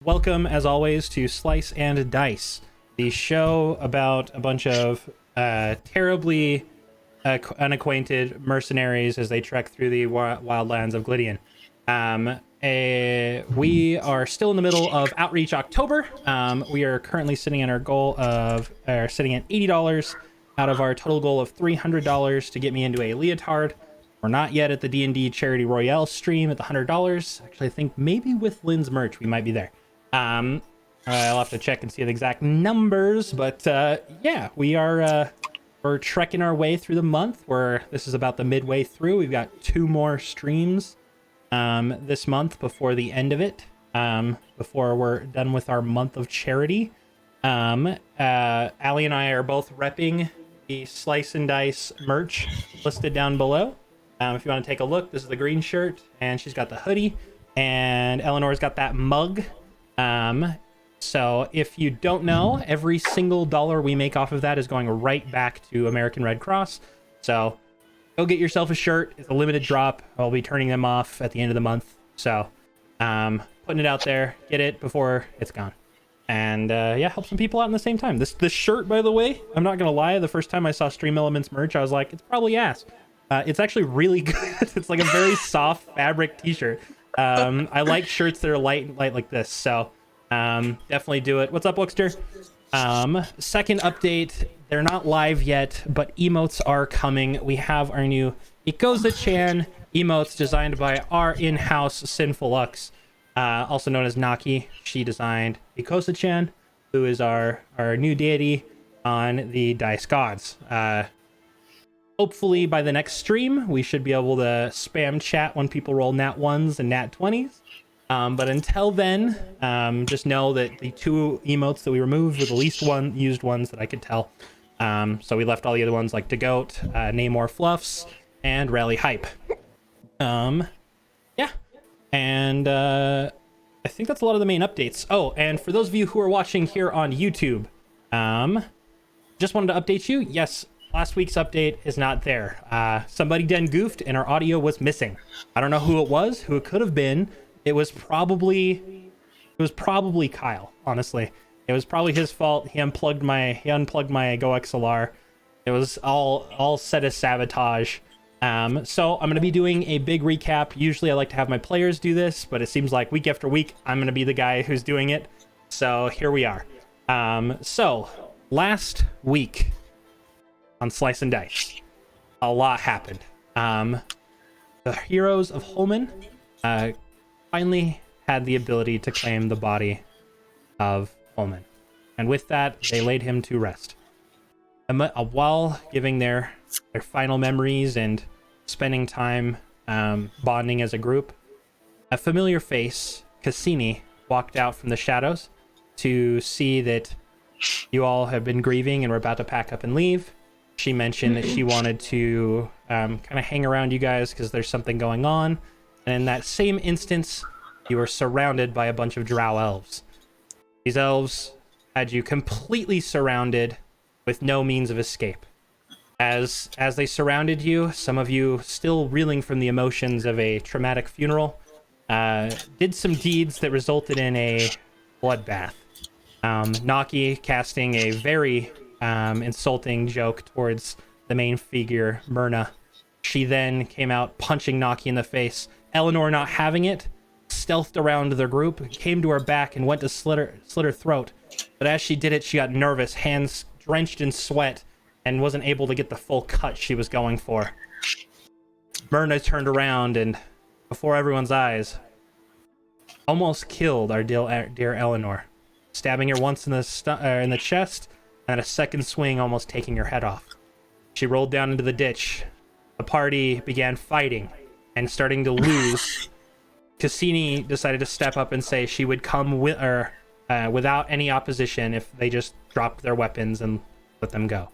Welcome, as always, to Slice and Dice, the show about a bunch of terribly unacquainted mercenaries as they trek through the wildlands of Glydian. We are still in the middle of Outreach October. We are currently sitting at our goal of sitting at $80 out of our total goal of $300 to get me into a leotard. We're not yet at the D&D Charity Royale stream at the $100. Actually, I think maybe with Lynn's merch we might be there. I'll have to check and see the exact numbers, but yeah, we're trekking our way through the month. This is about the midway through. We've got 2 more streams this month before the end of it, before we're done with our month of charity. Allie and I are both repping the Slice and Dice merch listed down below. If you want to take a look, this is the green shirt, and she's got the hoodie, and Eleanor's got that mug. So if you don't know, every single dollar we make off of that is going right back to American Red Cross. So go get yourself a shirt. It's a limited drop. I'll be turning them off at the end of the month. So, putting it out there, get it before it's gone. And, yeah, help some people out in the same time. This shirt, by the way, I'm not going to lie. The first time I saw Stream Elements merch, I was like, it's probably ass. It's actually really good. It's like a very soft fabric t-shirt. I like shirts that are light like this, so definitely do it. What's up, Bookster? Second update, they're not live yet, but emotes are coming. We have our new Ikoza-chan emotes designed by our in-house Sinful Lux, also known as Naki. She designed Ikoza-chan, who is our new deity on the Dice Gods. Hopefully by the next stream, we should be able to spam chat when people roll nat 1s and nat 20s. But until then, just know that the 2 emotes that we removed were the least used ones that I could tell. So we left all the other ones like DeGoat, Namor Fluffs, and Rally Hype. Yeah. And I think that's a lot of the main updates. Oh, and for those of you who are watching here on YouTube, just wanted to update you. Yes, last week's update is not there. Somebody done goofed and our audio was missing. I don't know who it could have been. It was probably Kyle, honestly. It was probably his fault. He unplugged my Go XLR. It was all set as sabotage. So I'm going to be doing a big recap. Usually I like to have my players do this, but it seems like week after week I'm going to be the guy who's doing it. So here we are. So last week on Slice and Dice, a lot happened. The heroes of Holman finally had the ability to claim the body of Holman, and with that they laid him to rest. While giving their final memories and spending time bonding as a group, a familiar face, Cassini, walked out from the shadows to see that you all have been grieving and were about to pack up and leave. She mentioned that she wanted to kind of hang around you guys because there's something going on. And in that same instance, you were surrounded by a bunch of drow elves. These elves had you completely surrounded with no means of escape. As they surrounded you, some of you, still reeling from the emotions of a traumatic funeral, did some deeds that resulted in a bloodbath. Naki casting a very insulting joke towards the main figure, Myrna. She then came out punching Naki in the face. Eleanor, not having it, stealthed around the group, came to her back and went to slit her throat. But as she did it, she got nervous, hands drenched in sweat, and wasn't able to get the full cut she was going for. Myrna turned around and, before everyone's eyes, almost killed our dear Eleanor, stabbing her once in the chest, and a second swing almost taking her head off. She rolled down into the ditch. The party began fighting and starting to lose. Cassini decided to step up and say she would come without any opposition if they just dropped their weapons and let them go.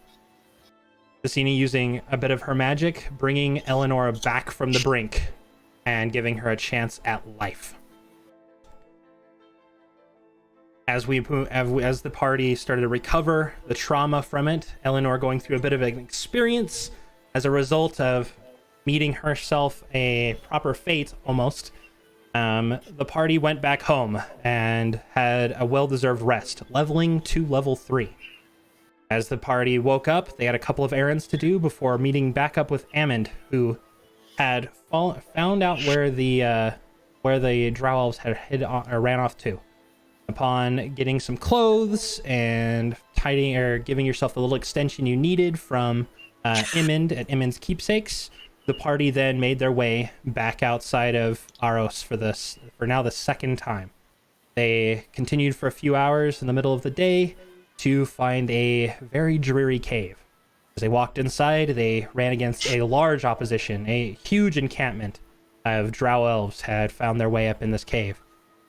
Cassini using a bit of her magic, bringing Eleanor back from the brink and giving her a chance at life. As the party started to recover the trauma from it, Eleanor going through a bit of an experience as a result of meeting herself a proper fate almost, The party went back home and had a well-deserved rest, leveling to level 3. As the party woke up, they had a couple of errands to do before meeting back up with Ammond, who had found out where the drow elves had ran off to. Upon getting some clothes and giving yourself the little extension you needed from Immond at Immond's Keepsakes, the party then made their way back outside of Aros for now the second time. They continued for a few hours in the middle of the day to find a very dreary cave. As they walked inside, they ran against a large opposition. A huge encampment of drow elves had found their way up in this cave.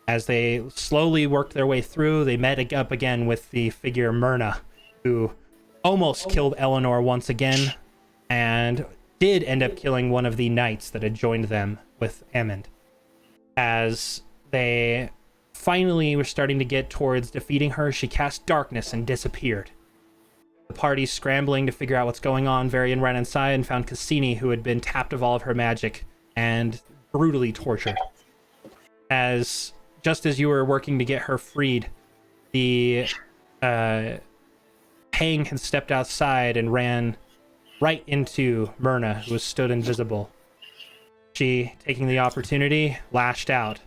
As they slowly worked their way through, they met up again with the figure Myrna, who almost killed Eleanor once again, and did end up killing one of the knights that had joined them with Ammond. As they finally were starting to get towards defeating her, she cast darkness and disappeared. The party, scrambling to figure out what's going on, Varian ran inside and found Cassini, who had been tapped of all of her magic and brutally tortured. Just as you were working to get her freed, the Pang had stepped outside and ran right into Myrna, who was stood invisible. She, taking the opportunity, lashed out,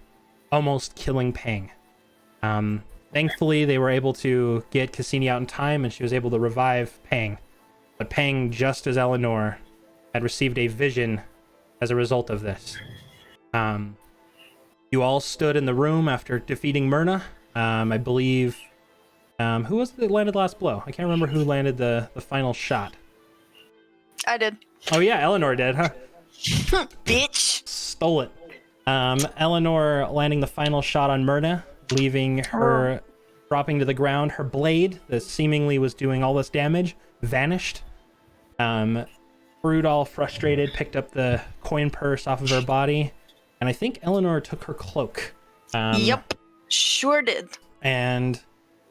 almost killing Pang. Thankfully, they were able to get Cassini out in time, and she was able to revive Pang. But Pang, just as Eleanor, had received a vision as a result of this. You all stood in the room after defeating Myrna. I believe... who was it that landed the last blow? I can't remember who landed the final shot. I did. Oh yeah, Eleanor did, huh? Bitch! Stole it. Eleanor landing the final shot on Myrna, leaving her dropping to the ground. Her blade, that seemingly was doing all this damage, vanished. Brood, all frustrated, picked up the coin purse off of her body, and I think Eleanor took her cloak. Yep, sure did. And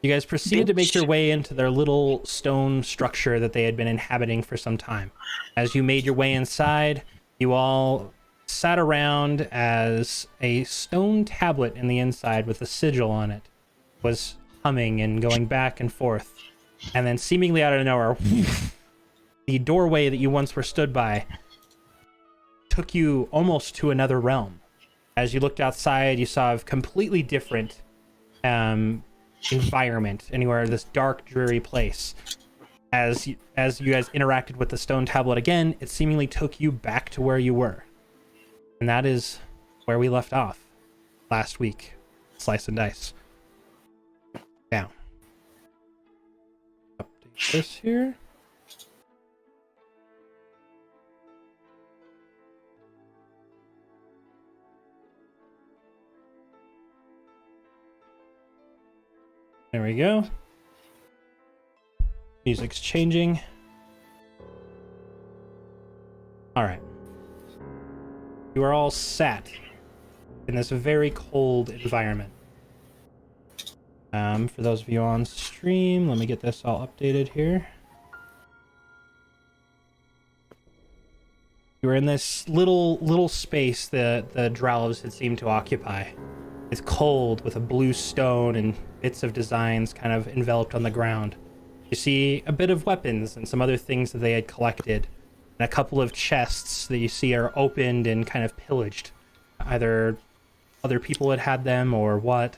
you guys proceeded to make your way into their little stone structure that they had been inhabiting for some time. As you made your way inside, you all sat around as a stone tablet in the inside with a sigil on it was humming and going back and forth. And then seemingly out of nowhere, the doorway that you once were stood by took you almost to another realm. As you looked outside, you saw a completely different environment, anywhere this dark, dreary place. As you guys interacted with the stone tablet again, it seemingly took you back to where you were. And that is where we left off last week. Slice and dice. Now, update this here. There we go. Music's changing. All right. You are all sat in this very cold environment. For those of you on stream, let me get this all updated here. You are in this little space that the Drowlers had seemed to occupy. It's cold with a blue stone and bits of designs kind of enveloped on the ground. You see a bit of weapons and some other things that they had collected, and a couple of chests that you see are opened and kind of pillaged. Either other people had them or what,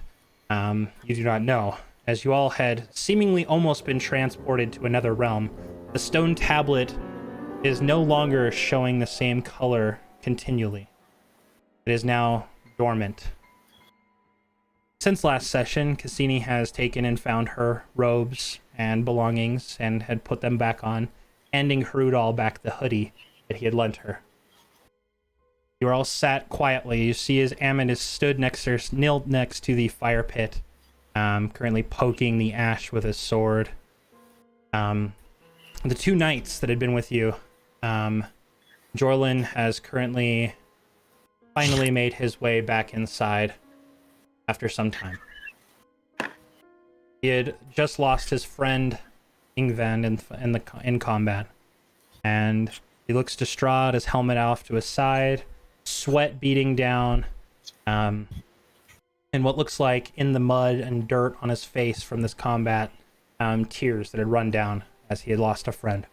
you do not know. As you all had seemingly almost been transported to another realm, the stone tablet is no longer showing the same color continually. It is now dormant. Since last session, Cassini has taken and found her robes and belongings and had put them back on, handing Hrudal back the hoodie that he had lent her. You are all sat quietly. You see as Ammon is knelt next to the fire pit, currently poking the ash with his sword. The two knights that had been with you, Jorlin has currently finally made his way back inside after some time. He had just lost his friend Ingvan in combat, and he looks distraught, his helmet off to his side, sweat beating down, And what looks like in the mud and dirt on his face from this combat, tears that had run down as he had lost a friend.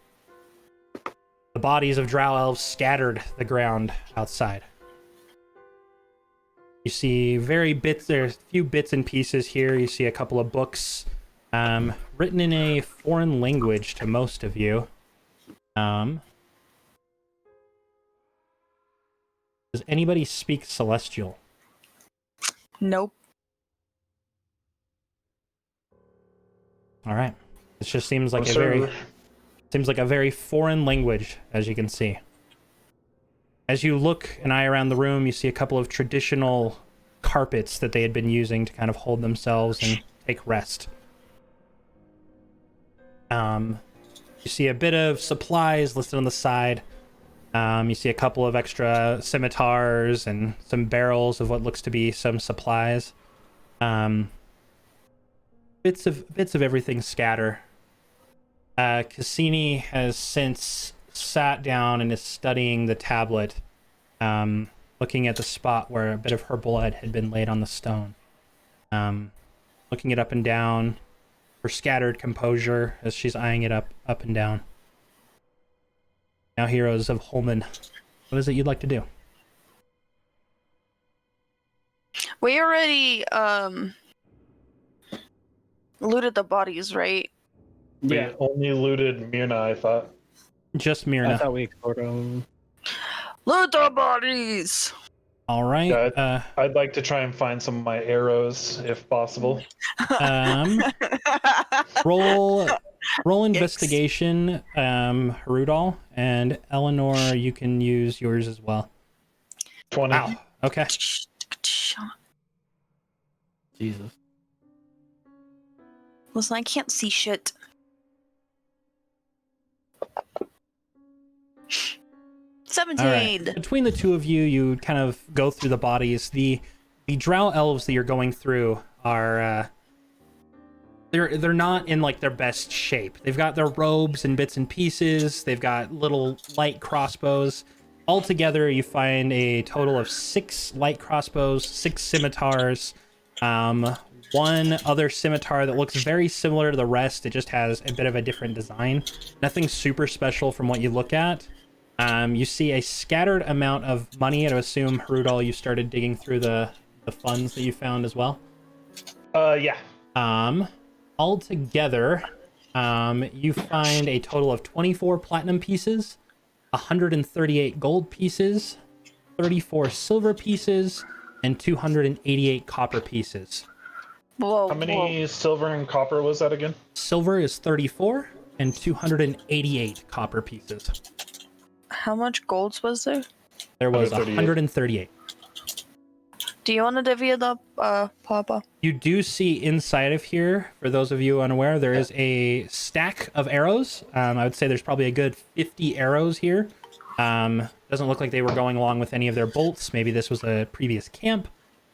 The bodies of drow elves scattered the ground outside. You see there's a few bits and pieces here. You see a couple of books written in a foreign language to most of you. Does anybody speak Celestial? Nope. All right. This just seems like a very foreign language, as you can see. As you look an eye around the room, you see a couple of traditional carpets that they had been using to kind of hold themselves and take rest. You see a bit of supplies listed on the side. You see a couple of extra scimitars and some barrels of what looks to be some supplies. Bits of everything scatter. Cassini has since sat down and is studying the tablet, looking at the spot where a bit of her blood had been laid on the stone. Looking it up and down, her scattered composure as she's eyeing it up and down. Now, heroes of Holman, what is it you'd like to do? We already looted the bodies, right? Yeah, only looted Myrna, I thought. Just Myrna. I thought we explored them. Loot the bodies! All right. Yeah, I'd like to try and find some of my arrows, if possible. Roll investigation, Rudol, and Eleanor, you can use yours as well. 20. Wow. Okay. Jesus. Listen, I can't see shit. All right. 17. Between the two of you, you kind of go through the bodies. The drow elves that you're going through are they're not in like their best shape. They've got their robes and bits and pieces. They've got little light crossbows. Altogether, you find a total of 6 light crossbows, 6 scimitars, one other scimitar that looks very similar to the rest. It just has a bit of a different design. Nothing super special from what you look at. You see a scattered amount of money. I'd assume, Rudol, you started digging through the funds that you found as well. Yeah. Altogether, you find a total of 24 platinum pieces, 138 gold pieces, 34 silver pieces, and 288 copper pieces. Whoa. How many silver and copper was that again? Silver is 34, and 288 copper pieces. How much golds was there? There was 138. 138. Do you want to divvy it up, Papa? You do see inside of here, for those of you unaware, there is a stack of arrows. I would say there's probably a good 50 arrows here. Doesn't look like they were going along with any of their bolts. Maybe this was a previous camp.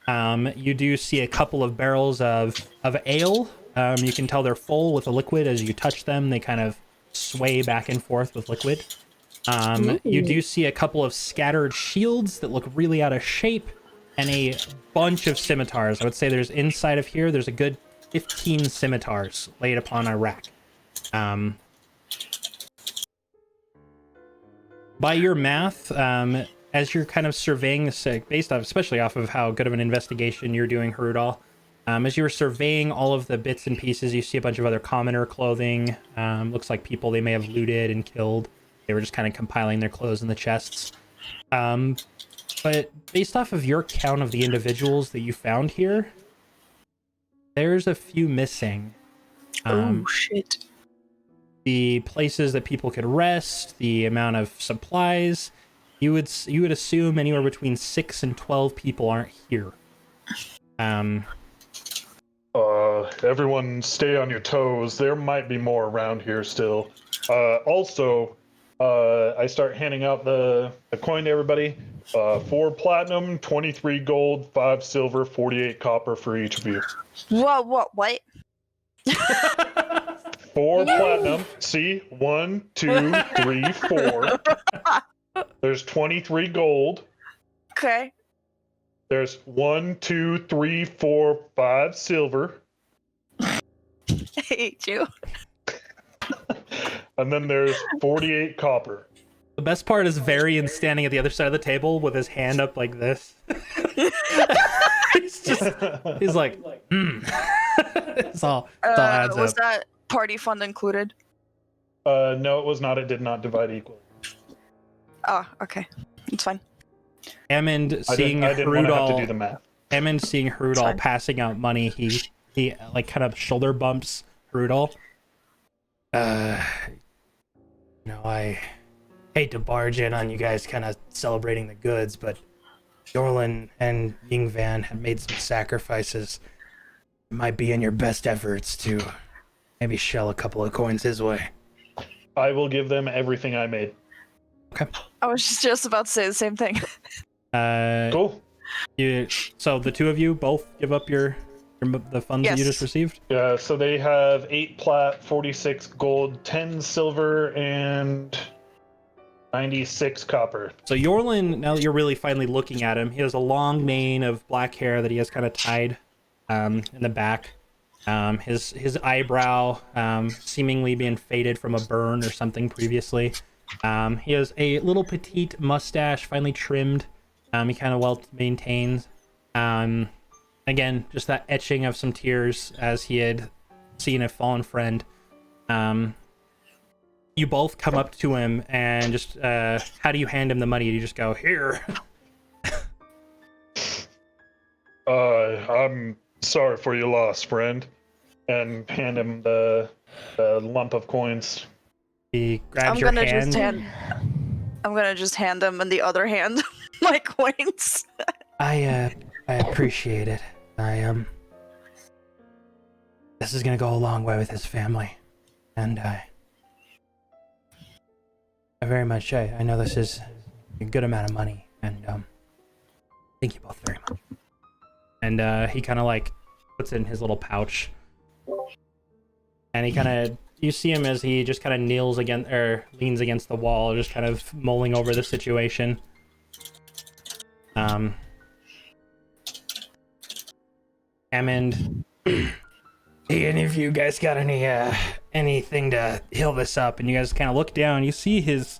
You do see a couple of barrels of ale. You can tell they're full with a liquid. As you touch them, they kind of sway back and forth with liquid. You do see a couple of scattered shields that look really out of shape, and a bunch of scimitars. I would say there's inside of here, there's a good 15 scimitars laid upon a rack. By your math, as you're kind of surveying this, based off, especially off of how good of an investigation you're doing, Harudal, as you were surveying all of the bits and pieces, you see a bunch of other commoner clothing. Looks like people they may have looted and killed. They were just kind of compiling their clothes in the chests. But based off of your count of the individuals that you found here, there's a few missing. Oh, shit. The places that people could rest, the amount of supplies, you would assume anywhere between 6 and 12 people aren't here. Everyone stay on your toes. There might be more around here still. Also, I start handing out the coin to everybody. 4 platinum, 23 gold, 5 silver, 48 copper for each of you. What? 4 platinum. See? 1, 2, 3, 4. There's 23 gold. Okay. There's 1, 2, 3, 4, 5 silver. I hate you. And then there's 48 copper. The best part is Varian standing at the other side of the table with his hand up like this. He's like, it's all adds Was up. that party fund included? No, it was not. It did not divide equally. Oh, okay. It's fine. Hammond seeing I didn't want to have to do the Hrudal, math. Hammond seeing Hrudal fine. passing out money, he like kind of shoulder bumps Hrudal. I hate to barge in on you guys kind of celebrating the goods, but Dorlin and Yingvan have made some sacrifices. It might be in your best efforts to maybe shell a couple of coins his way. I will give them everything I made. Okay. I was just about to say the same thing. Cool. So the two of you both give up the funds that you Yes. just received? Yeah, so they have 8 plat, 46 gold, 10 silver, and 96 copper. So Yorlin, now that you're really finally looking at him, he has a long mane of black hair that he has kind of tied in the back. His eyebrow seemingly being faded from a burn or something previously. He has a little petite mustache, finely trimmed. He kind of well maintains. Again, just that etching of some tears as he had seen a fallen friend. You both come up to him and just, how do you hand him the money? You just go, here. I'm sorry for your loss, friend. And hand him the lump of coins. He grabs I'm your gonna hand. I'm gonna just hand them in the other hand my coins. I appreciate it. This is gonna go a long way with his family, and I very much, I know this is a good amount of money, and thank you both very much. And he kind of like puts it in his little pouch, and he kind of, you see him as he just kind of leans against the wall, just kind of mulling over the situation. Hammond, hey, any of you guys got anything to heal this up? And you guys kind of look down. You see his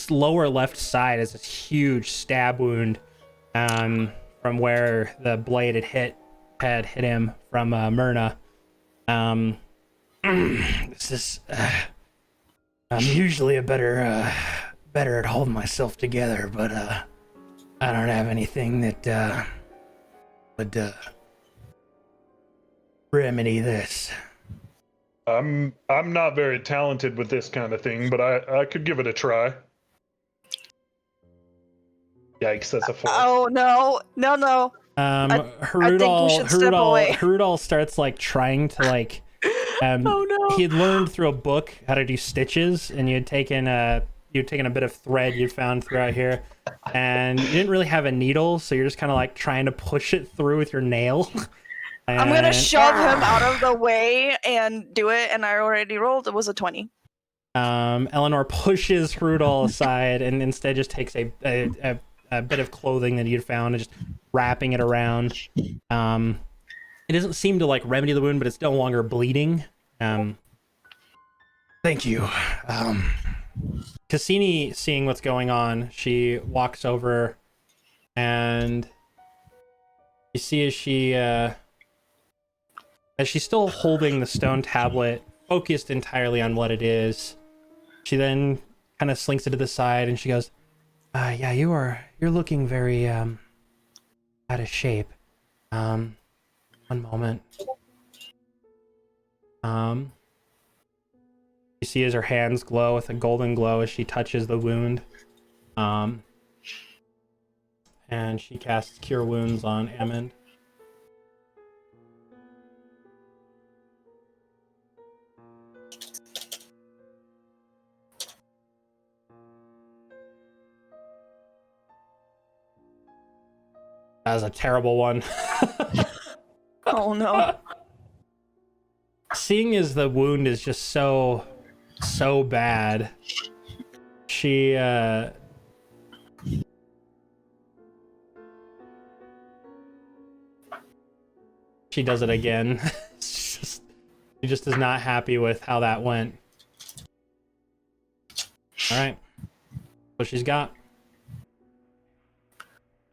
lower left side has this huge stab wound from where the blade had hit him from Myrna. This is I'm usually better at holding myself together, but I don't have anything that would remedy this. I'm not very talented with this kind of thing, but I could give it a try. Yikes, that's a 4. Oh no. Hrudal starts like trying to like Oh no. he had learned through a book how to do stitches, and you'd taken a bit of thread you found throughout here, and you didn't really have a needle, so you're just kind of like trying to push it through with your nail. I'm gonna shove him out of the way and do it, and I already rolled. It was a 20. Eleanor pushes Hrudal aside and instead just takes a bit of clothing that you'd found and just wrapping it around. It doesn't seem to like remedy the wound, but it's no longer bleeding. Thank you. Cassini, seeing what's going on, she walks over, and you see as she's still holding the stone tablet, focused entirely on what it is, she then kind of slinks it to the side and she goes, yeah, you're looking very out of shape. One moment. You see as her hands glow with a golden glow as she touches the wound. And she casts Cure Wounds on Ammon. That was a terrible one. Oh no. Seeing as the wound is just so bad, she she does it again. She just is not happy with how that went. All right, what she's got,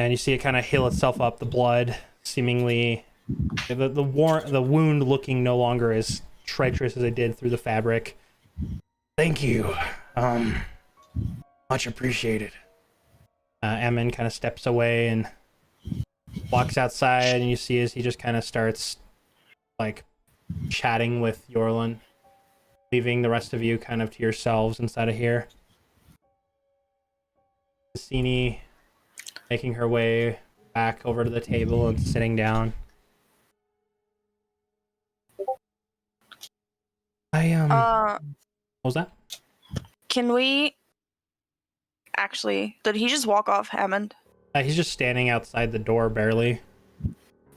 and you see it kind of heal itself up. The blood, seemingly, the wound looking no longer as treacherous as it did through the fabric. Thank you, much appreciated. Ammon kind of steps away and walks outside, and you see as he just kind of starts like chatting with Yorlin, leaving the rest of you kind of to yourselves inside of here. Cassini making her way back over to the table and sitting down. What was that? Can we actually? Did he just walk off, Hammond? He's just standing outside the door, barely.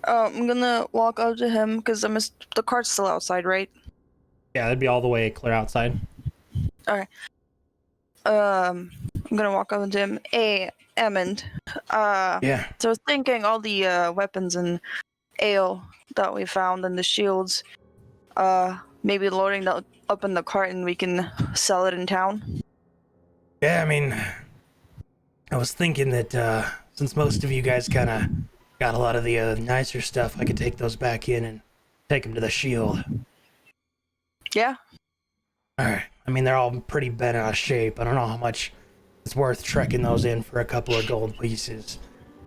I'm gonna walk up to him because the cart's still outside, right? Yeah, that'd be all the way clear outside. Okay. I'm gonna walk up to him. Hey, Hammond. Yeah. So I was thinking all the weapons and ale that we found and the shields, maybe loading that up in the cart and we can sell it in town. Yeah, I mean, I was thinking that since most of you guys kind of got a lot of the nicer stuff, I could take those back in and take them to the shield. Yeah. All right. I mean, they're all pretty bent out of shape. I don't know how much it's worth trekking those in for a couple of gold pieces.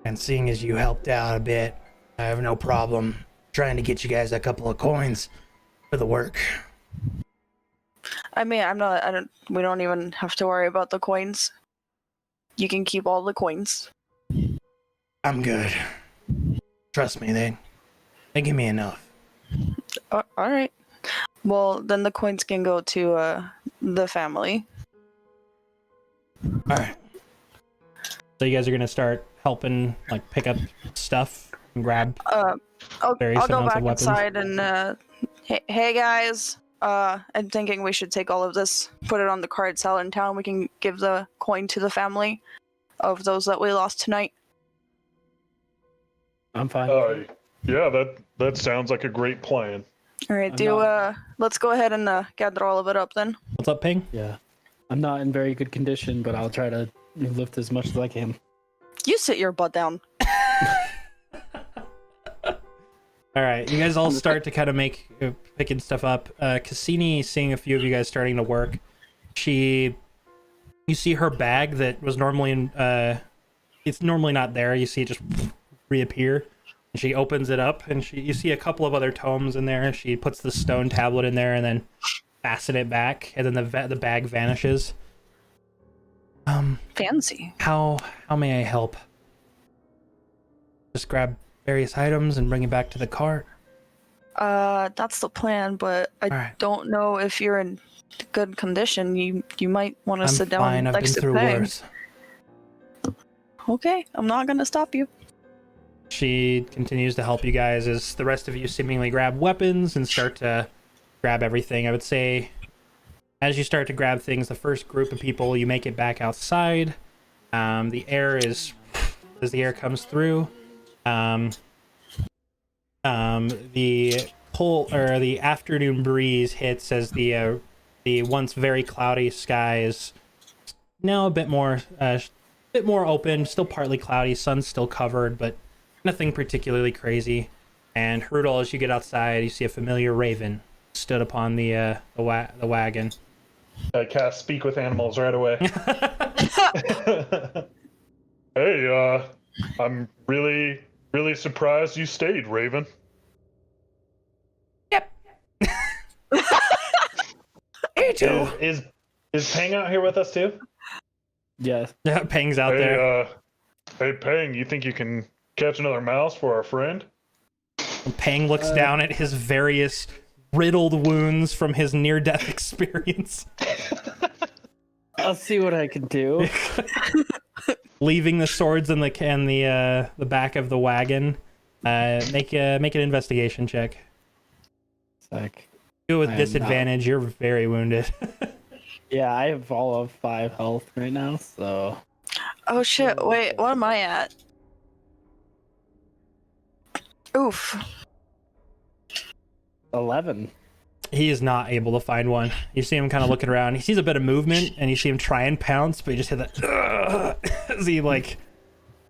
And seeing as you helped out a bit, I have no problem trying to get you guys a couple of coins for the work. I mean, we don't even have to worry about the coins. You can keep all the coins. I'm good. Trust me, they give me enough. All right. Well, then the coins can go to the family. All right. So you guys are gonna start helping, like, pick up stuff and grab various I'll go amounts back of weapons. inside and hey guys. I'm thinking we should take all of this, put it on the cart, sell it in town. We can give the coin to the family of those that we lost tonight. I'm fine. Yeah, that sounds like a great plan. All right, let's go ahead and gather all of it up then. What's up, Ping? Yeah. I'm not in very good condition, but I'll try to lift as much as I can. You sit your butt down. All right, you guys all start to kind of picking stuff up. Cassini, seeing a few of you guys starting to work, you see her bag that was normally it's normally not there. You see it just reappear. And she opens it up, and you see a couple of other tomes in there. She puts the stone tablet in there, and then fasten it back, and then the bag vanishes. Fancy. How may I help? Just grab various items and bring it back to the cart. That's the plan, but I don't know if you're in good condition. You might want to sit down I'm fine. I've been next to through Peg. worse. Okay, I'm not gonna stop you. She continues to help you guys as the rest of you seemingly grab weapons and start to grab everything. I would say as you start to grab things, the first group of people, you make it back outside. The air as the air comes through. The afternoon breeze hits as the once very cloudy sky is now a bit more open, still partly cloudy, sun's still covered, but nothing particularly crazy. And Hrudel, as you get outside, you see a familiar raven stood upon the wagon. I cast Speak with Animals right away. Hey, I'm really, really surprised you stayed, Raven. Yep. Me too. Is Pang out here with us too? Yes. Yeah, Pang's out there. Hey, Pang, you think you can catch another mouse for our friend? Pang looks down at his various riddled wounds from his near-death experience. I'll see what I can do. Leaving the swords in the back of the wagon. Make an investigation check. Sec. Do it with I am disadvantage. You're very wounded. Yeah, I have all of 5 health right now, so... Oh shit, wait, what am I at? Oof. 11. He is not able to find one. You see him kind of looking around. He sees a bit of movement, and you see him try and pounce, but you just hear that as he like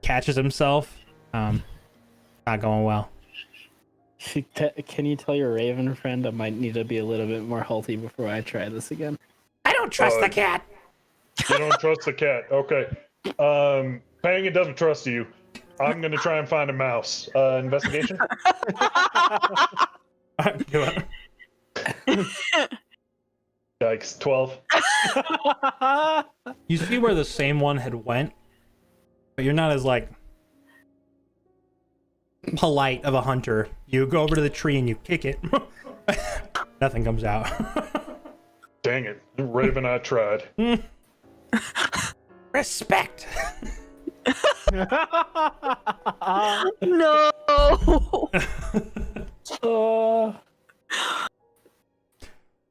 catches himself. Not going well. Can you tell your raven friend I might need to be a little bit more healthy before I try this again? I don't trust the cat. You don't trust the cat. Okay. Pang, it doesn't trust you. I'm gonna try and find a mouse. Investigation. Do it. Yikes! 12. You see where the same one had went, but you're not as like polite of a hunter. You go over to the tree and you kick it. Nothing comes out. Dang it, Raven! I tried. Respect. No.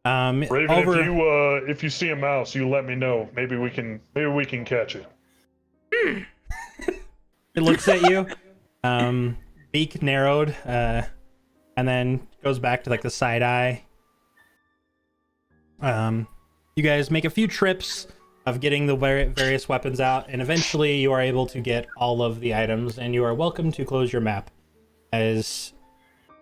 Raven, over... if you see a mouse, you let me know. Maybe we can catch it. It looks at you, beak narrowed, and then goes back to like the side eye. You guys make a few trips of getting the various weapons out, and eventually you are able to get all of the items, and you are welcome to close your map as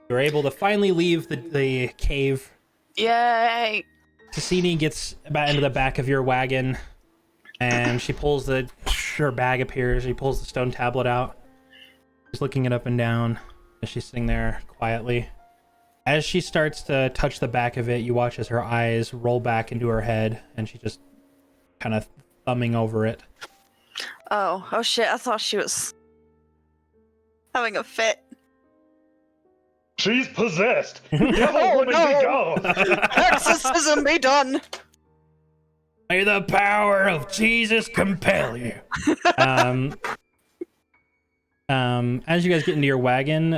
you're able to finally leave the cave. Yay. Tassini gets about into the back of your wagon, and she pulls her bag appears. She pulls the stone tablet out. She's looking it up and down as she's sitting there quietly. As she starts to touch the back of it, you watch as her eyes roll back into her head, and she just kind of thumbing over it. Oh shit, I thought she was having a fit. She's possessed. Devil woman, no. be gone. Exorcism be done. May the power of Jesus compel you. As you guys get into your wagon,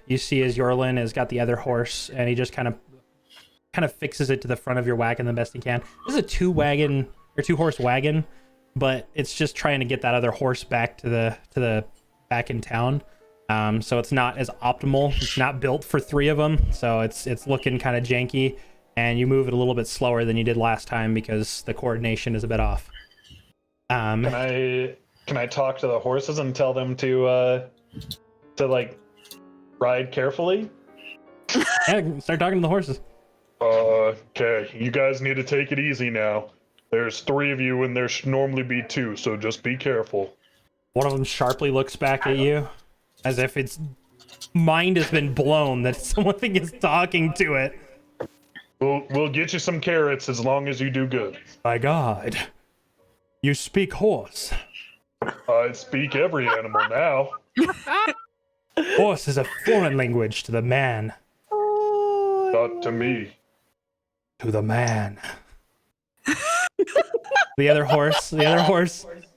you see as Yorlin has got the other horse, and he just kind of fixes it to the front of your wagon the best he can. This is a two horse wagon, but it's just trying to get that other horse back to the back in town. So it's not as optimal. It's not built for three of them, so it's looking kind of janky, and you move it a little bit slower than you did last time because the coordination is a bit off. Can I talk to the horses and tell them to like ride carefully? Yeah, start talking to the horses. Okay, you guys need to take it easy now. There's 3 of you and there should normally be 2, so just be careful. One of them sharply looks back at you as if its mind has been blown that something is talking to it. We'll get you some carrots as long as you do good. My God, you speak horse. I speak every animal now. Horse is a foreign language to the man. Not to me. To the man. The other horse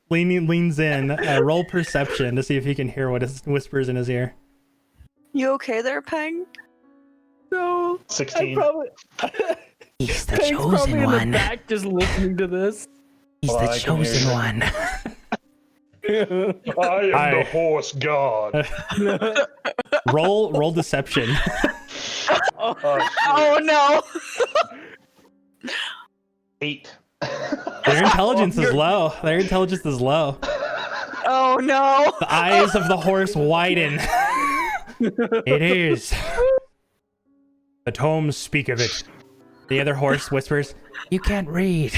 leans in. Roll perception to see if you can hear what whispers in his ear. You okay there, Peng? No. 16. He's the Peg's probably chosen in one. the back just listening to this. He's Well, the I can hear chosen you. one. I am the horse god. Roll deception. Oh no! 8. Their intelligence is low. Oh no! The eyes of the horse widen. It is. The tomes speak of it. The other horse whispers, "You can't read."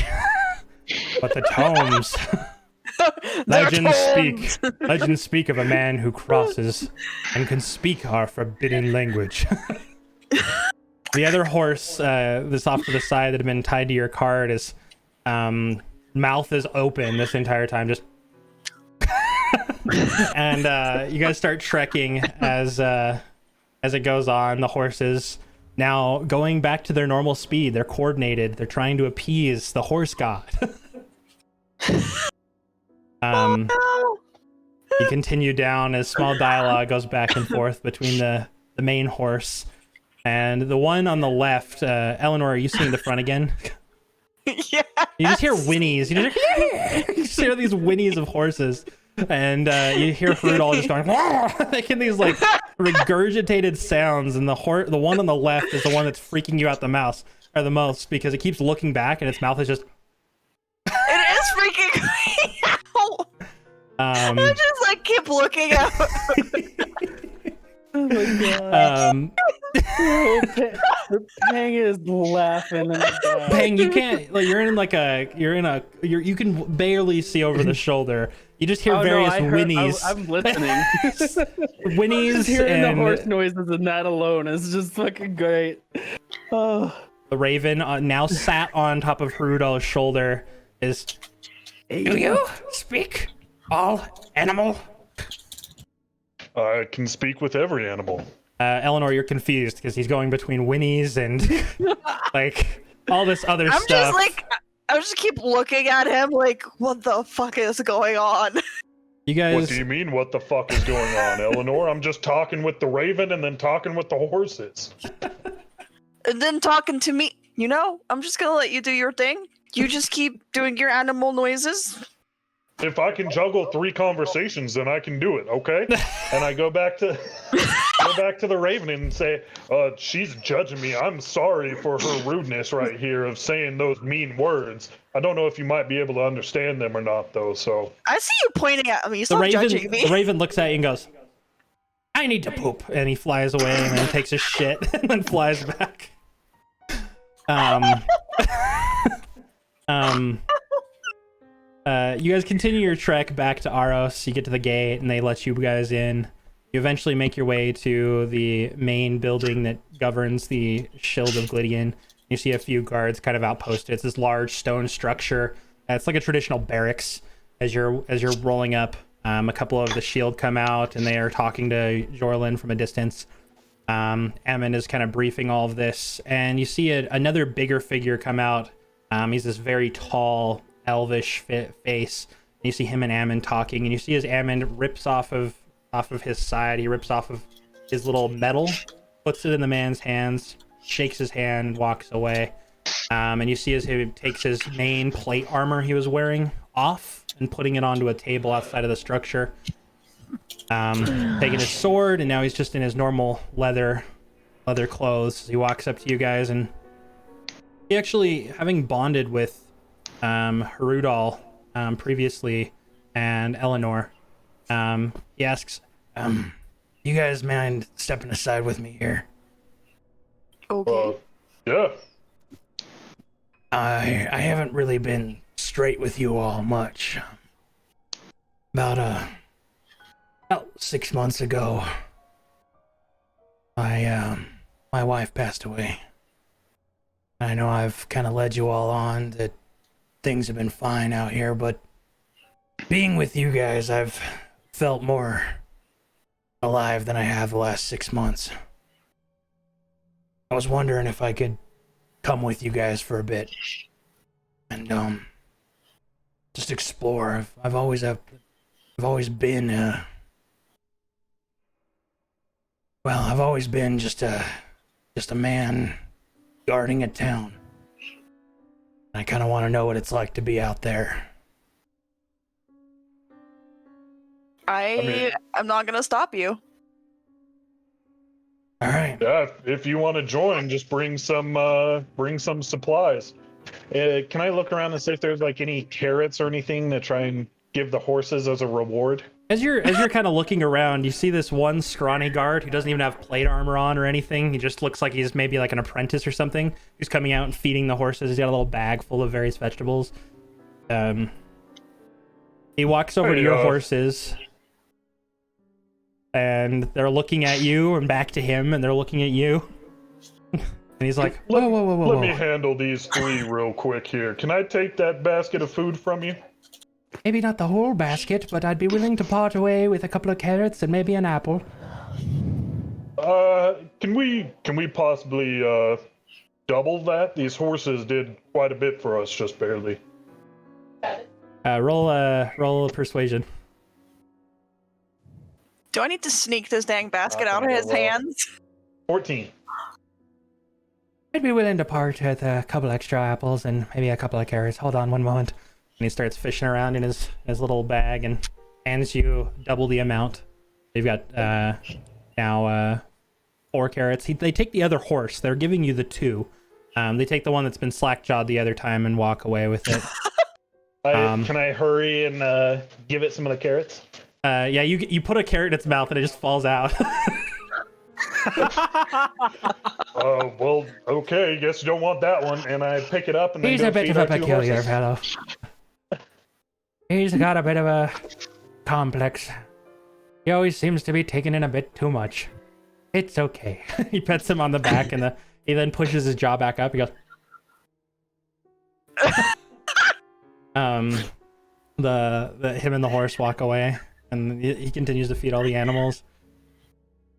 But the tomes. Legends speak of a man who crosses and can speak our forbidden language. The other horse, this off to the side that had been tied to your cart, is mouth is open this entire time, just and you guys start trekking as it goes on. The horses now going back to their normal speed. They're coordinated. They're trying to appease the horse god. You continue down as small dialogue goes back and forth between the main horse and the one on the left. Eleanor, are you seeing the front again? Yeah. You just hear whinnies. You just hear these whinnies of horses. And you hear Hrudol just going, making these like regurgitated sounds, and the one on the left is the one that's freaking you out the most because it keeps looking back and its mouth is just. It is freaking me out. I just like keep looking out. Oh my god. Pang is laughing in the back. Pang, you can't. Like, you can barely see over the shoulder. You just hear various whinnies. I'm listening. Whinnies Just hearing and the horse noises and that alone is just fucking great. Oh. the raven now sat on top of Hrudol's shoulder is. Do you speak all animal? I can speak with every animal. Eleanor, you're confused because he's going between whinnies and like all this other I'm stuff. just like, I just keep looking at him like, what the fuck is going on? You guys. What do you mean, what the fuck is going on, Eleanor? I'm just talking with the raven and then talking with the horses. And then talking to me. You know, I'm just gonna let you do your thing. You just keep doing your animal noises. If I can juggle 3 conversations, then I can do it, okay? And I go back to the raven and say, she's judging me. I'm sorry for her rudeness right here of saying those mean words. I don't know if you might be able to understand them or not, though, so. I see you pointing at me. Stop judging me. The raven looks at you and goes, I need to poop. And he flies away and then takes a shit and then flies back. You guys continue your trek back to Aros. You get to the gate and they let you guys in. You eventually make your way to the main building that governs the Shield of Glydian. You see a few guards kind of outposted. It's this large stone structure. It's like a traditional barracks. As you're rolling up, a couple of the shield come out and they are talking to Jorlin from a distance. Ammon is kind of briefing all of this, and you see another bigger figure come out. He's this very tall, elvish face. And you see him and Ammon talking, and you see as Ammon rips off of his side, he rips off of his little medal, puts it in the man's hands, shakes his hand, walks away. And you see as he takes his main plate armor he was wearing off and putting it onto a table outside of the structure. Taking his sword, and now he's just in his normal leather clothes. He walks up to you guys, and he actually, having bonded with Hrudol previously and Eleanor, he asks, you guys mind stepping aside with me here? Okay. Yeah. I haven't really been straight with you all much. About 6 months ago, my wife passed away. I know I've kind of led you all on that things have been fine out here, but being with you guys, I've felt more alive than I have the last 6 months. I was wondering if I could come with you guys for a bit and just explore. I've always been I've always been just a man guarding a town. I kind of want to know what it's like to be out there. I'm not gonna stop you. All right. Yeah, if you want to join, just bring some supplies. Can I look around and see if there's like any carrots or anything to try and give the horses as a reward? As you're kind of looking around, you see this one scrawny guard who doesn't even have plate armor on or anything. He just looks like he's maybe like an apprentice or something, who's coming out and feeding the horses. He's got a little bag full of various vegetables. He walks over to your horses, and they're looking at you and back to him, and they're looking at you. And he's like, whoa. Let me handle these 3 real quick here. Can I take that basket of food from you? Maybe not the whole basket, but I'd be willing to part away with a couple of carrots and maybe an apple. Can we possibly double that? These horses did quite a bit for us, just barely. Roll persuasion. Do I need to sneak this dang basket out of his hands? 14. I'd be willing to part with a couple extra apples and maybe a couple of carrots. Hold on one moment. And he starts fishing around in his little bag, and hands you double the amount. They've got now 4 carrots. They take the other horse. They're giving you the 2. They take the one that's been slack-jawed the other time and walk away with it. Can I hurry and give it some of the carrots? Yeah, you put a carrot in its mouth and it just falls out. Oh, well, okay, guess you don't want that one. And I pick it up and then He's go a bit feed of a our 2 peculiar horses. fellow. He's got a bit of a complex. He always seems to be taking in a bit too much. It's okay. He pets him on the back and he then pushes his jaw back up. He goes. The him and the horse walk away, and he continues to feed all the animals.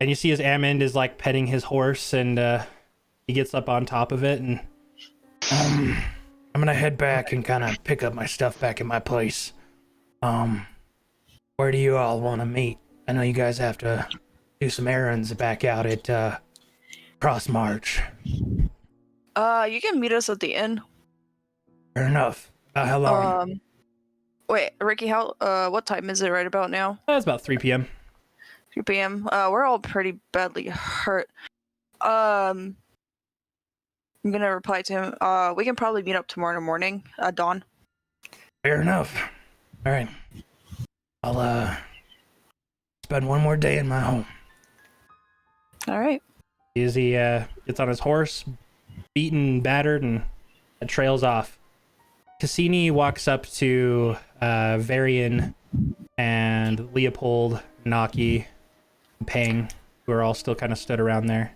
And you see his Amond is like petting his horse, and he gets up on top of it, and I'm gonna head back and kind of pick up my stuff back in my place. Where do you all want to meet? I know you guys have to do some errands back out at Cross March. You can meet us at the inn. Fair enough. How long? Wait, Ricky, what time is it right about now? It's about 3 p.m. 3 p.m. We're all pretty badly hurt. I'm gonna reply to him. We can probably meet up tomorrow morning at dawn. Fair enough. All right. I'll spend one more day in my home. All right. As he gets on his horse, beaten, battered, and trails off. Cassini walks up to Varian and Leopold, Naki, and Pang, who are all still kind of stood around there.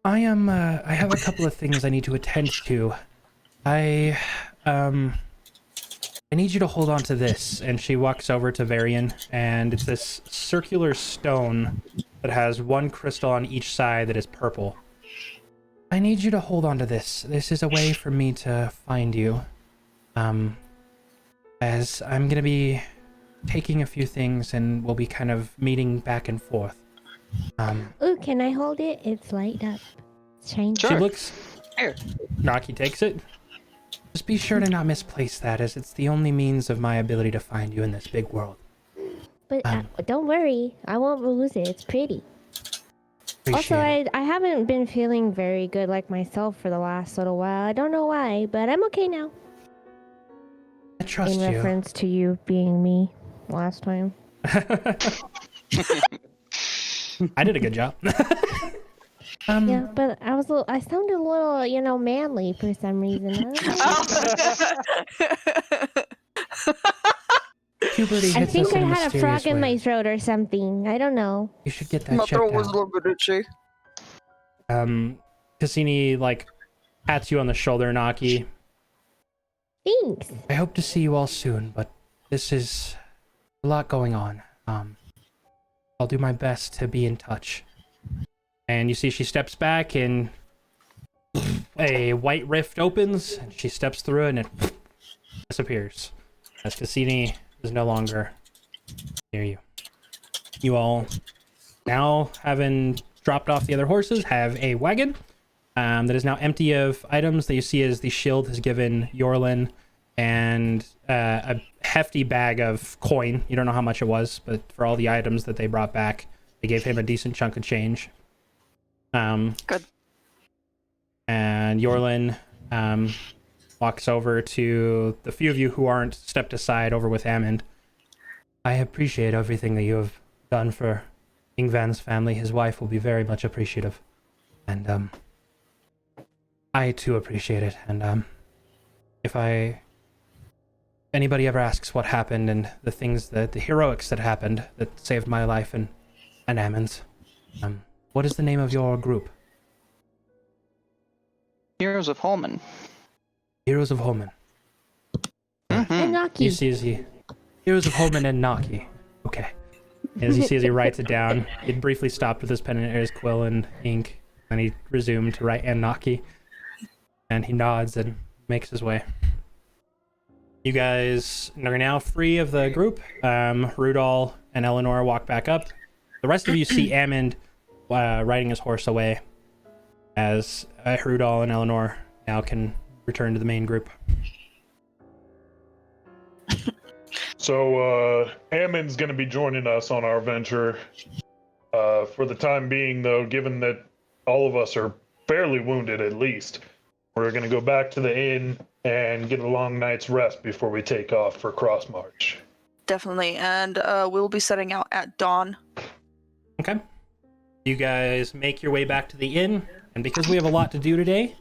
I have a couple of things I need to attend to. I need you to hold on to this. And she walks over to Varian, and it's this circular stone that has 1 crystal on each side that is purple. I need you to hold on to this. This is a way for me to find you. As I'm gonna be taking a few things and we'll be kind of meeting back and forth. Ooh, can I hold it? It's light up. It's shiny. She looks... Here. Naki takes it. Just be sure to not misplace that, as it's the only means of my ability to find you in this big world. But don't worry, I won't lose it. It's pretty. Also, Appreciate it. I haven't been feeling very good like myself for the last little while. I don't know why, but I'm okay now. I trust In you. reference to you being me last time. I did a good job. Yeah, but I sounded a little, manly for some reason. Puberty I hits think us I in had a mysterious frog in my ways. throat or something. I don't know. You should get that My checked throat was a out. little bit itchy. Cassini, pats you on the shoulder, Naki. Thanks. I hope to see you all soon, but this is a lot going on. I'll do my best to be in touch. And you see she steps back and a white rift opens and she steps through it and it disappears. As Cassini is no longer near you. You all, now having dropped off the other horses, have a wagon that is now empty of items that you see as the shield has given Yorlin and a hefty bag of coin. You don't know how much it was, but for all the items that they brought back, they gave him a decent chunk of change. Good. And Yorlin walks over to the few of you who aren't stepped aside over with Hammond. I appreciate everything that you have done for Ingvan's family. His wife will be very much appreciative. And I too appreciate it. And if anybody ever asks what happened and the things the heroics that happened that saved my life and Ammon's, what is the name of your group? Heroes of Holman. Heroes of Holman. And Naki. You see as he... Heroes of Holman and Naki. Okay. As you see as he writes it down, he briefly stopped with his pen and his quill and ink, and he resumed to write and Naki. And he nods and makes his way. You guys are now free of the group. Rudol and Eleanor walk back up. The rest of you see Ammond riding his horse away, as Rudol and Eleanor now can return to the main group. So, Ammon's going to be joining us on our venture. For the time being, though, given that all of us are fairly wounded at least, we're going to go back to the inn and get a long night's rest before we take off for cross march. Definitely, and we'll be setting out at dawn. Okay. You guys make your way back to the inn, and because we have a lot to do today,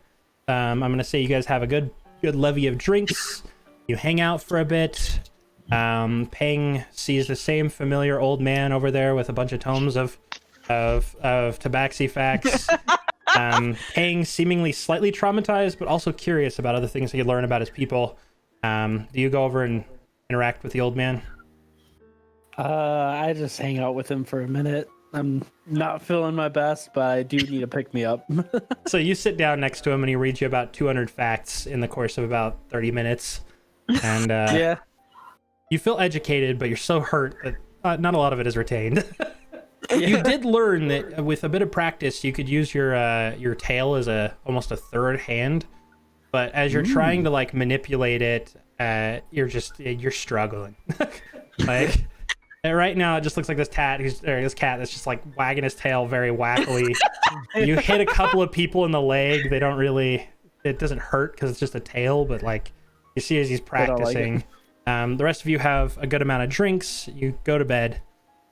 I'm going to say you guys have a good levy of drinks. You hang out for a bit. Peng sees the same familiar old man over there with a bunch of tomes of tabaxi facts. Peng seemingly slightly traumatized, but also curious about other things he could learn about his people. Do you go over and interact with the old man? I just hang out with him for a minute. I'm not feeling my best, but I do need to pick me up. So you sit down next to him and he reads you about 200 facts in the course of about 30 minutes. And Yeah. you feel educated, but you're so hurt that not a lot of it is retained. You did learn that with a bit of practice, you could use your tail as almost a third hand. But as you're trying to like manipulate it, you're struggling. Like right now, it just looks like this cat that's just like wagging his tail very wackily. You hit a couple of people in the leg. It doesn't hurt because it's just a tail, but like you see as he's practicing. The rest of you have a good amount of drinks. You go to bed,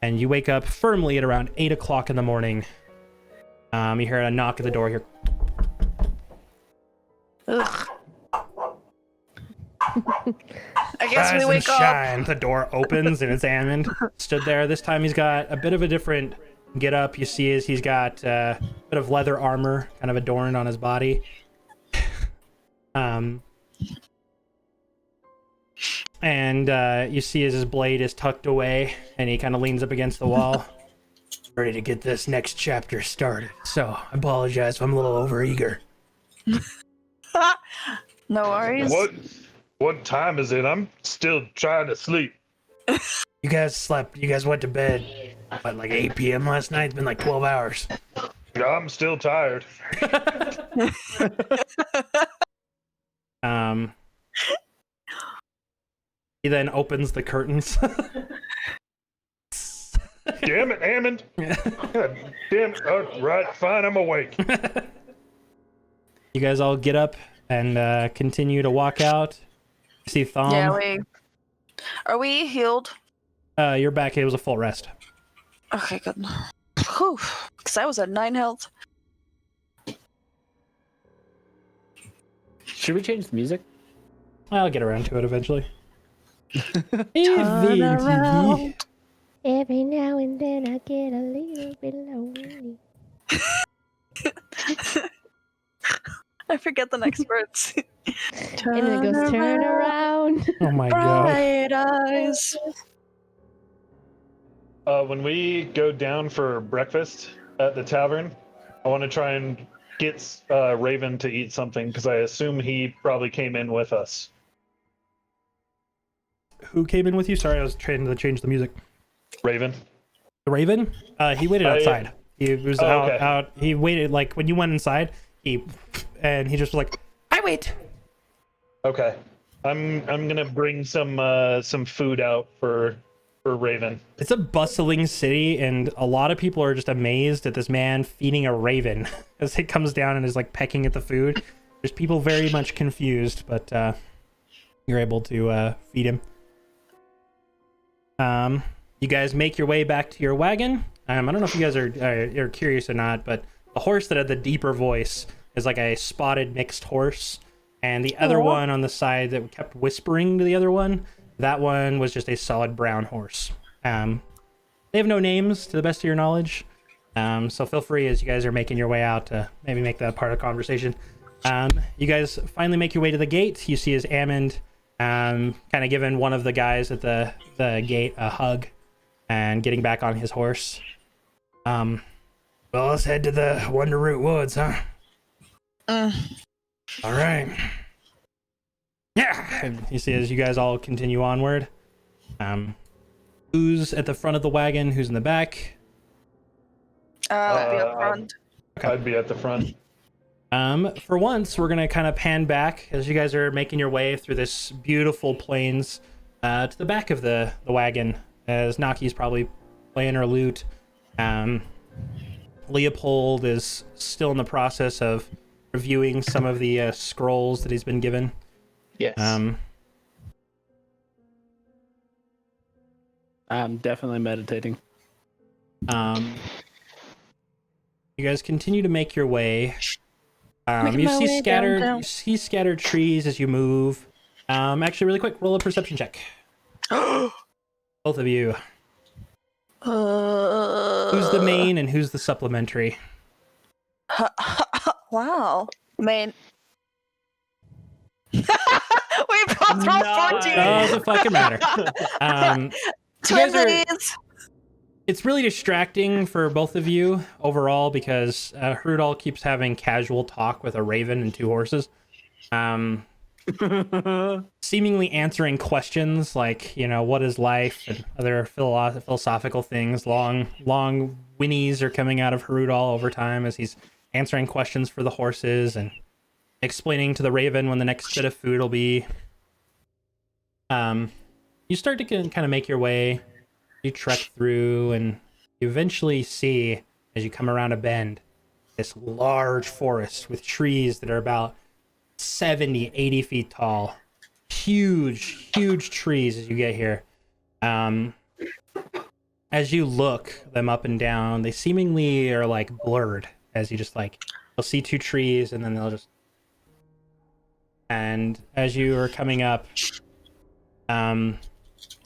and you wake up firmly at around 8 o'clock in the morning. You hear a knock at the door here. Ugh. I guess Rise we and wake up. shine. The door opens and it's Ammon stood there. This time he's got a bit of a different get up. You see he's got a bit of leather armor kind of adorned on his body. And you see as his blade is tucked away and he kind of leans up against the wall. Ready to get this next chapter started. So I apologize if I'm a little overeager. No worries. What time is it? I'm still trying to sleep. You guys slept. You guys went to bed at like 8 p.m. last night. It's been like 12 hours. I'm still tired. He then opens the curtains. Damn it, Ammon. God damn it. Oh, right, fine, I'm awake. You guys all get up and continue to walk out. You see Thom. Yeah, are we healed? You're back. It was a full rest. Okay, good. Whew. Because I was at 9 health. Should we change the music? I'll get around to it eventually. Turn around. Every now and then I get a little bit lonely. I forget the next words. And it goes, turn around. Oh my god. Bright eyes. When we go down for breakfast at the tavern, I want to try and get Raven to eat something because I assume he probably came in with us. Who came in with you? Sorry, I was trying to change the music. Raven. The Raven? He waited outside. He was okay. out. He waited, like, when you went inside, he just was like, I wait. Okay. I'm gonna bring some food out for Raven. It's a bustling city, and a lot of people are just amazed at this man feeding a raven as he comes down and is, like, pecking at the food. There's people very much confused, but you're able to feed him. You guys make your way back to your wagon. I don't know if you guys are curious or not, but the horse that had the deeper voice is like a spotted mixed horse, and the other one on the side that kept whispering to the other one, that one was just a solid brown horse. They have no names to the best of your knowledge, so feel free as you guys are making your way out to maybe make that part of the conversation. You guys finally make your way to the gate. You see as Ammon kind of giving one of the guys at the gate a hug and getting back on his horse. Well, let's head to the Wonder Root Woods, huh? All right. Yeah. And you see as you guys all continue onward. Who's at the front of the wagon? Who's in the back? I'll be up front. I'd be at the front. For once, we're gonna kind of pan back as you guys are making your way through this beautiful plains. to the back of the wagon, as Naki's probably playing her lute. Leopold is still in the process of reviewing some of the scrolls that he's been given. Yes. I'm definitely meditating. You guys continue to make your way. Making You my see way scattered downtown. you see scattered trees as you move. Actually, really quick, roll a perception check. Both of you. Who's the main and who's the supplementary? Wow. Main. We both rolled 14. Doesn't fucking matter. You guys are, Twinsies. it's really distracting for both of you overall because Hrudal keeps having casual talk with a raven and two horses. Seemingly answering questions like, you know, what is life and other philosophical things. Long whinnies are coming out of Hrudal over time as he's answering questions for the horses and explaining to the raven when the next bit of food will be. You start to kind of make your way. You trek through and you eventually see, as you come around a bend, this large forest with trees that are about 70, 80 feet tall. Huge trees as you get here. As you look them up and down, they seemingly are like blurred as you just like, you'll see two trees and then they'll just... And as you are coming up,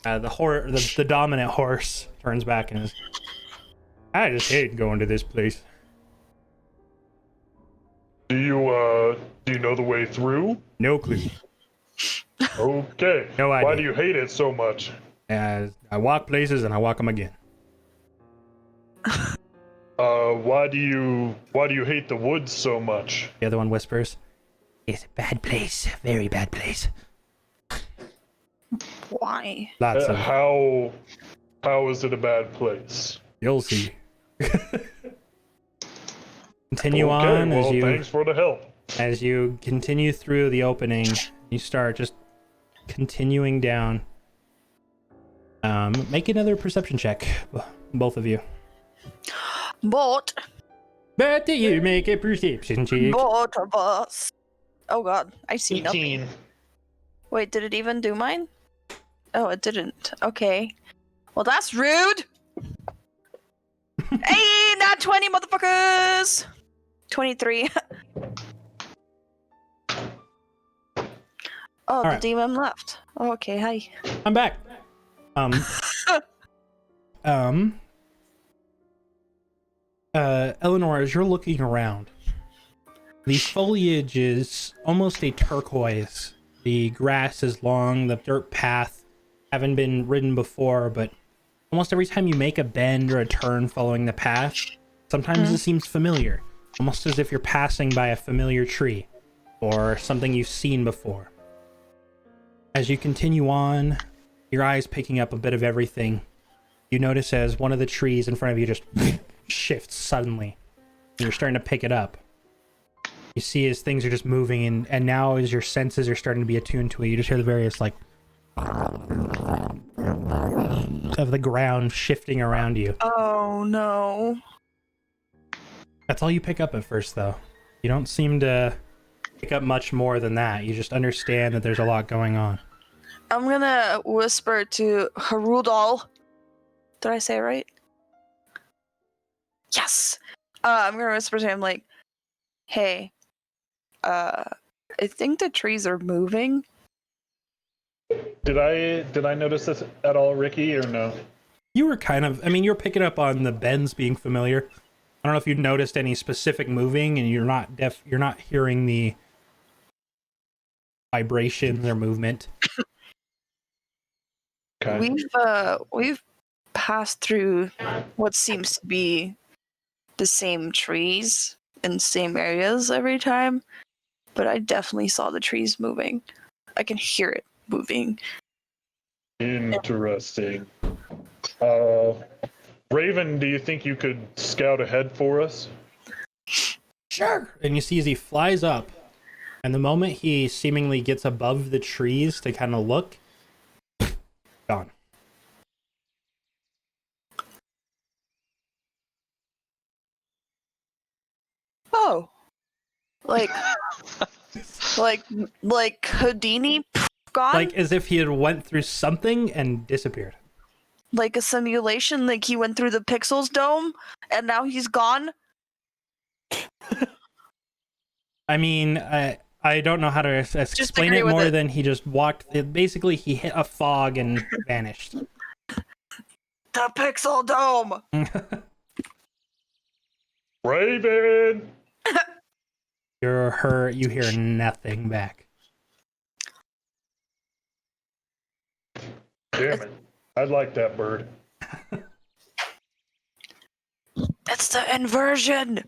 the dominant horse turns back and is, I just hate going to this place. Do you know the way through? No clue. Okay. No idea. Why do you hate it so much? I walk places and I walk them again. Why do you hate the woods so much? The other one whispers, it's a bad place, very bad place. Why? Lots of How is it a bad place? You'll see. Continue Okay, on well, thanks for the help. as you continue through the opening. You start just continuing down. Make another perception check, both of you. But But you make a perception check. both of us. Oh god, I see nothing. 18. Wait, did it even do mine? Oh, it didn't. Okay. Well, that's rude. Hey, not 20, motherfuckers! 23. Oh, right. the demon left. Oh, okay, hi. I'm back. Eleanor, as you're looking around, the foliage is almost a turquoise. The grass is long, the dirt path haven't been ridden before, but almost every time you make a bend or a turn following the path, sometimes it seems familiar, almost as if you're passing by a familiar tree or something you've seen before. As you continue on, your eyes picking up a bit of everything, you notice as one of the trees in front of you just shifts suddenly, and you're starting to pick it up. You see as things are just moving, and now as your senses are starting to be attuned to it, you just hear the various, like, of the ground shifting around you. Oh no. That's all you pick up at first, though. You don't seem to pick up much more than that. You just understand that there's a lot going on. I'm gonna whisper to Harudal. Did I say it right? Yes! I'm gonna whisper to him like, hey, I think the trees are moving. Did I notice this at all, Ricky, or no? You were kind of, I mean, you're picking up on the bends being familiar. I don't know if you noticed any specific moving, and you're not hearing the vibrations or movement. Okay. We've passed through what seems to be the same trees in same areas every time, but I definitely saw the trees moving. I can hear it moving. Interesting. Raven, do you think you could scout ahead for us? Sure. And you see as he flies up, and the moment he seemingly gets above the trees to kind of look, gone. Oh, like, like Houdini gone? Like as if he had went through something and disappeared. Like a simulation? Like he went through the Pixels dome and now he's gone? I mean, I don't know how to explain agree it with more it. than he just walked. Basically, he hit a fog and vanished. The Pixel Dome! Raven! You hear nothing back. Damn it. I like that bird. It's the inversion!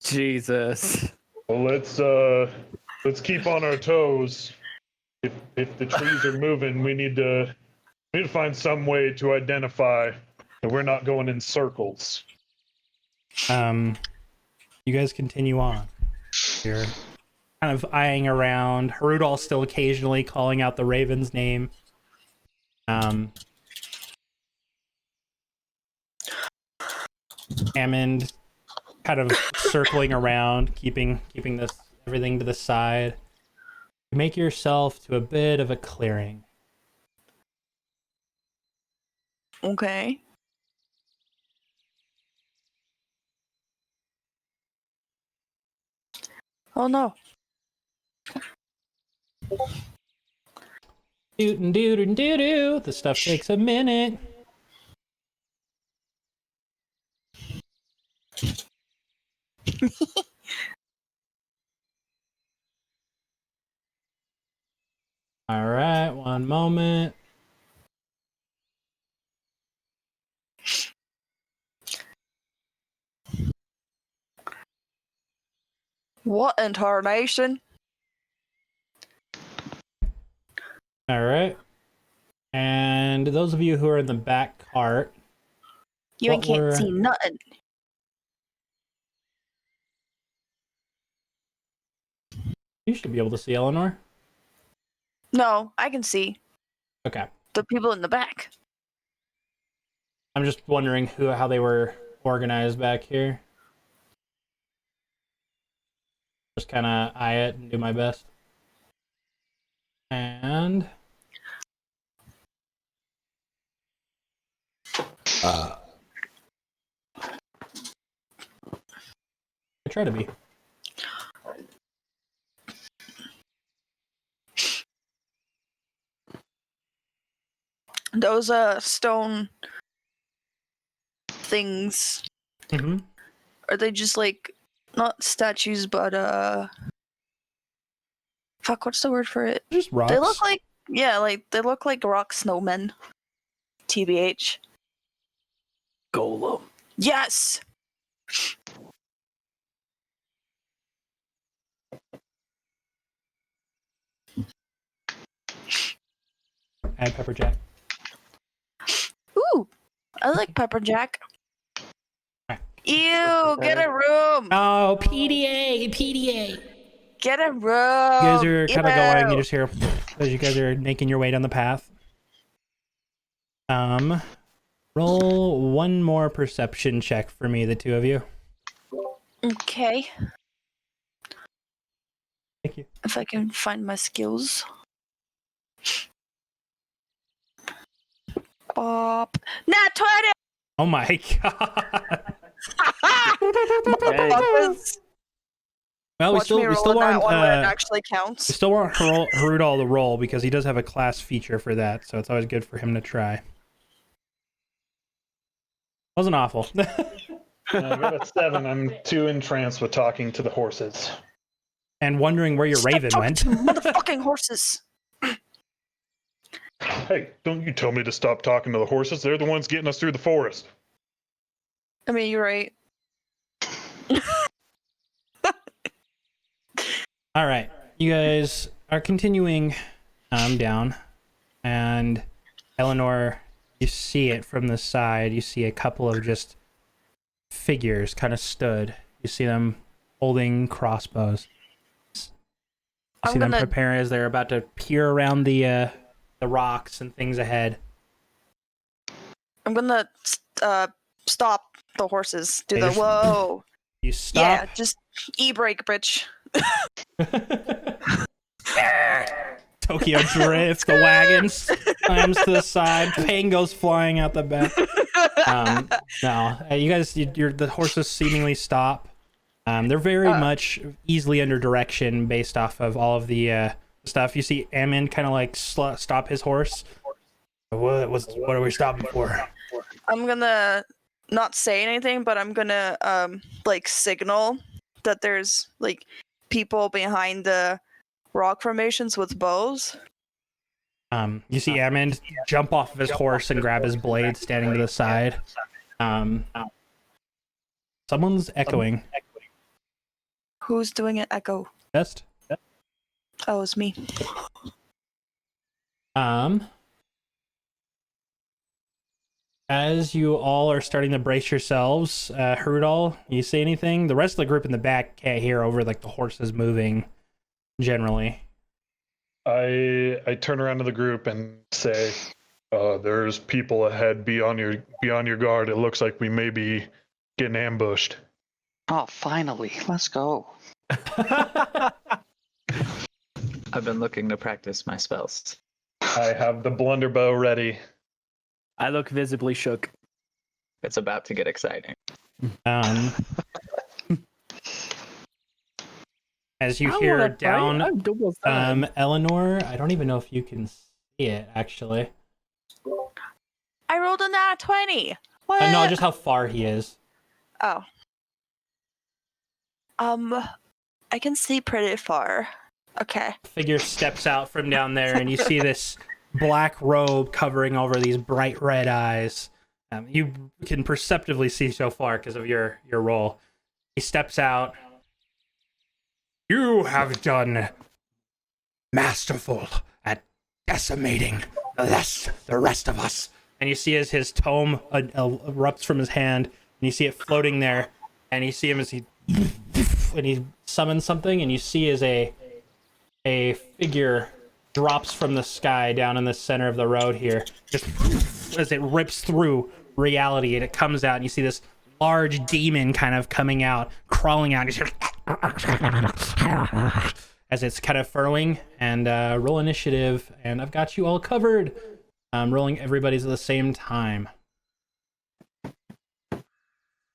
Jesus. Well, let's keep on our toes. If the trees are moving, we need to find some way to identify that we're not going in circles. You guys continue on. You're kind of eyeing around. Harudal's still occasionally calling out the Raven's name. Hammond kind of circling around, keeping this everything to the side. You make yourself to a bit of a clearing. Okay. Oh no. Doot and doot and doo doo. The stuff takes a minute. All right, one moment. What in tarnation? All right. And those of you who are in the back cart, You What can't were- see nothing. you should be able to see Eleanor. No, I can see Okay. the people in the back. I'm just wondering how they were organized back here. Just kind of eye it and do my best. And I try to be. Those stone things, Mm-hmm. are they just like not statues but fuck, what's the word for it? Just rocks. They look like they look like rock snowmen. TBH. Golem. Yes. Add pepper jack. Ooh, I like pepper jack. Alright. Ew, get a room. Oh, PDA. Get a room. You guys are kind of going. You Ew. just hear as you guys are making your way down the path. Roll one more perception check for me, the two of you. Okay, Thank you. if I can find my skills. Bop. Nat 20! Oh my god. Motherfuckers. Well, we Watch me still roll want that one when it actually counts. we still want Harudal to roll because he does have a class feature for that, so it's always good for him to try. Wasn't awful. I got a 7. I'm too entranced with talking to the horses. And wondering where your raven Stop went. talking to motherfucking horses. Hey, don't you tell me to stop talking to the horses. They're the ones getting us through the forest. I mean, you're right. All right, you guys are continuing down, and Eleanor, you see it from the side. You see a couple of just figures kind of stood. You see them holding crossbows. You see them prepare as they're about to peer around the rocks and things ahead. I'm gonna stop the horses. Do Okay, the whoa. You stop. Yeah, just e-brake, bitch. Tokyo drifts, the wagon slams to the side, pain goes flying out the back. No, you guys, the horses seemingly stop. They're very much easily under direction based off of all of the stuff. You see Ammon kind of like stop his horse. What are we stopping for? I'm gonna not say anything, but I'm gonna like signal that there's like people behind the rock formations with bows. You see Ammon jump off of his horse and grab his blade, standing to the side. Someone's echoing. Who's doing it? Echo. Best. Oh, it's me. As you all are starting to brace yourselves, Hrudal, you say anything? The rest of the group in the back can't hear over like the horses moving generally. I turn around to the group and say, there's people ahead. Be on your guard. It looks like we may be getting ambushed. Oh, finally. Let's go. I've been looking to practice my spells. I have the blunderbow ready. I look visibly shook. It's about to get exciting. As you hear down, Eleanor, I don't even know if you can see it, actually. I rolled a nat 20. What? No, just how far he is. Oh. I can see pretty far. Okay. Figure steps out from down there, and you see this black robe covering over these bright red eyes. You can perceptively see so far because of your roll. He steps out. You have done masterful at decimating the rest of us. And you see as his tome erupts from his hand, and you see it floating there, and you see him as he summons something, and you see as a figure drops from the sky down in the center of the road here, just as it rips through reality, and it comes out, and you see this large demon kind of coming out, crawling out, as it's kind of furrowing. And roll initiative, and I've got you all covered. I'm rolling everybody's at the same time.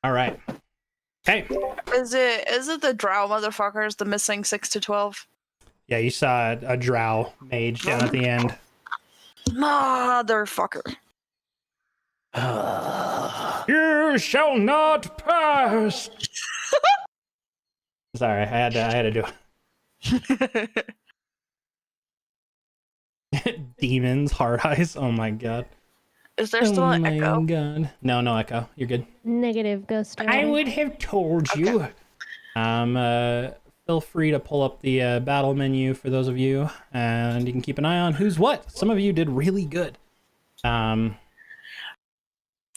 All right. Okay. Is it the drow motherfuckers, the missing 6 to 12? Yeah, you saw a drow mage down at the end. Motherfucker. You shall not pass. Sorry, I had to do it. Demons, hard eyes. Oh my god. Is there still an echo? Oh my god. No echo. You're good. Negative ghost. I would have told you. Feel free to pull up the battle menu for those of you, and you can keep an eye on who's what. Some of you did really good. I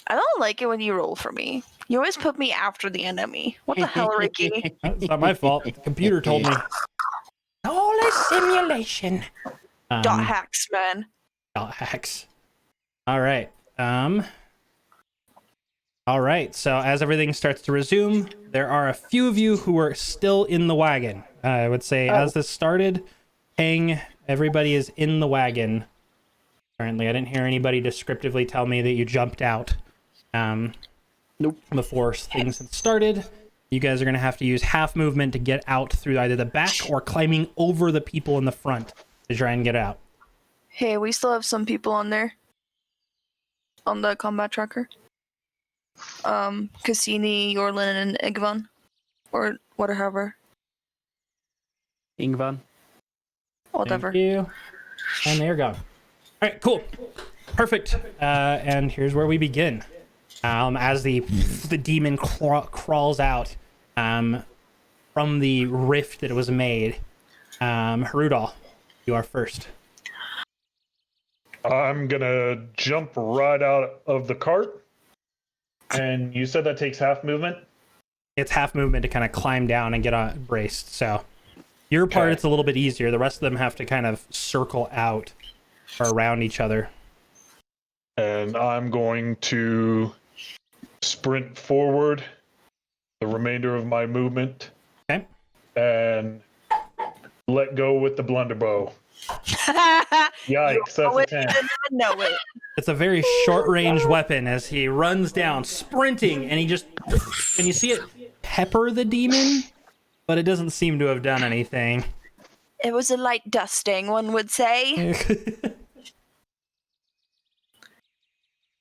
don't like it when you roll for me. You always put me after the enemy. What the hell, Ricky? It's not my fault. The computer told me. All a simulation. Dot hacks, man. Dot hacks. All right. All right. So as everything starts to resume, there are a few of you who are still in the wagon. I would say as this started, everybody is in the wagon. Currently, I didn't hear anybody descriptively tell me that you jumped out. Nope. Before things had started, you guys are going to have to use half movement to get out through either the back or climbing over the people in the front to try and get out. Hey, we still have some people on there. On the combat tracker. Cassini, Yorlin, and Igvan. Or whatever. Ingvan. Whatever. Thank you. And they're gone. All right, cool. Perfect. And here's where we begin. As the demon crawls out from the rift that it was made. Hrudal, you are first. I'm gonna jump right out of the cart. And you said that takes half movement? It's half movement to kind of climb down and get braced. So Your part, Okay. it's a little bit easier. The rest of them have to kind of circle out or around each other. And I'm going to sprint forward the remainder of my movement. Okay. And let go with the blunderbow. Yikes, that's know a it, 10. and I know it. It's a very short-range weapon as he runs down, sprinting, and you see it pepper the demon, but it doesn't seem to have done anything. It was a light dusting, one would say.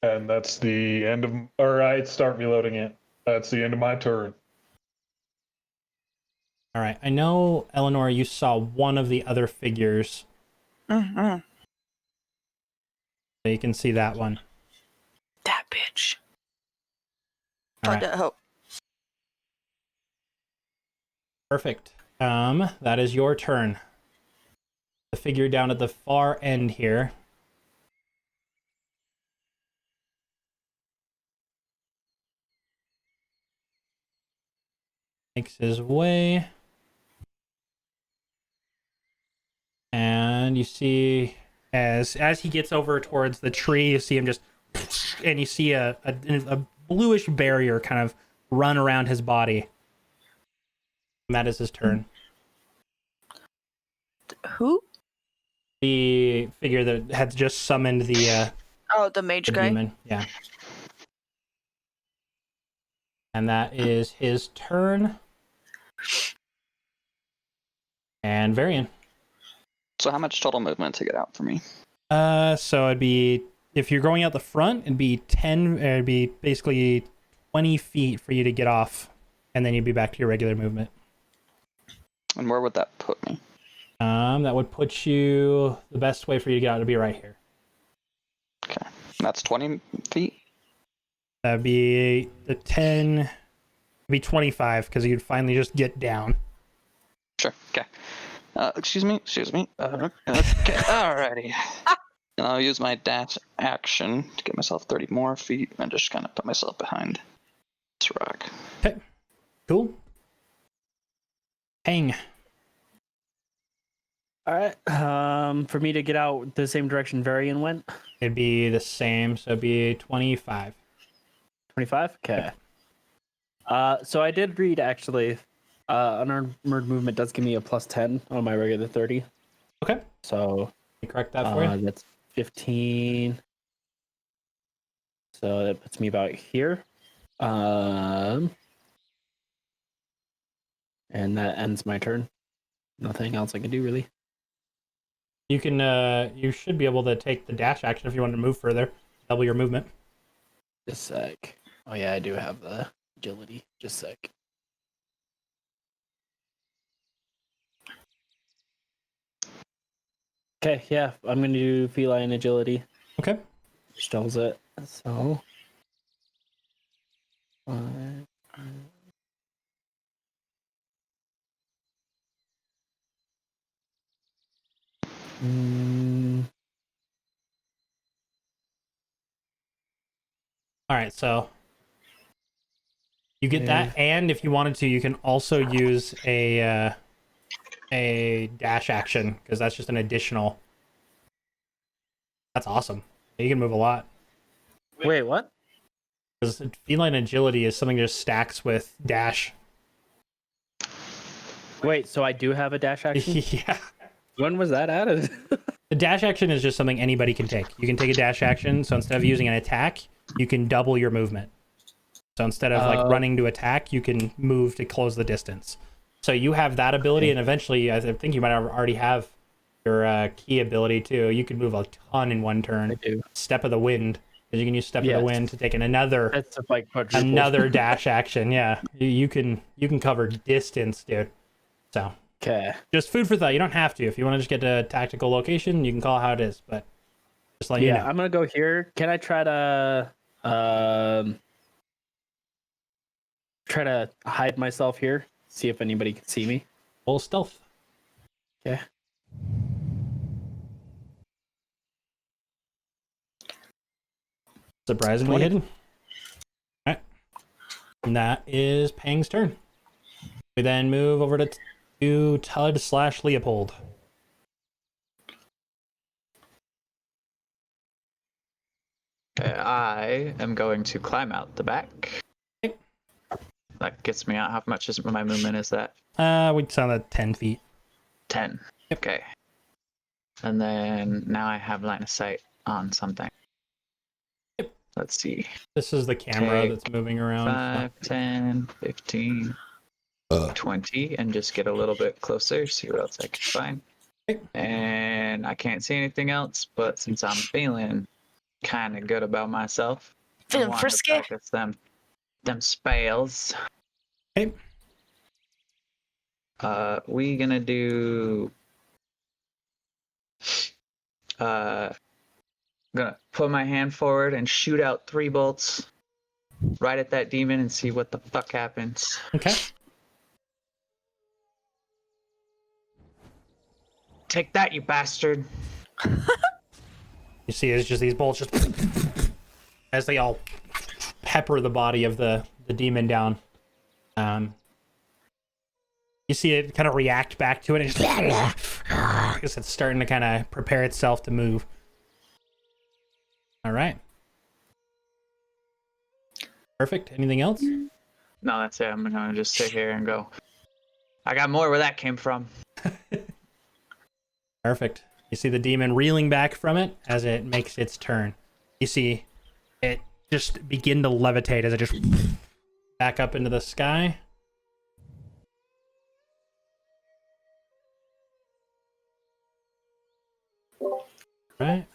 And that's the end of. Alright, start reloading it. That's the end of my turn. All right, I know, Eleanor, you saw one of the other figures, Mm-hmm. so you can see that one. That bitch. All Oh, right, no. perfect. That is your turn. The figure down at the far end here. Makes his way. And you see, as he gets over towards the tree, you see him just, and you see a bluish barrier kind of run around his body. And that is his turn. Who? The figure that had just summoned the Oh, the mage guy. demon. Yeah. And that is his turn. And Varian. So how much total movement to get out for me? So it'd be, if you're going out the front, it'd be basically 20 feet for you to get off, and then you'd be back to your regular movement. And where would that put me? That would put you, the best way for you to get out would be right here. Okay. That's 20 feet? That'd be the 10, it'd be 25, because you'd finally just get down. Sure. Okay. Excuse me. Okay. Alrighty. And I'll use my dash action to get myself 30 more feet and just kind of put myself behind this rock. Okay, cool. Hang. All right. For me to get out the same direction Varian went. It'd be the same, so it'd be 25. 25. Okay. So I did read actually. Unarmored movement does give me a plus 10 on my regular 30. Okay. So You correct that for you? that's 15. So that puts me about here. And that ends my turn. Nothing else I can do really. You can, you should be able to take the dash action if you want to move further. Double your movement. Just a sec. Oh yeah, I do have the agility. Just a sec. Okay, yeah, I'm gonna do feline agility. Okay. Which doubles it. So. Mm, All right, so you get that, and if you wanted to, you can also use a dash action, because that's just an additional. That's awesome. You can move a lot. Wait, what? Because feline agility is something that just stacks with dash. Wait, so I do have a dash action? Yeah. When was that added? The dash action is just something anybody can take. You can take a dash action, so instead of using an attack, you can double your movement. So instead of like running to attack, you can move to close the distance. So you have that ability, and eventually, I think you might already have your key ability too. You can move a ton in one turn. I do. Step of the wind, because you can use step of Yes. the wind to take another That's like quadruple. another dash action. Yeah, you can cover distance, dude. So Okay. just food for thought. You don't have to. If you want to just get to a tactical location, you can call it how it is. But just let you know. I'm gonna go here. Can I try to hide myself here? See if anybody can see me. Full stealth. Okay. Surprisingly 20. hidden. All right. And that is Pang's turn. We then move over to to Tud/Leopold. I am going to climb out the back. Okay. That gets me out. How much is my movement? Is that We'd sound at 10 feet. 10? Yep. Okay. And then now I have line of sight on something. Yep. Let's see. This is the camera Take that's moving around. 5, 10, 15, 20, and just get a little bit closer, see what else I can find. Okay. And I can't see anything else, but since I'm feeling kind of good about myself, I Feeling want to frisky? practice them spells. Okay. We gonna do gonna put my hand forward and shoot out 3 bolts right at that demon and see what the fuck happens. Okay. Take that, you bastard. You see, it's just these bolts just as they all pepper the body of the demon down. You see it kind of react back to it and just because it's starting to kind of prepare itself to move. All right. Perfect. Anything else? No, that's it. I'm gonna just sit here and go. I got more where that came from. Perfect. You see the demon reeling back from it as it makes its turn. You see it just begin to levitate as it just back up into the sky. Right.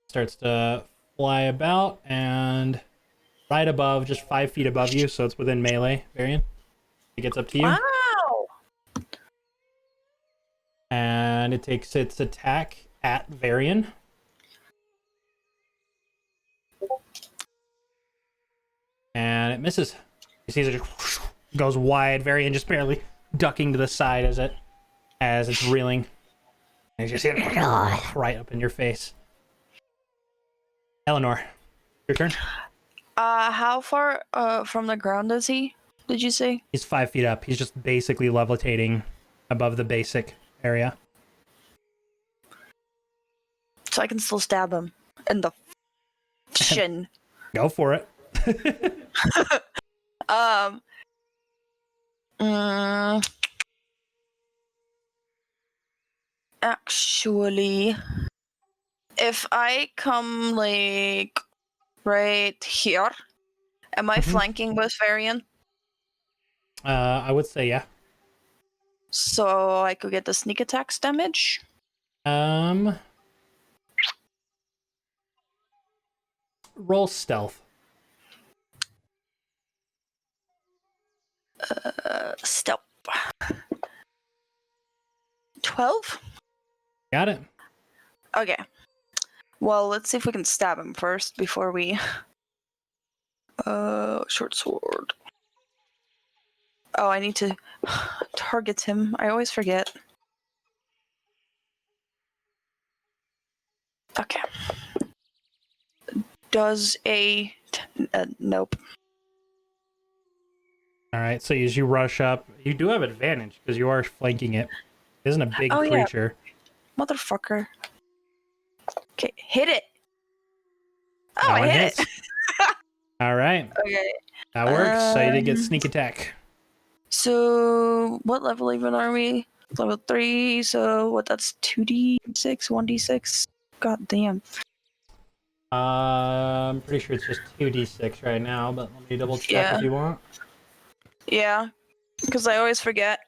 Starts to fly about and right above, just 5 feet above you, so it's within melee, Varian. It gets up to you. Wow. And it takes its attack at Varian. And it misses. You see it just goes wide, Varian just barely ducking to the side as it's reeling. And you just see it right up in your face. Eleanor, your turn. How far from the ground is he? Did you say? He's 5 feet up. He's just basically levitating above the basic area. So I can still stab him in the shin. Go for it. Actually, if I come like right here, am I flanking with Varian? I would say yeah. So I could get the sneak attacks damage. Roll stealth. Stealth. 12? Got it. Okay. Well, let's see if we can stab him first before we... short sword. Oh, I need to target him. I always forget. Okay. Does a... nope. All right. So as you rush up, you do have advantage because you are flanking it. It isn't a big Oh, yeah. creature. Motherfucker. Okay, hit it! Oh, That I one hit hits. it! All right. Okay. That works. So you did get sneak attack. So, what level even are we? Level 3, so what, that's 2d6, 1d6? God damn. I'm pretty sure it's just 2d6 right now, but let me double check Yeah. if you want. Yeah, because I always forget.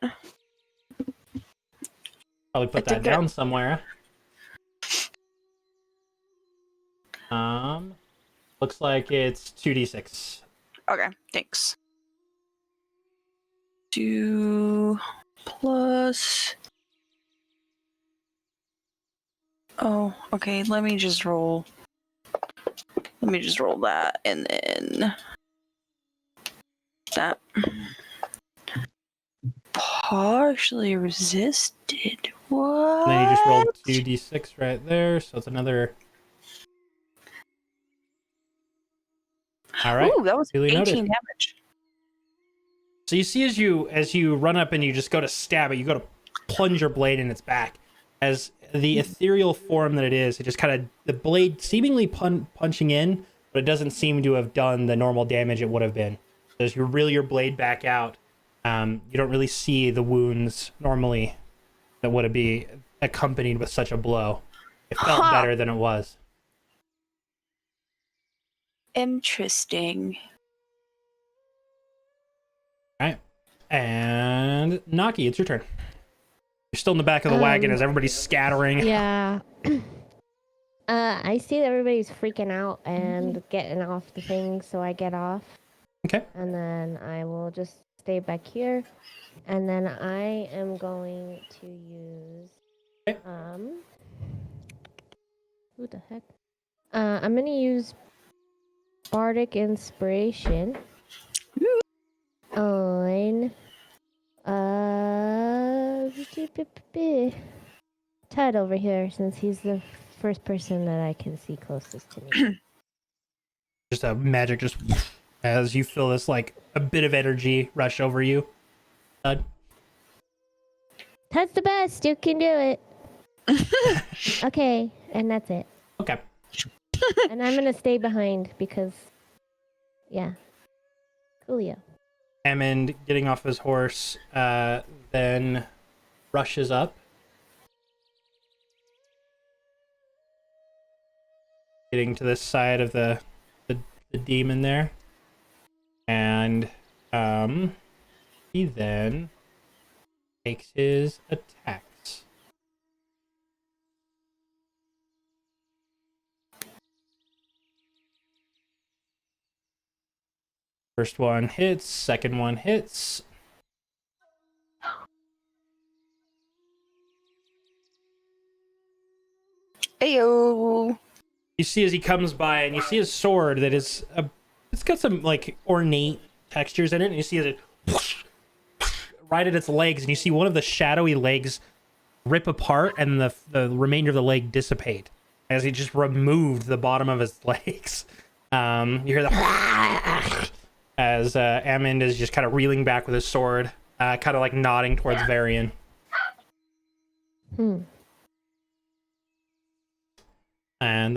Probably put I that think I- down somewhere. Looks like it's 2d6. Okay, thanks. 2 plus... Oh, okay, let me just roll. Let me just roll that, and then... That... Partially resisted? What? And then you just rolled 2d6 right there, so it's another... All right. Ooh, that was duly 18 noted. damage. So you see as you run up and you just go to stab it, you go to plunge your blade in its back. As the ethereal form that it is, it just kind of, the blade seemingly punching in, but it doesn't seem to have done the normal damage it would have been. So as you reel your blade back out, you don't really see the wounds normally that would be accompanied with such a blow. It felt better than it was. Interesting. All right. And Naki, it's your turn. You're still in the back of the wagon as everybody's scattering. Yeah. I see that everybody's freaking out and getting off the thing, so I get off. Okay. And then I will just stay back here. And then I am going to use Okay. who the heck? I'm gonna use Bardic Inspiration on Ted over here, since he's the first person that I can see closest to me. Just a magic, just as you feel this like a bit of energy rush over you. Ted's the best. You can do it. Okay, and that's it. Okay. And I'm gonna stay behind because, yeah, coolio. Hammond, getting off his horse, then rushes up. Getting to this side of the demon there. And he then takes his attacks. First one hits, second one hits. Ayo. You see as he comes by, and you see his sword that is it's got some like ornate textures in it, and you see as it right at its legs, and you see one of the shadowy legs rip apart, and the remainder of the leg dissipate as he just removed the bottom of his legs. You hear the as Amund is just kind of reeling back with his sword, kind of like nodding towards Varian. And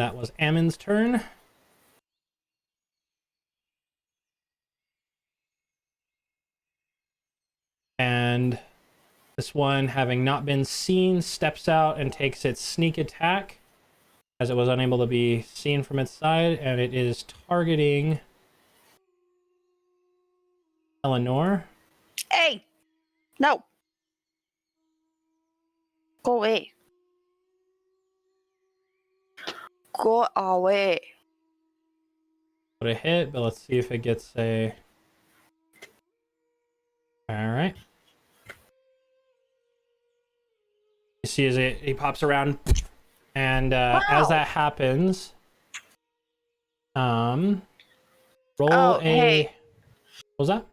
that was Amund's turn. And this one, having not been seen, steps out and takes its sneak attack, as it was unable to be seen from its side, and it is targeting Eleanor. Hey! No! Go away. Go away. Would it hit? But let's see if it gets a... Alright. You see as he pops around, and as that happens, roll hey. What was that?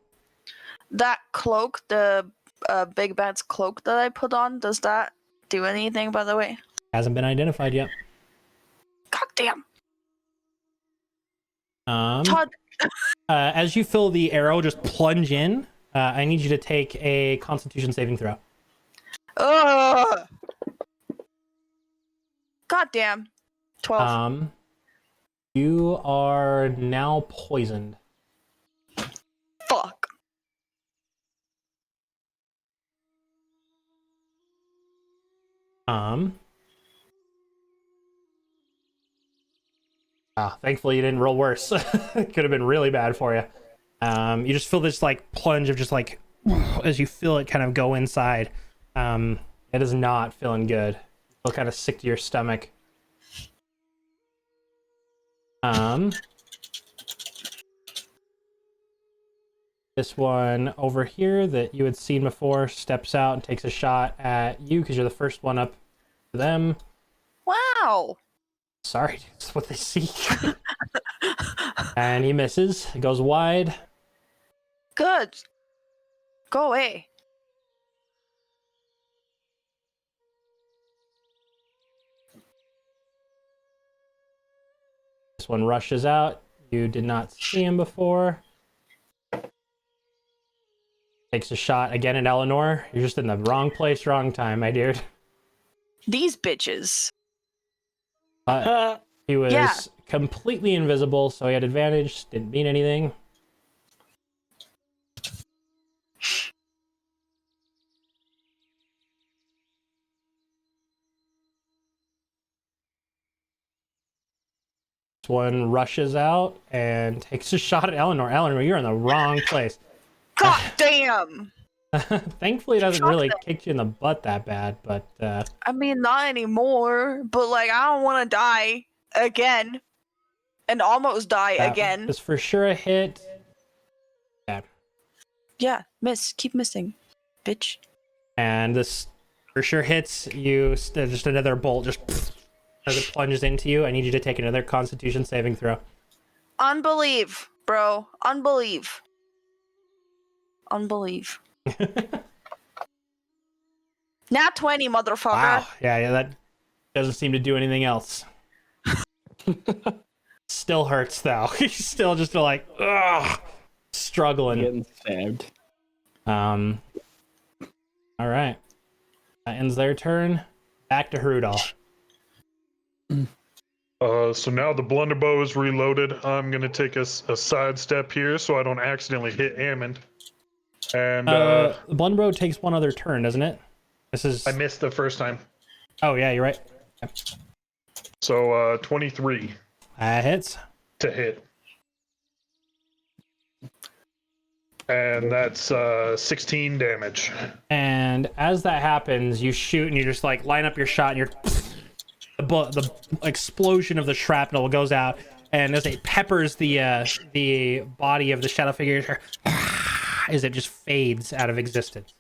That cloak, the Big Bad's cloak that I put on, does that do anything, by the way? Hasn't been identified yet. God damn. Todd. As you feel the arrow just plunge in, I need you to take a Constitution saving throw. Ugh. God damn. 12. You are now poisoned. Fuck. Thankfully you didn't roll worse. It could have been really bad for you. You just feel this like plunge of just like as you feel it kind of go inside. It is not feeling good. You feel kind of sick to your stomach. This one over here that you had seen before steps out and takes a shot at you because you're the first one up to them. Wow. Sorry, that's what they see. And he misses. It goes wide. Good. Go away. This one rushes out. You did not see him before. Takes a shot again at Eleanor. You're just in the wrong place, wrong time, my dude. These bitches. He was Yeah. completely invisible, so he had advantage. Didn't mean anything. This one rushes out and takes a shot at Eleanor. Eleanor, you're in the wrong place. God damn! Thankfully, it doesn't Fuck really that. kick you in the butt that bad, but I mean, not anymore, but like, I don't want to die again. And almost die that again. is for sure a hit. Yeah. Yeah, miss. Keep missing. Bitch. And this for sure hits you. Just another bolt just as it plunges into you. I need you to take another Constitution saving throw. Unbelieve, bro. Unbelieve. Nat 20, motherfucker. Wow. Yeah, that doesn't seem to do anything else. Still hurts though. He's still just like, ugh, struggling. Getting stabbed. All right. That ends their turn. Back to Hrudal. So now the blunderbow is reloaded. I'm gonna take a side step here so I don't accidentally hit Ammon. And The Blunderbow takes one other turn, doesn't it? This is. I missed the first time. Oh yeah, you're right. Okay. So 23 Hits. to hit. And that's 16 damage. And as that happens, you shoot and you just like line up your shot, and you're the explosion of the shrapnel goes out, and as it peppers the body of the shadow figure, as it just fades out of existence.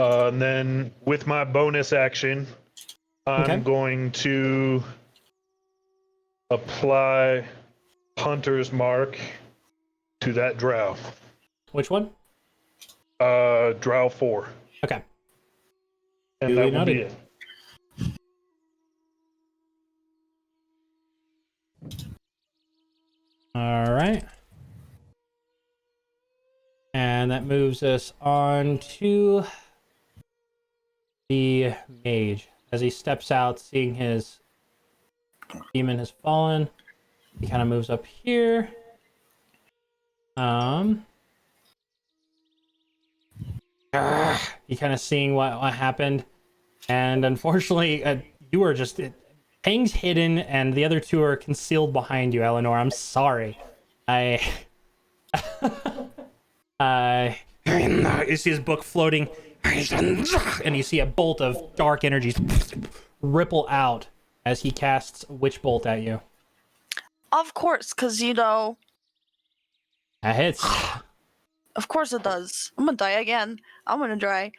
And then with my bonus action, I'm going to apply Hunter's Mark to that drow. Which one? Drow 4. Okay. And Duly that will be noted. it. All right. And that moves us on to the mage. As he steps out, seeing his demon has fallen, he kind of moves up here. You kind of seeing what happened, and unfortunately, you are just Pang's hidden, and the other two are concealed behind you, Eleanor. I'm sorry. You see his book floating, and you see a bolt of dark energies ripple out as he casts Witch Bolt at you. Of course, because, you know, That hits. of course it does. I'm gonna die again. I'm gonna die.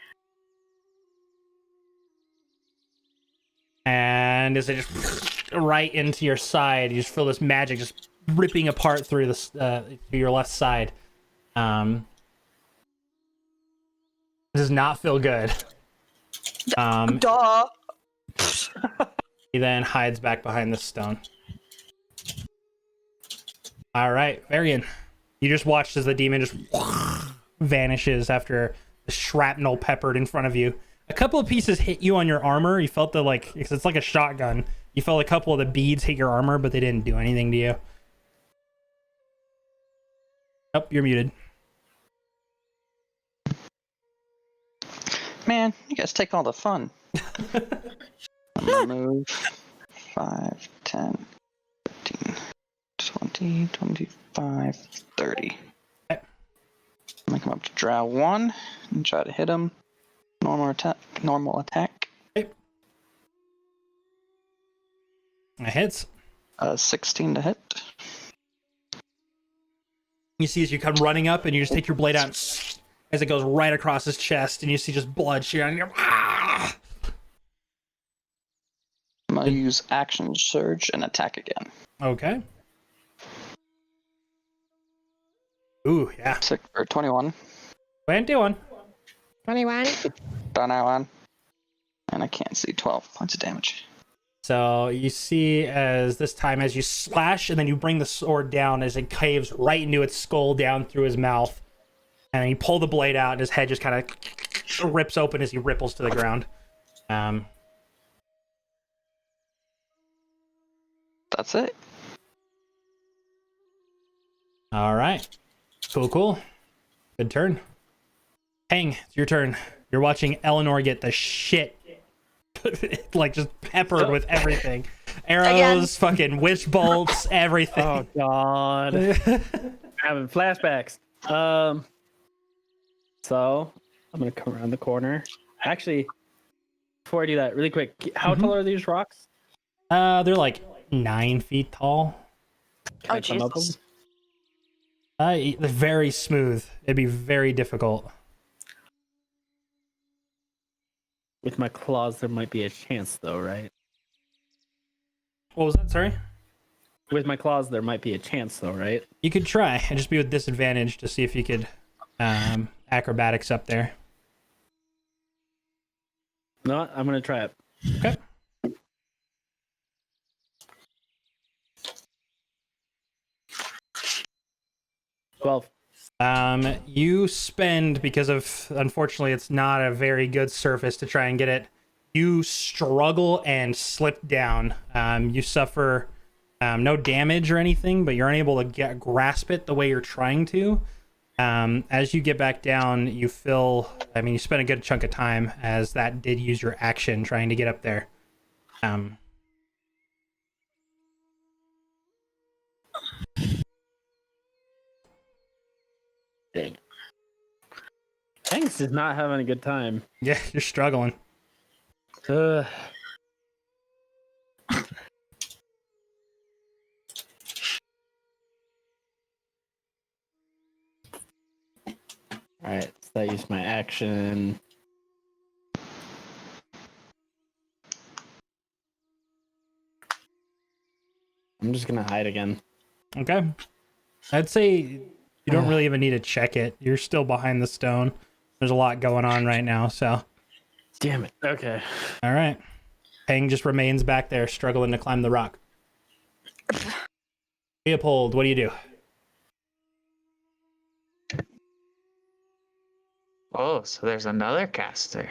And as it just right into your side, you just feel this magic just ripping apart through this to your left side. Does not feel good. Duh. He then hides back behind the stone. All right, Varian. You just watched as the demon just vanishes after the shrapnel peppered in front of you. A couple of pieces hit you on your armor. You felt because it's like a shotgun. You felt a couple of the beads hit your armor, but they didn't do anything to you. Oh, you're muted. Man, you guys take all the fun. I'm gonna move 5, 10, 15, 20, 25, 30. Okay. I'm gonna come up to Drow 1 and try to hit him. Normal attack. Okay. That hits. 16 to hit. You see as you come running up, and you just take your blade out as it goes right across his chest, and you see just blood shearing. I'm gonna use action surge and attack again. Okay. Ooh, yeah. 21. 21. 21. 21. And I can't see 12 points of damage. So you see as this time as you slash and then you bring the sword down as it caves right into its skull down through his mouth. and you pull the blade out, and his head just kind of rips open as he ripples to the ground. That's it. All right. Cool. Good turn. Hang, it's your turn. You're watching Eleanor get the shit, like, just peppered with everything. Arrows, fucking witch bolts, everything. Oh god. Having flashbacks. So I'm gonna come around the corner. Actually, before I do that, really quick, how tall are these rocks? They're like 9 feet tall. Can I climb up them? Jesus. They're very smooth. It'd be very difficult. With my claws, there might be a chance, though, right? What was that? Sorry? With my claws, there might be a chance, though, right? You could try and just be with disadvantage to see if you could acrobatics up there. No, I'm gonna try it. Okay. Well, You spend, because of, unfortunately, it's not a very good surface to try and get it. You struggle and slip down. You suffer no damage or anything, but you're unable to grasp it the way you're trying to. As you get back down, you feel, you spent a good chunk of time, as that did use your action trying to get up there. dang. Hanks is not having a good time. Yeah, you're struggling. Ugh. Alright, so that used my action. I'm just gonna hide again. Okay. I'd say you don't really even need to check it. You're still behind the stone. There's a lot going on right now, so. Damn it. Okay. All right. Peng just remains back there, struggling to climb the rock. Leopold, what do you do? Oh, so there's another caster.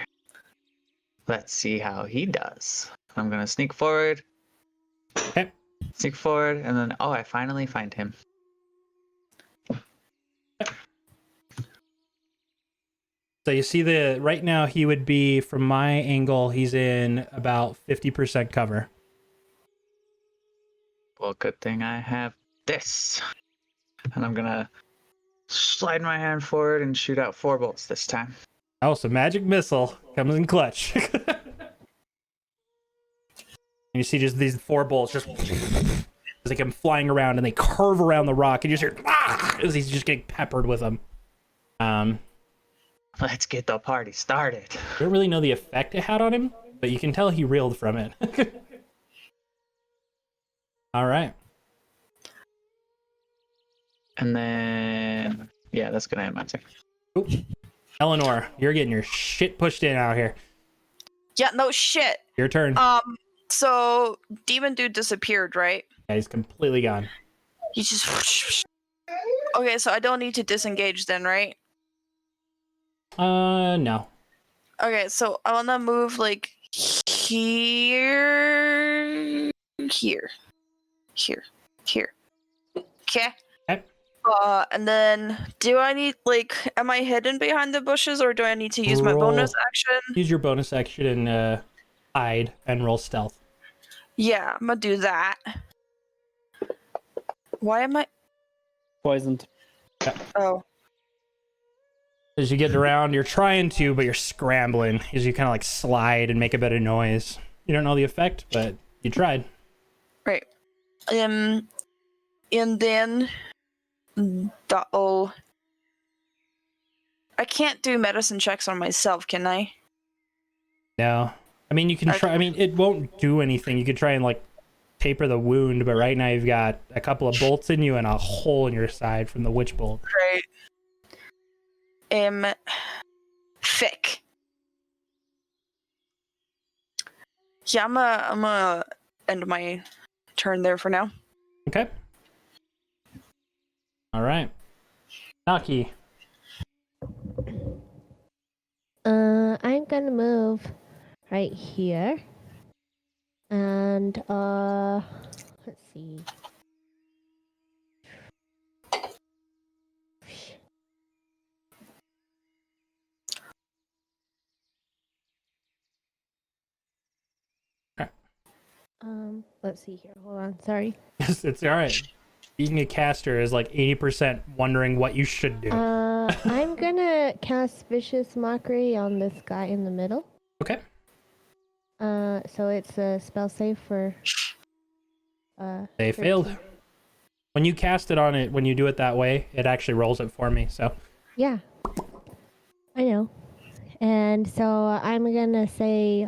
Let's see how he does. I'm gonna sneak forward. Okay. Sneak forward, and then I finally find him. So you see right now he would be, from my angle, he's in about 50% cover. Well, good thing I have this. And I'm gonna slide my hand forward and shoot out 4 bolts this time. Oh, so magic missile comes in clutch. And you see just these 4 bolts just as they come flying around, and they curve around the rock, and you just hear as he's just getting peppered with them. Let's get the party started. I don't really know the effect it had on him, but you can tell he reeled from it. All right. And then, yeah, that's gonna end my turn. Oop. Eleanor, you're getting your shit pushed in out here. Yeah, no shit. Your turn. So demon dude disappeared, right? Yeah, he's completely gone. He's just. Okay, so I don't need to disengage then, right? No. Okay, so I wanna move like here. Okay. Okay. And then do I need am I hidden behind the bushes, or do I need to use my bonus action? Use your bonus action and hide and roll stealth. Yeah, I'm gonna do that. Why am I? Poisoned. Oh. As you get around, you're trying to, but you're scrambling as you kind of like slide and make a bit of noise. You don't know the effect, but you tried. Right. And then that'll. I can't do medicine checks on myself, can I? No. I mean, you can try. I mean, it won't do anything. You could try and like taper the wound, but right now you've got a couple of bolts in you and a hole in your side from the witch bolt. Right. Thick. Yeah, I'm gonna end my turn there for now. Okay. All right. Naki. I'm gonna move right here. And let's see. Let's see here. Hold on. Sorry. It's all right. Being a caster is like 80% wondering what you should do. I'm gonna cast Vicious Mockery on this guy in the middle. Okay. So it's a spell save for. They failed. 13. When you cast it on it, when you do it that way, it actually rolls it for me. So. Yeah. I know. And so I'm gonna say,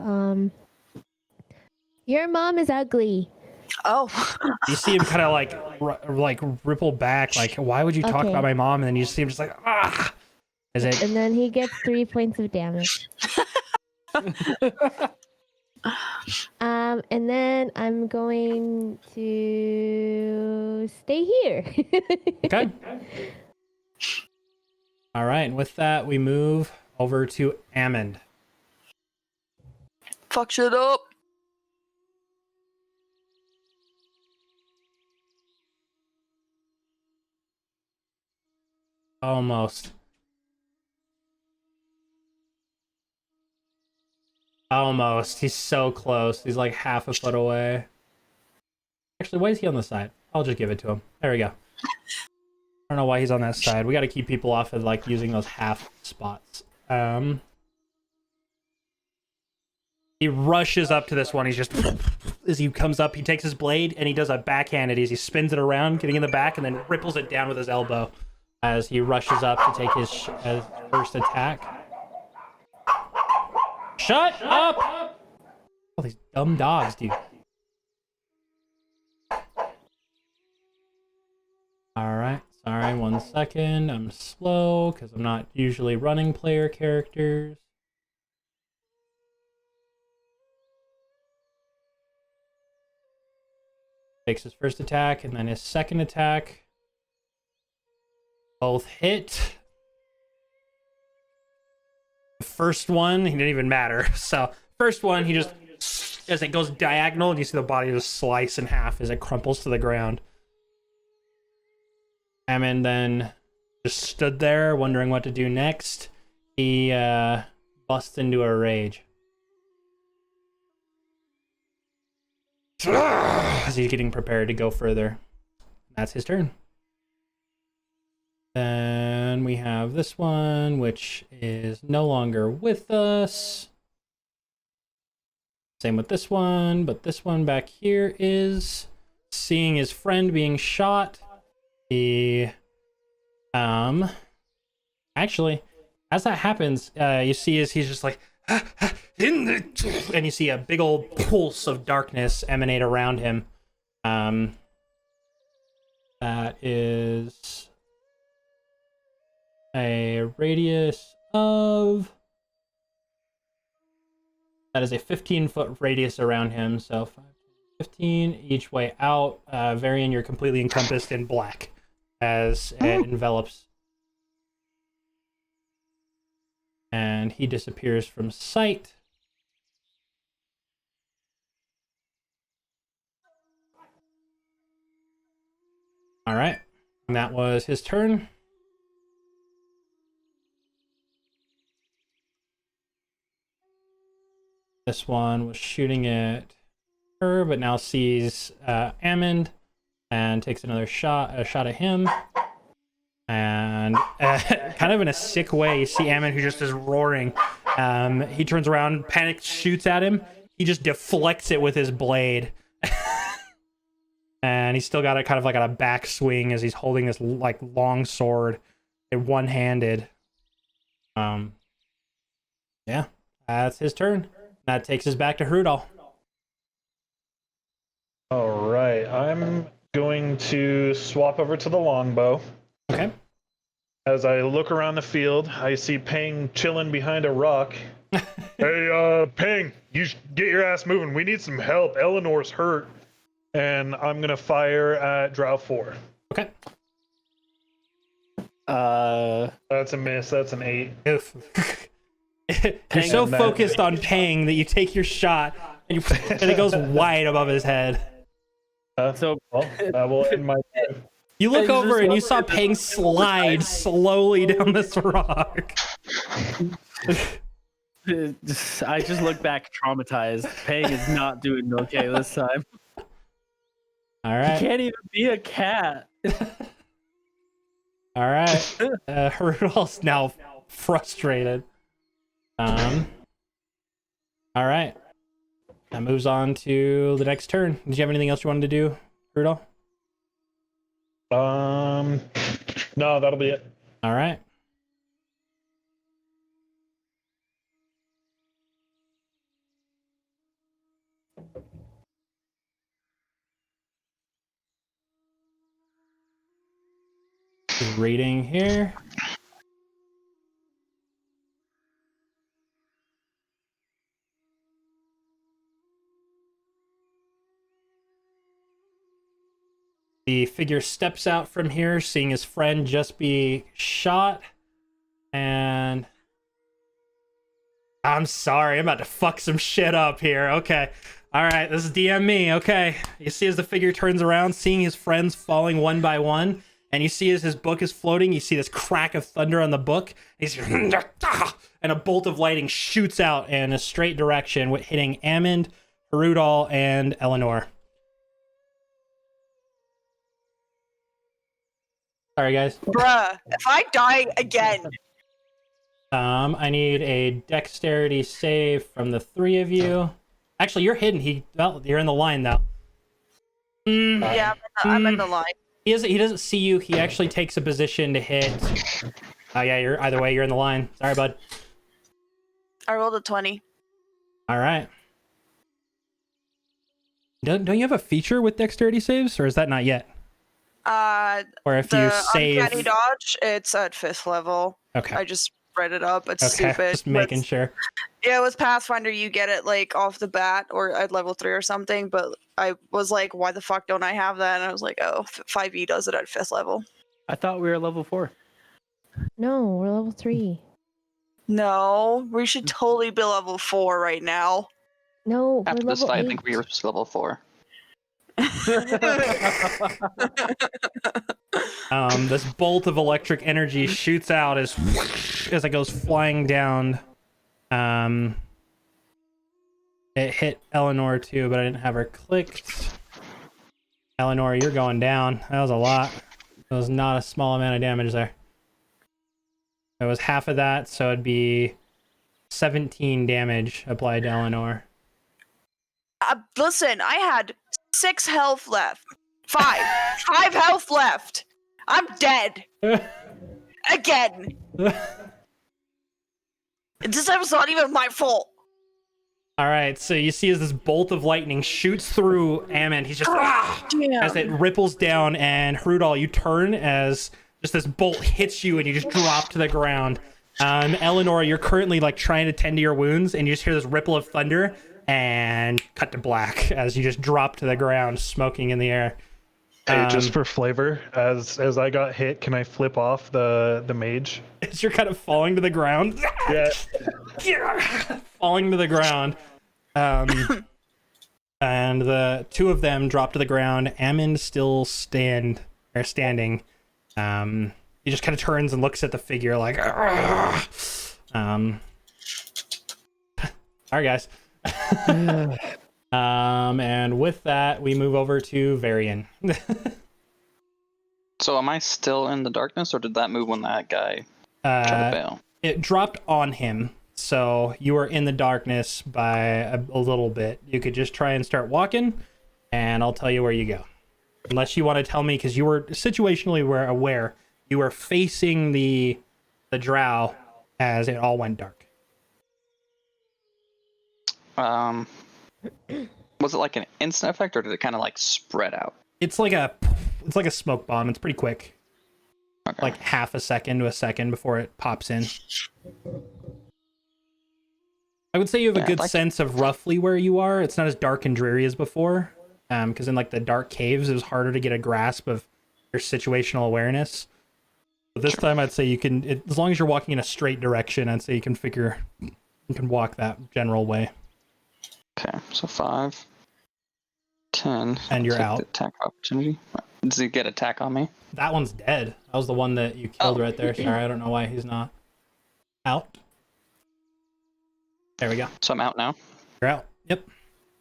your mom is ugly. Oh. You see him kind of like ripple back, like, why would you talk Okay. about my mom? And then you see him just like, ah. Is it? And then he gets 3 points of damage. And then I'm going to stay here. Okay. All right. And with that, we move over to Ammon. Fuck shit up. Almost. Almost. He's so close. He's like half a foot away. Actually, why is he on the side? I'll just give it to him. There we go. I don't know why he's on that side. We got to keep people off of like using those half spots. He rushes up to this one. He's just as he comes up, he takes his blade and he does a backhanded as he spins it around, getting in the back, and then ripples it down with his elbow as he rushes up to take his first attack. Shut up! All these dumb dogs, dude. Alright, sorry, 1 second. I'm slow because I'm not usually running player characters. Takes his first attack and then his second attack. Both hit. The first one, he didn't even matter. So, first one, he just, as it goes diagonal, and you see the body just slice in half as it crumples to the ground. Ammon then just stood there, wondering what to do next. He busts into a rage. As he's getting prepared to go further. That's his turn. Then we have this one, which is no longer with us. Same with this one, but this one back here is seeing his friend being shot. He, actually, as that happens, you see as he's just like, and you see a big old pulse of darkness emanate around him. That is a radius of, that is a 15-foot radius around him, so 15 each way out. Varian, you're completely encompassed in black as it envelops. And he disappears from sight. All right, and that was his turn. This one was shooting at her, but now sees Ammon and takes another shot, a shot at him. And kind of in a sick way, you see Ammon, who just is roaring. He turns around, panic, shoots at him. He just deflects it with his blade. And he's still got it kind of like on a backswing as he's holding this like long sword, one-handed. Yeah, that's his turn. That takes us back to Hrudal. All right, I'm going to swap over to the longbow. Okay. As I look around the field, I see Peng chilling behind a rock. Hey, Peng, you get your ass moving. We need some help. Eleanor's hurt. And I'm going to fire at Drow 4. Okay. That's a miss. That's an 8. Oof. You're so focused on paying that you take your shot and it goes wide above his head. So Well, I will end my turn. You look Pang's over just and you over saw it. Pang slide slowly down this rock. I just look back traumatized. Pang is not doing okay this time. All He right. can't even be a cat. All right. Rudolph's now frustrated. All right. That moves on to the next turn. Did you have anything else you wanted to do, Rudolph? No, that'll be it. All right. Just reading here. The figure steps out from here, seeing his friend just be shot. And I'm sorry, I'm about to fuck some shit up here. Okay. All right, this is DM me. Okay. You see as the figure turns around, seeing his friends falling one by one, and you see as his book is floating, you see this crack of thunder on the book. He's and a bolt of lightning shoots out in a straight direction, hitting Amund, Harudal, and Eleanor. Sorry, guys. Bruh, if I die again, I need a dexterity save from the three of you. Actually, you're hidden. Well, you're in the line though. yeah, I'm in the line. He doesn't see you. He actually takes a position to hit. Oh yeah, you're either way. You're in the line. Sorry, bud. I rolled a 20. All right. Don't you have a feature with dexterity saves, or is that not yet? Or if you The save, uncanny dodge, it's at 5th level. okay, I just read it up. It's okay, stupid. just making sure. Yeah, with Pathfinder, you get it like off the bat or at level 3 or something. But I was like, why the fuck don't I have that? And I was like, oh, 5e does it at 5th level. I thought we were level 4. No, we're level 3. No, we should totally be level 4 right now. No, we're After this level fight, 8. I think we were level 4. This bolt of electric energy shoots out as it goes flying down. It hit Eleanor too, but I didn't have her clicked. Eleanor, you're going down. That was a lot. That was not a small amount of damage there. It was half of that, so it'd be 17 damage applied to Eleanor. Listen, I had 6 health left. 5 health left. I'm dead. Again. This was not even my fault. All right, so you see as this bolt of lightning shoots through Amund, he's just Damn. as it ripples down, and Hrudal, you turn as just this bolt hits you, and you just drop to the ground. Eleanor, you're currently like trying to tend to your wounds, and you just hear this ripple of thunder, and cut to black as you just drop to the ground, smoking in the air. Hey, just for flavor, as I got hit, can I flip off the mage? As you're kind of falling to the ground. Yeah. Falling to the ground. And the two of them drop to the ground. Amund still standing. He just kind of turns and looks at the figure like, sorry guys. And with that, we move over to Varian. So am I still in the darkness, or did that move when that guy tried to bail? It dropped on him, so you were in the darkness by a little bit. You could just try and start walking, and I'll tell you where you go. Unless you want to tell me, because you were situationally aware, you were facing the drow as it all went dark. Was it like an instant effect, or did it kind of like spread out? It's like a smoke bomb. It's pretty quick. Okay. Like half a second to a second before it pops in. I would say you have a good sense of roughly where you are. It's not as dark and dreary as before, because in like the dark caves, it was harder to get a grasp of your situational awareness. But this time, I'd say you can, as long as you're walking in a straight direction, I'd say you can figure You can walk that general way. Okay, so 5, 10. And you're Take out. The attack opportunity. Does he get attack on me? That one's dead. That was the one that you killed Oh. right there. Sorry, I don't know why he's not out. There we go. So I'm out now. You're out. Yep.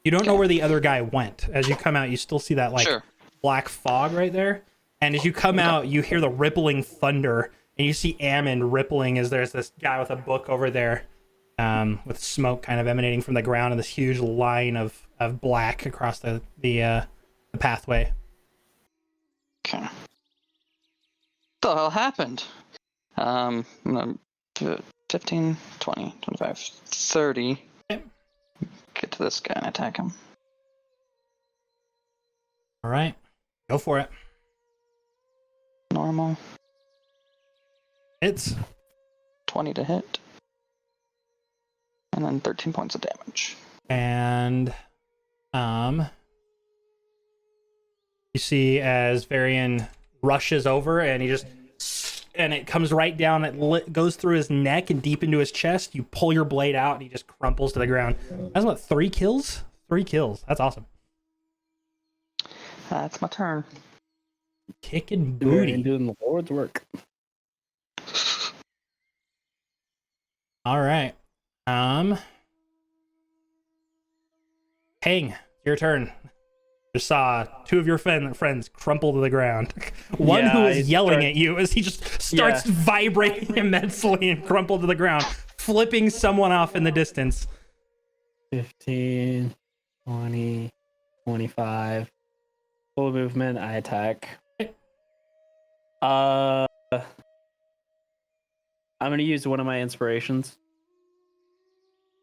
You don't know where the other guy went. As you come out, you still see that like Sure. black fog right there. And as you come out, you hear the rippling thunder, and you see Ammon rippling as there's this guy with a book over there, with smoke kind of emanating from the ground and this huge line of black across the pathway. Okay. What the hell happened? I'm gonna do it 15, 20, 25, 30. Okay. Get to this guy and attack him. All right, go for it. Normal. It's 20 to hit. And then 13 points of damage. and you see as Varian rushes over and it comes right down. It goes through his neck and deep into his chest. You pull your blade out and he just crumples to the ground. That's what, 3 kills? 3 kills. That's awesome. That's my turn. Kicking Booty. booty. Doing the Lord's work. All right. Hang, your turn. Just saw 2 of your friends crumple to the ground. One Yeah, who is I yelling start- at you as he just starts vibrating immensely and crumpled to the ground, flipping someone off in the distance. 15, 20, 25. Full movement, I attack. I'm gonna use one of my inspirations.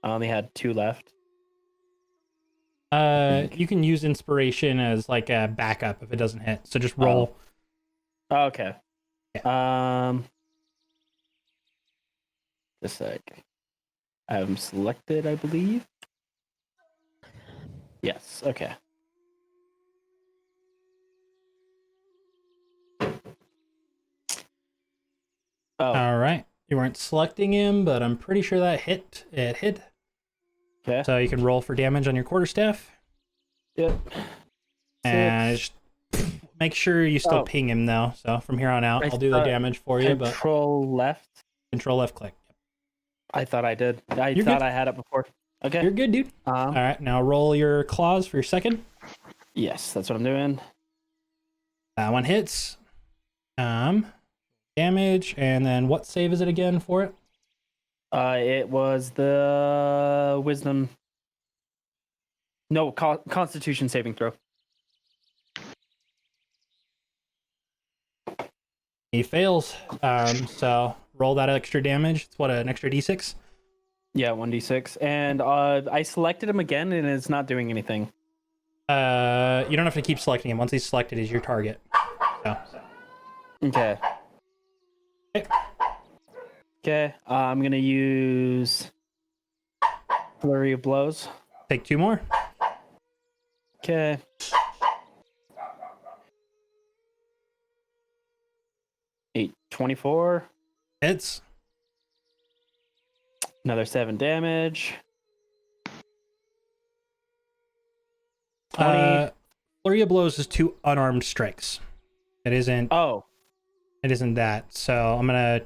I only had 2 left. You can use inspiration as like a backup if it doesn't hit. So just roll. Oh, okay. Just a sec. I have them selected, I believe. Yes, okay. Oh, All right. You weren't selecting him, but I'm pretty sure that hit. It hit. okay. So you can roll for damage on your quarterstaff. Yep. And Six. just make sure you still Oh. ping him though. So from here on out, I I'll do the thought damage for you, but Control left. control left click. I thought I did. I You're thought good. I had it before. Okay. You're good, dude. All right, now roll your claws for your second. Yes, that's what I'm doing. That one hits. Damage, and then what save is it again for it? It was the wisdom. No, Constitution saving throw. He fails. So roll that extra damage. It's what, an extra d6? Yeah, 1d6. And I selected him again, and it's not doing anything. You don't have to keep selecting him. Once he's selected, he's your target. So. Okay. Okay. Okay. I'm gonna use flurry of blows. Take 2 more. Okay. Eight, 24. Hits. Another 7 damage. 20. Flurry of blows is 2 unarmed strikes. It isn't. Oh, It isn't that. So I'm gonna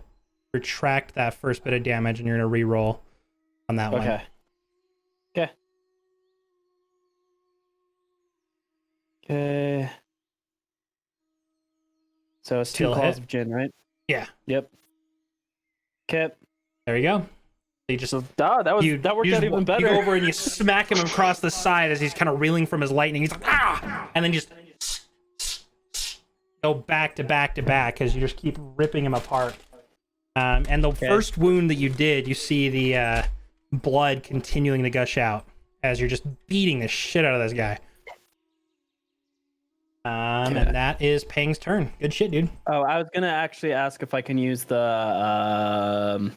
retract that first bit of damage, and you're gonna re-roll on that one. okay. Okay. Okay. So it's 2 Still claws hit? of gin, right? Yeah. Yep. Okay. There you go. You just So that worked you out just, even You better. go over and you smack him across the side as he's kind of reeling from his lightning. He's like, ah! And then just go back to back to back as you just keep ripping him apart. And the first wound that you did, you see the blood continuing to gush out as you're just beating the shit out of this guy. And that is Pang's turn. Good shit, dude. Oh, I was gonna actually ask if I can use the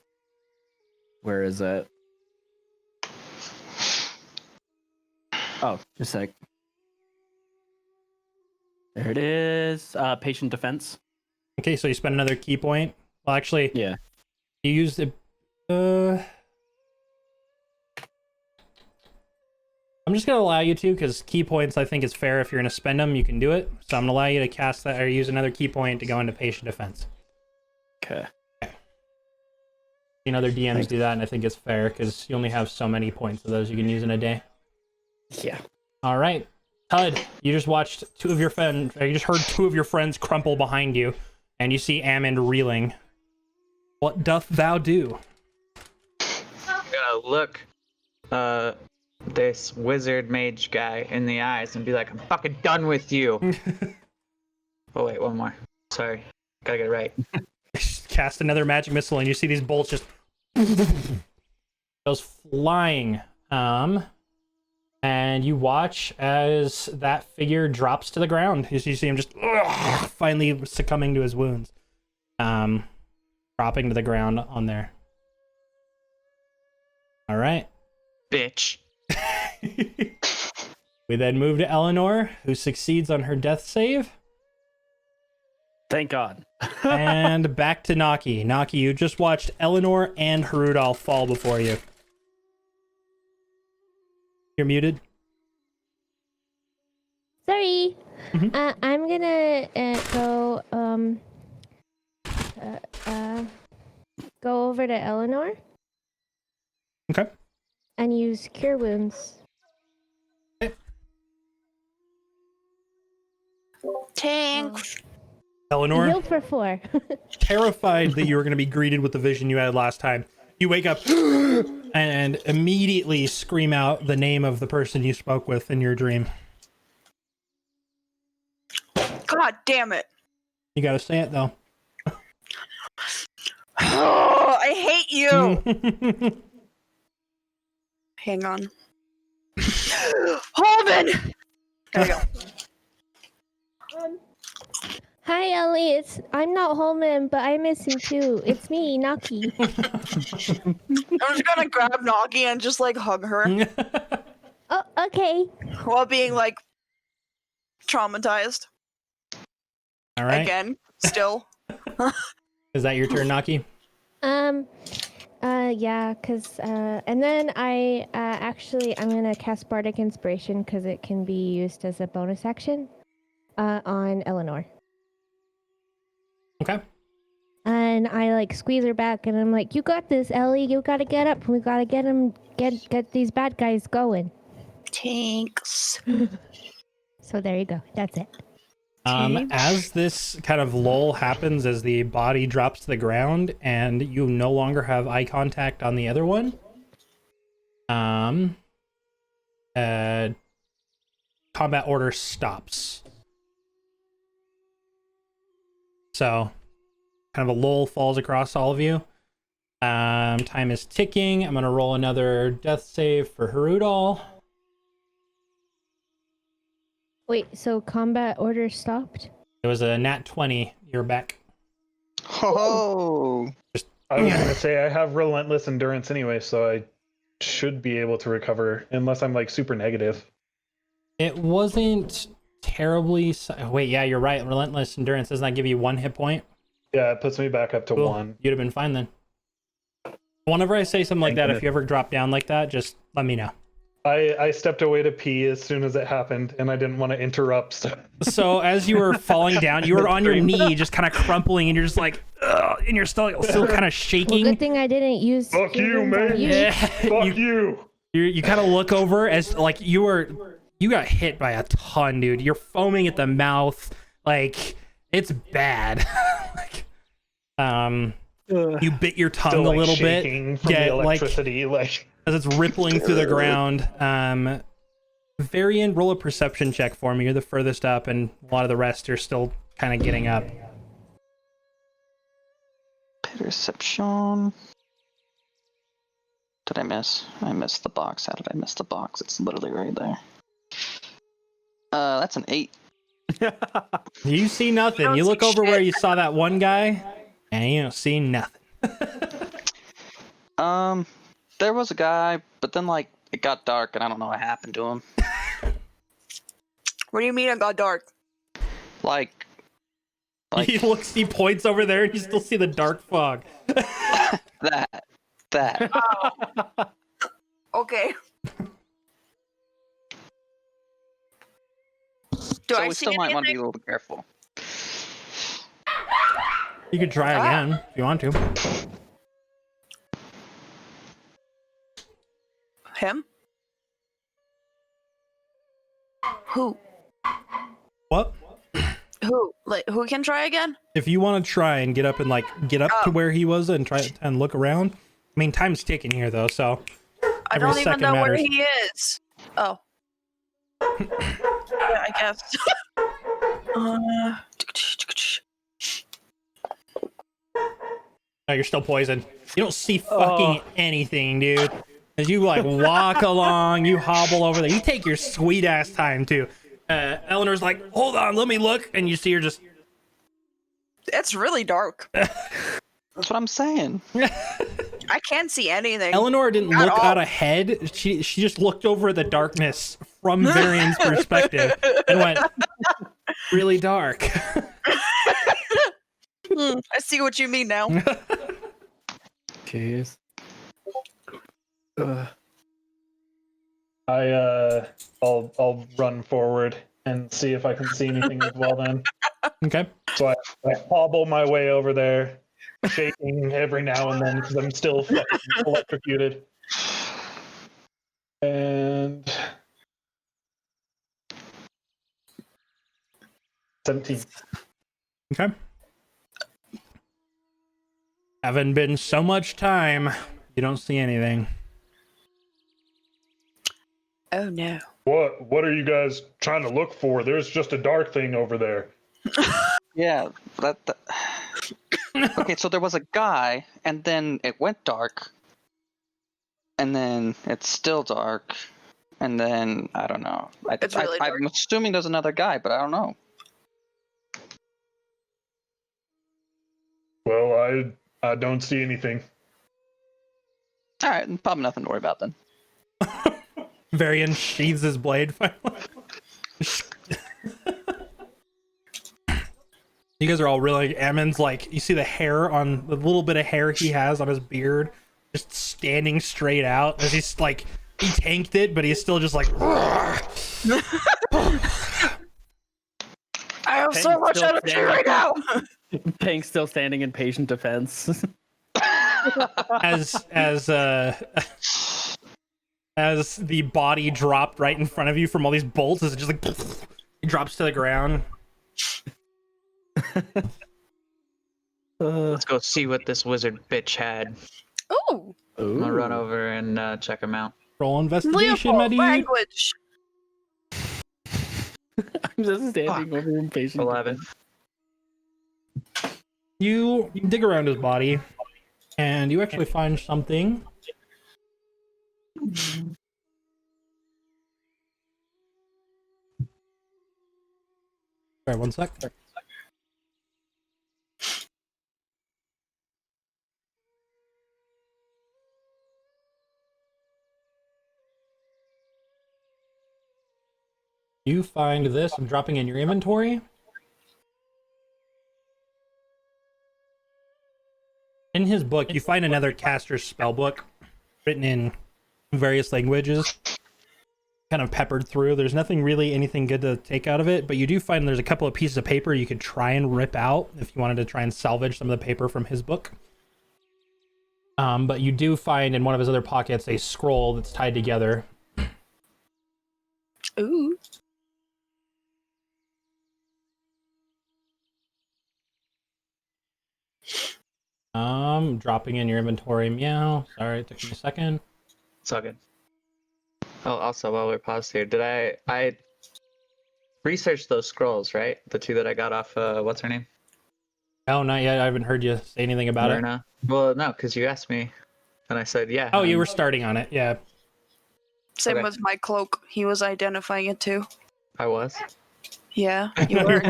where is it? Oh, just a sec. There it is. Patient defense. Okay, so you spend another key point. Well, actually, Yeah. you used it. I'm just gonna allow you to, because key points I think is fair. If you're gonna spend them, you can do it. So I'm gonna allow you to cast that or use another key point to go into patient defense. Okay. You know, other DMs do that, and I think it's fair because you only have so many points of those you can use in a day. Yeah. All right, Hud, you just watched two of your friends. You just heard two of your friends crumple behind you, and you see Ammon reeling. What doth thou do? I'm gonna look this wizard mage guy in the eyes and be like, I'm fucking done with you. Oh wait, one more. Sorry. Gotta get it right. Cast another magic missile, and you see these bolts just goes flying. And you watch as that figure drops to the ground. You see him just finally succumbing to his wounds. Dropping to the ground on there. All right. Bitch. We then move to Eleanor, who succeeds on her death save. Thank God. And back to Naki. Naki, you just watched Eleanor and Harudal fall before you. You're muted. Sorry. Mhm. I'm gonna go over to Eleanor Okay. and use Cure Wounds. Tank. Eleanor, Healed for 4. terrified that you were going to be greeted with the vision you had last time, you wake up and immediately scream out the name of the person you spoke with in your dream. God damn it. You got to say it, though. Oh, I hate you. Hang on. Holman! There we go. Hi, Ellie. I'm not Holman, but I miss him too. It's me, Naki. I'm just gonna grab Nagi and just like hug her Oh, okay. while being like traumatized. All right. Again, still. Is that your turn, Naki? Yeah, and then I'm gonna cast Bardic Inspiration because it can be used as a bonus action, on Eleanor. Okay. And I like squeeze her back, and I'm like, "You got this, Ellie. You gotta get up. We gotta get these bad guys going." Tanks. So there you go. That's it. As this kind of lull happens, as the body drops to the ground, and you no longer have eye contact on the other one, combat order stops. So, kind of a lull falls across all of you. Time is ticking. I'm gonna roll another death save for Harudal. Wait, so combat order stopped? It was a nat 20. You're back. Oh, I was gonna say I have relentless endurance anyway, so I should be able to recover unless I'm like super negative. It wasn't terribly. Wait, yeah, you're right. Relentless endurance doesn't that give you 1 hit point? Yeah, it puts me back up to Cool. 1. You'd have been fine then. Whenever I say something like that, if you ever drop down like that, just let me know. I stepped away to pee as soon as it happened, and I didn't want to interrupt. So as you were falling down, you were on your knee, just kind of crumpling, and you're just like, ugh, and you're still kind of Well, shaking. good thing I didn't use. Fuck Cure you, Wounds man. on you. Yeah. Fuck you! You kind of look over as like you got hit by a ton, dude. You're foaming at the mouth, like it's bad. like, you bit your tongue Still, like, a little shaking bit. from Yeah, the like electricity, like as it's rippling through the ground. Varian, roll a perception check for me. You're the furthest up, and a lot of the rest are still kind of getting up. perception. Did I miss? I missed the box. How did I miss the box? It's literally right there. That's an 8. You see nothing. don't You look see over where shit. you saw that one guy, and you don't see nothing. There was a guy, but then like it got dark, and I don't know what happened to him. What do you mean it got dark? Like He points over there, and you still see the dark fog. that. Okay. Do so I we see still might want to be anything? a little bit careful. You could try again if you want to. Him? Who? What? Who? Like, who can try again? If you want to try and get up and like get up to Oh. where he was and try and look around. I mean, time's ticking here though, so I every don't even second know where matters. he is. Oh. Yeah, I guess. No, you're still poisoned. You don't see fucking anything, dude. As you like walk along, you hobble over there. You take your sweet ass time too. Eleanor's like, hold on, let me look, and you see her just. It's really dark. That's what I'm saying. I can't see anything. Eleanor didn't At look all. out ahead. She just looked over at the darkness from Varian's perspective and went, really dark. I see what you mean now. Jeez. I'll run forward and see if I can see anything as well then. Okay. So I hobble my way over there, shaking every now and then because I'm still fucking electrocuted. And 17. Okay. Haven't been so much time. You don't see anything. Oh no. What are you guys trying to look for? There's just a dark thing over there. Yeah, that. Okay, so there was a guy, and then it went dark, and then it's still dark, and then I don't know. It's really dark. I'm assuming there's another guy, but I don't know. Well, I don't see anything. All right, probably nothing to worry about then. Varian sheathes his blade finally. You guys are all really. Ammon's like, you see the hair on the little bit of hair he has on his beard, just standing straight out as he's like, he tanked it, but he's still just like. I have so Peng's much still energy standing. right now. Peng's still standing in patient defense. as the body dropped right in front of you from all these bolts, as it just like it drops to the ground. Let's go see what this wizard bitch had. Ooh, I'm gonna run over and check him out. Roll investigation, my Leopold dude. language. I'm just standing over in patient 11. defense. You dig around his body, and you actually find something. Sorry, one sec. You find this. I'm dropping in your inventory. In his book, you find another caster's spell book written in various languages, kind of peppered through. There's nothing really anything good to take out of it, but you do find there's a couple of pieces of paper you could try and rip out if you wanted to try and salvage some of the paper from his book. But you do find in one of his other pockets a scroll that's tied together. Ooh. Dropping in your inventory. Meow. Sorry, it took me a second. It's all good. Oh, also, while we're paused here, did I researched those scrolls, right? The two that I got off, what's her name? Oh, not yet. I haven't heard you say anything about it. Lorna. Well, no, because you asked me, and I said, yeah. Oh, you were starting on it. Yeah. Same Okay. with my cloak. He was identifying it too. I was. Yeah, you were.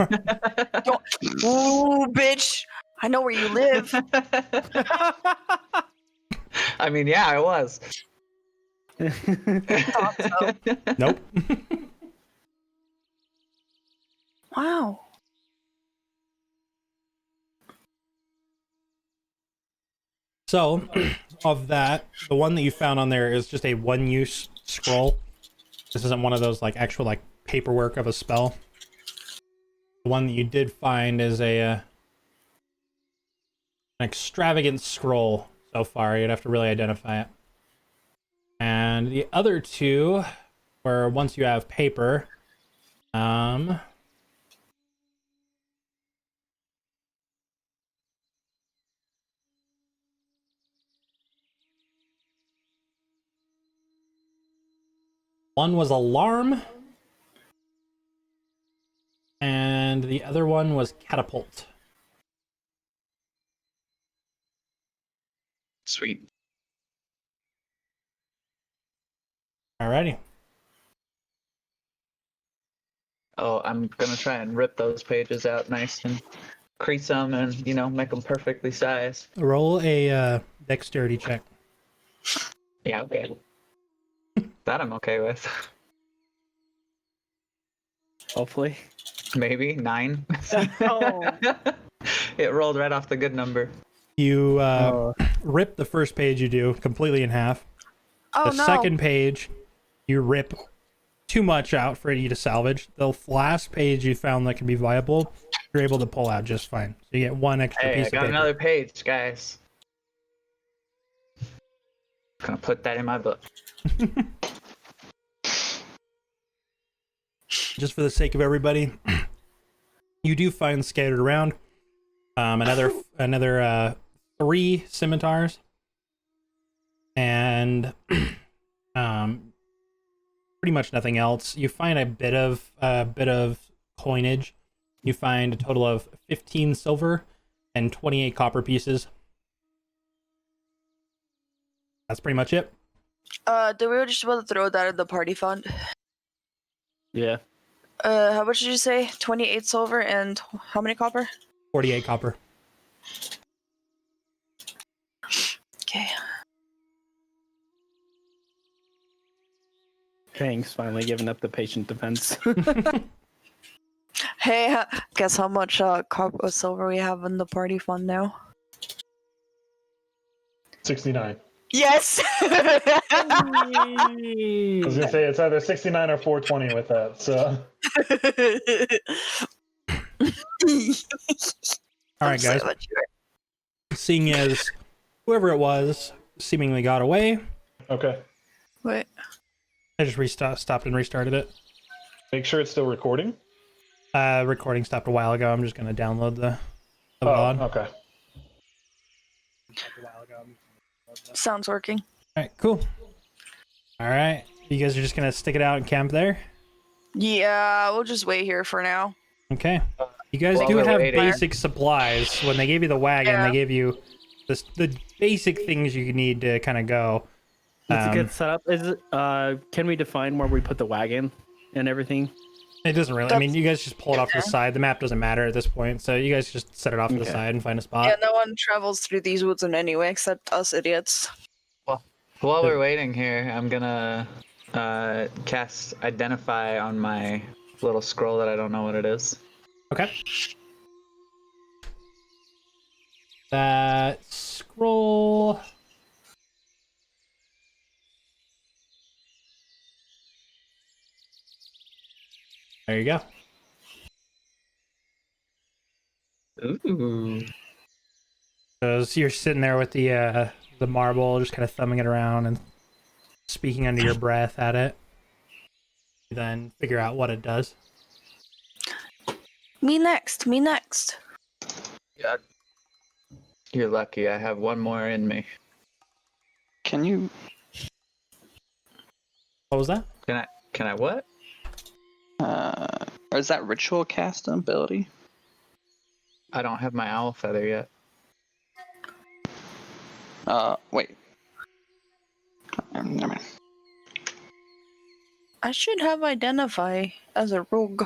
Ooh, bitch! I know where you live. I mean, yeah, I was. Thought so. Nope. Wow. So, of that, the one that you found on there is just a one-use scroll. This isn't one of those like actual like paperwork of a spell. The one that you did find is an extravagant scroll so far. You'd have to really identify it. And the other two, where once you have paper, one was alarm, and the other one was catapult. Sweet. Alrighty. Oh, I'm gonna try and rip those pages out nice and crease them and, you know, make them perfectly sized. Roll a dexterity check. Yeah, okay. That I'm okay with. Hopefully. Maybe 9. Oh. It rolled right off the good number. You rip the first page you do completely in half. Oh The no. second page, you rip too much out for you to salvage. The last page you found that can be viable, you're able to pull out just fine. So you get one extra Hey, piece I of got paper. another page, guys. Gonna put that in my book. Just for the sake of everybody, you do find scattered around another 3 scimitars and pretty much nothing else. You find a bit of coinage. You find a total of 15 silver and 28 copper pieces. That's pretty much it. Did we just about to throw that in the party fund? Yeah. How much did you say? 28 silver and how many copper? 48 copper. Okay. Kang's finally giving up the patient defense. Hey, guess how much copper silver we have in the party fund now? 69. Yes. I was gonna say it's either 69 or 420 with that. So All right, guys. Seeing as whoever it was seemingly got away, okay, Wait. I just stopped and restarted it. make sure it's still recording. Recording stopped a while ago. I'm just gonna download the Oh, VOD. okay. Sounds working. All right, cool. All right, you guys are just gonna stick it out and camp there. Yeah, we'll just wait here for now. Okay. You guys While do we're have waiting. basic supplies. When they gave you the wagon, Yeah. they gave you the basic things you need to kind of go. That's a Um, good setup. Is it, can we define where we put the wagon and everything? It doesn't really. I mean, you guys just pull it off to the side. The map doesn't matter at this point, so you guys just set it off to the Okay. side and find a spot. Yeah, no one travels through these woods in any way except us idiots. While we're waiting here, I'm gonna cast Identify on my little scroll that I don't know what it is. Okay. That scroll. There you go. Ooh. So you're sitting there with the marble, just kind of thumbing it around and speaking under your breath at it. You then figure out what it does. Me next. Me next. Yeah. You're lucky. I have one more in me. Can you? What was that? Can I what? Or is that ritual cast an ability? I don't have my owl feather yet. Wait. Never mind. I should have Identify as a rogue.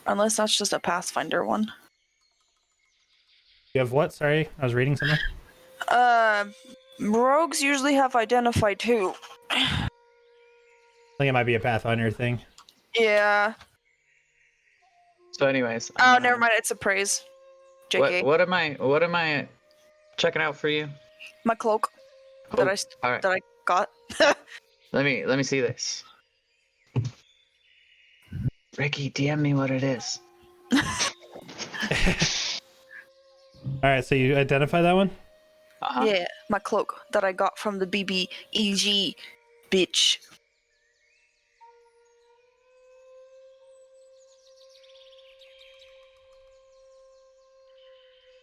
Unless that's just a Pathfinder one. You have what? Sorry, I was reading something. Rogues usually have Identify too. I think it might be a Pathfinder thing. Yeah. So, anyways. Oh, never mind. It's a praise. JK. What am I checking out for you? My cloak that Oh, I all right. that I got. Let me see this. Ricky, DM me what it is. All right, so you identify that one? Uh-huh. Yeah, my cloak that I got from the BBEG bitch.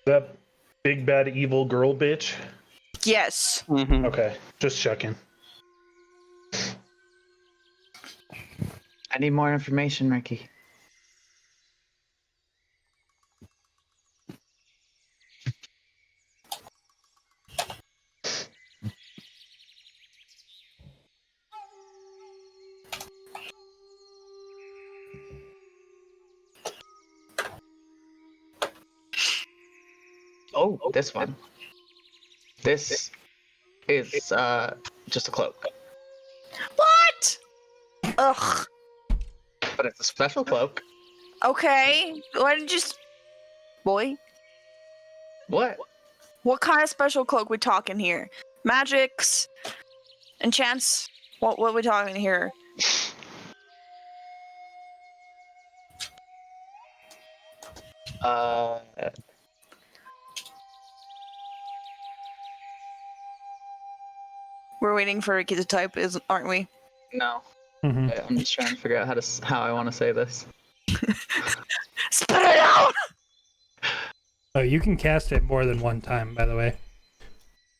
That big bad evil girl bitch. Yes. Mm-hmm. Okay, just checking. I need more information, Ricky. Oh, this one. This is just a cloak, What? Ugh. but it's a special cloak. Okay. Why didn't you just... Boy? What? What kind of special cloak we talking here? Magics? Enchants? What we talking here? Uh, We're waiting for Ricky to type, aren't we? no. Mm-hmm. I'm just trying to figure out how I want to say this. Spit it out! Oh, you can cast it more than one time, by the way.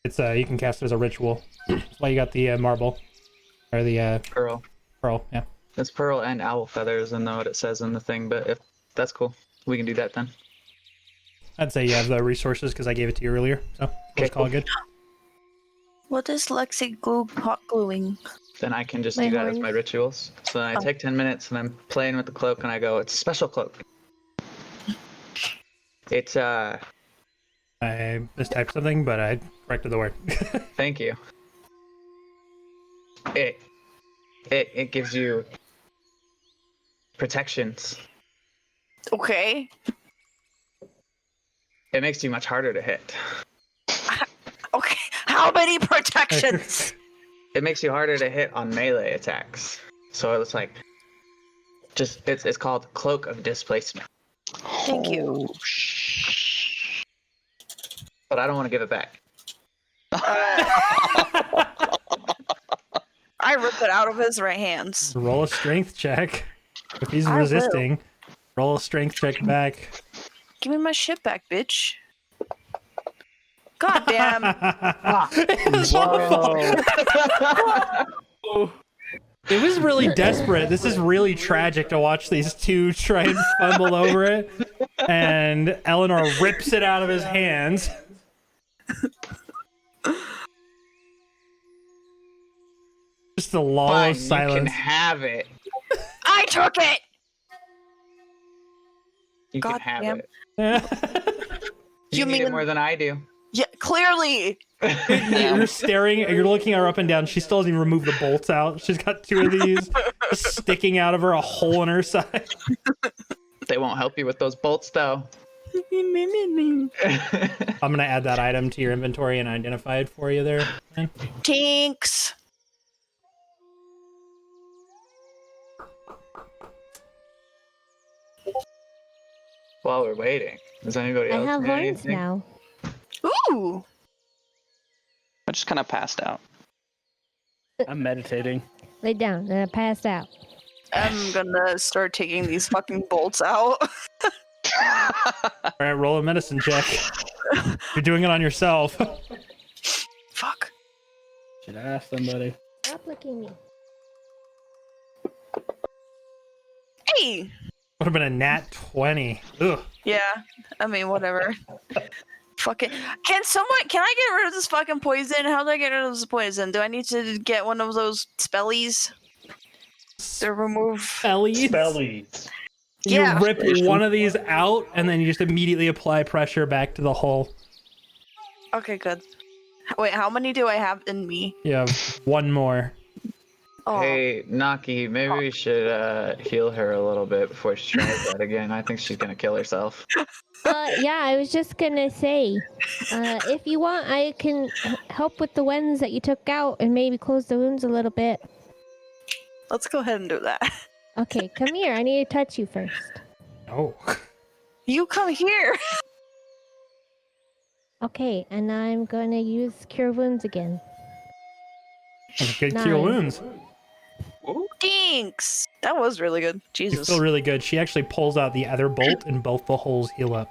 It's you can cast it as a ritual. That's why you got the marble or the Pearl. pearl. Yeah. It's pearl and owl feathers, and know what it says in the thing. But if that's cool, we can do that then. I'd say you have the resources because I gave it to you earlier, so let's call it good. What is Lexi glue hot gluing? Then I can just My do that as horns. my rituals. So then I Oh. take 10 minutes and I'm playing with the cloak and I go, it's a special cloak. It's I mistyped something, but I corrected the word. thank you. It gives you protections. Okay. It makes you much harder to hit. Okay. How many protections? It makes you harder to hit on melee attacks. So it's like it's called Cloak of Displacement. Thank you. But I don't want to give it back. I rip it out of his right hands. Roll a strength check. If he's I will. resisting, roll a strength check back. Give me my shit back, bitch. God damn. It was really desperate. This is really tragic to watch these two try and fumble over it. And Eleanor rips it out of his hands. Just a lull Fine, of you can silence. have it. I took it! You God can have damn. it. You You need it mean- more than I do. Yeah, clearly. You're staring, you're looking her up and down. She still hasn't even removed the bolts out. She's got two of these just sticking out of her, a hole in her side. They won't help you with those bolts, though. I'm gonna add that item to your inventory and identify it for you there. man. Tinks. While we're waiting, does anybody I else have need horns anything? now. Ooh. I just kind of passed out. I'm meditating. Lay down. Then I passed out. I'm gonna start taking these fucking bolts out. All right, roll a medicine check. You're doing it on yourself. Fuck. Should I ask somebody? Stop licking me. Hey. Would have been a nat 20. Ugh. Yeah. I mean, whatever. Fucking. Can I get rid of this fucking poison? How do I get rid of this poison? Do I need to get one of those spellies to remove? Belly. Bellies. You Yeah. rip one of these out, and then you just immediately apply pressure back to the hull. Okay, good. Wait, how many do I have in me? You have one more. Oh, Hey, Naki, maybe we should heal her a little bit before she tries that again. I think she's gonna kill herself. Yeah, I was just gonna say, if you want, I can help with the ones that you took out and maybe close the wounds a little bit. let's go ahead and do that. Okay, come here. I need to touch you first. Oh. You come here. Okay, and I'm going to use Cure Wounds again. Good cure 9. wounds. Thanks. That was really good. You Jesus. feel really good. She actually pulls out the other bolt, and both the holes heal up.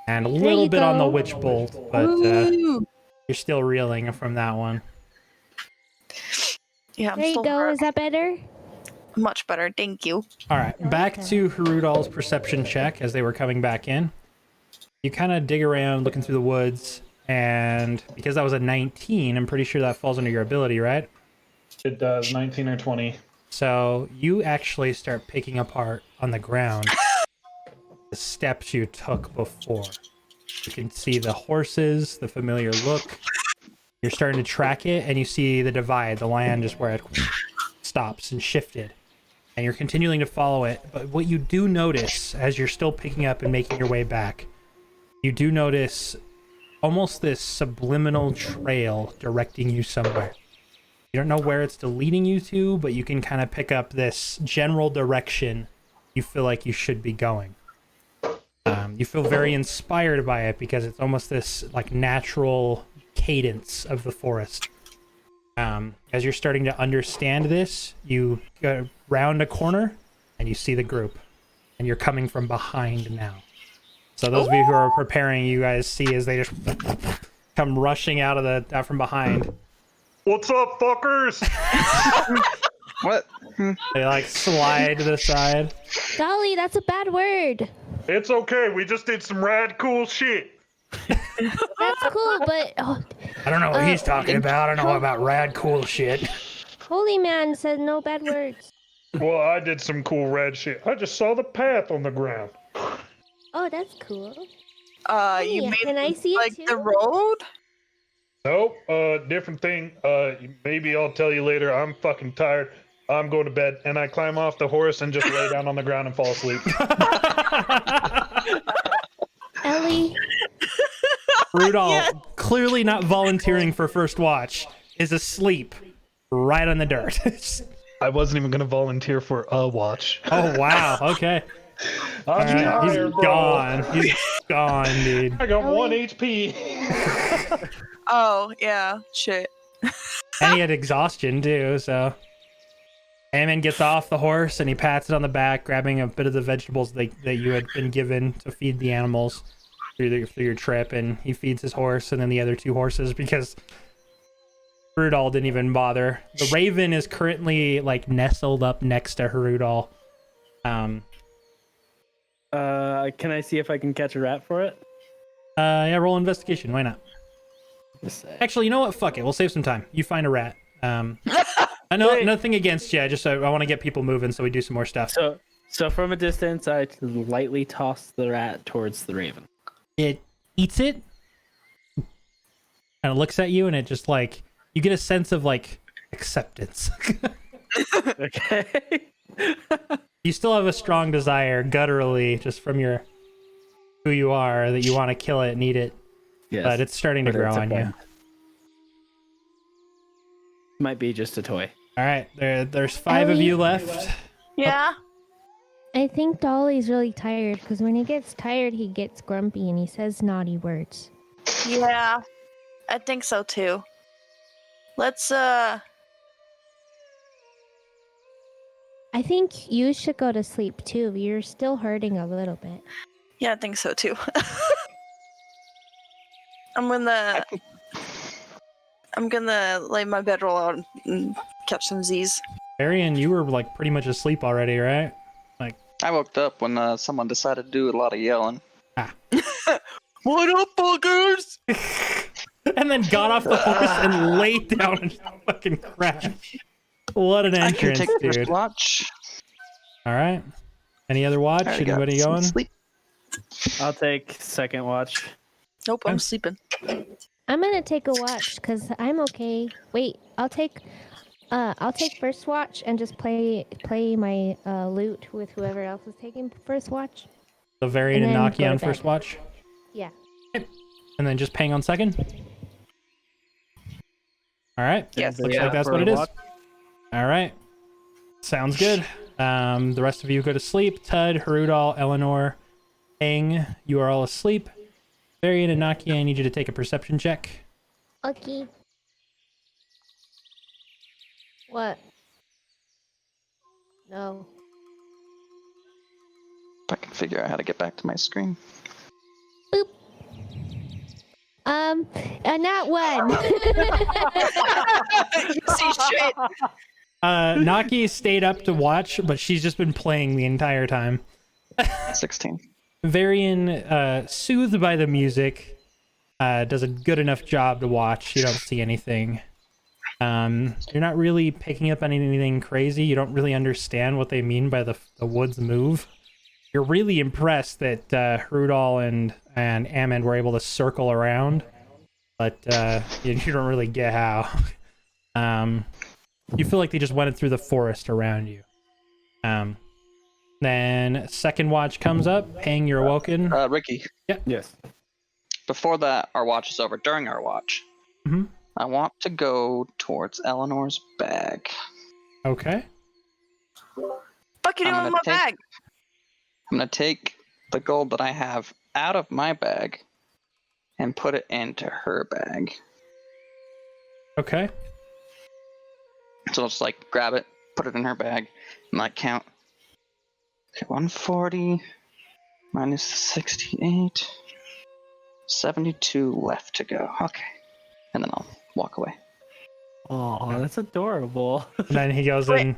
And a There little you bit on the go. witch bolt, but Woo! you're still reeling from that one. Yeah, I'm There you still go. hurt. Is that better? Much better. Thank you. All right, back Okay. to Harudal's perception check as they were coming back in. You kind of dig around looking through the woods, and because that was a 19, I'm pretty sure that falls under your ability, right? It does 19 or 20. So you actually start picking apart on the ground the steps you took before. You can see the horses, the familiar look. You're starting to track it, and you see the divide, the land just where it stops and shifted. And you're continuing to follow it. But what you do notice as you're still picking up and making your way back, you do notice almost this subliminal trail directing you somewhere. You don't know where it's leading you to, but you can kind of pick up this general direction you feel like you should be going. You feel very inspired by it because it's almost this like natural cadence of the forest. As you're starting to understand this, you go round a corner and you see the group, and you're coming from behind now. So those of you who are preparing, you guys see as they just come rushing out from behind. What's up, fuckers? What? They like slide to the side. Dolly, that's a bad word. It's okay. We just did some rad cool shit. That's cool, but I don't know what he's talking about. I don't know about rad cool shit. Holy Man said no bad words. Well, I did some cool rad shit. I just saw the path on the ground. Oh, that's cool. You Yeah, made can I see it like too? the road? Nope, different thing. Maybe I'll tell you later. I'm fucking tired. I'm going to bed. And I climb off the horse and just lay down on the ground and fall asleep. Ellie, Rudolph, clearly not volunteering for first watch, is asleep right on the dirt. I wasn't even going to volunteer for a watch. Oh, wow. Okay. I'm All right. tired, He's bro. gone. He's gone, dude. I got Ellie? 1 HP. Oh, yeah. Shit. And he had exhaustion, too, so... Aemon gets off the horse, and he pats it on the back, grabbing a bit of the vegetables that you had been given to feed the animals through your trip, and he feeds his horse and then the other 2 horses, because Harudal didn't even bother. The raven is currently, like, nestled up next to Harudal. Can I see if I can catch a rat for it? Yeah, roll investigation. Why not? Just say. Actually, you know what? Fuck it. We'll save some time. You find a rat. I know nothing against you. Just I want to get people moving, so we do some more stuff. So from a distance, I lightly toss the rat towards the raven. It eats it, and it looks at you, and it just like you get a sense of like acceptance. Okay. You still have a strong desire, gutturally, just from who you are, that you want to kill it and eat it. Yes. But it's starting to But grow it's a on you. friend. Might be just a toy. All right, there's 5 of Ellie? you left. Yeah. I think Dolly's really tired because when he gets tired, he gets grumpy and he says naughty words. Yeah. I think so too. Let's I think you should go to sleep too. You're still hurting a little bit. yeah, I think so too. I'm gonna lay my bedroll out and catch some Z's. Arian, you were like pretty much asleep already, right? I woke up when someone decided to do a lot of yelling. What up, fuckers? And then got off the horse and laid down and fucking crashed. What an I can entrance, take dude. first watch. All right. Any other watch? I already got Anybody some going? sleep. I'll take second watch. Nope, I'm sleeping. I'm gonna take a watch because I'm okay. Wait, I'll take first watch and just play my loot with whoever else is taking first watch. So Varian and And then Naki go to on bed. first watch, Yeah. and then just Pang on second. All right. Yes. Looks Yeah, like that's for what a it is. watch. All right. Sounds good. The rest of you go to sleep. Tud, Harudal, Eleanor, Aang, you are all asleep. Varian and Naki, I need you to take a perception check. Okay. What? No. If I can figure out how to get back to my screen. Boop. Not one. You see shit. Naki stayed up to watch, but she's just been playing the entire time. 16. Varian, soothed by the music, does a good enough job to watch. You don't see anything. You're not really picking up on anything crazy. You don't really understand what they mean by the woods move. You're really impressed that Hrudal and Amand were able to circle around, but you don't really get how. You feel like they just went through the forest around you. Then second watch comes up. Pang, you're awoken. Ricky, Yes. before our watch is over, during our watch, Mhm. I want to go towards Eleanor's bag. Okay. Fuck you I'm doing gonna with my take- bag? I'm going to take the gold that I have out of my bag and put it into her bag. Okay. So I'll just like grab it, put it in her bag, and like count. Okay, 140 minus 68. 72 left to go. Okay. And then I'll walk away. Oh, that's adorable. And then he goes Wait. in.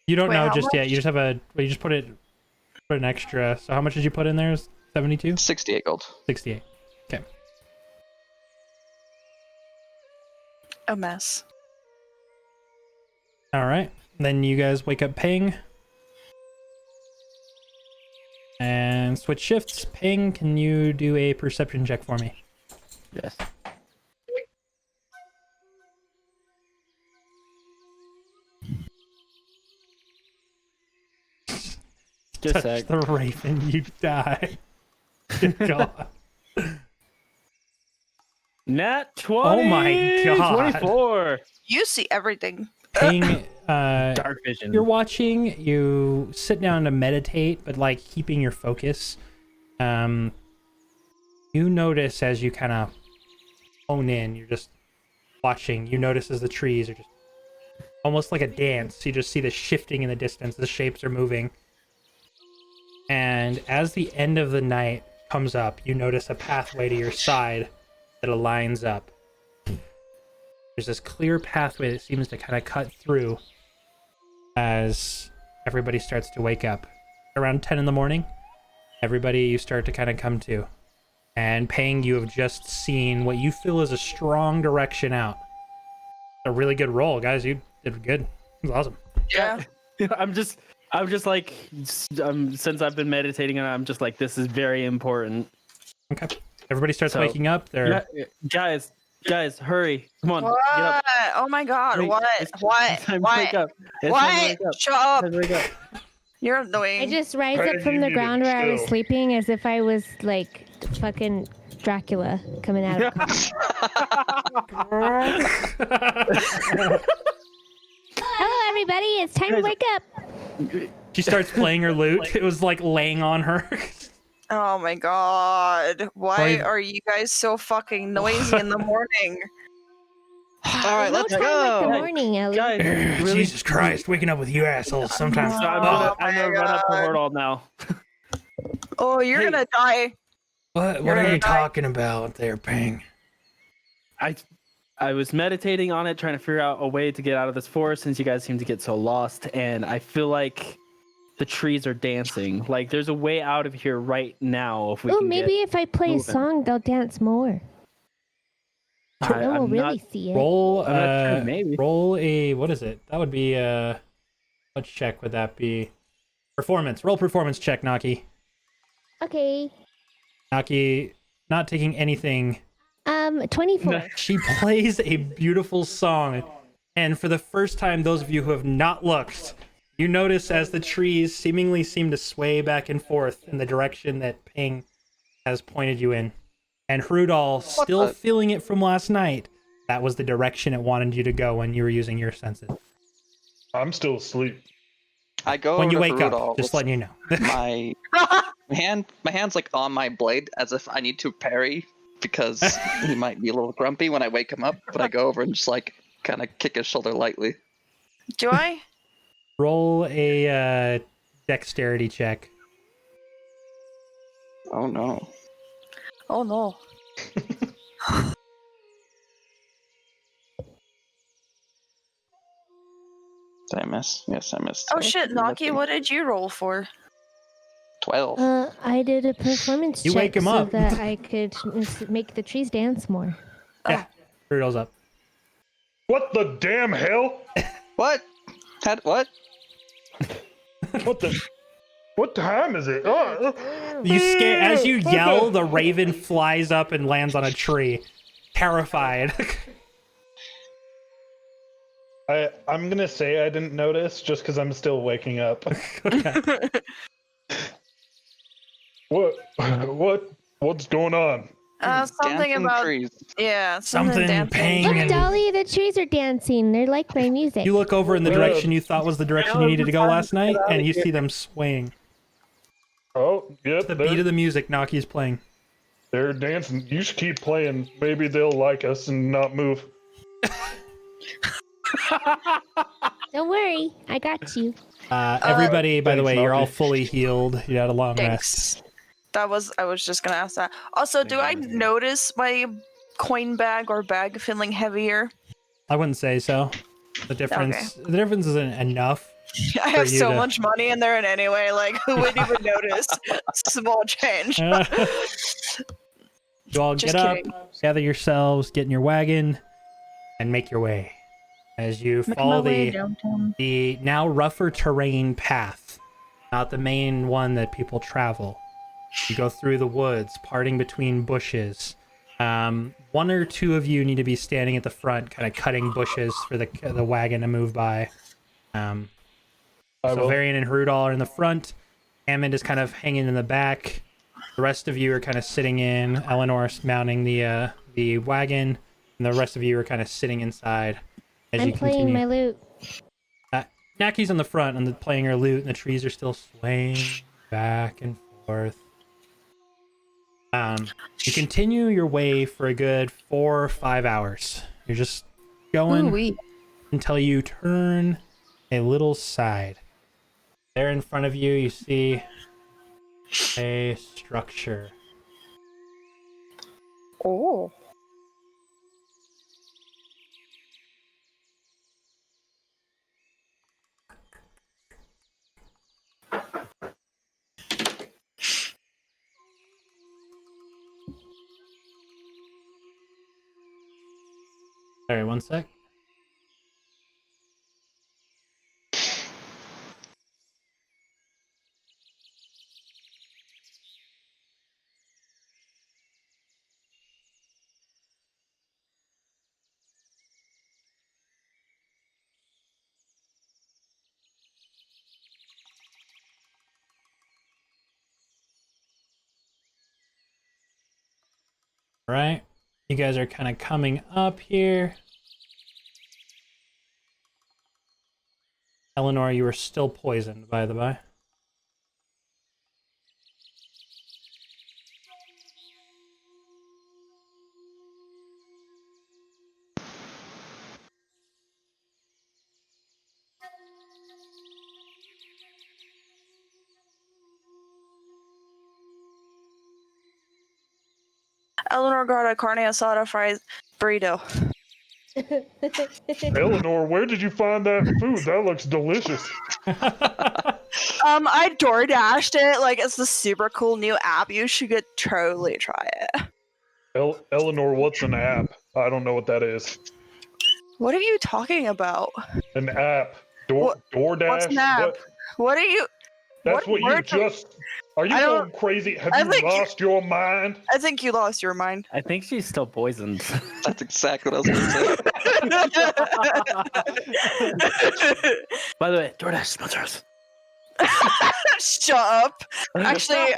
You don't Wait, know how just yet. much? You just have you just put an extra. So how much did you put in there? 72? 68 gold. 68. Okay. A mess. All right. Then you guys wake up Ping. And switch shifts. Ping, can you do a perception check for me? Yes. Just a Touch sec. the raven, you die. Good God. Nat 20! Oh my God. 24! You see everything. Ping, Dark vision. you're watching, you sit down to meditate, but like keeping your focus. You notice as you kind of hone in, you're just watching, you notice as the trees are just almost like a dance. You just see the shifting in the distance, the shapes are moving. And as the end of the night comes up, you notice a pathway to your side that aligns up. There's this clear pathway that seems to kind of cut through as everybody starts to wake up. Around 10 in the morning, everybody you start to kind of come to. And Pang, you have just seen what you feel is a strong direction out. A really good roll, guys. You did good. It was awesome. Yeah. I'm just like, since I've been meditating on it, I'm just like, this is very important. Okay. Everybody starts So- waking up. They're Guys, hurry. Come on. What? Get up. Oh my god, Hurry. what? It's What? time to What? wake up. It's time to What? wake up. Shut up. Time to wake up. You're annoying. I just rise Why up did from you the need to ground where I was chill? sleeping as if I was like fucking Dracula coming out of Hello everybody, it's time to Guys- wake up. She starts playing her lute. It was like laying on her. Oh my god. Why Why- are you guys so fucking noisy in the morning? All right, No let's time like the go. morning, Ellie. Guys, really? Jesus Christ, waking up with you assholes sometimes. So I'm Oh gonna my run up to God. Hordal now. Oh, you're Hey. gonna die. What You're are you gonna die. talking about there, Pang? I was meditating on it, trying to figure out a way to get out of this forest since you guys seem to get so lost, and I feel like the trees are dancing. Like there's a way out of here right now if we Oh, can maybe if I play a moving. song, they'll dance more. get... Then we'll I'm really not... see it. Roll, I'm not sure, maybe. roll a, what is it? That would be, what check would that be? Performance. Roll performance check, Naki. Okay. Naki, not taking anything. 24. She plays a beautiful song, and for the first time, those of you who have not looked, you notice as the trees seemingly seem to sway back and forth in the direction that Ping has pointed you in. And Hrudal, still the- feeling it from last night, that was the direction it wanted you to go when you were using your senses. I'm still asleep. I go When you to wake Rudolph up, just with letting you know. my My hand's like on my blade as if I need to parry because he might be a little grumpy when I wake him up. But I go over and just like kind of kick his shoulder lightly. Do I? Roll a dexterity check. Oh no. Oh no. Did I miss? Yes, I missed. Oh shit, Naki, what did you roll for? 12. I did a performance You check wake him so up. that I could make the trees dance more. Yeah. Brutal's up. What the damn hell? What? What? What time is it? Oh. You scare as you yell, the raven flies up and lands on a tree, terrified. I'm gonna say I didn't notice just because I'm still waking up. Okay. What's going on? Something Dancing about trees. yeah, Something dancing. paying. Look, And- Dolly, the trees are dancing. They're like my music. You look over in the direction you thought was the direction you needed to go last night, and you here. see them swaying. Oh, yep, The beat of the music Naki's playing. they're dancing. You should keep playing. Maybe they'll like us and not move. Don't worry, I got you. Everybody, by the thanks, way, you're all Naki. fully healed. You had a long rest. Thanks. I was just gonna ask that. Also, do I notice my coin bag or bag feeling heavier? I wouldn't say so. The difference isn't enough. I have you so to- much money in there, and anyway, like who would even notice? Small change. You all Just get up, kidding. gather yourselves, get in your wagon, and make your way. As you follow the now rougher terrain path, not the main one that people travel. You go through the woods, parting between bushes. One or two of you need to be standing at the front, kind of cutting bushes for the wagon to move by. I So will. Varian and Hrudal are in the front. Hammond is kind of hanging in the back. The rest of you are kind of sitting in. Eleanor's mounting the wagon, and the rest of you are kind of sitting inside as I'm you playing continue. my lute. Naki's on the front and playing her lute, and the trees are still swaying back and forth. You continue your way for a good 4 or 5 hours. You're just going Ooh-wee. until you turn a little side. There in front of you, you see a structure. Oh. Sorry, one sec. Right, you guys are kind of coming up here. Eleanor, you are still poisoned, by the by. Eleanor got a carne asada fried burrito. Eleanor, where did you find that food? That looks delicious. I door dashed it. Like it's the super cool new app. You should totally try it. Eleanor, what's an app? I don't know what that is. What are you talking about? An app. What- DoorDash? What's an app? What are you? That's what you word- just... Are you I going don't- crazy? Have I you think- lost your mind? I think you lost your mind. I think she's still poisoned. That's exactly what I was going to say. By the way, DoorDash sponsors. Shut up. Actually,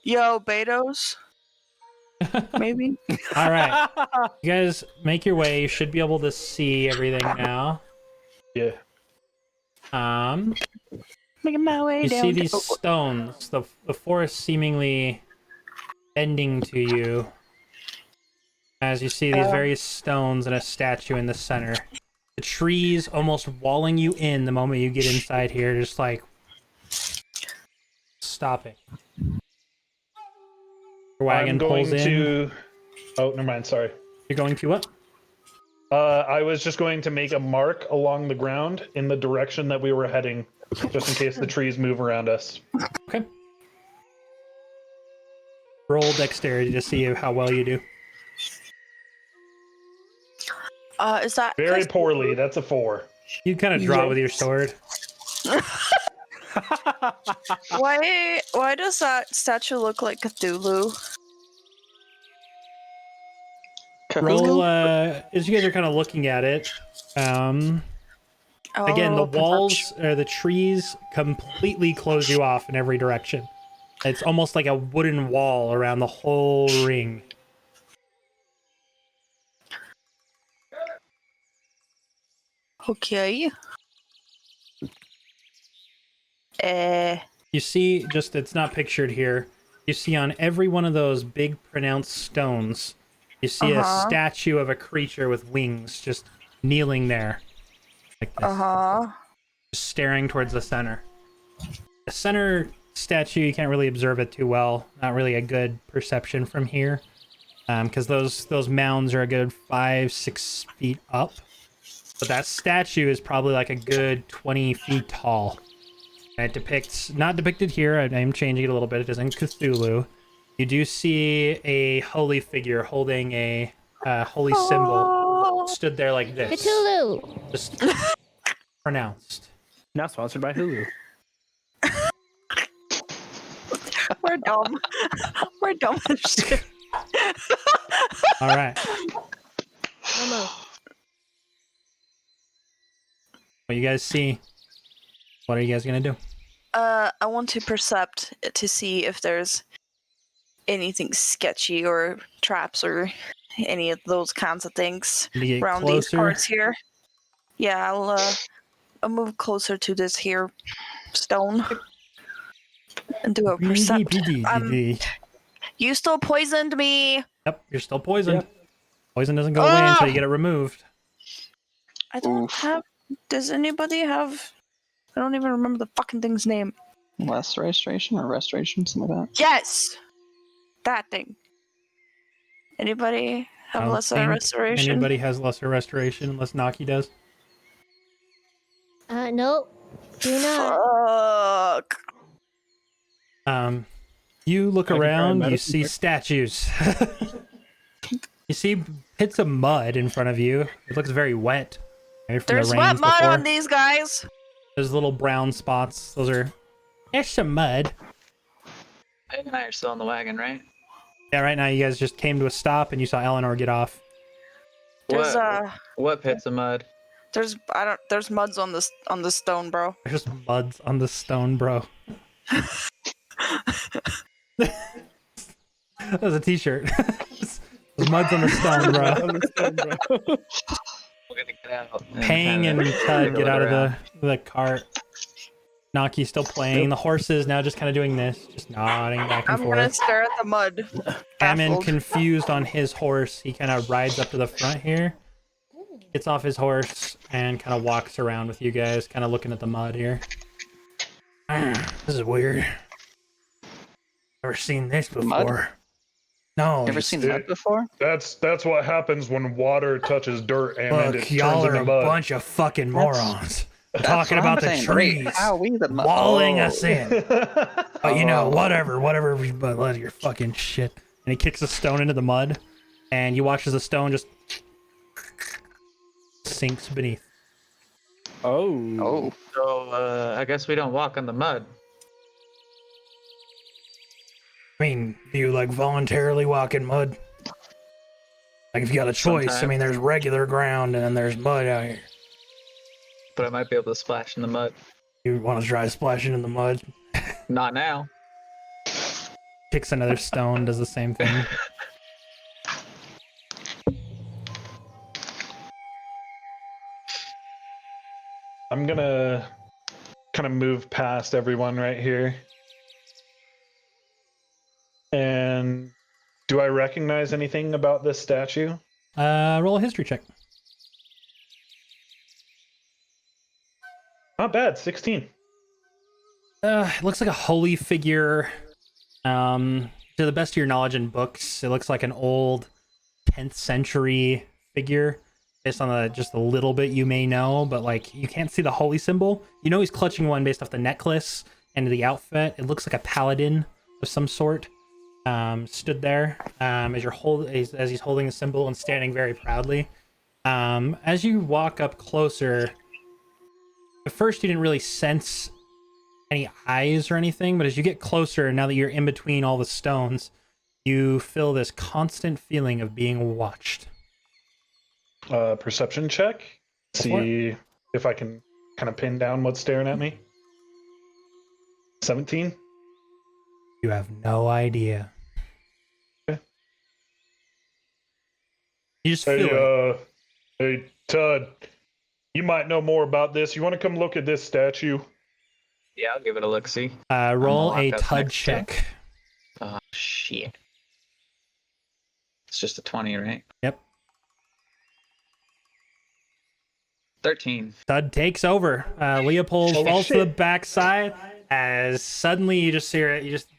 yo, Betos. Maybe. All right, you guys make your way. You should be able to see everything now. Yeah. Making my way You down. see these stones, the forest seemingly bending to you as you see these various stones and a statue in the center. The trees almost walling you in the moment you get inside here, just like stopping. Your wagon I'm going pulls in. to. Oh, never mind. Sorry. You're going to what? I was just going to make a mark along the ground in the direction that we were heading, just in case the trees move around us. Okay. Roll dexterity to see how well you do. Is that Very poorly. That's a 4. You kind of draw with your sword. why does that statue look like Cthulhu? Roll, as you guys are kind of looking at it, again, the walls or the trees completely close you off in every direction. It's almost like a wooden wall around the whole ring. Okay. You see, just it's not pictured here. You see on every one of those big pronounced stones, you see a statue of a creature with wings just kneeling there. Like this. Just staring towards the center. The center statue, you can't really observe it too well. Not really a good perception from here. Because those mounds are a good 5-6 feet up. But that statue is probably like a good 20 feet tall. And it depicts, not depicted here, I'm changing it a little bit, it is in Cthulhu. You do see a holy figure holding a holy symbol. Stood there like this. Cthulhu! Just pronounced. Now sponsored by Hulu. We're dumb. We're dumb as shit. All right. What you guys see? What are you guys gonna do? I want to percept to see if there's anything sketchy or traps or any of those kinds of things To get around closer? these parts here. Yeah, I'll move closer to this here stone and do a percept. You still poisoned me. Yep, you're still poisoned. Yep. Poison doesn't go away until you get it removed. I don't have. Does anybody have? I don't even remember the fucking thing's name. Less restoration or restoration, something like that. Yes, that thing. Anybody I have don't lesser think restoration? Anybody has lesser restoration unless Naki does. Nope. Do not. Fuck. You look I can try around, you medicine see check. statues. You see bits of mud in front of you. It looks very wet. Maybe from There's the wet rains mud before. on these guys. There's little brown spots. There's some mud. Meg and I are still on the wagon, right? Yeah, right now you guys just came to a stop and you saw Eleanor get off. There's What pits of mud? there's muds on the stone, bro. There's just muds on the stone, bro. That was a t-shirt. There's muds on the stone, bro. We're gonna get out. Pang and Tud get out of the cart. Naki's still playing. The horses now just kind of doing this, just nodding back and I'm gonna forth. stare at the mud. Hammond, baffled. confused on his horse, he kind of rides up to the front here, gets off his horse, and kind of walks around with you guys, kind of looking at the mud here. This is weird. Never seen this before. Mud? No. Ever seen that before? That's what happens when water touches dirt and Look, it y'all turns are into a mud. bunch of fucking morons. That's Talking what I'm about the saying. trees How we the mud? walling Oh. us in. But you know, whatever, but let your fucking shit. And he kicks a stone into the mud, and you watch as the stone just sinks beneath. Oh. Oh. So I guess we don't walk on the mud. I mean, do you like voluntarily walk in mud? Like if you got a choice, I Sometimes. mean, there's regular ground and then there's mud out here. But I might be able to splash in the mud. You want to try splashing in the mud? Not now. Kicks another stone, does the same thing. I'm gonna kind of move past everyone right here. And do I recognize anything about this statue? Roll a history check. Not bad, 16. It looks like a holy figure. To the best of your knowledge in books, it looks like an old 10th century figure based on just a little bit you may know, but like you can't see the holy symbol. You know he's clutching one based off the necklace and the outfit. It looks like a paladin of some sort. Stood there as he's holding the symbol and standing very proudly. As you walk up closer, at first you didn't really sense any eyes or anything, but as you get closer, now that you're in between all the stones, you feel this constant feeling of being watched. Perception check. See if I can kind of pin down what's staring at me. 17. You have no idea. Okay. You just feel it. Hey, Todd, you might know more about this. You want to come look at this statue? Yeah, I'll give it a look. See. Roll a lock up TUD next to check. Oh shit. It's just a 20, right? Yep. 13. TUD takes over. Leopold Holy falls to the shit. backside as suddenly you just hear it. You just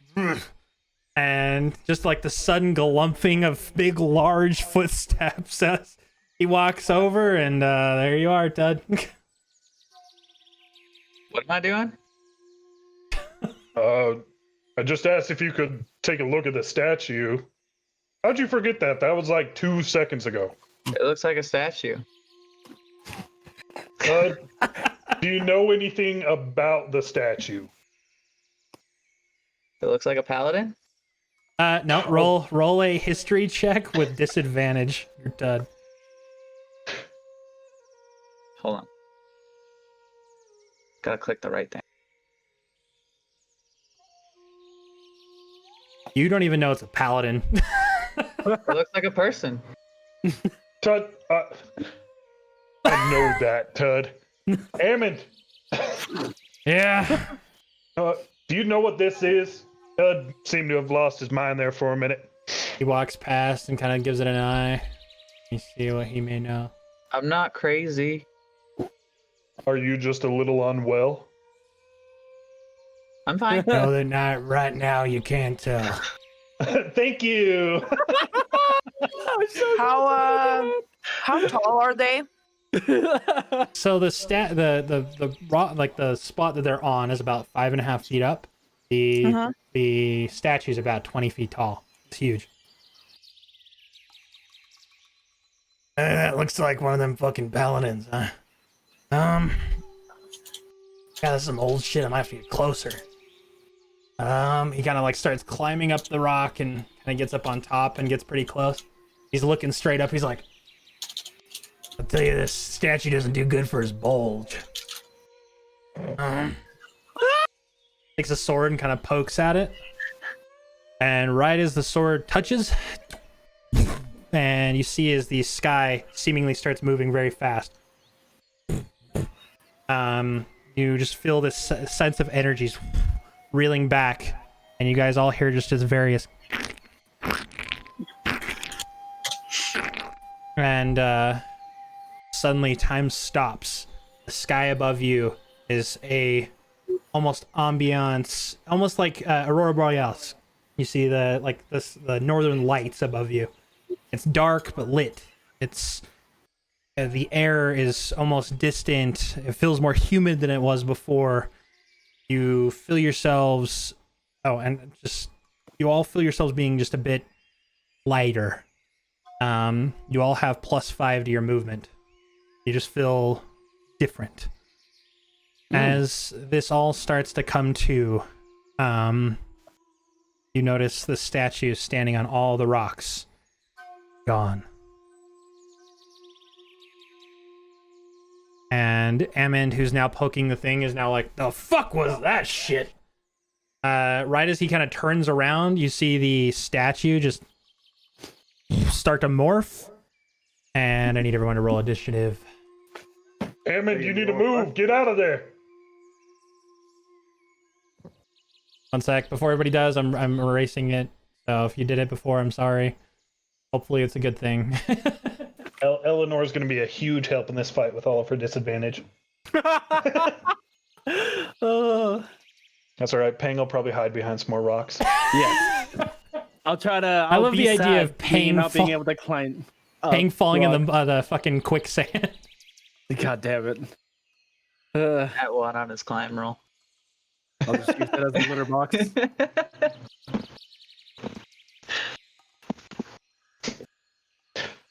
and just like the sudden galumphing of big, large footsteps as he walks over, and there you are, Tud. What am I doing? I just asked if you could take a look at the statue. How'd you forget that? That was like 2 seconds ago. It looks like a statue. Do you know anything about the statue? It looks like a paladin. No, roll a history check with disadvantage. You're Tud. Hold on. Gotta click the right thing. You don't even know it's a paladin. It looks like a person. Tud, I know that, Tud. Ammon, Yeah. do you know what this is? Tud seemed to have lost his mind there for a minute. He walks past and kind of gives it an eye. You see what he may know. I'm not crazy. Are you just a little unwell? I'm fine. No, that not right now. You can't tell. Thank you. How tall are they? So the rock, like the spot that they're on, is about 5.5 feet up. The statue's about 20 feet tall. It's huge. That looks like one of them fucking paladins, huh? Yeah, that's some old shit. I might have to get closer. He kind of like starts climbing up the rock and kind of gets up on top and gets pretty close. He's looking straight up. He's like, I'll tell you, this statue doesn't do good for his bulge. Takes a sword and kind of pokes at it. And right as the sword touches, and you see as the sky seemingly starts moving very fast. You just feel this sense of energies reeling back, and you guys all hear just as various and suddenly time stops. The sky above you is a almost ambiance, almost like Aurora Borealis. You see the northern lights above you. It's dark but lit. It's the air is almost distant. It feels more humid than it was before. You feel yourselves you all feel yourselves being just a bit lighter. You all have +5 to your movement. You just feel different. As this all starts to come to, you notice the statue standing on all the rocks. Gone. And Amand, who's now poking the thing, is now like, the fuck was that shit? Right as he kind of turns around, you see the statue just start to morph. And I need everyone to roll initiative. Ammon, you need to move. Get out of there. One sec. Before everybody does, I'm erasing it. So if you did it before, I'm sorry. Hopefully it's a good thing. Eleanor's going to be a huge help in this fight with all of her disadvantage. Oh. That's all right. Pang will probably hide behind some more rocks. Yeah. I'll try to. I love the idea of Pang not being able to climb. Pang falling in the fucking quicksand. God damn it. At one on his climb roll. I'll just use that as a litter box.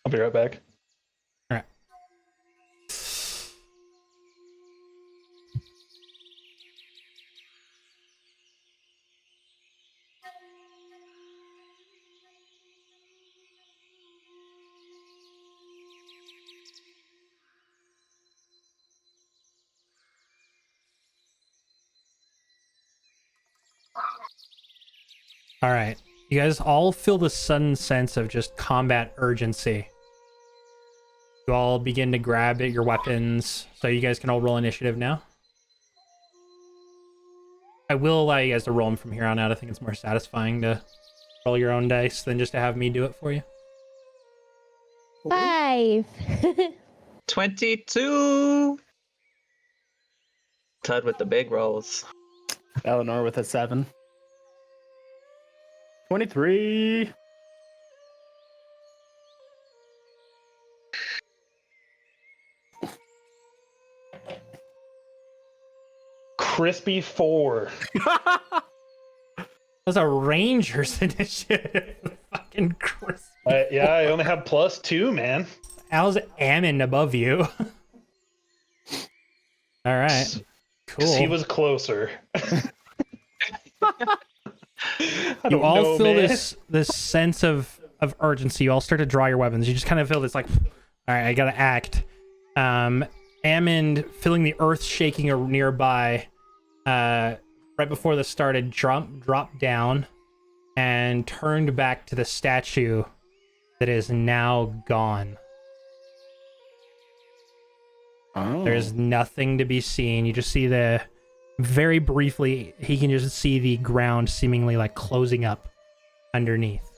I'll be right back. All right. All right. You guys all feel the sudden sense of just combat urgency. You all begin to grab at your weapons, so you guys can all roll initiative now. I will allow you guys to roll them from here on out. I think it's more satisfying to roll your own dice than just to have me do it for you. 5. 22. Tud with the big rolls. Eleanor with a 7. 23. Crispy 4. That's a ranger's initiative. Fucking crisp. Yeah, I only have +2, man. How's Ammon above you? All right. 'Cause Cool. he was closer. You all feel this sense of urgency. You all start to draw your weapons. You just kind of feel this like, all right, I gotta act. Ammon, feeling the earth shaking nearby, right before this started, dropped down and turned back to the statue that is now gone. Oh. There's nothing to be seen. You just see very briefly, he can just see the ground seemingly like closing up underneath.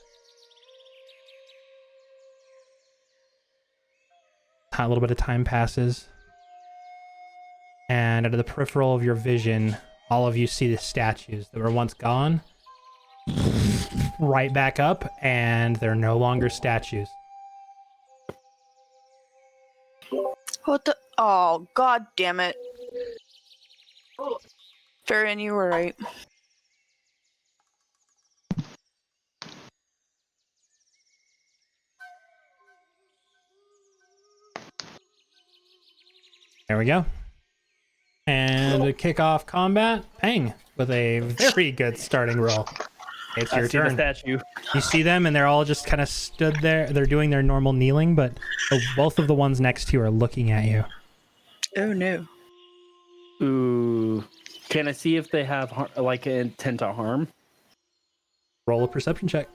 A little bit of time passes. And out of the peripheral of your vision, all of you see the statues that were once gone right back up, and they're no longer statues. What the? Oh, god damn it. Farron, you were right. There we go. And to kick off combat, Pang with a very good starting roll. It's your I see the turn. statue. You see them, and they're all just kind of stood there. They're doing their normal kneeling, but both of the ones next to you are looking at you. Oh no. Ooh. Can I see if they have like an intent to harm? Roll a perception check.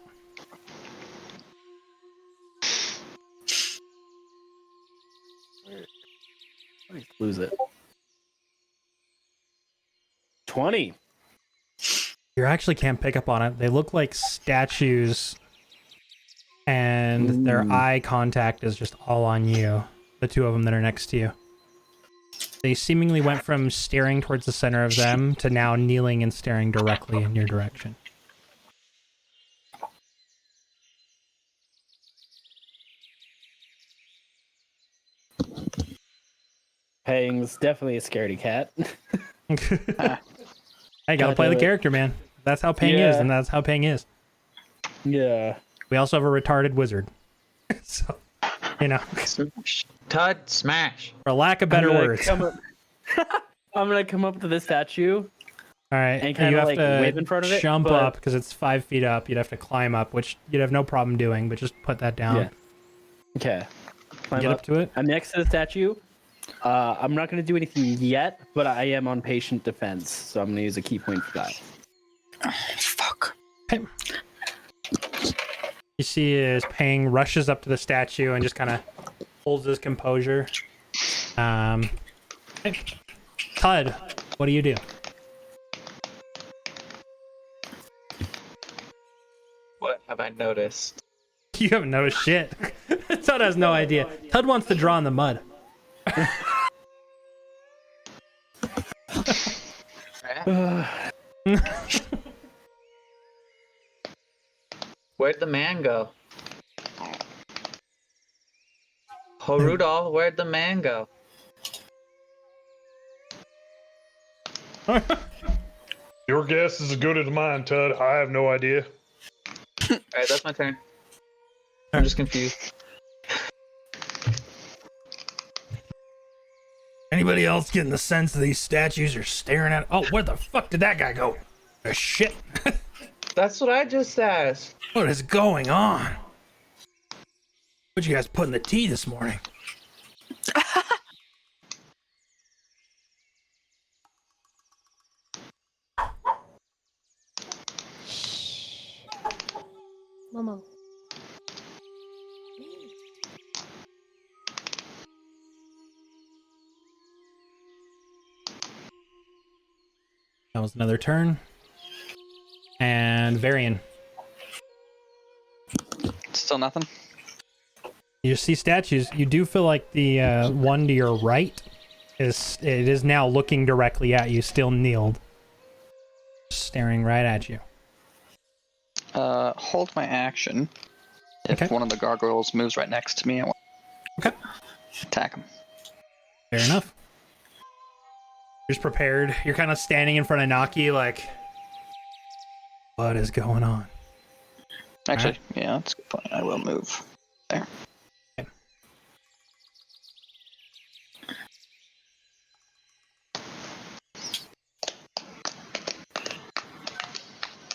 Lose it. 20. You actually can't pick up on it. They look like statues, and their eye contact is just all on you, the two of them that are next to you. They seemingly went from staring towards the center of them to now kneeling and staring directly in your direction. Pang's definitely a scaredy cat. I gotta play the character, man. That's how Pang is, and that's how Pang is. Yeah. We also have a retarded wizard. So, you know, Smash. Tud, smash. for lack of better words. I'm gonna come up to this statue. All right, and kinda, you have like, to wave in front of it, jump but- up because it's 5 feet up. You'd have to climb up, which you'd have no problem doing, but just put that down. Yeah. Okay. Climb Get up to it. I'm next to the statue. I'm not gonna do anything yet, but I am on patient defense, so I'm gonna use a key point for that. Fuck. Okay. You see as Pang rushes up to the statue and just kind of holds his composure. Okay. Tud, what do you do? noticed. You haven't noticed shit. Todd has no idea. Todd wants to draw in the mud. Where'd the man go? Oh, Rudolph, where'd the man go? Your guess is as good as mine, Tud. I have no idea. Alright, that's my turn. I'm just confused. Anybody else getting the sense that these statues are staring at? Oh, where the fuck did that guy go? Shit. That's what I just asked. What is going on? What you guys put in the tea this morning? Momo. That was another turn. And Varian. Still nothing. You see statues. You do feel like the one to your right is now looking directly at you, still kneeled, staring right at you. Hold my action. If Okay. one of the gargoyles moves right next to me, I want Okay. to attack him. Fair enough. You're just prepared. You're kind of standing in front of Naki, like, what is going on? Actually, yeah, that's a good point. I will move there. Okay.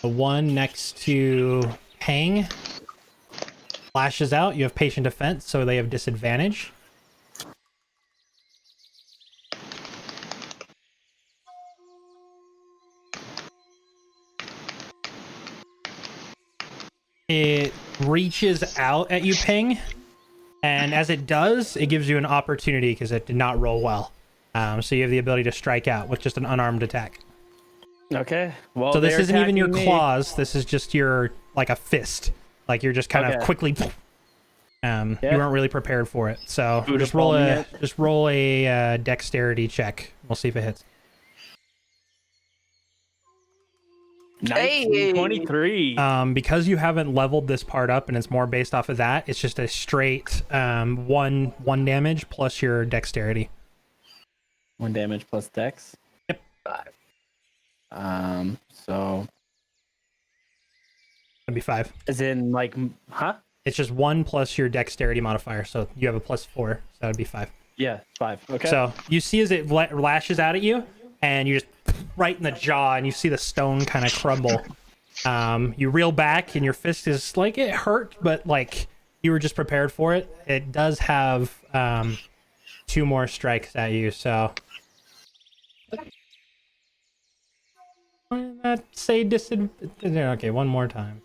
The one next to Pang flashes out. You have patient defense, so they have disadvantage. It reaches out at you, Ping, and as it does, it gives you an opportunity because it did not roll well. So you have the ability to strike out with just an unarmed attack. Okay. Well, So this they're isn't even your attacking me. claws. This is just your, like, a fist. Like, you're just kind of Okay. quickly. Yeah. You weren't really prepared for it. So Buddha just roll palming a it. just roll a dexterity check. We'll see if it hits. 1923. Because you haven't leveled this part up and it's more based off of that, it's just a straight one damage plus your dexterity. 1 damage plus dex. Yep. 5. So That'd be 5. as in like, huh? It's just 1 plus your dexterity modifier, so you have a +4, so that would be 5. Yeah, 5. Okay. So you see as it lashes out at you, and you just right in the jaw, and you see the stone kind of crumble. You reel back, and your fist is like, it hurt, but like you were just prepared for it. It does have 2 more strikes at you, so not say okay, one more time.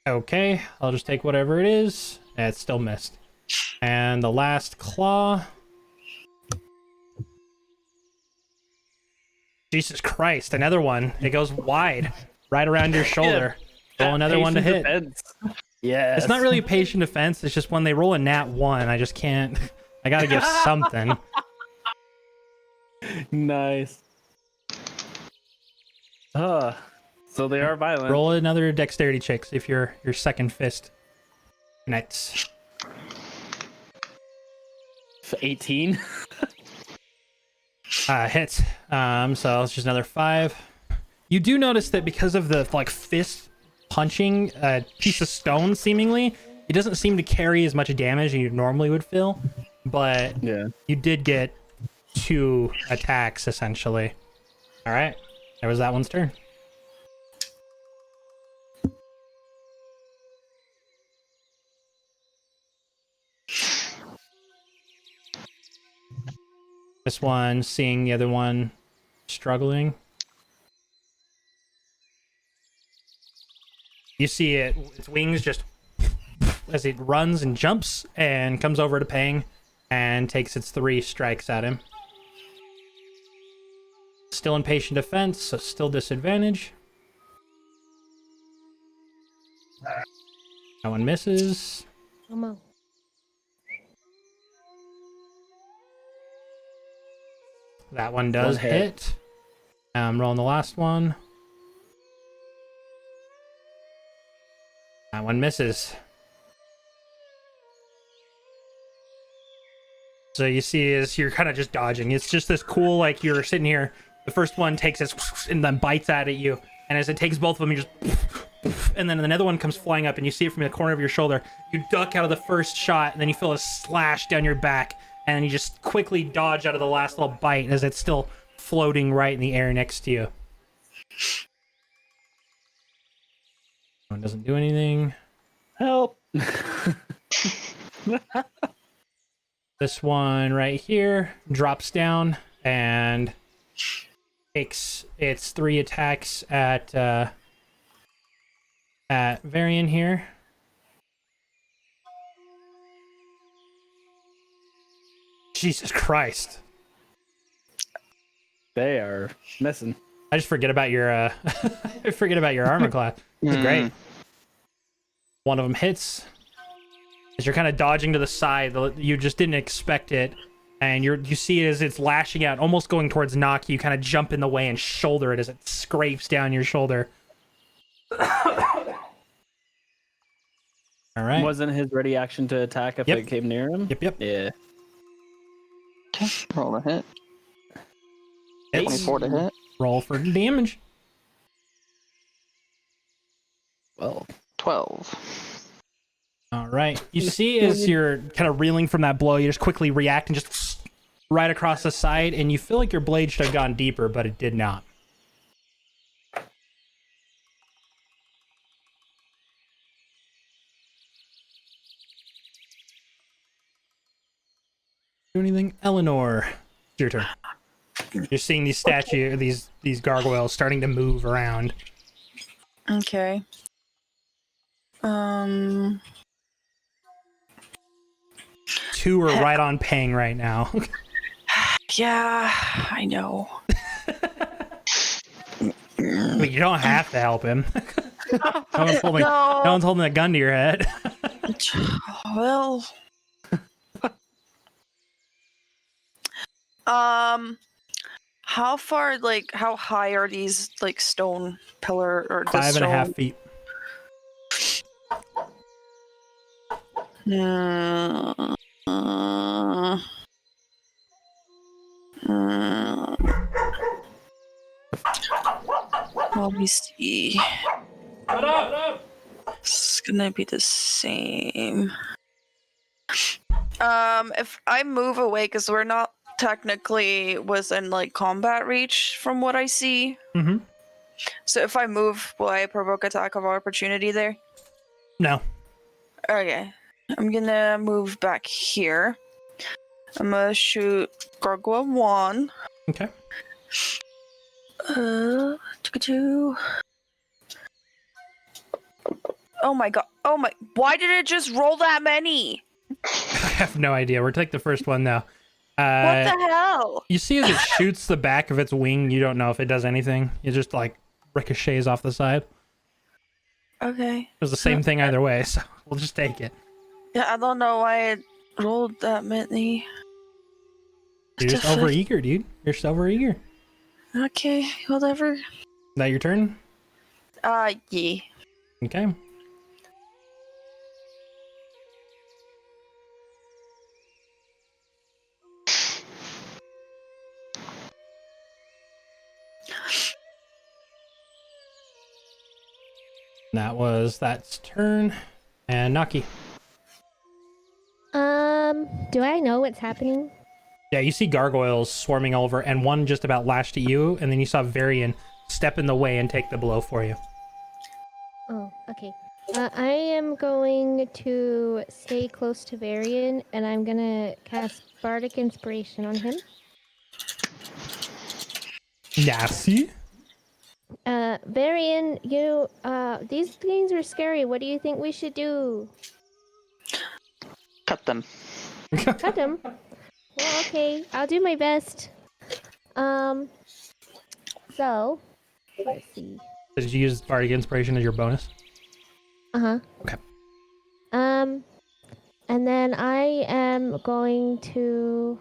Okay, I'll just take whatever it is. It's still missed. And the last claw. Jesus Christ, another one. It goes wide, right around your shoulder. Roll another one to hit. Yeah. It's not really a patient defense. It's just when they roll a nat 1, I just can't. I gotta give something. Nice. So they are violent. Roll another dexterity check. See if your second fist connects. 18. Hits. So it's just another 5. You do notice that because of the like fist punching a piece of stone, seemingly, it doesn't seem to carry as much damage as you normally would feel. But Yeah. you did get 2 attacks essentially. All right, there was that one's turn. This one seeing the other one struggling. You see its wings just as it runs and jumps and comes over to Pang and takes its 3 strikes at him. Still in patient defense, so still disadvantage. That one misses. Come on. That one does One hit. hit. I'm rolling the last one. That one misses. So you see is you're kind of just dodging. It's just this cool, like you're sitting here. The first one takes it and then bites at you. And as it takes both of them, you just... And then another one comes flying up and you see it from the corner of your shoulder. You duck out of the first shot and then you feel a slash down your back. And then you just quickly dodge out of the last little bite as it's still floating right in the air next to you. One doesn't do anything. Help. This one right here drops down and takes its 3 attacks at Varian here. Jesus Christ. They are missing. I just forget about your I forget about your armor class. This is great. One of them hits. As you're kind of dodging to the side, you just didn't expect it, and you see it as it's lashing out, almost going towards Nock. You kind of jump in the way and shoulder it as it scrapes down your shoulder. All right. Wasn't his ready action to attack if Yep. it came near him? Yep. Yeah. Okay, roll a hit. Hits. 24 to hit. Roll for damage. Well, 12. All right. You see as you're kind of reeling from that blow, you just quickly react and just right across the side, and you feel like your blade should have gone deeper, but it did not. Do anything? Eleanor, it's your turn. You're seeing these these gargoyles starting to move around. Okay. Two are right on ping right now. Yeah, I know. But you don't have to help him. no one's holding a gun to your head. Well, how far, like, how high are these, like, stone pillar or the 5.5 stone? feet. Let me see. It's gonna be the same. If I move away, because we're not technically within like combat reach from what I see. Mm-hmm. So if I move, will I provoke attack of opportunity there? No. Okay. I'm gonna move back here. I'm gonna shoot Gargoyle 1. Okay. 2. Oh my god. Oh my. Why did it just roll that many? I have no idea. We'll take the first one now. What the hell? You see as it shoots the back of its wing, you don't know if it does anything. It just like ricochets off the side. Okay. It was the same thing either way, so we'll just take it. Yeah, I don't know why it rolled that many. You're just overeager, dude. You're just overeager. Okay, whatever. Is that your turn? Yeah. Okay. That's turn. And Naki. Do I know what's happening? Yeah, you see gargoyles swarming over, and one just about lashed at you, and then you saw Varian step in the way and take the blow for you. Oh, okay. I am going to stay close to Varian, and I'm gonna cast Bardic Inspiration on him. Nasty. Varian, these things are scary. What do you think we should do? Cut them. Cut them? Well, okay. I'll do my best. So, let's see. Did you use Bardic Inspiration as your bonus? Uh-huh. Okay. And then I am going to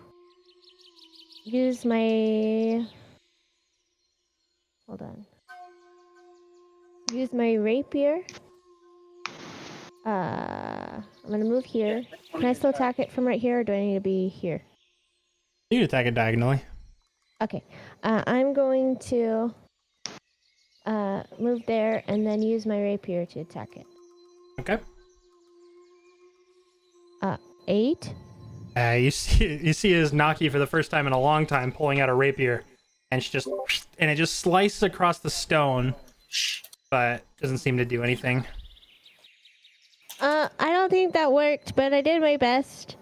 use my... Hold on. Use my rapier. I'm gonna move here. Can I still attack it from right here, or do I need to be here? You can attack it diagonally. Okay. I'm going to move there and then use my rapier to attack it. Okay. 8. You see his Naki for the first time in a long time pulling out a rapier, and it just slices across the stone, but doesn't seem to do anything. I don't think that worked, but I did my best.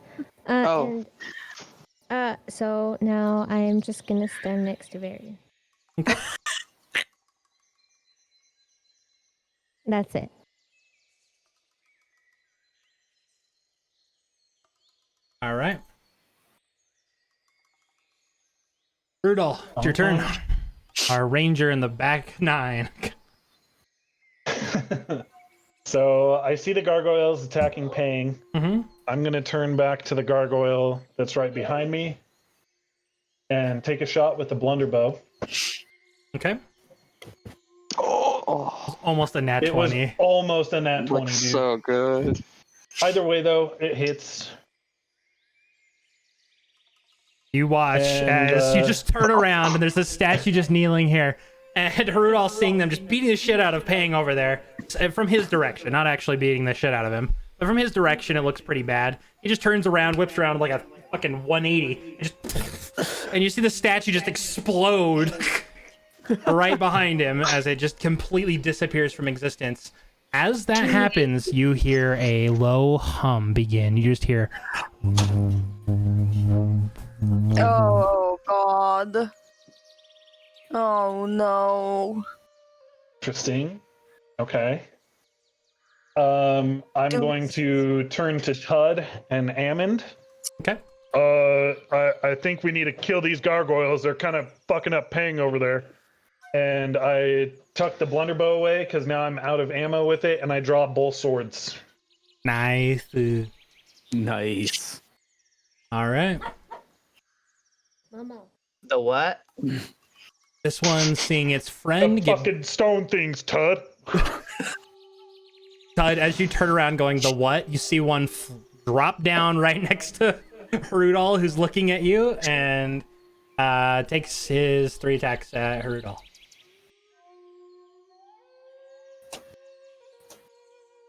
Oh. So now I am just gonna stand next to Varian. That's it. All right. Rudolph, it's your turn. Our ranger in the back 9. So I see the gargoyles attacking Pang. Mm-hmm. I'm going to turn back to the gargoyle that's right behind me and take a shot with the blunderbow. Okay. Oh, Almost a nat It 20. was almost a nat 20, looks dude. so good. Either way, though, it hits. You watch And, as you just turn around and there's a statue just kneeling here. And Rudolph seeing them just beating the shit out of Pang over there. From his direction, not actually beating the shit out of him. But from his direction, it looks pretty bad. He just turns around, whips around like a fucking 180. And you see the statue just explode right behind him as it just completely disappears from existence. As that happens, you hear a low hum begin. You just hear... Oh god. Oh no. Interesting. Okay. I'm going to turn to Tud and Ammond. Okay. I think we need to kill these gargoyles. They're kind of fucking up Pang over there. And I tuck the blunderbow away because now I'm out of ammo with it, and I draw both swords. Nice. Nice. All right. Momo. The what? This one seeing its friend The get fucking stone things, Tud. Tud, as you turn around going, the what? You see one drop down right next to Rudolph, who's looking at you, and takes his 3 attacks at Rudolph.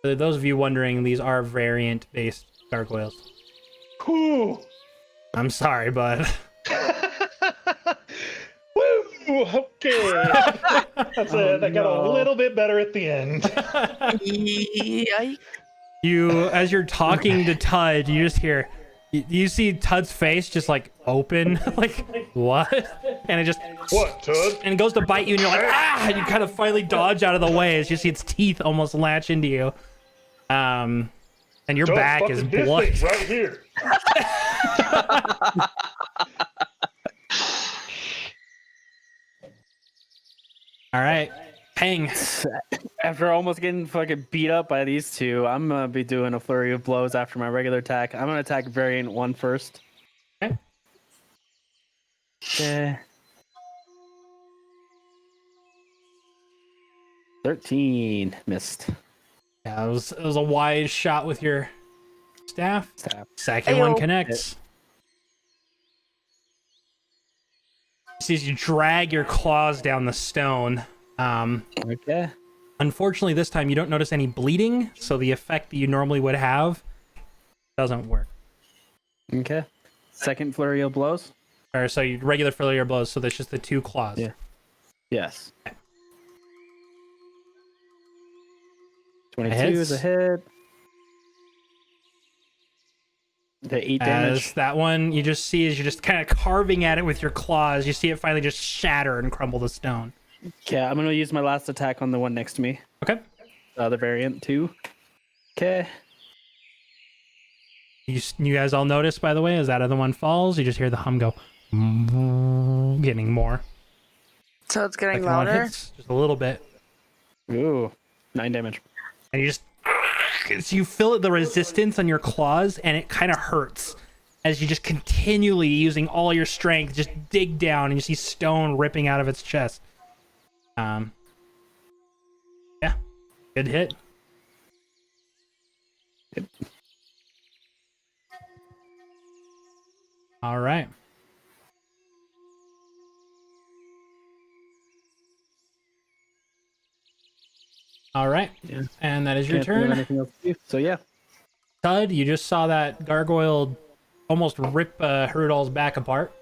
For those of you wondering, these are variant-based gargoyles. Whew. I'm sorry, bud. Woo! Okay. That's it. That got a little bit better at the end. Yikes. You, as you're talking to Tud, you just hear, you see Tud's face just like open, like, what? And it just, What, Tud? and it goes to bite you, and you're like, ah! And you kind of finally dodge out of the way as you see its teeth almost latch into you. And your Tud, back is fucking bloody. distance right here. All right, Pang. After almost getting fucking beat up by these two, I'm gonna be doing a flurry of blows after my regular attack. I'm gonna attack variant 1 first. Okay. Okay. 13 missed. Yeah, it was a wise shot with your staff. Second Ayo. one connects. See as you drag your claws down the stone. Okay. Unfortunately, this time you don't notice any bleeding, so the effect that you normally would have doesn't work. Okay. Second flurry of blows. Or so you regular failure blows, so there's just the 2 claws. Yeah. Yes. 22 is a hit. The 8 damage. As that one, you just see as you're just kind of carving at it with your claws, you see it finally just shatter and crumble to stone. Okay, I'm gonna use my last attack on the one next to me. Okay. The other variant 2. Okay. You guys all notice, by the way, as that other one falls, you just hear the hum go, getting more. So it's getting Second one louder. hits just a little bit, Ooh, 9 damage. and you just So you feel the resistance on your claws, and it kind of hurts as you just continually using all your strength, just dig down, and you see stone ripping out of its chest. Yeah, good hit. All right. All right. Yeah. And that is your Can't think of turn. anything else to do. So yeah. Tud, you just saw that gargoyle almost rip Harudal's back apart.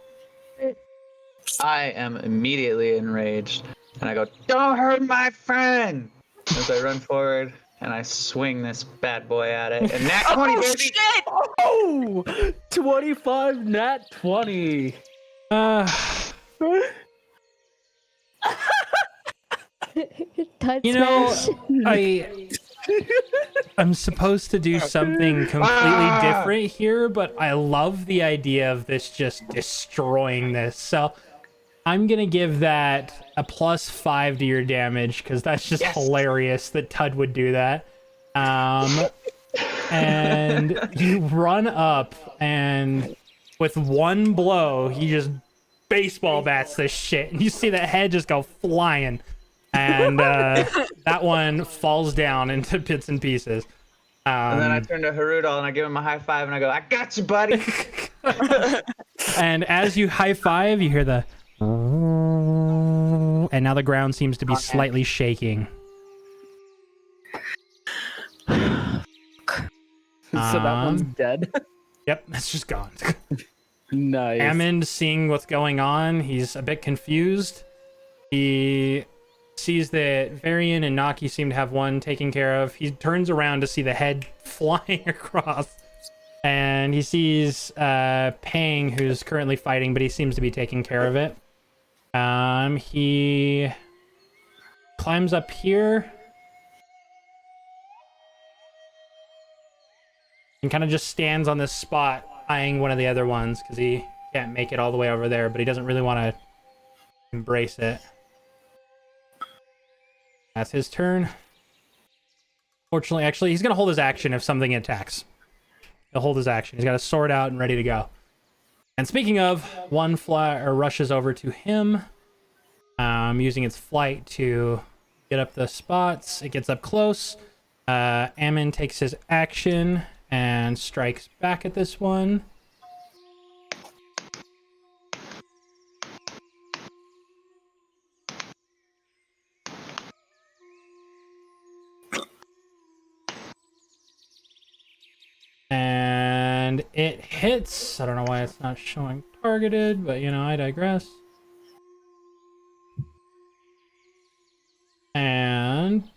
I am immediately enraged, and I go, "Don't hurt my friend!" As I run forward and I swing this bad boy at it, and that 20, Oh baby! shit! Oh, 25 nat 20. Touch You know, smash. I'm supposed to do something completely different here, but I love the idea of this just destroying this. So I'm gonna give that a +5 to your damage because that's just hilarious that Tud would do that. And you run up, and with one blow, he just baseball bats this shit, and you see that head just go flying, and that one falls down into bits and pieces. And then I turn to Harudal and I give him a high five and I go, "I got you, buddy." And as you high five, you hear the, and now the ground seems to be slightly shaking. So that one's dead. Yep, it's just gone. Nice. Hammond, seeing what's going on, he's a bit confused. He sees that Varian and Naki seem to have one taken care of. He turns around to see the head flying across, and he sees Pang, who's currently fighting, but he seems to be taking care of it. He climbs up here and kind of just stands on this spot, eyeing one of the other ones because he can't make it all the way over there, but he doesn't really want to embrace it. That's his turn. Fortunately, actually, he's going to hold his action if something attacks. He'll hold his action. He's got a sword out and ready to go. And speaking of, one rushes over to him, using its flight to get up the spots. It gets up close. Ammon takes his action and strikes back at this one. And it hits. I don't know why it's not showing targeted, but you know, I digress. And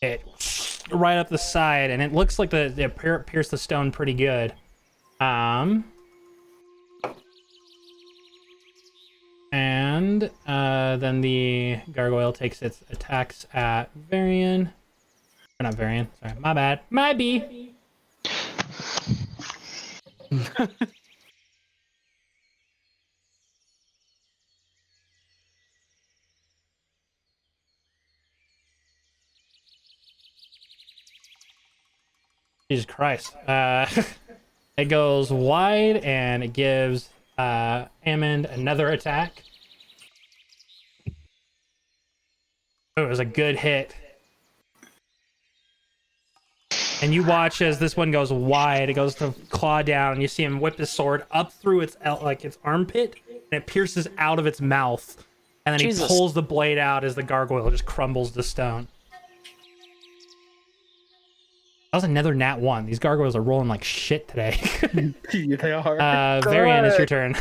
it right up the side, and it looks like it pierced the stone pretty good. And then the gargoyle takes its attacks at Varian. Or not Varian, sorry, my bad. My B. Jesus Christ. It goes wide, and it gives Ammon another attack. Oh, it was a good hit. And you watch as this one goes wide. It goes to claw down. You see him whip his sword up through its armpit, and it pierces out of its mouth. And then Jesus. he pulls the blade out as the gargoyle just crumbles to stone. That was another nat 1. These gargoyles are rolling like shit today. They are. Varian, it's your turn.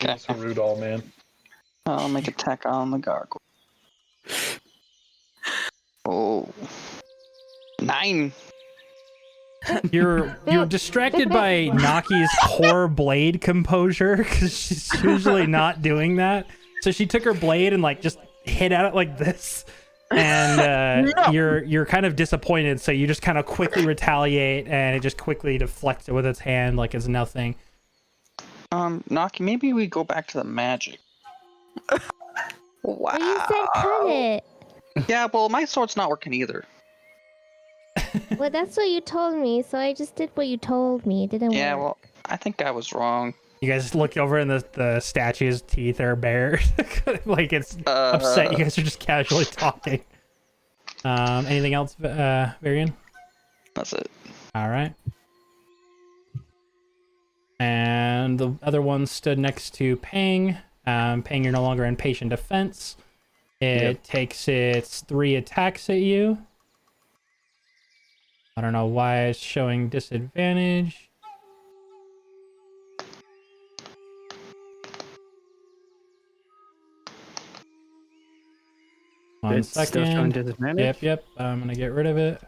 That's a Rudolph, man. I'll make attack on the gargoyle. Oh. 9. You're distracted by Naki's poor blade composure because she's usually not doing that. So she took her blade and like just hit at it like this, and you're kind of disappointed. So you just kind of quickly retaliate, and it just quickly deflects it with its hand like it's nothing. Naki, maybe we go back to the magic. Wow. You said cut it. Yeah, well, my sword's not working either. Well, that's what you told me, so I just did what you told me. It didn't Yeah, work. well, I think I was wrong. You guys look over and the statue's teeth are bare. Like it's upset. You guys are just casually talking. Anything else, Varian? That's it. All right. And the other one stood next to Pang. Pang, you're no longer in patient defense. It takes its 3 attacks at you. I don't know why it's showing disadvantage. One It's still showing second. disadvantage. Yep. I'm gonna get rid of it.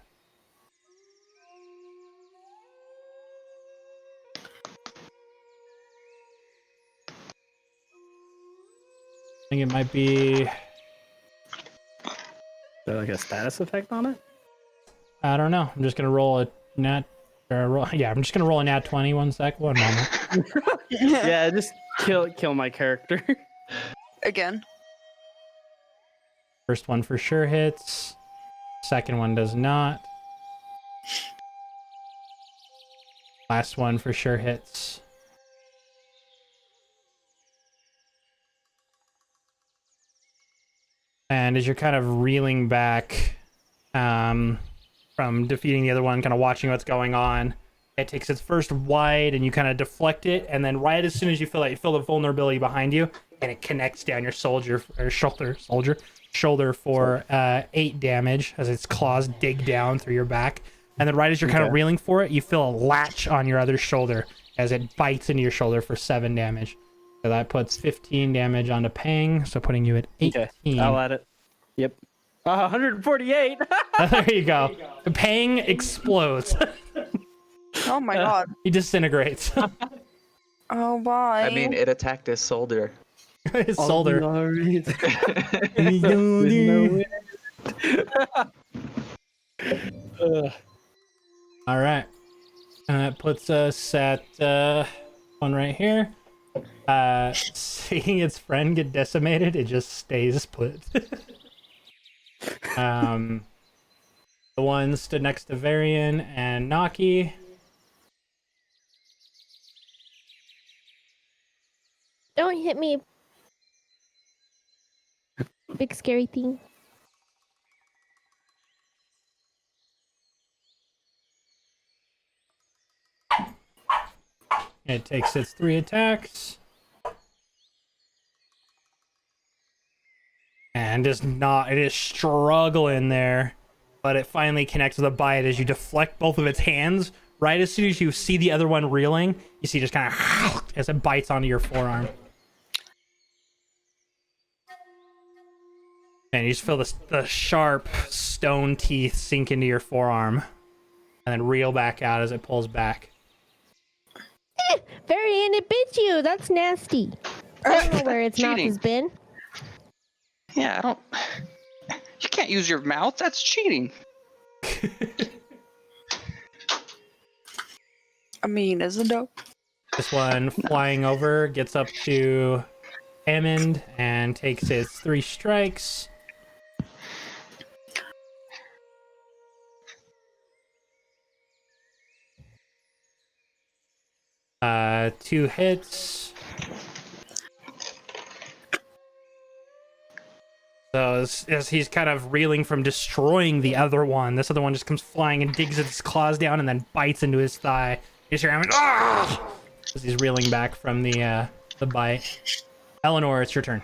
I think it might be. Is there like a status effect on it? I don't know. I'm just gonna roll a nat. Yeah, I'm just gonna roll a nat 20. One moment. Yeah, just kill my character. Again. First one for sure hits. Second one does not. Last one for sure hits. And as you're kind of reeling back from defeating the other one, kind of watching what's going on, it takes its first wide and you kind of deflect it, and then right as soon as you feel the vulnerability behind you, and it connects down your shoulder for 8 damage as its claws dig down through your back. And then right as you're kind of reeling for it, you feel a latch on your other shoulder as it bites into your shoulder for 7 damage. So that puts 15 damage onto Pang, so putting you at 18. Okay, I'll add it. Yep. 148. There you go. Pang explodes. Oh my god. He disintegrates. Oh, why? I mean, it attacked his shoulder. His shoulder. All right. And that puts us at one right here. Seeing its friend get decimated, it just stays put. The one stood next to Varian and Naki. Don't hit me. Big scary thing. It takes its 3 attacks. And it is struggling there. But it finally connects with a bite as you deflect both of its hands. Right as soon as you see the other one reeling, you see just kind of as it bites onto your forearm. And you just feel the sharp stone teeth sink into your forearm. And then reel back out as it pulls back. Varian, it bit you. That's nasty. I don't know where its mouth Cheating. has been. Yeah, I don't. You can't use your mouth. That's cheating. I mean, isn't it? This one flying over gets up to Hammond and takes its 3 strikes. Two hits. So as he's kind of reeling from destroying the other one, this other one just comes flying and digs its claws down and then bites into his thigh. You just hear him, "Ah!" as he's reeling back from the bite. Eleanor, it's your turn.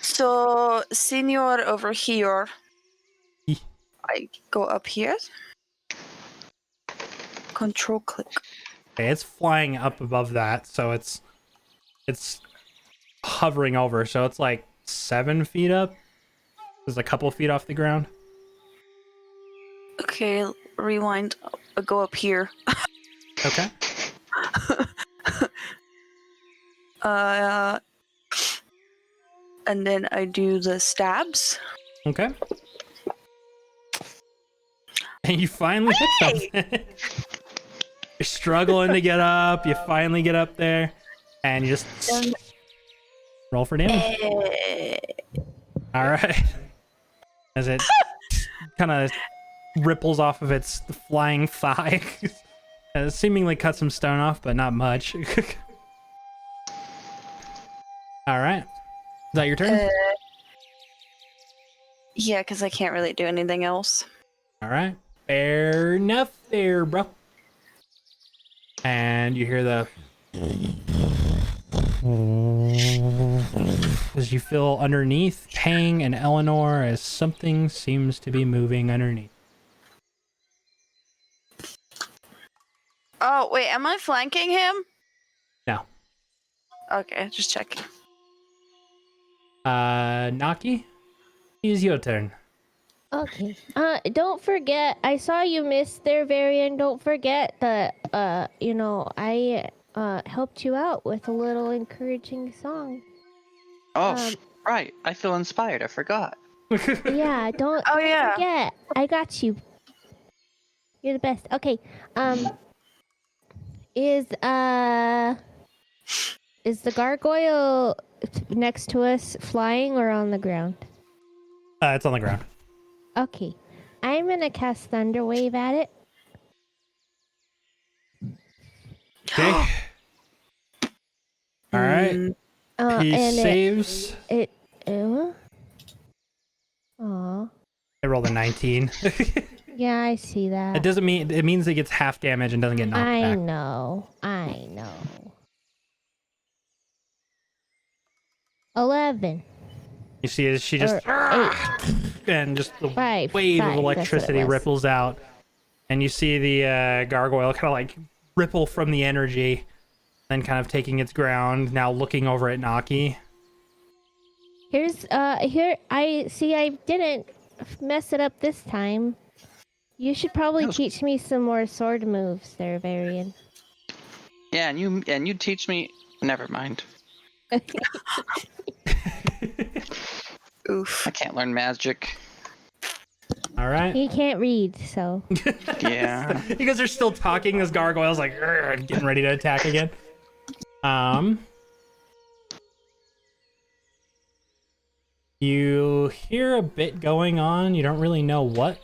So, senior over here. Eh. I go up here. Control click. Okay, it's flying up above that, so it's hovering over, so it's like 7 feet up. It's a couple feet off the ground. Okay, rewind. I'll go up here. Okay. And then I do the stabs. Okay. And you finally hit something. You're struggling to get up. You finally get up there, and you just Roll for damage. All right. As it kind of ripples off of its flying thigh. Seemingly cut some stone off, but not much. All right. Is that your turn? Yeah, because I can't really do anything else. All right. Fair enough there, bro. And you hear the... as you feel underneath Pang and Eleanor as something seems to be moving underneath. Oh, wait, am I flanking him? No. Okay, just checking. Naki, it's your turn. Okay. Don't forget, I saw you miss there, Varian. Don't forget that, I helped you out with a little encouraging song. Oh, right. I feel inspired. I forgot. Yeah, don't Oh, yeah. forget. I got you. You're the best. Okay. Is the gargoyle next to us flying or on the ground? It's on the ground. Okay. I'm gonna cast Thunder Wave at it. Okay. All right. He and saves. It aw. I rolled a 19. Yeah, I see that. It doesn't mean it means it gets half damage and doesn't get knocked I back. know. 11. You see, as she just and just the Five, wave that's of what it electricity was. ripples out, and you see the gargoyle kind of like ripple from the energy, then kind of taking its ground. Now looking over at Naki. Here I see I didn't mess it up this time. You should probably teach me some more sword moves there, Varian. Yeah, and you teach me. Never mind. Oof. I can't learn magic. All right. He can't read, so. Yeah. You guys are still talking. This gargoyle's like getting ready to attack again. You hear a bit going on. You don't really know what.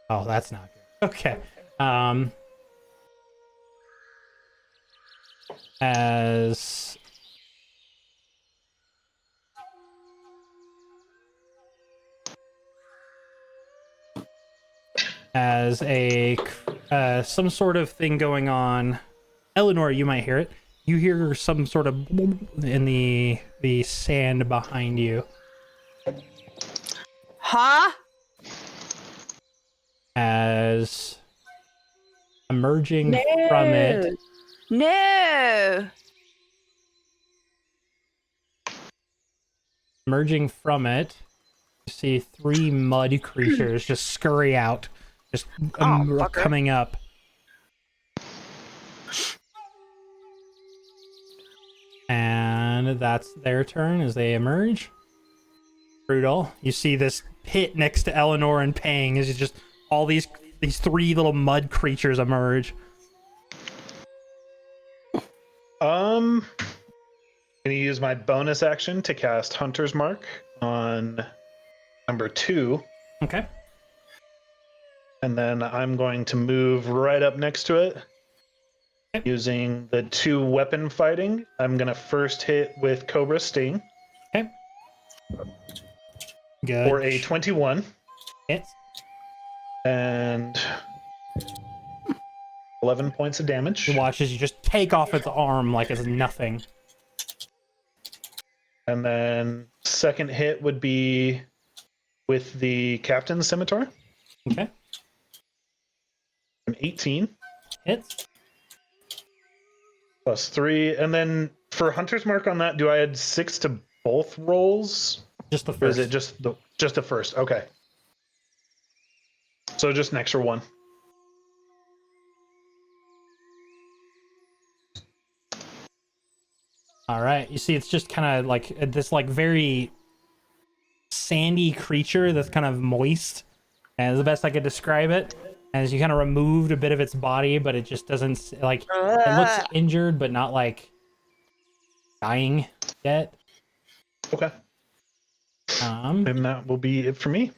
Oh, that's not good. Okay. As a some sort of thing going on. Eleanor, you might hear it. You hear some sort of in the sand behind you. Huh? As emerging from it. No. Emerging from it, you see 3 mud creatures just scurry out, just coming up. And that's their turn as they emerge. Brutal. You see this pit next to Eleanor and Pang as it's just all these 3 little mud creatures emerge. I'm gonna use my bonus action to cast Hunter's Mark on number 2, Okay. and then I'm going to move right up next to it. Okay. Using the 2 weapon fighting, I'm gonna first hit with Cobra Sting Okay. Good. for a 21, Hits. and 11 points of damage. You watch as you just take off its arm like it's nothing. And then second hit would be with the Captain's Scimitar, Okay. an 18 Hits. plus 3. And then for Hunter's Mark on that, do I add 6 to both rolls? Just the Or is first. it just the first? Okay. So just an extra 1. All right. You see, it's just kind of like this, like very sandy creature that's kind of moist, and the best I could describe it. As you kind of removed a bit of its body, but it just doesn't like. It looks injured, but not like dying yet. Okay. And that will be it for me.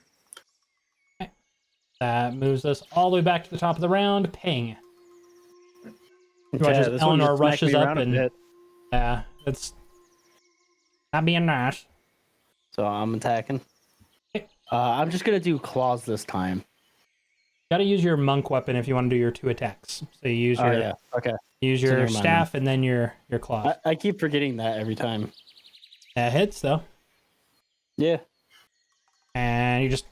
That moves us all the way back to the top of the round. Ping. Okay, Watch as this one Eleanor just smacked rushes me up around a and bit. yeah, it's not being nice. So I'm attacking. I'm just gonna do claws this time. Got to use your monk weapon if you want to do your 2 attacks. So you use your yeah. Okay. use So your never mind staff and then your claws. I keep forgetting that every time. That hits though, Yeah. and you just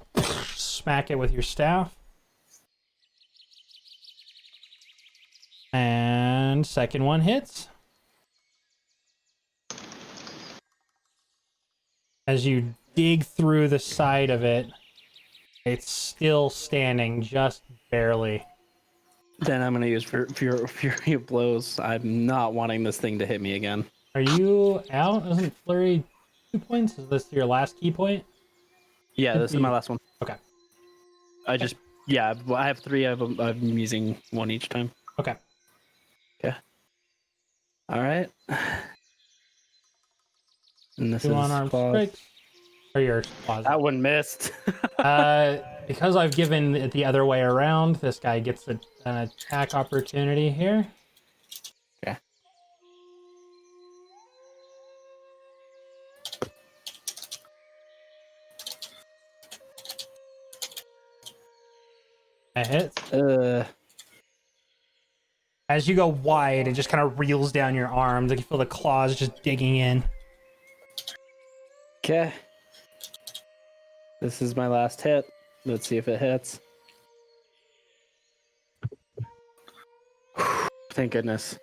smack it with your staff. And second one hits. As you dig through the side of it, it's still standing just barely. Then I'm gonna use Fury of Blows. I'm not wanting this thing to hit me again. Are you out? Isn't Flurry 2 points? Is this your last key point? Yeah, this is my last one. Okay. I have 3. I'm using 1 each time. Okay. Okay. All right. And this 2 is unarmed claws. strikes. Or your claws. That one missed. Because I've given it the other way around, this guy gets an attack opportunity here. Okay. That hits. As you go wide, it just kind of reels down your arms. Like you feel the claws just digging in. Okay. This is my last hit. Let's see if it hits. Thank goodness.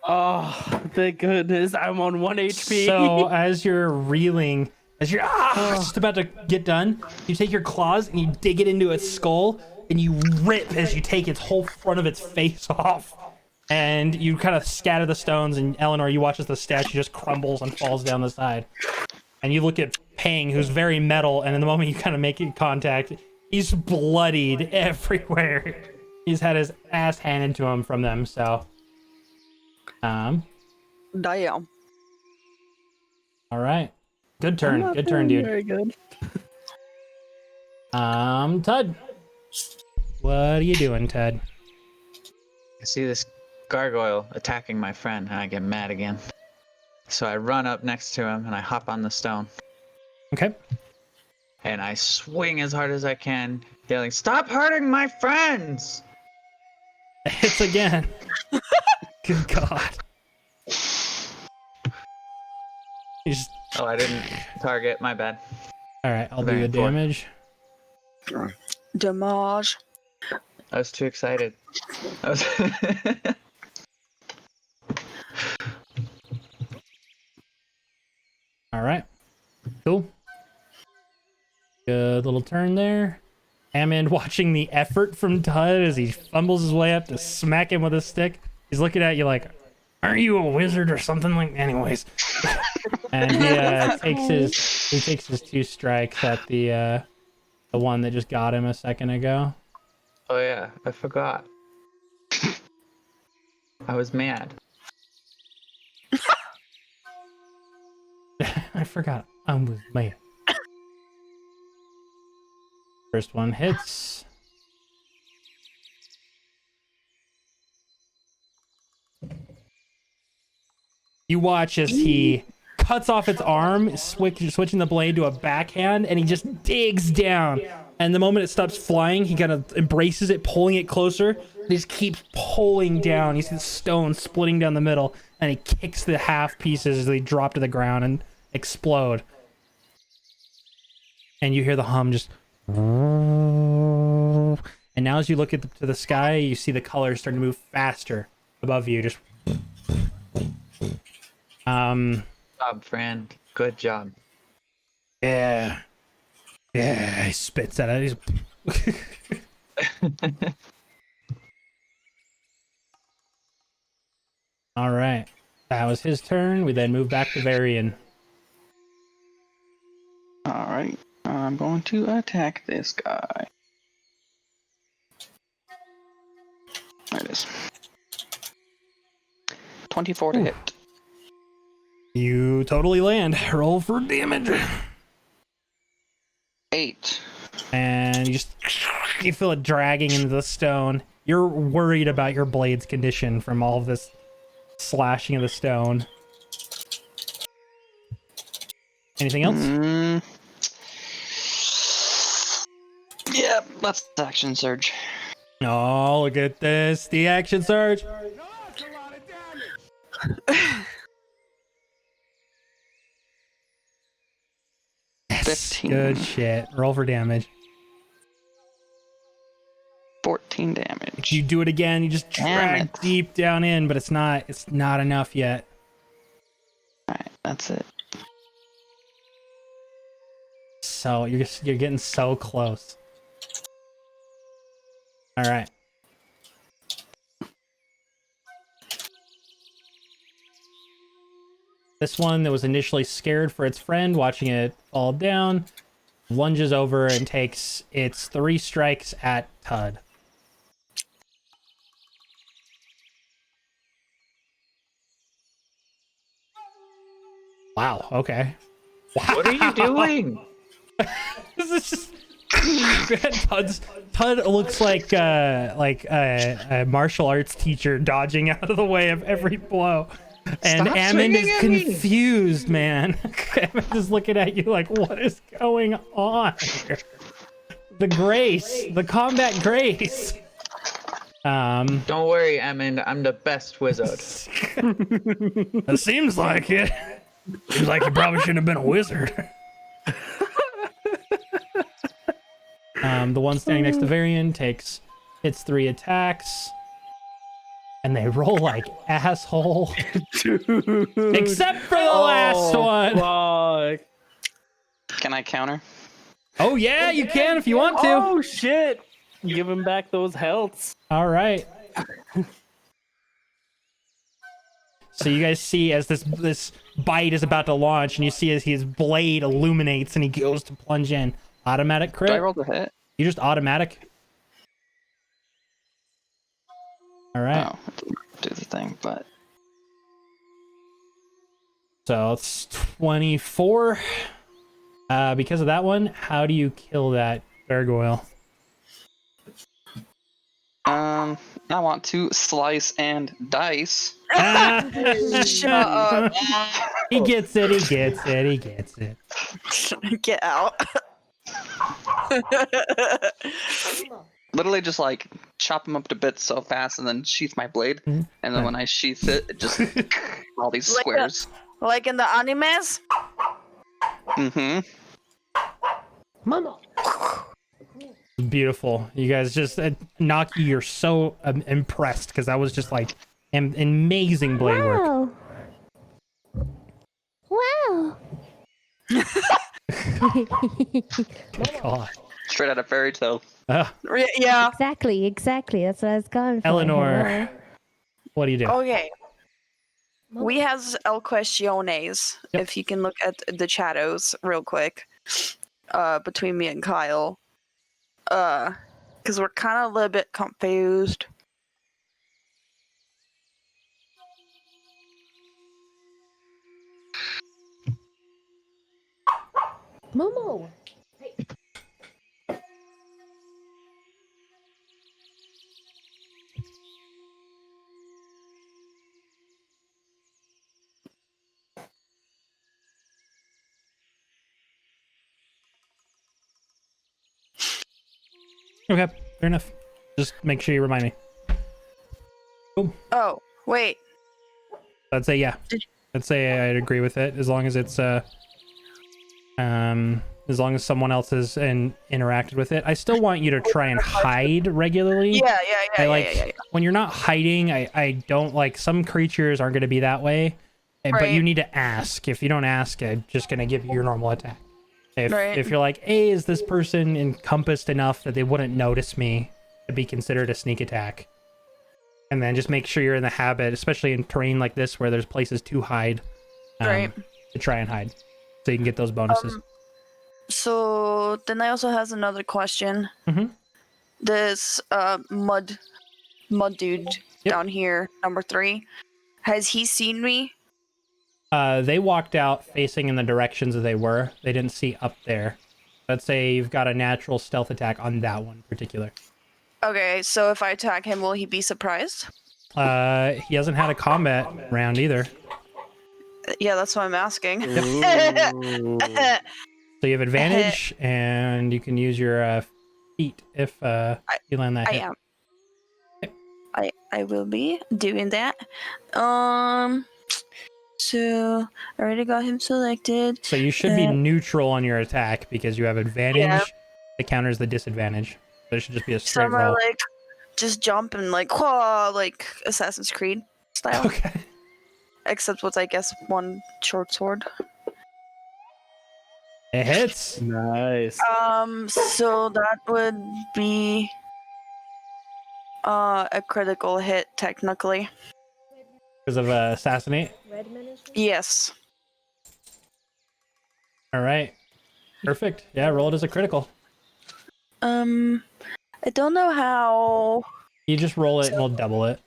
Oh, thank goodness. I'm on 1 HP. So as you're reeling, as you're just about to get done, you take your claws and you dig it into its skull and you rip as you take its whole front of its face off. And you kind of scatter the stones, and Eleanor, you watch as the statue just crumbles and falls down the side. And you look at Pang, who's very metal, and in the moment you kind of make contact, he's bloodied everywhere. He's had his ass handed to him from them, so... Damn. Alright. Good turn, I'm not good turn, doing dude. Very good. Tud. What are you doing, Tud? I see this gargoyle attacking my friend, and I get mad again. So I run up next to him, and I hop on the stone. Okay. And I swing as hard as I can, yelling, "Stop hurting my friends!" Hits again. Good God. You just... Oh, I didn't target. My bad. Alright, I'll do Very the damage. Damage. I was too excited. I was Alright. Cool. Good little turn there. Hammond watching the effort from Tud as he fumbles his way up to smack him with a stick. He's looking at you like, aren't you a wizard or something like anyways? And he takes his 2 strikes at the one that just got him a second ago. Oh yeah, I forgot. I was mad. I forgot. I was mad. First one hits. You watch as he cuts off its arm, switching the blade to a backhand, and he just digs down. And the moment it stops flying, he kind of embraces it, pulling it closer. And he just keeps pulling down. You see the stone splitting down the middle, and he kicks the half pieces as they drop to the ground and explode. And you hear the hum just... And now as you look to the sky, you see the colors starting to move faster above you. Just... Good job, friend. Good job. Yeah. Yeah, he spits at it. All right. That was his turn. We then move back to Varian. Alright, I'm going to attack this guy. There it is. 24 to hit. You totally land. Roll for damage. 8. And you feel it dragging into the stone. You're worried about your blade's condition from all of this slashing of the stone. Anything else? Yeah, that's action surge. Oh, look at this. The action surge. Yes, 15. good shit. Roll for damage. 14 damage. You do it again, you just Damn drag it. deep down in, but it's not enough yet. Alright, that's it. So you're getting so close. All right. This one that was initially scared for its friend, watching it fall down, lunges over and takes its 3 strikes at Tud. Wow, okay. What are you doing? This is just Tud looks like a martial arts teacher dodging out of the way of every blow. And Stop Ammon is swinging at me. confused, man. Ammon is looking at you like, what is going on here? The grace, the combat grace. Don't worry, Emmond. I'm the best wizard. It seems like it. Seems like you probably shouldn't have been a wizard. The one standing next to Varian takes hits 3 attacks, and they roll like asshole. Except for the last one. Fuck. Can I counter? Oh yeah, you can if you want to. Oh shit! Give him back those healths. All right. So you guys see as this bite is about to launch, and you see as his blade illuminates and he goes to plunge in. Automatic Do I crit. roll the hit? You just automatic. All right. Oh, do the thing, but So it's 24. Because of that one, how do you kill that gargoyle? I want to slice and dice. Shut up. He gets it, he gets it, he gets it. Get out. Literally just like chop them up to bits so fast and then sheath my blade. Mhm. And then when I sheath it, it just all these Like squares. Like in the animes? Mm-hmm. Mama. Beautiful. You guys just, Naki, you're so impressed because that was just like amazing blade work. Wow. God. Straight out of fairy tale. Yeah. Exactly. That's what I was going for. Eleanor. What do you do? Okay. We has El Questiones, Yep. if you can look at the shadows real quick, between me and Kyle. Because we're kind of a little bit confused. Momo. Okay, fair enough. Just make sure you remind me. Oh, wait. I'd say yeah. I'd say I'd agree with it as long as it's as long as someone else has interacted with it. I still want you to try and hide regularly. Yeah. When you're not hiding, I don't like, some creatures aren't going to be that way, but Right. you need to ask. If you don't ask, I'm just going to give you your normal attack. Right. If you're like, hey, is this person encompassed enough that they wouldn't notice me, to be considered a sneak attack? And then just make sure you're in the habit, especially in terrain like this where there's places to hide, Right. to try and hide, so you can get those bonuses. So then I also has another question. Mhm. This mud dude Yep. down here, number 3. Has he seen me? They walked out facing in the directions that they were. They didn't see up there. Let's say you've got a natural stealth attack on that one in particular. Okay, so if I attack him, will he be surprised? He hasn't had a combat round either. Yeah, that's what I'm asking. So you have advantage, and you can use your feet if you land that I hit. am. I will be doing that. So I already got him selected. So you should be neutral on your attack because you have advantage that counters the disadvantage. So it should just be a So straight I'm gonna roll. like just jump and like whoa, like Assassin's Creed style. Okay. Except with I guess one short sword. It hits. Nice. So that would be a critical hit technically. Because of assassinate. Yes. All right. Perfect. Yeah, roll it as a critical. I don't know how. You just roll it and we'll double it.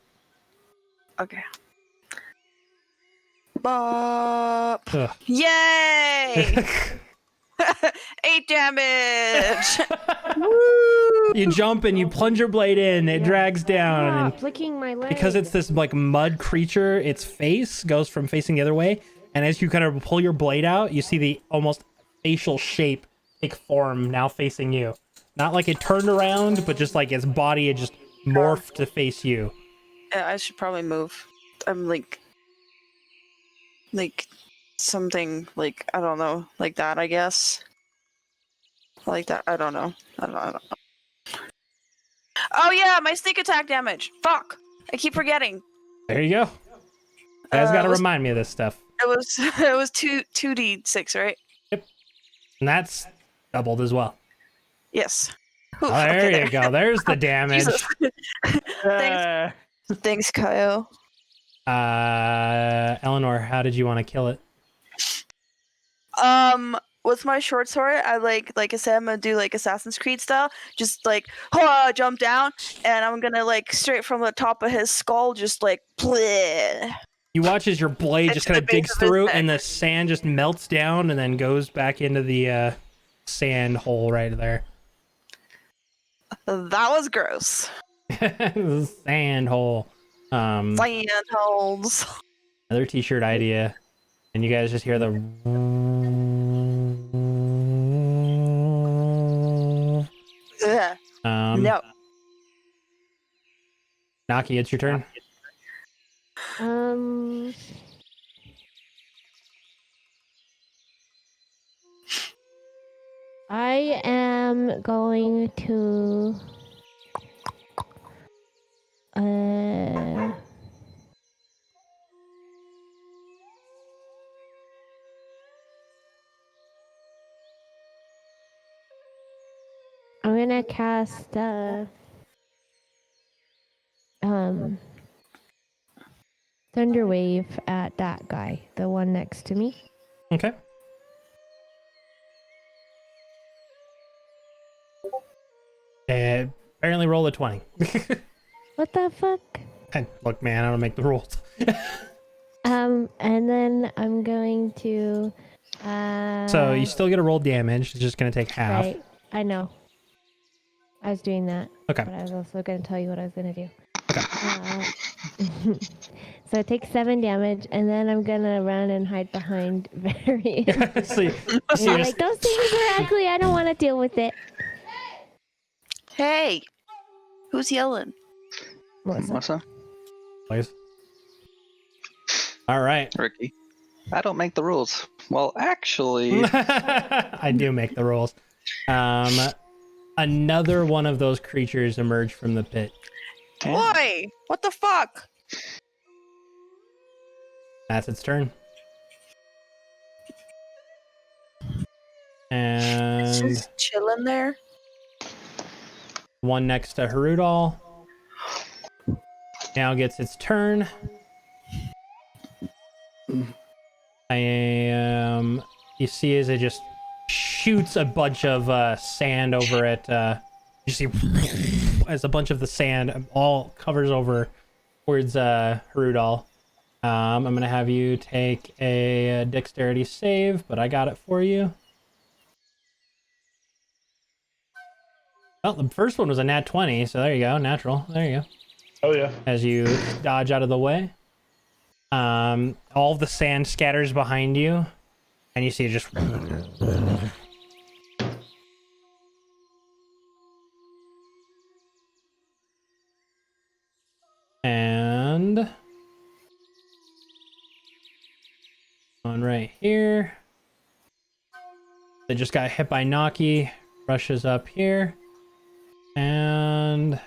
Okay. Bop. Ugh. Yay! 8 damage. You jump and you plunge your blade in. It drags down. And Flicking my leg. because it's this like mud creature, its face goes from facing the other way. And as you kind of pull your blade out, you see the almost facial shape take form now facing you. Not like it turned around, but just like its body had just morphed to face you. Yeah, I should probably move. I'm like something like I don't know, like that. I guess. Like that. I don't know. I don't know. Oh yeah, my sneak attack damage. Fuck! I keep forgetting. There you go. You guys got to it was- remind me of this stuff. It was 2d6, right? And that's doubled as well. Yes. Oh, Oof, there okay, you go. There's the damage. Jesus. Thanks, Kyle. Eleanor, how did you want to kill it? With my short sword, I like I said, I'm gonna do like Assassin's Creed style, just like jump down, and I'm gonna like straight from the top of his skull, just like bleh. You watch as your blade It's just the kind of base digs of his through, neck. and the sand just melts down, and then goes back into the sand hole right there. That was gross. Sand hole. Sand holes. Another t-shirt idea, and you guys just hear the. Ugh. No. Naki, it's your turn. I am going to I'm gonna cast Thunder Wave at that guy, the one next to me. Okay. Apparently roll a 20. What the fuck? And look, man, I don't make the rules. And then I'm going to So you still get a roll damage. It's just going to take half. right. I know. I was doing that. Okay. But I was also going to tell you what I was going to do. So I take 7 damage, and then I'm going to run and hide behind Varian. so you And see I'm this- like, don't see me directly. I don't want to deal with it. Hey, who's yelling? Melissa. Melissa? Please. All right. Ricky? I don't make the rules. Well, actually, I do make the rules. Another one of those creatures emerged from the pit. Boy, what the fuck? That's its turn. And Just chilling there. one next to Harudal now gets its turn. You see as it just shoots a bunch of sand over it. You see as a bunch of the sand all covers over towards Harudal. I'm gonna have you take a dexterity save, but I got it for you. Well, the first one was a nat 20, so there you go, natural. There you go. Oh yeah. As you dodge out of the way. All of the sand scatters behind you, and you see it just... And... one right here. They just got hit by Naki, rushes up here, and...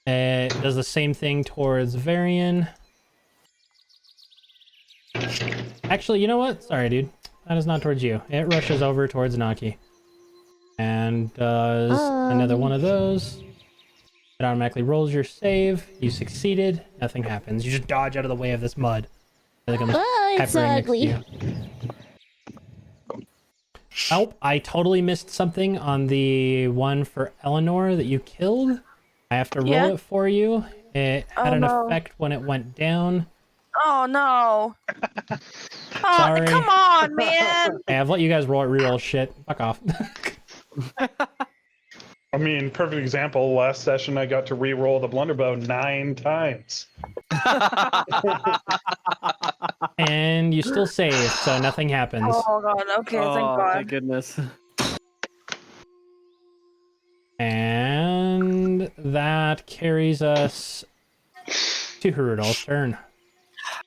it does the same thing towards Varian. Actually, you know what? Sorry, dude. That is not towards you. It rushes over towards Naki. And does another one of those. It automatically rolls your save. You succeeded. Nothing happens. You just dodge out of the way of this mud. Like It's ugly. Oh, I totally missed something on the one for Eleanor that you killed. I have to roll it for you. It had an effect when it went down. Oh no! Sorry. Come on, man! Hey, I've let you guys reroll shit. Fuck off. I mean, perfect example. Last session, I got to re-roll the blunderbow 9 times. And you still save, so nothing happens. Oh god. Okay, thank God. Thank goodness. And that carries us to Harudol's turn.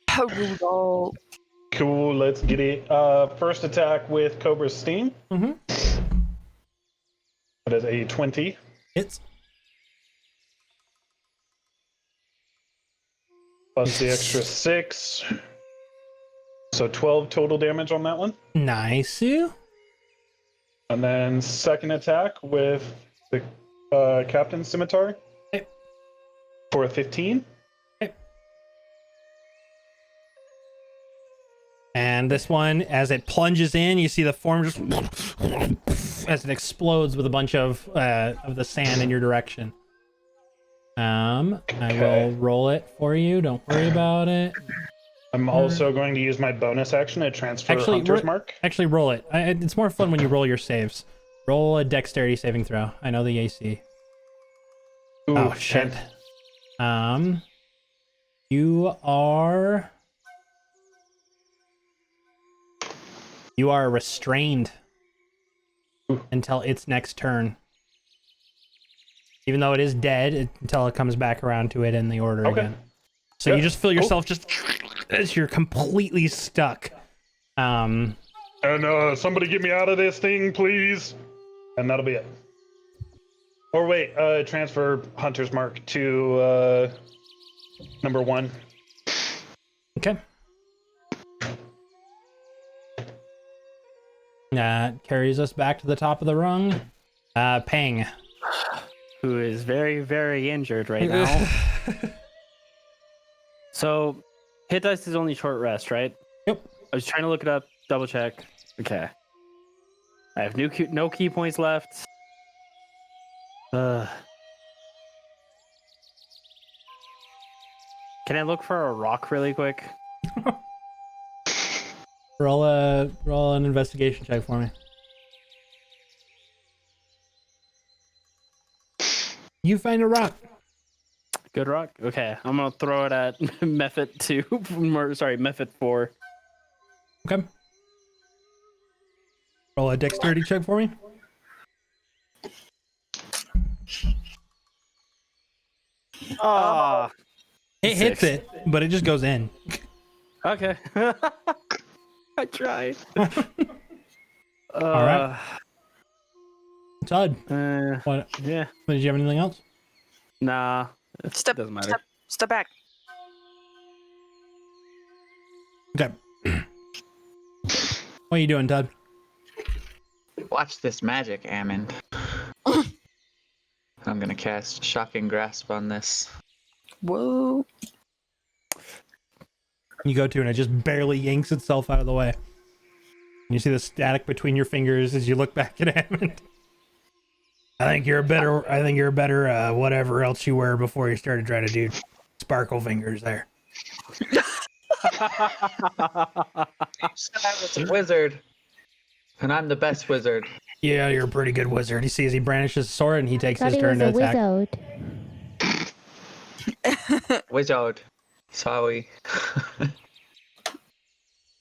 Harudol. Cool, let's get it. First attack with Cobra's Steam. Mm-hmm. That is a 20. Hits. Plus the extra 6. So 12 total damage on that one. Nice. And then second attack with the Captain's Scimitar. Okay. For a 15. Okay. And this one, as it plunges in, you see the form just as it explodes with a bunch of the sand in your direction. I will roll it for you. Don't worry about it. I'm also going to use my bonus action to transfer Hunter's Mark. Actually, roll it. It's more fun when you roll your saves. Roll a dexterity saving throw. I know the AC. Ooh, Oh shit. 10. You are restrained until its next turn. Even though it is dead, until it comes back around to it in the order again. So you just feel yourself just as you're completely stuck. And somebody get me out of this thing, please. And that'll be it. Or wait, transfer Hunter's Mark to number 1. Okay. That carries us back to the top of the rung. Pang. Who is very, very injured right now. So, hit dice is only short rest, right? Yep. I was trying to look it up, double check. Okay. I have no key points left. Can I look for a rock really quick? Roll an investigation check for me. You find a rock. Good rock? Okay, I'm gonna throw it at Mephit 2. Mephit 4. Okay. Roll a dexterity check for me. Ah. It hits it, but it just goes in. Okay. I tried. All right. Todd. What? Yeah. Did you have anything else? Nah. It Step, doesn't matter. step back. Okay. What are you doing, Todd? Watch this magic, Ammon. I'm gonna cast Shocking Grasp on this. Whoa. You go to, and it just barely yanks itself out of the way. And you see the static between your fingers as you look back at Hammond. I think you're a better whatever else you were before you started trying to do sparkle fingers there. You said I was a wizard, and I'm the best wizard. Yeah, you're a pretty good wizard. You see as he brandishes his sword and he takes Thought his he turn was to a attack. wizard. Wizard. Sorry.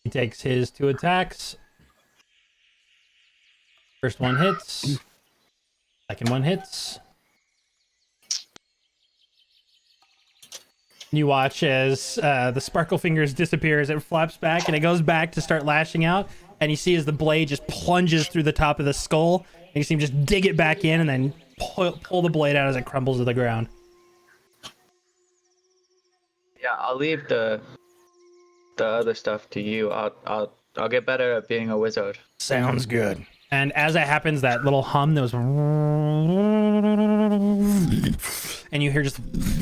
He takes his 2 attacks. First one hits. Second one hits. You watch as the sparkle fingers disappears. It flaps back and it goes back to start lashing out. And you see as the blade just plunges through the top of the skull. And you see him just dig it back in and then pull the blade out as it crumbles to the ground. Yeah, I'll leave the other stuff to you. I'll get better at being a wizard. Sounds good. And as that happens, that little hum that was, and you hear just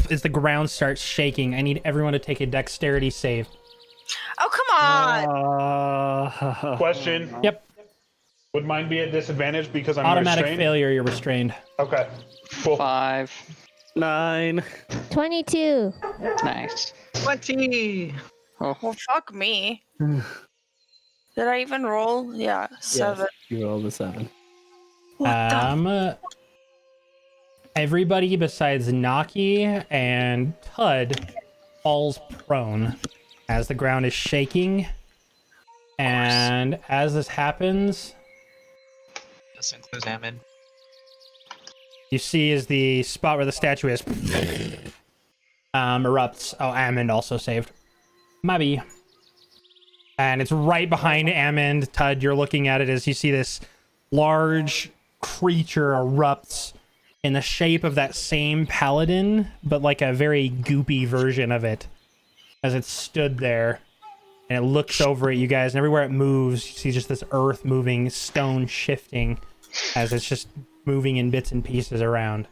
as the ground starts shaking. I need everyone to take a dexterity save. Oh, come on! Question. Yep. Would mine be at disadvantage because I'm Automatic restrained? failure. You're restrained. Okay. Cool. 5. 9. 22. Nice. 20. Well, fuck me. Did I even roll? Yeah, 7. Yes, you rolled a 7. What the? Everybody besides Naki and Tud falls prone as the ground is shaking. And as this happens, This includes Ammon. you see as the spot where the statue is erupts. Oh, Amond also saved. Maybe. And it's right behind Amond. Tud, you're looking at it as you see this large creature erupts in the shape of that same paladin, but like a very goopy version of it, as it stood there. And it looks over at you guys, and everywhere it moves, you see just this earth moving, stone shifting, as it's just moving in bits and pieces around.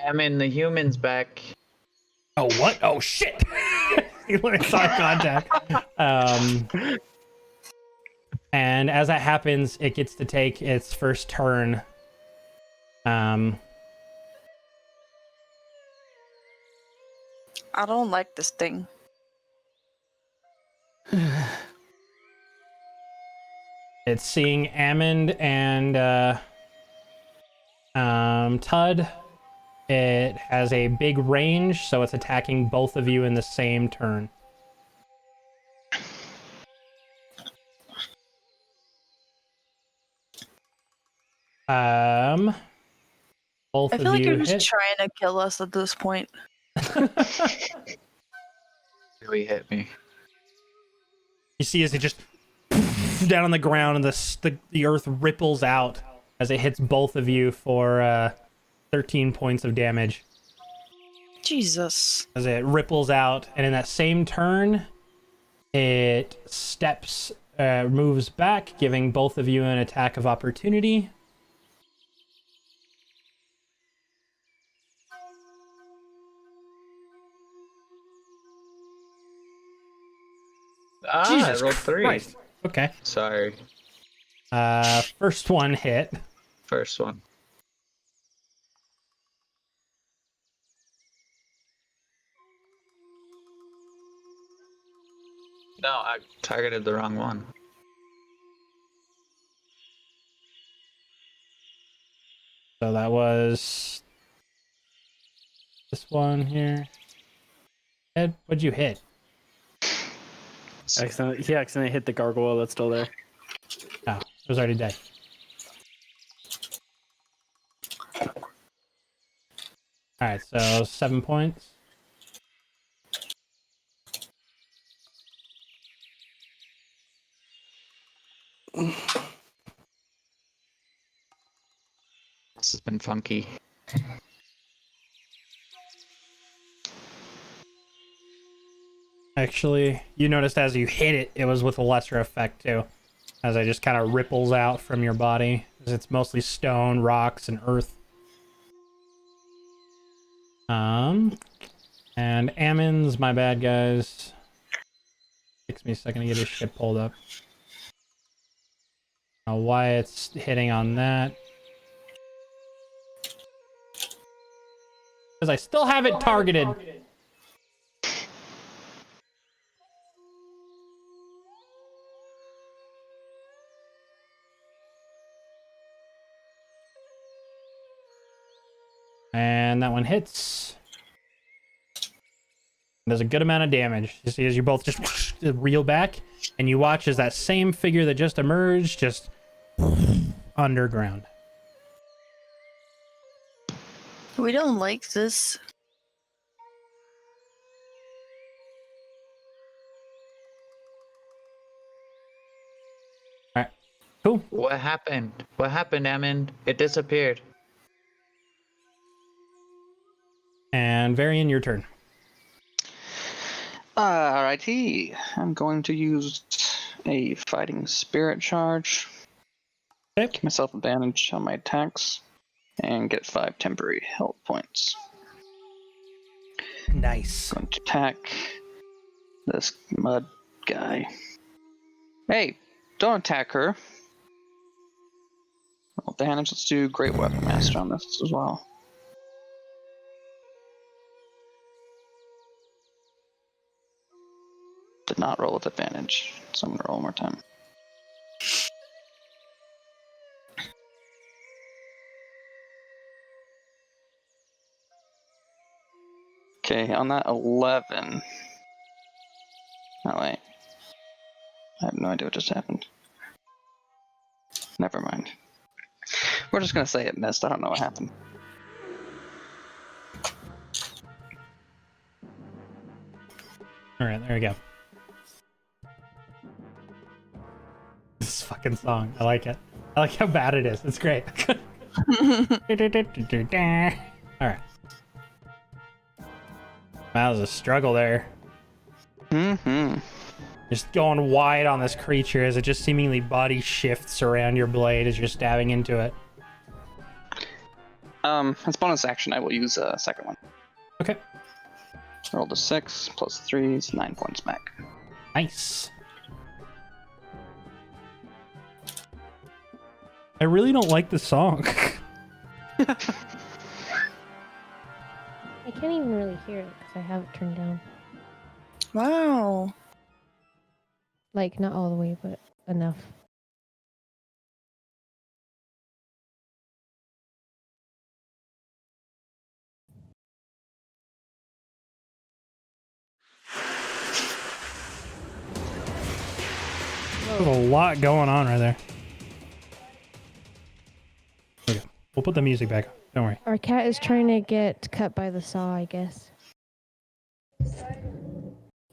I'm in the human's back. Oh, what? Oh, shit! You literally saw contact. And as that happens, it gets to take its first turn. I don't like this thing. It's seeing Amond and Tud. It has a big range, so it's attacking both of you in the same turn. Both I feel of like you you're just hit. trying to kill us at this point. Really hit me. You see as it just down on the ground, and the earth ripples out as it hits both of you for 13 points of damage. Jesus. As it ripples out, and in that same turn, it moves back, giving both of you an attack of opportunity. I rolled 3. Christ. Okay. Sorry. First one hit. First one. No, I targeted the wrong one. So that was this one here. Ed, what'd you hit? He accidentally hit the gargoyle that's still there. Oh, it was already dead. Alright, so 7 points. This has been funky. Actually, you noticed as you hit it, it was with a lesser effect too. As it just kind of ripples out from your body. As it's mostly stone, rocks, and earth. And Ammon's my bad, guys. Takes me a second to get his shit pulled up. Now why it's hitting on that. Because I still have it targeted. And that one hits. There's a good amount of damage. You see as you both just reel back, and you watch as that same figure that just emerged just underground. We don't like this. All right, cool. What happened? What happened, Ammon? It disappeared. And Varian, your turn. Alrighty. I'm going to use a fighting spirit charge. Okay. Give myself advantage on my attacks. And get 5 temporary health points. Nice. Going to attack this mud guy. Hey, don't attack her. Roll advantage. Let's do Great Weapon Master on this as well. Did not roll with advantage, so I'm gonna roll one more time. Okay, on that 11. Oh wait, I have no idea what just happened. Never mind. We're just gonna say it missed. I don't know what happened. All right, there we go. This fucking song, I like it. I like how bad it is. It's great. All right. That was a struggle there. Mm-hmm. Just going wide on this creature as it just seemingly body shifts around your blade as you're stabbing into it. As bonus action, I will use a second one. Okay. Rolled a 6 plus 3 is 9 points back. Nice. I really don't like the song. I can't even really hear it because I have it turned down. Wow. Like, not all the way, but enough. There's a lot going on right there. Okay. We'll put the music back on. Don't worry. Our cat is trying to get cut by the saw, I guess.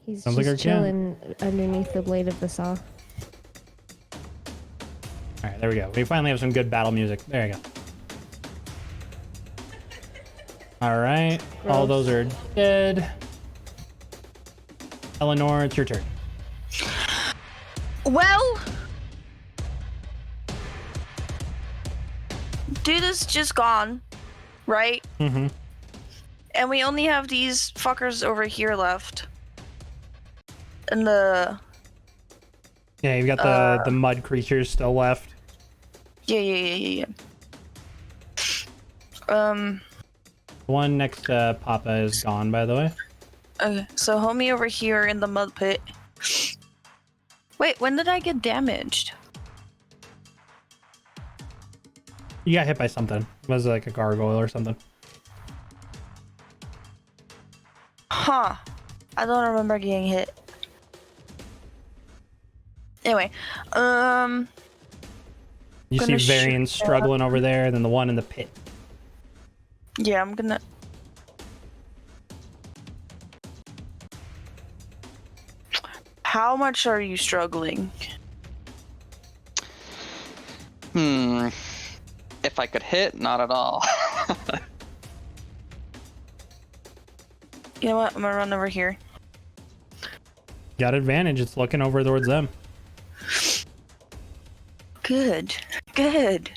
He's Sounds like our just cat. chilling underneath the blade of the saw. All right, there we go. We finally have some good battle music. There you go. All right, all Gross. those are dead. Eleanor, it's your turn. Well, dude is just gone, right? Mm-hmm. And we only have these fuckers over here left. And the Yeah, you've got the mud creatures still left. yeah. The one next to Papa is gone, by the way. Okay, so homie over here in the mud pit. Wait, when did I get damaged? You got hit by something. It was like a gargoyle or something. Huh. I don't remember getting hit. Anyway, You see Gonna shoot Varian struggling over there, and then the one in the pit. yeah, I'm gonna. How much are you struggling? If I could hit, not at all. You know what? I'm gonna run over here. Got advantage. It's looking over towards them. Good. Good.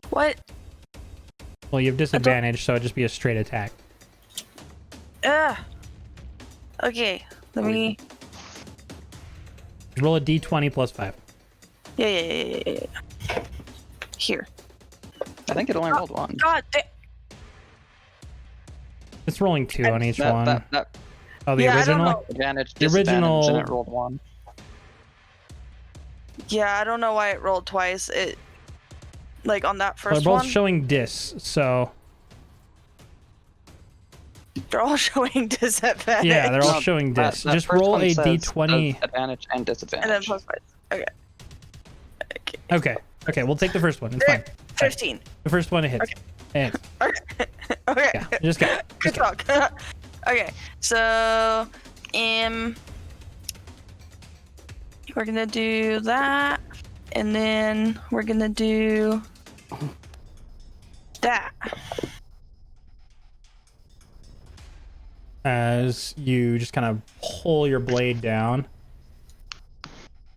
What? Well, you have disadvantage, so it'd just be a straight attack. Okay. Let me. Roll a d20 plus 5. Yeah. Here. think it only rolled one. God damn. It's rolling 2 on each one. That Oh, the Yeah, I don't original? know. advantage, The disadvantage, original- and it rolled 1. Yeah, I don't know why it rolled twice. It, like, on that Well, first they're both one, showing dis, so they're all showing disadvantage. yeah, they're all No, showing dis. that Just first roll one a says d20. does advantage and And then disadvantage. plus 5. Okay. Okay, we'll take the first one. It's fine. 15. The first one it hits. Okay. And Okay. yeah, just go. Good talk. Okay, so we're gonna do that, and then we're gonna do that. As you just kind of pull your blade down.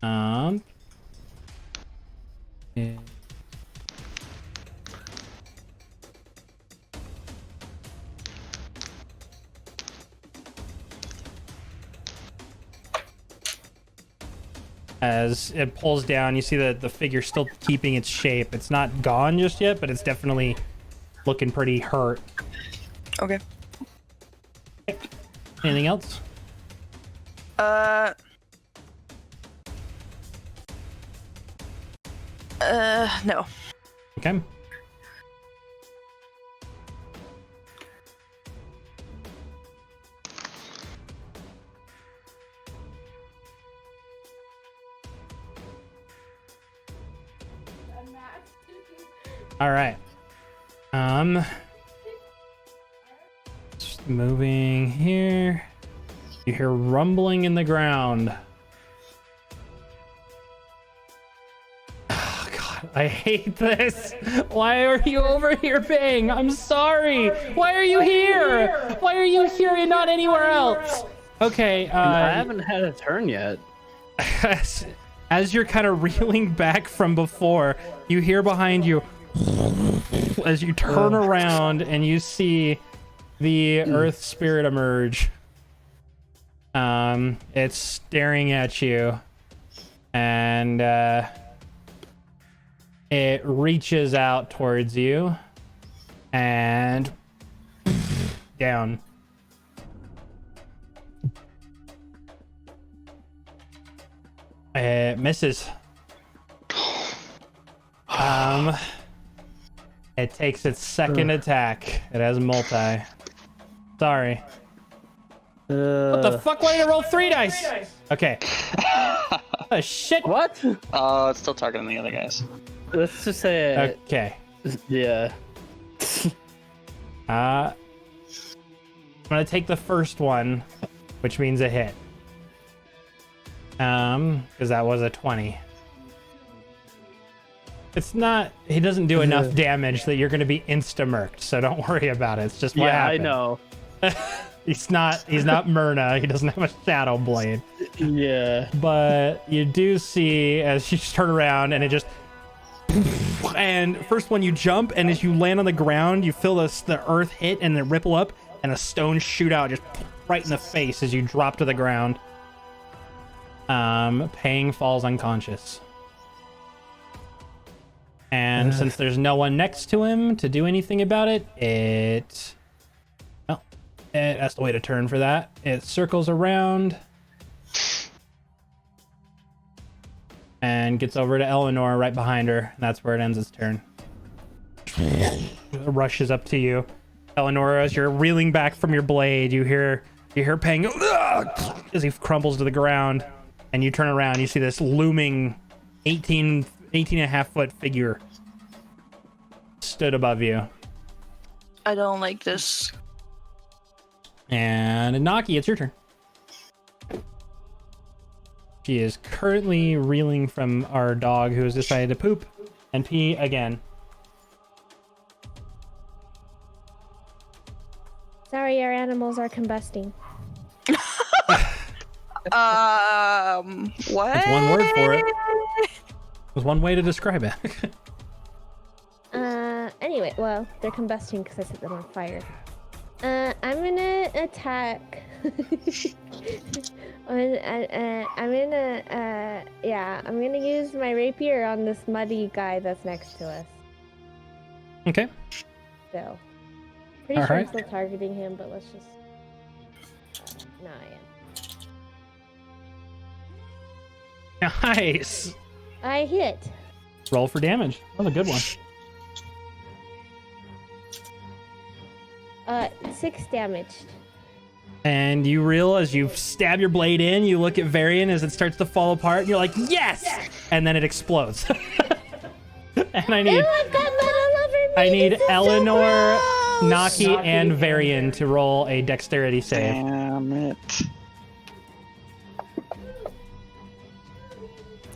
Yeah. As it pulls down, you see that the figure still keeping its shape. It's not gone just yet, but it's definitely looking pretty hurt. Okay. Anything else? No. Okay. All right. Just moving here. You hear rumbling in the ground. Oh, God, I hate this. Why are you over here, Bang? I'm sorry. Why are you here? Why are you here and not anywhere else? Okay, I haven't had a turn yet. as you're kind of reeling back from before, you hear behind you as you turn around and you see the earth spirit emerge. It's staring at you, and it reaches out towards you and down. It misses. It takes its second attack. It has multi. Sorry. What the fuck? Why did it roll 3 dice? Okay. Shit. What? Oh, it's still targeting the other guys. Let's just say. Okay. Yeah. I'm gonna take the first one, which means a hit. Because that was a 20. It's not. He doesn't do enough damage that you're gonna be insta-murked, so don't worry about it. It's just what happened. I know. He's not Myrna. He doesn't have a shadow blade. Yeah. But you do see as you turn around and it just, and first when you jump and as you land on the ground, you feel the earth hit and then ripple up and a stone shoot out just right in the face as you drop to the ground. Pang falls unconscious. And since there's no one next to him to do anything about it, it has to wait a turn for that. It circles around and gets over to Eleanor right behind her. And that's where it ends its turn. It rushes up to you. Eleanor, as you're reeling back from your blade, you hear Pang as he crumbles to the ground. And you turn around, you see this looming 18 and a half foot figure stood above you. I don't like this. And Naki, it's your turn. She is currently reeling from our dog who has decided to poop and pee again. Sorry, our animals are combusting. What? That's one word for it. There's one way to describe it. Anyway, well, they're combusting because I set them on fire. I'm gonna attack. I'm gonna use my rapier on this muddy guy that's next to us. Okay. So, pretty All sure right. I'm still targeting him, but let's just. No, I am. Nice. I hit. Roll for damage. That was a good one. 6 damaged. And you reel as you stab your blade in, you look at Varian as it starts to fall apart, and you're like, yes! And then it explodes. And I need Ew, I've got mud all over me. I need This is so Eleanor, gross. Naki, and Varian to roll a dexterity save. Damn it.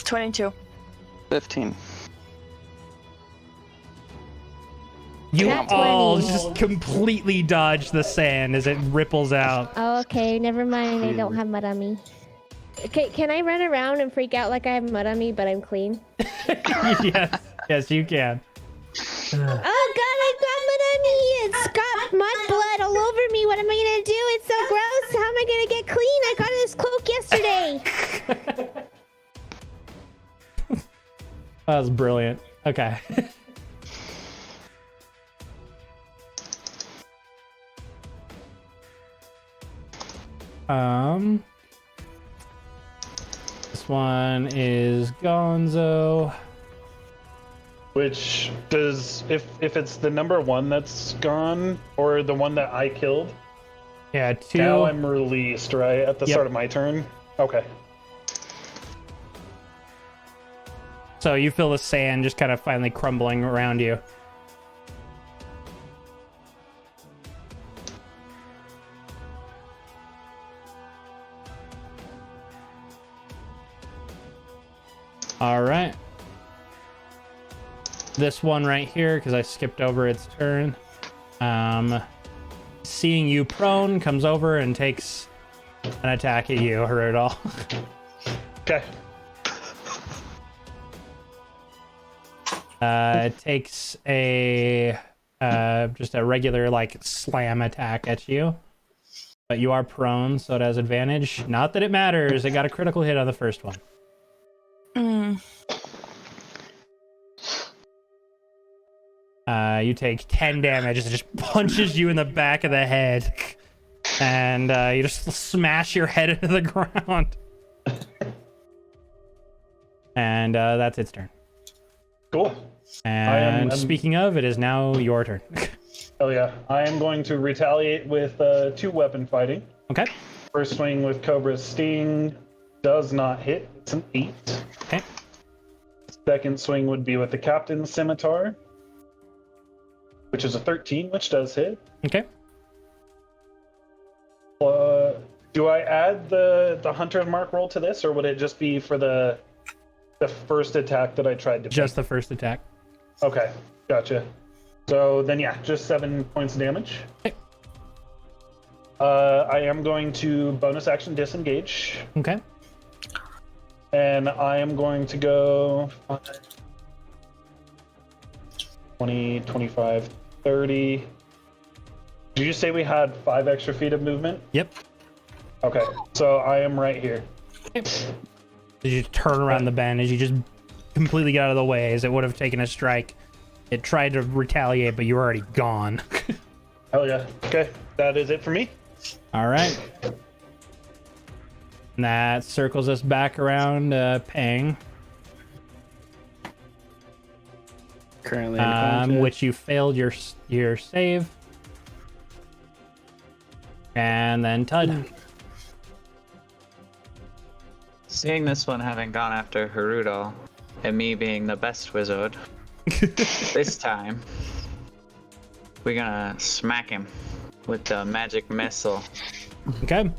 22. 15. You Nat all 20. just completely dodge the sand as it ripples out. Oh, okay, never mind. I don't have mud on me. Okay, can I run around and freak out like I have mud on me, but I'm clean? Yes, you can. Oh god, I got mud on me! It's got mud blood all over me. What am I gonna do? It's so gross. How am I gonna get clean? I got this cloak yesterday. That was brilliant. Okay. This one is Gonzo. Which does, if it's the number 1 that's gone, or the one that I killed, Yeah, 2. now I'm released, right? At the Yep. start of my turn? Okay. So you feel the sand just kind of finally crumbling around you. All right. This one right here, because I skipped over its turn. Seeing you prone, comes over and takes an attack at you, Harudal. Okay. It takes a just a regular like slam attack at you, but you are prone, so it has advantage. Not that it matters. It got a critical hit on the first one. You take 10 damage as it just punches you in the back of the head, and you just smash your head into the ground. And that's its turn. Cool. And I'm- speaking of, it is now your turn. Oh yeah. I am going to retaliate with 2 weapon fighting. Okay. First swing with Cobra's Sting does not hit. It's an 8. Okay. Second swing would be with the Captain's Scimitar, which is a 13, which does hit. Okay. Do I add the Hunter's Mark roll to this, or would it just be for the first attack that I tried to Just the first attack. make? Okay, gotcha. So then, yeah, just 7 points of damage. Okay. I am going to bonus action disengage, Okay. and I am going to go 20, 25, 30. Did you say we had 5 extra feet of movement? Yep. Okay, so I am right here. Did you turn around the bend as you just completely get out of the way as it would have taken a strike? It tried to retaliate, but you were already gone. Hell yeah. Okay, that is it for me. All right. And that circles us back around Pang, Currently in contest. which you failed your save. And then Tud. Seeing this one having gone after Harudal, and me being the best wizard, this time we're gonna smack him with the magic missile. Okay.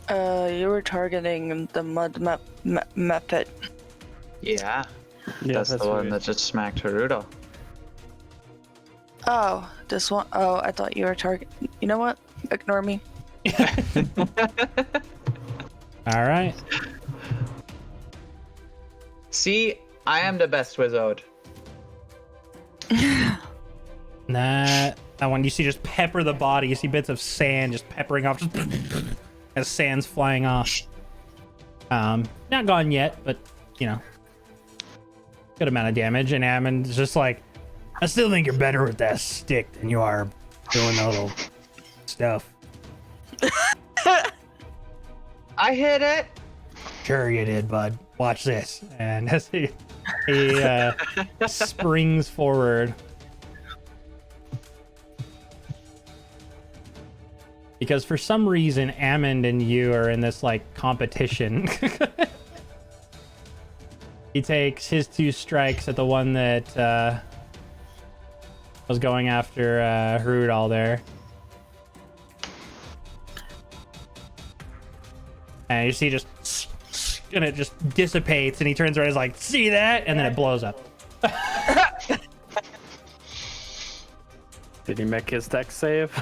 You were targeting the mud map pit. Yeah, Yeah, that's the one right. that just smacked Harudal. Oh, this one. Oh, I thought you were targeting. You know what? Ignore me. All right. See, I am the best wizard. That one you see just pepper the body. You see bits of sand just peppering off, just as sand's flying off. Not gone yet, but you know. good amount of damage, and Ammond's just like, I still think you're better with that stick than you are doing the little stuff. I hit it. Sure you did, bud. Watch this. And as he springs forward. Because for some reason, Ammond and you are in this, like, competition. He takes his 2 strikes at the one that was going after Hrudal there. And you see and it just dissipates, and he turns around and is like, see that? And then it blows up. Did he make his dex save?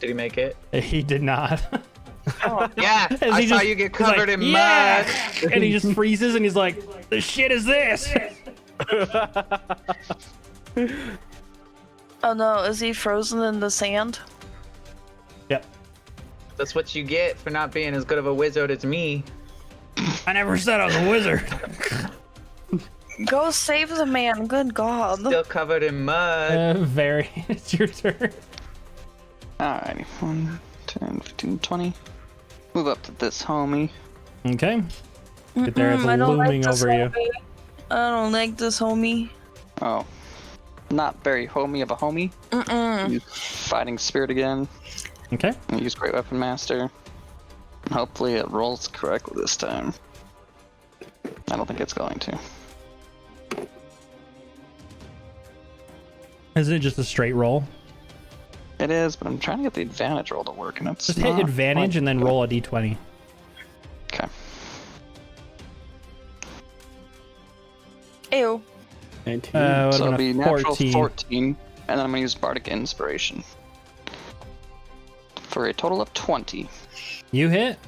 Did he make it? He did not. Yeah, As I he saw just- you get he's like, covered in "Yeah!" mud. And he just freezes, and he's like, the shit is this? Oh no, is he frozen in the sand? Yep. That's what you get for not being as good of a wizard as me. I never said I was a wizard. Go save the man, good god. Still covered in mud. Very. It's your turn. Alrighty. 1, 10, 15, 20. Move up to this homie. Okay. Get there, it's I don't like looming this over you. homie. I don't like this homie. Oh. Not very homey of a homie. Use fighting spirit again. Okay. And use Great Weapon Master. And hopefully it rolls correctly this time. I don't think it's going to. Is it just a straight roll? It is, but I'm trying to get the advantage roll to work, and it's Just hit not advantage quite and then good. roll a d20. Okay. Ew. 19. What So it'll about be a natural 14? 14, and then I'm gonna use Bardic Inspiration. For a total of 20. You hit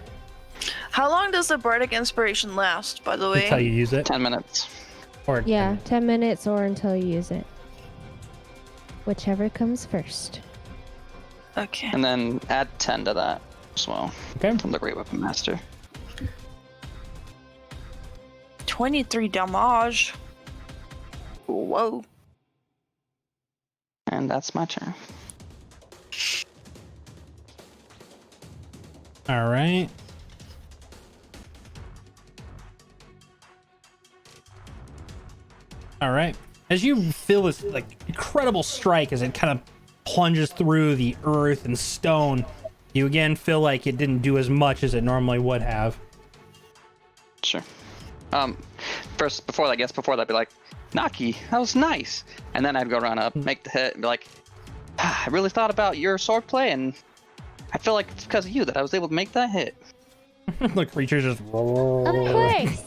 How long does the Bardic Inspiration last, by the way? until you use it. 10 minutes. Or Yeah, 10 minutes or until you use it. Whichever comes first. Okay. And then add 10 to that as well Okay. from the Great Weapon Master. 23 damage. Whoa. And that's my turn. All right. All right. As you feel this like incredible strike as it kind of plunges through the earth and stone, you again feel like it didn't do as much as it normally would have. Sure. First, before that, I'd be like, Naki, that was nice. And then I'd go around up, make the hit, and be like, I really thought about your swordplay, and I feel like it's because of you that I was able to make that hit. The creatures just Of course!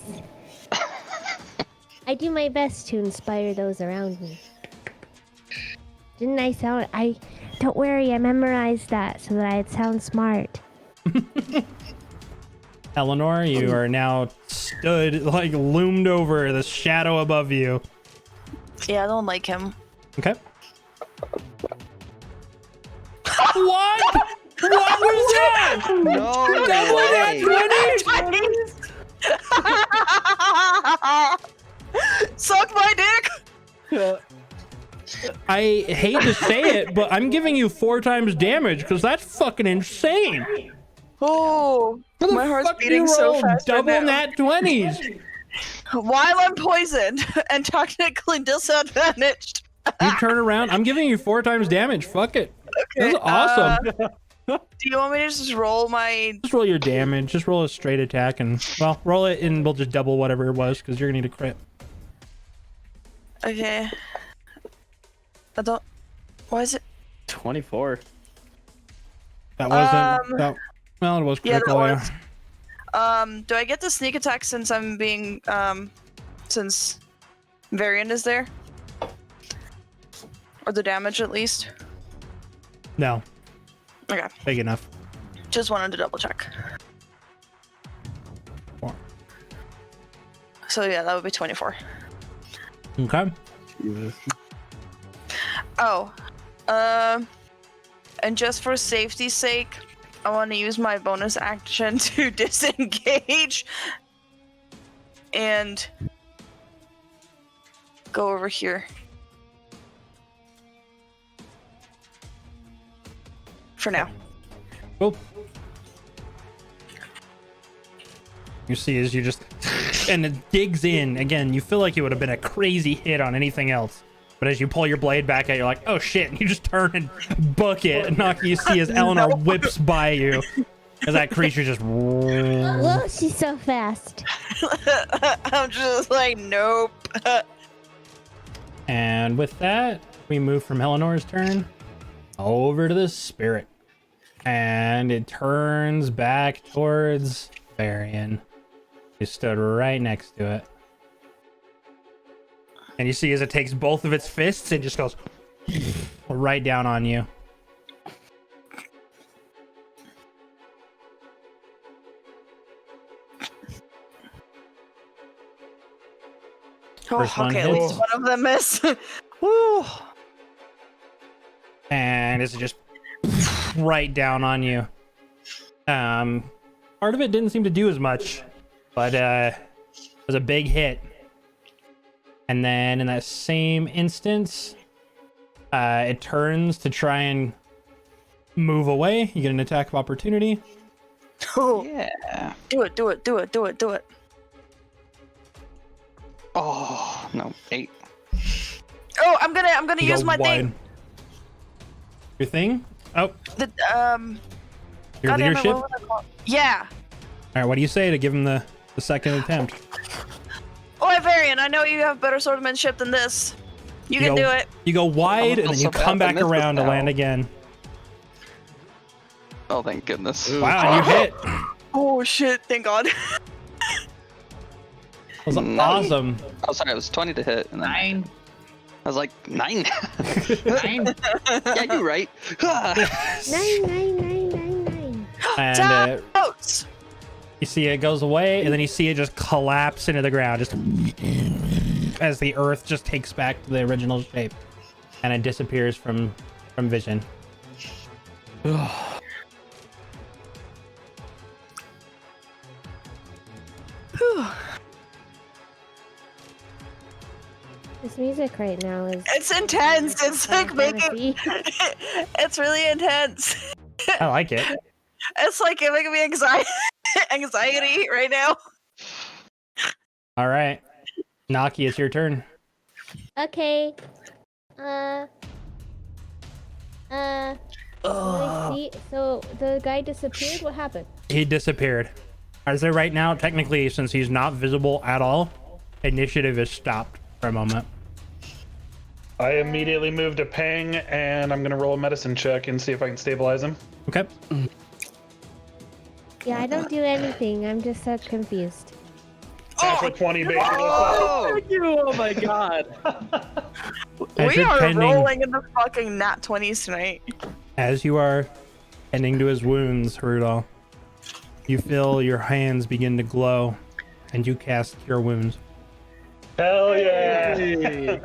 I do my best to inspire those around me. Didn't I sound... Don't worry, I memorized that so that I'd sound smart. Eleanor, you are now stood, like, loomed over the shadow above you. Yeah, I don't like him. Okay. What? What was that? No That way! was Suck my dick! I hate to say it, but I'm giving you 4 times damage because that's fucking insane. Oh, How the my heart's fuck do beating you so roll fast right double now. nat 20s. While I'm poisoned and technically disadvantaged. You turn around. I'm giving you 4 times damage. Fuck it. This is awesome. Do you want me to just roll my... Just roll your damage. Just roll a straight attack and, well, roll it and we'll just double whatever it was because you're going to need a crit. Okay. I don't... Why is it... 24. That wasn't... well, it was Yeah, critical, that yeah. was. Do I get the sneak attack since I'm being... Since Varian is there? Or the damage, at least? No, Okay. big enough. Just wanted to double check. 4. So yeah, that would be 24. Okay. Oh. And just for safety's sake, I want to use my bonus action to disengage and go over here. For now. Cool. You see as you just and it digs in again. You feel like it would have been a crazy hit on anything else, but as you pull your blade back out, you're like, oh shit, and you just turn and book it, and you see as Eleanor whips by you as that creature just Whoa, she's so fast. I'm just like, nope. And with that, we move from Eleanor's turn over to the spirit, and it turns back towards Varian, who stood right next to it. And you see as it takes both of its fists and just goes right down on you. First Oh, one okay, at hits. least one of them missed. Woo. And it's just right down on you. Part of it didn't seem to do as much, but it was a big hit. And then in that same instance, it turns to try and move away. You get an attack of opportunity. Oh, Yeah. do it, do it, do it, do it, do it. Oh no, 8. Oh, I'm gonna You use go my wide. thing. Your thing? Oh, The your goddamn it, leadership? what was it called? Yeah. All right, what do you say to give him the second attempt? Oi, Varian, I know you have better swordsmanship than this. You can do it. You go wide, and then you so bad come I back missed this around to now. land again. Oh, thank goodness. Wow, you hit. Oh shit! Thank God. That was Nice. awesome. Oh, sorry, it was 20 to hit, and then 9. I was like 9. 9. Yeah, you're right. 9. And Totes. you see it goes away, and then you see it just collapse into the ground, just as the earth just takes back to the original shape, and it disappears from vision. This music right now is. It's intense. It's like making. fantasy. It's really intense. I like it. It's like giving me anxiety right now. All right, Naki, it's your turn. Okay. Let me see. So the guy disappeared. What happened? He disappeared. As of right now, technically, since he's not visible at all, initiative is stopped for a moment. I immediately move to Pang, and I'm gonna roll a medicine check and see if I can stabilize him. Okay. Yeah, I don't do anything. I'm just so confused. Natural 20, baby. Oh! Oh my god. As We you're are tending- rolling in the fucking nat 20s tonight. As you are tending to his wounds, Rudolph, you feel your hands begin to glow, and you cast Cure Wounds. Hell yeah!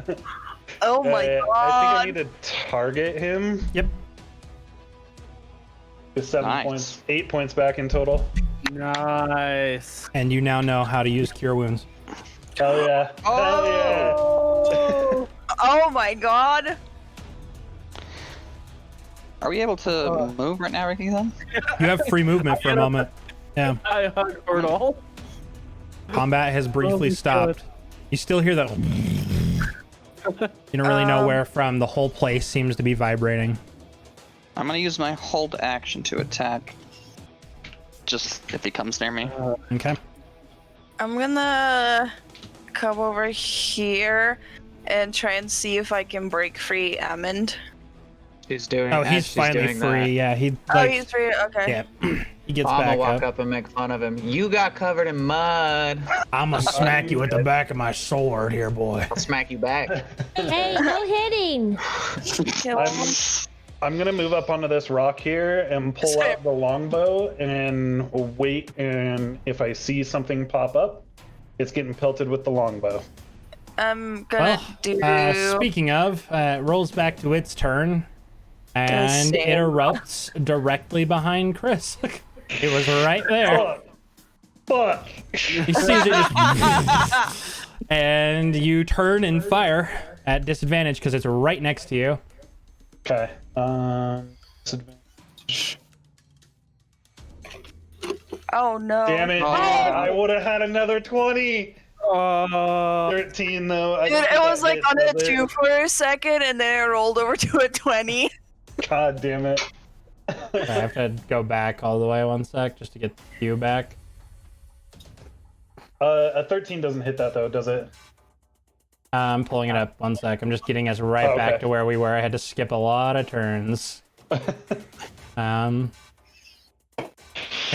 Oh my I think I god. need to target him. Yep. Just 7 Nice. points, 8 points back in total. Nice. And you now know how to use Cure Wounds. Hell yeah! Hell yeah! Oh my god. Are we able to move right now, Ricky, then? You have free movement for a moment. Yeah. I hug Erdal. Combat has briefly my stopped. You still hear that. You don't really know where from. The whole place seems to be vibrating. I'm gonna use my hold action to attack. Just if he comes near me. Okay. I'm gonna come over here and try and see if I can break free Amond. She's doing. Oh, as he's she's finally doing free. that, Yeah, he Oh, like. he's free. Okay. Yeah. He gets I'm gonna back walk up. up and make fun of him. You got covered in mud. I'm gonna smack you with the back of my sword here, boy. I'll smack you back. Hey, no hitting! Kill him. I'm gonna move up onto this rock here and pull out the longbow and wait. And if I see something pop up, it's getting pelted with the longbow. I'm gonna do. Speaking of, it rolls back to its turn, and it same. erupts directly behind Chris. It was right there. Fuck! He sees it just And you turn and fire at disadvantage because it's right next to you. Okay. Disadvantage. Oh no. Damn it! I would have had another 20. 13 though. Dude, it was like on a 2 for a second, and then it rolled over to a 20. God damn it. I have to go back all the way 1 sec just to get you back. A 13 doesn't hit that though, does it? I'm pulling it up 1 sec. I'm just getting us right back to where we were. I had to skip a lot of turns. And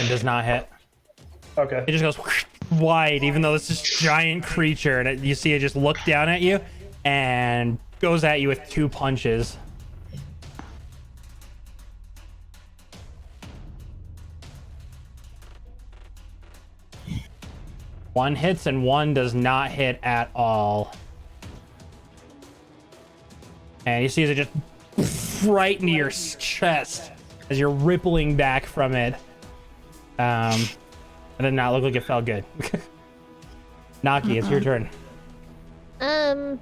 does not hit. Okay. It just goes wide, even though it's this giant creature, and you see it just look down at you and goes at you with 2 punches. One hits and one does not hit at all. And you see it just right into your chest as you're rippling back from it. It did not look like it felt good. Naki, it's your turn. I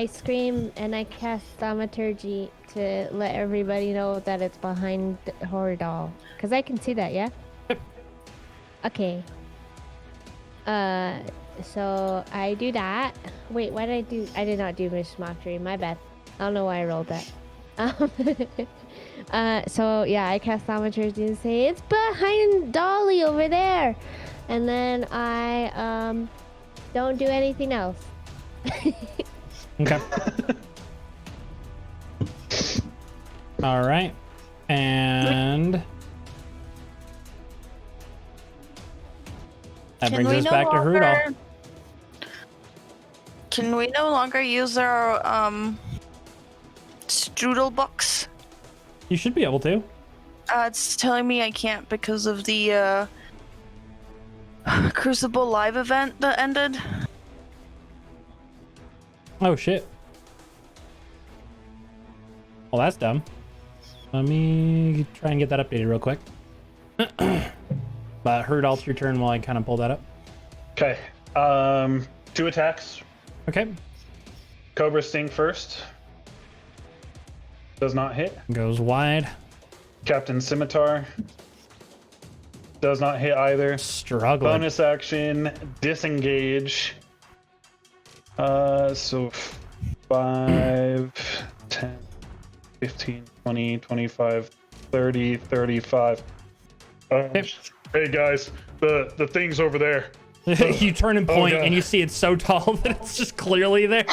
scream and I cast Thaumaturgy to let everybody know that it's behind Horadal. Because I can see that, yeah? Okay. So I do that. Wait, what did I do? I did not do Miss Mockery. My bad. I don't know why I rolled that. So yeah, I cast Thaumaturgy and say, it's behind Dolly over there. And then I, don't do anything else. Okay. All right. And that brings us back to Rudolph. Can we no longer use our strudel box? You should be able to. It's telling me I can't because of the Crucible live event that ended. Oh shit. Well, that's dumb. Let me try and get that updated real quick. But Rudolph's your turn while I kind of pull that up. Okay. 2 attacks. Okay. Cobra Sting first. Does not hit. Goes wide. Captain Scimitar. Does not hit either. Struggling. Bonus action, disengage. So 5, 10, 15, 20, 25, 30, 35. Hey guys, the thing's over there. You turn and point, God. and you see it's so tall that it's just clearly there.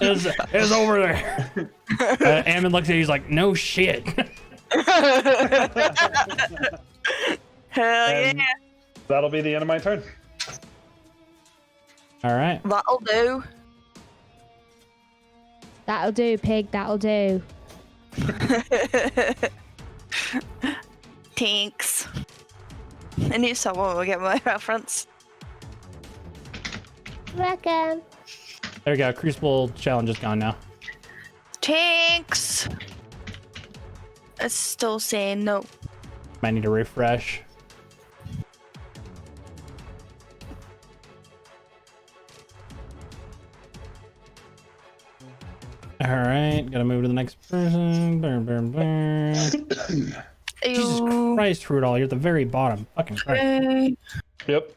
It's over there. Ammon looks at you, he's like, no shit. Hell And yeah. that'll be the end of my turn. All right. That'll do. That'll do, pig. That'll do. Thanks. I knew someone would get my reference. Welcome. There we go. Crucible challenge is gone now. Thanks. It's still saying no. Might need to refresh. All right, gotta move to the next person. Burn, burn, burn. Jesus Ew. Christ, Rudolph, you're at the very bottom. Fucking Christ. Okay. Yep.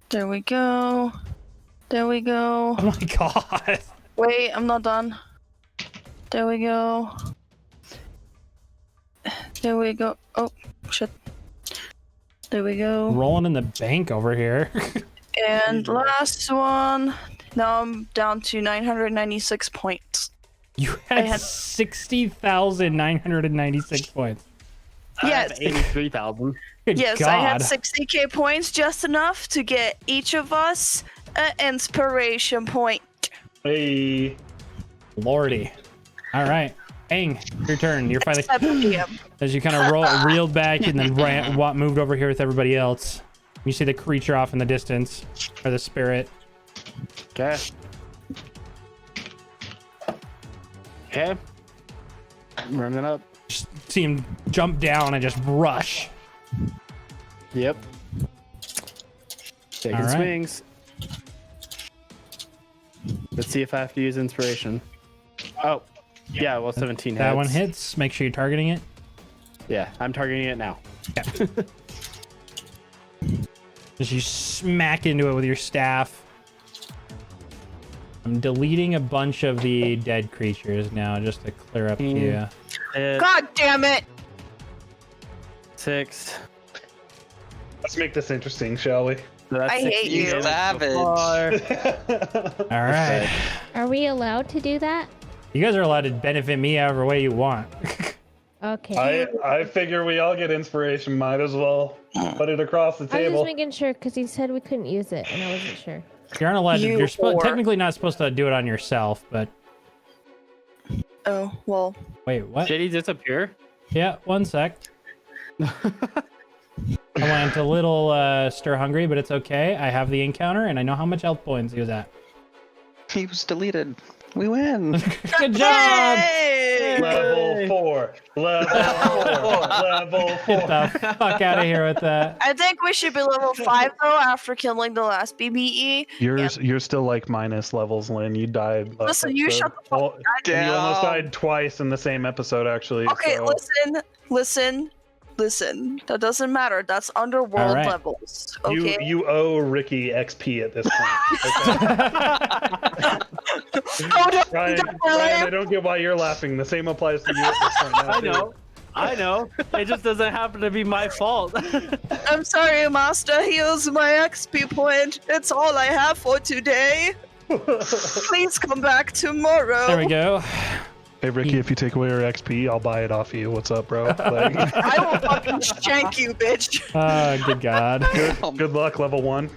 There we go. There we go. Oh my God. Wait, I'm not done. There we go. There we go. Oh, shit. There we go. Rolling in the bank over here. And last one. Now I'm down to 996 points. You I had had- 60,996 points. Yes. 83,000. Good Yes, God. I had 60k points, just enough to get each of us an inspiration point. Hey. Lordy. All right. Aang, your turn. You're finally... 7 p.m. As you kind of reeled back and then moved over here with everybody else. You see the creature off in the distance, or the spirit. Okay. Okay. I'm running up. Just see him jump down and just rush. Yep. Taking All right. swings. Let's see if I have to use inspiration. Oh, yeah. Well, 17 hits. That one hits. Make sure you're targeting it. Yeah, I'm targeting it now. Just you smack into it with your staff. I'm deleting a bunch of the dead creatures now just to clear up the. God damn it! 6. Let's make this interesting, shall we? So that's I hate 16 you. damage so Savage. far. All right. Are we allowed to do that? You guys are allowed to benefit me however way you want. Okay. I figure we all get inspiration. Might as well put it across the I was just table. making sure because he said we couldn't use it, and I wasn't sure. You aren't allowed to. You You're whore. technically not supposed to do it on yourself, but Oh, well. wait, what? Did he disappear? Yeah, one sec. I went a little stir hungry, but it's okay. I have the encounter, and I know how much health points he was at. He was deleted. We win. Good job! Hey! Level 4. Level 4. Level 4. Get the fuck out of here with that. I think we should be level 5 though after killing the last BBE. You're still like minus levels, Lynn. You died. last Listen, you episode. shut the fuck Well, up. you almost Damn. died twice in the same episode, actually. Okay, so- listen. That doesn't matter. That's underworld All right. levels. Okay. You owe Ricky XP at this point. Oh, no, Ryan, I don't get why you're laughing. The same applies to you at this point. Now, I know. It just doesn't happen to be my fault. I'm sorry, Master. Here's my XP point. It's all I have for today. Please come back tomorrow. There we go. Hey Ricky, if you take away our XP, I'll buy it off you. What's up, bro? Like, I will fucking shank you, bitch. Good God. good luck, level 1.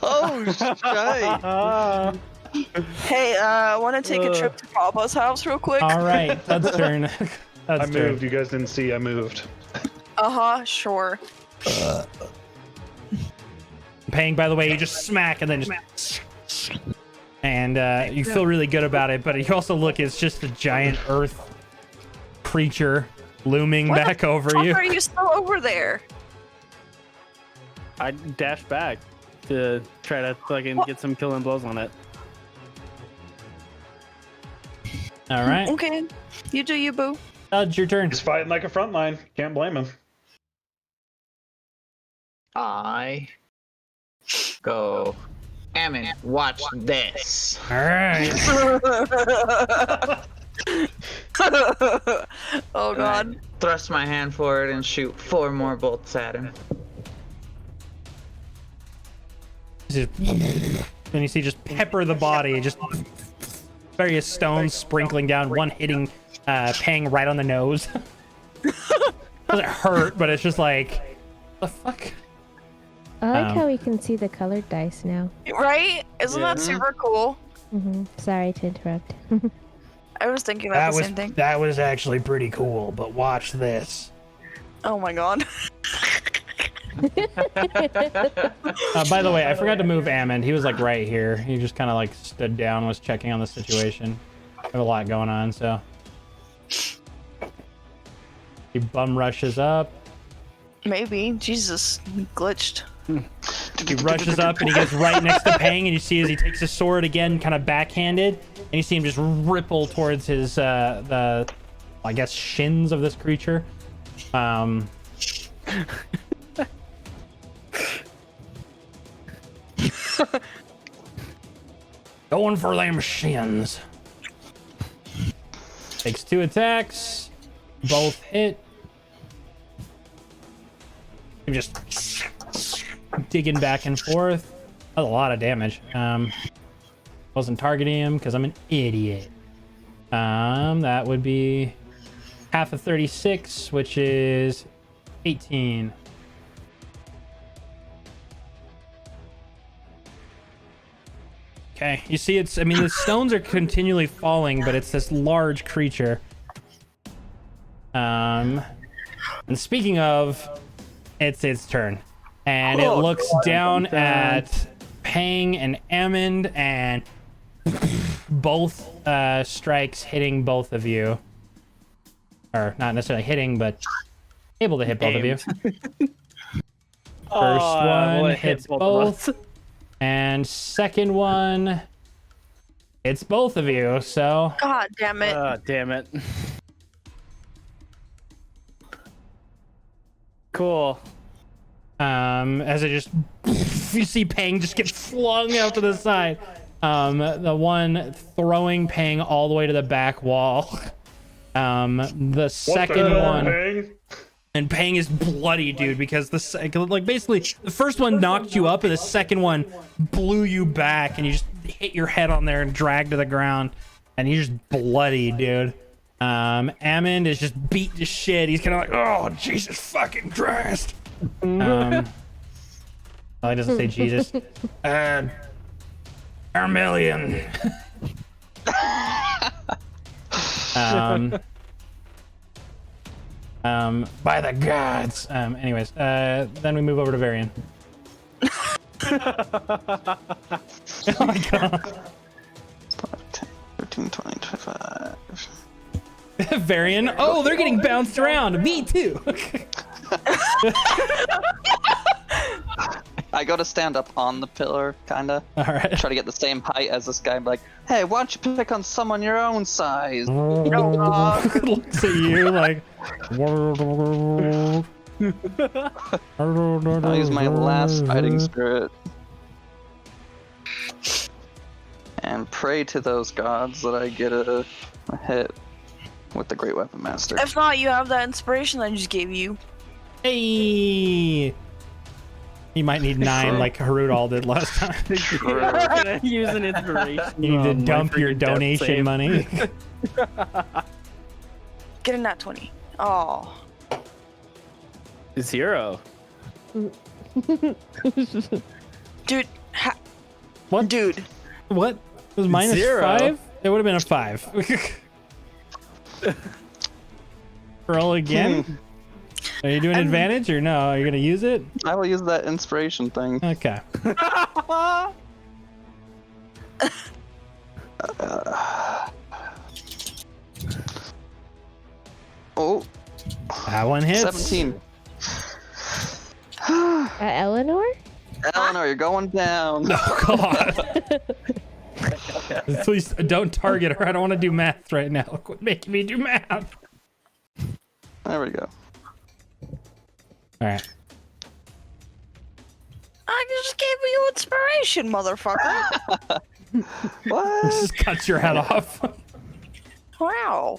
Oh, shit. Hey, want to take a trip to Papa's house real quick? All right, that's turn. I That's moved. turn. You guys didn't see. I moved. Sure. Paying, by the way, you just smack and then just. And you feel really good about it, but you also look, it's just a giant earth creature looming What back the over fuck you. are you still over there? I dashed back to try to fucking get some killing blows on it. All right, Okay, you do you, boo. it's your turn. He's fighting like a frontline. Can't blame him. I go. Ammon, watch this. All right. Oh god. Thrust my hand forward and shoot 4 more bolts at him. And you see just pepper the body, just various stones sprinkling down, one hitting Pang right on the nose. Doesn't hurt, but it's just like, the fuck? I like how we can see the colored dice now. Right? Isn't that super cool? Sorry to interrupt. I was thinking about the same thing. That was actually pretty cool, but watch this. Oh my god. By the way, I forgot to move Ammon. He was like right here. He just kind of like stood down, was checking on the situation. I have a lot going on, so. He bum rushes up. Maybe. Jesus, he glitched. He rushes up and he gets right next to Pang, and you see as he takes his sword again, kind of backhanded, and you see him just ripple towards his the, I guess, shins of this creature. Going for them shins. Takes 2 attacks. Both hit. I'm just digging back and forth. That's a lot of damage. Wasn't targeting him because I'm an idiot. That would be half of 36, which is 18. Okay, you see it's, I mean, the stones are continually falling, but it's this large creature. And speaking of, it's its turn. And it looks down at Pang and Ammon, and both strikes hitting both of you. Or not necessarily hitting, but able to hit both of you. First one hits both. And second one It's both of you, so God damn it. Damn it. Cool. as it just you see Pang just get flung out to the side. The one throwing Pang all the way to the back wall. The second one. Pang? And Pang is bloody, dude, because basically the first one knocked you up and the second one blew you back and you just hit your head on there and dragged to the ground and you're just bloody, dude. Ammon is just beat to shit. He's kind of like, oh, Jesus fucking Christ. Oh, he doesn't say Jesus. Armelian. By the gods. Anyways, then we move over to Varian. Oh my god. 10, 13, 20, 25. Varian. Oh, they're getting bounced around. Me too. I go to stand up on the pillar, kinda. All right. Try to get the same height as this guy. Like, hey, why don't you pick on someone your own size? Looks at you like. I'll use my last fighting spirit and pray to those gods that I get a hit with the Great Weapon Master. If not, you have that inspiration I just gave you. Hey. You might need 9 like Harudal did last time. Use an inspiration. You need to dump your donation money. Get a nat 20. Oh. 0. Dude. What? Dude. What? It was minus 0. 5? It would have been a 5. Roll again? Are you doing advantage or no? Are you gonna use it? I will use that inspiration thing. Okay. Oh. That one hits. 17. Eleanor? Eleanor, you're going down. Oh god. Please don't target her. I don't want to do math right now. Quit making me do math. There we go. Alright. I just gave you inspiration, motherfucker. What? Just cuts your head off. Wow.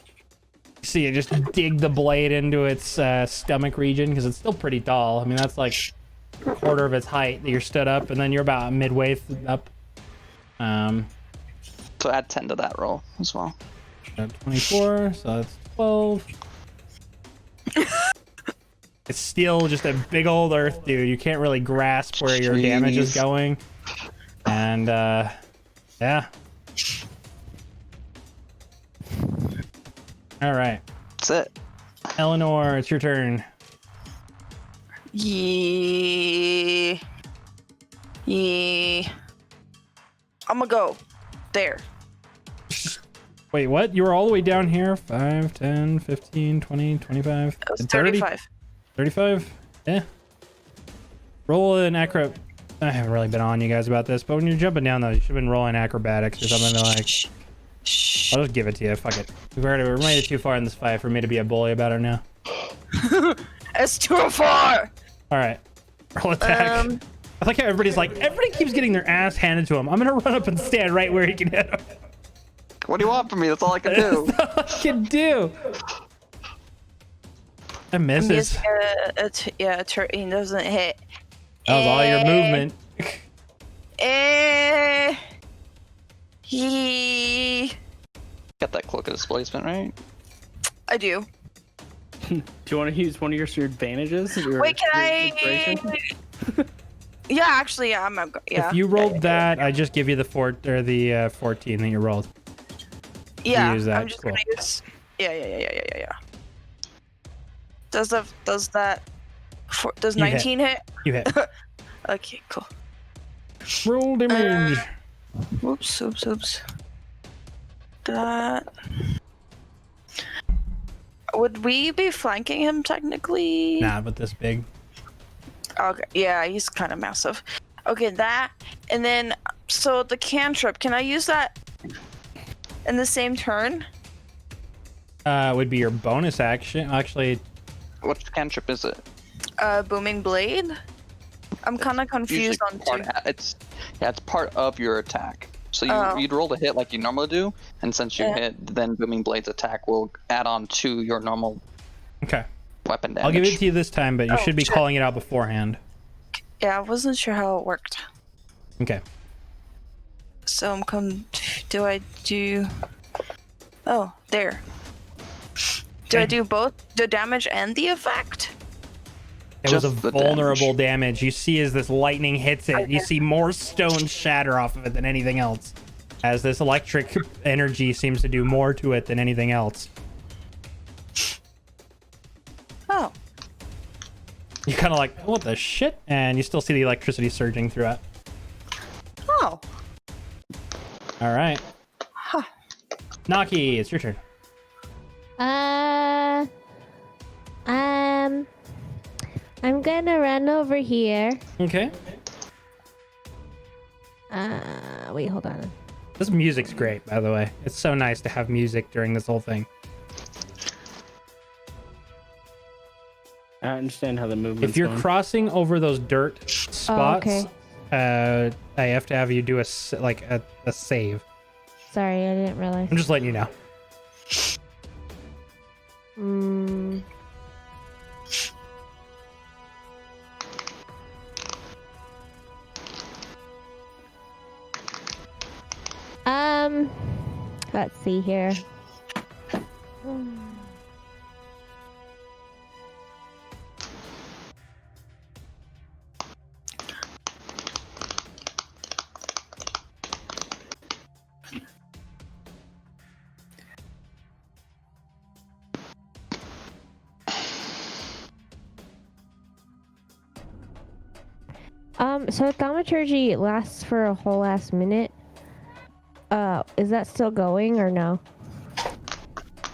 See, you just dig the blade into its stomach region because it's still pretty tall. I mean, that's like a quarter of its height that you're stood up, and then you're about midway up. So add 10 to that roll as well. 24, so that's 12. It's still just a big old earth, dude. You can't really grasp where your damage is going. And, yeah. All right. That's it. Eleanor, it's your turn. Yeah. I'm gonna go there. Wait, what? You were all the way down here? 5, 10, 15, 20, 25, That was 30? 35. 35? Yeah. Roll an acro. I haven't really been on you guys about this, but when you're jumping down, though, you should have been rolling acrobatics or something like. Shh. I'll just give it to you. Fuck it. We're made it too far in this fight for me to be a bully about her now. It's too far. All right. Roll attack. I like how everybody keeps getting their ass handed to him. I'm gonna run up and stand right where he can hit him. What do you want from me? That's all I can do. That's all I can do. I misses. Yeah, 13 doesn't hit. That was all your movement. He. Got that cloak of displacement, right? I do. Do you want to use one of your advantages? Wait, can I? Yeah, actually, yeah. Yeah. If you rolled that, I just give you the 14 that you rolled. Yeah, use that. I'm just gonna use. Yeah. Does 19 hit? You hit. Okay, cool. Roll damage. Oops. That. Would we be flanking him technically? Nah, but this big. Okay, yeah, he's kind of massive. Okay, that, and then, so the cantrip, can I use that In the same turn? Would be your bonus action. Actually, Which cantrip is it? Booming Blade? I'm kind of Usually confused on two. it's part of your attack. So Oh. you'd roll to hit like you normally do, and since you Yeah. hit, then Booming Blade's attack will add on to your normal okay. weapon damage. I'll give it to you this time, but you Oh, should be shit. calling it out beforehand. Yeah, I wasn't sure how it worked. Okay. So do I do... Oh, there. Do I Okay. do both the damage and the effect? It was a Just the vulnerable damage. You see as this lightning hits it, you see more stones shatter off of it than anything else. As this electric energy seems to do more to it than anything else. Oh. You kind of like, what the shit? And you still see the electricity surging through it. Oh. All right. Huh. Naki, it's your turn. I'm gonna run over here. Okay. Wait, hold on. This music's great, by the way. It's so nice to have music during this whole thing. I understand how the movement. If you're crossing over those dirt spots, okay. I have to have you do a save. Sorry, I didn't realize. I'm just letting you know. Let's see here. So thaumaturgy lasts for a whole last minute. Is that still going or no?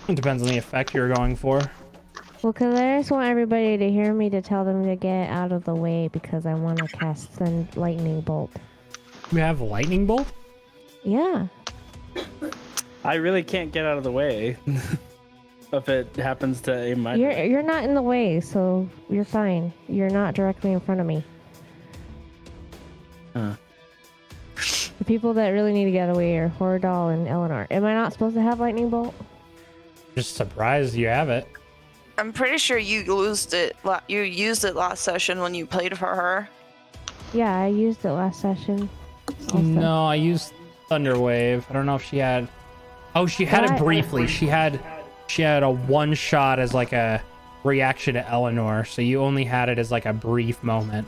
It depends on the effect you're going for. Well, because I just want everybody to hear me to tell them to get out of the way because I want to cast the lightning bolt. We have lightning bolt? Yeah. I really can't get out of the way if it happens to aim my. You're not in the way, so you're fine. You're not directly in front of me. The people that really need to get away are Hordal and Eleanor. Am I not supposed to have lightning bolt? Just surprised you have it. I'm pretty sure you used it. You used it last session when you played for her. Yeah, I used it last session. Also. No, I used Thunderwave. I don't know if she had. Oh, she had it briefly. She had a one shot as like a reaction to Eleanor, so you only had it as like a brief moment.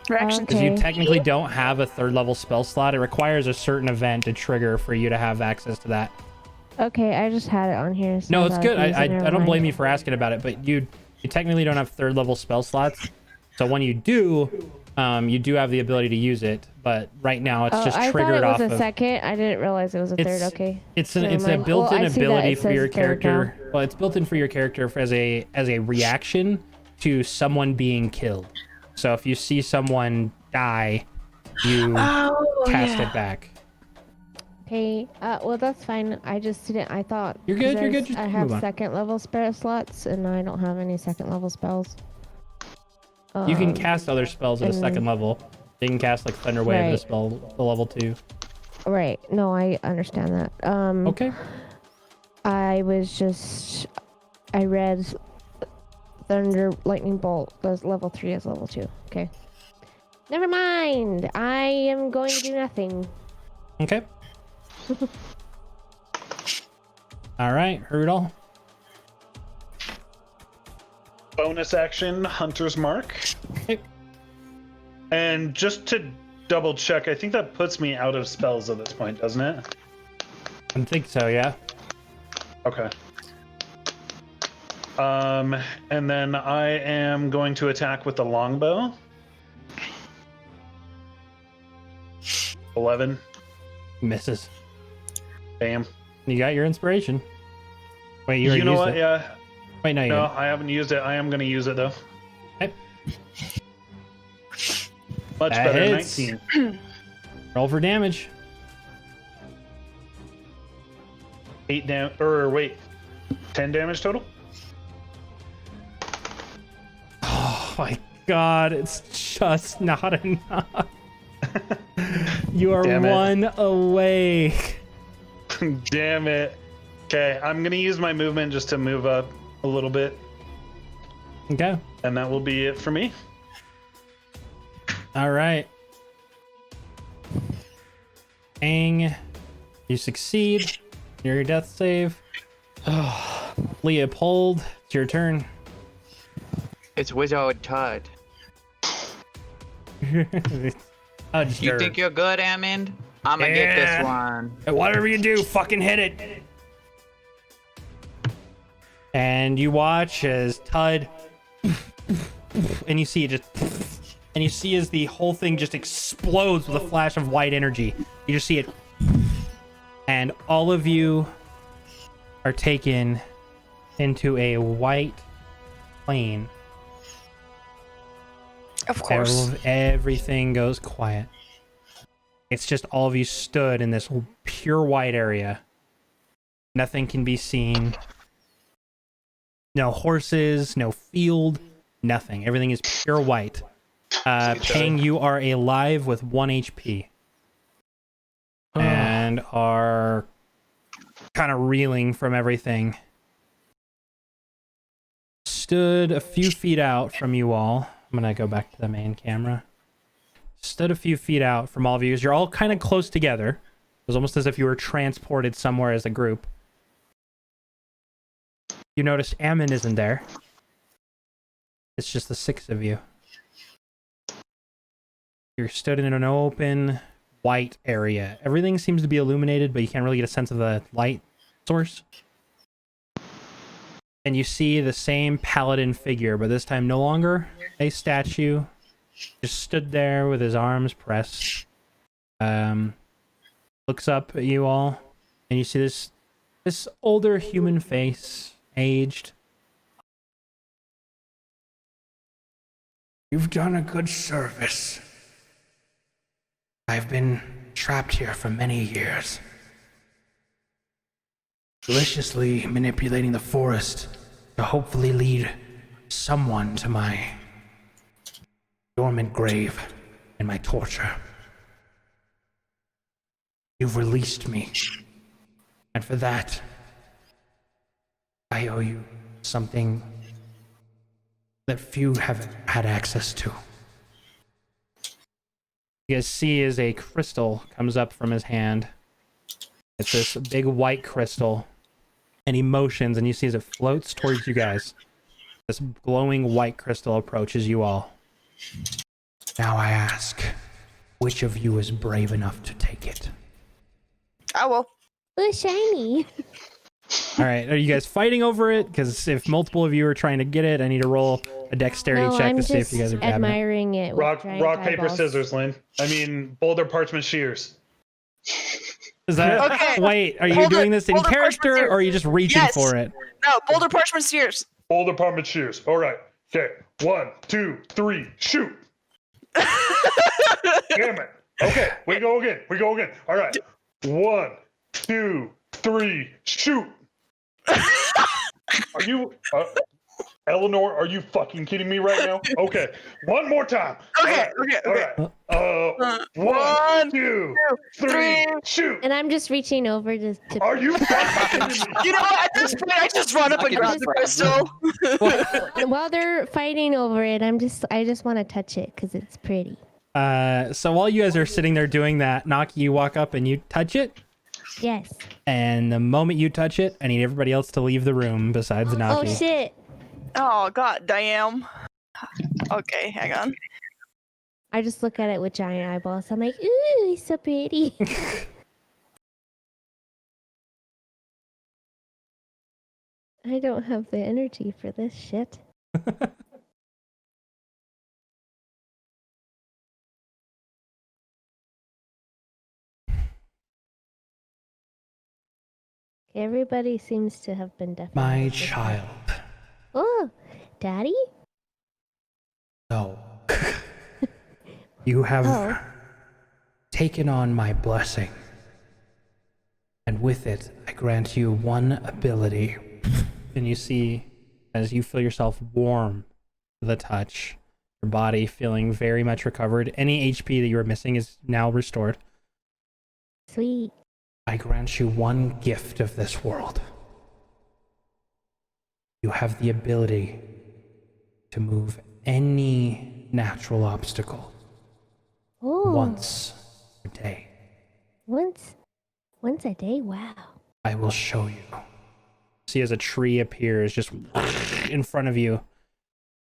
Reaction Because you Okay. technically don't have a third level spell slot. It requires a certain event to trigger for you to have access to that. Okay, I just had it on here. So No, it's I good. was using I it, never don't blame mind. you for asking about it, but you technically don't have third level spell slots. So when you do have the ability to use it, but right now it's just I triggered thought off it was a of. second. I didn't realize it was a third. Okay. It's Never a mind. built-in Well, I see that ability it for your says third now. character. Well, it's built in for your character as a reaction to someone being killed. So if you see someone die, you cast it back. Okay. Well, that's fine. I just didn't. I thought. You're good, 'cause you're good, just I move have on. second level spell slots, and I don't have any second level spells. You can cast other spells at a and- second level. You can cast like Thunder Wave at a Right. spell the level 2. Right. No, I understand that. Okay. I read Thunder Lightning Bolt was level 3 as level 2. Okay. Never mind. I am going to do nothing. Okay. All right, Hurdle. Bonus action, Hunter's Mark. Okay. And just to double check, I think that puts me out of spells at this point, doesn't it? I think so, yeah. Okay. And then I am going to attack with the longbow. 11. Misses. Damn. You got your inspiration. Wait, you already You know used what? it. Yeah. Wait, no, you No, didn't. I haven't used it. I am going to use it though. Okay. Much That better. hits. 19. Roll for damage. 10 damage total. Oh my god, it's just not enough. You are Damn it. one away. Damn it. Okay, I'm gonna use my movement just to move up a little bit, Okay. and that will be it for me. All right. Aang, you succeed. Your death save. Oh, Leopold, it's your turn. It's Wizard Todd. You think you're good, Hammond? I'ma get this one. Whatever you do, fucking hit it. And you watch as Tud, and you see it just, and you see as the whole thing just explodes with a flash of white energy. You just see it, and all of you are taken into a white plane. Of course. Everything goes quiet. It's just all of you stood in this pure white area. Nothing can be seen. No horses, no field, nothing. Everything is pure white. Pang, you are alive with 1 HP. And are kind of reeling from everything. Stood a few feet out from you all. I'm going to go back to the main camera. Stood a few feet out from all of you. You're all kind of close together. It was almost as if you were transported somewhere as a group. You notice Ammon isn't there. It's just the 6 of you. You're stood in an open, white area. Everything seems to be illuminated, but you can't really get a sense of the light source. And you see the same paladin figure, but this time no longer a statue. Just stood there with his arms pressed. Looks up at you all, and you see this older human face, aged. You've done a good service. I've been trapped here for many years, deliciously manipulating the forest to hopefully lead someone to my dormant grave and my torture. You've released me, and for that, I owe you something that few have had access to. You guys see as a crystal comes up from his hand. It's this big white crystal, and he motions, and you see as it floats towards you guys. This glowing white crystal approaches you all. Now I ask, which of you is brave enough to take it? I will. Oh, shiny. All right, are you guys fighting over it? Because if multiple of you are trying to get it, I need to roll a dexterity No, check I'm to see if just you guys are grabbing it. admiring it. with Rock, giant paper, eyeballs. scissors, Lynn. I mean, boulder, parchment, shears. Is that Okay. Wait, are you Boulder- doing this in boulder, character, parchment, or are you just reaching Yes. for it? No, boulder, parchment, sears. Boulder, parchment, shears. All right. Okay. 1, 2, 3, shoot. Damn it. Okay, we go again. All right. 1, 2, 3, shoot. Are you, Eleanor? Are you fucking kidding me right now? Okay, one more time. Okay, All right. 1, 2, 3, shoot. And I'm just reaching over to Are you fucking kidding me? You know what? At this point, I just run up and grab the crystal. while they're fighting over it, I just want to touch it because it's pretty. So while you guys are sitting there doing that, Naki, you walk up and you touch it. Yes. And the moment you touch it, I need everybody else to leave the room besides Oh Naki. shit. Oh god damn. Okay, hang on. I just look at it with giant eyeballs. I'm like, ooh, he's so pretty. I don't have the energy for this shit. Everybody seems to have been definitely. My child. Oh, Daddy? No. You have Oh. taken on my blessing. And with it, I grant you one ability. And you see, as you feel yourself warm to the touch, your body feeling very much recovered. Any HP that you were missing is now restored. Sweet. I grant you one gift of this world. You have the ability to move any natural obstacle Oh. once a day. Once a day? Wow. I will show you. See, as a tree appears just in front of you,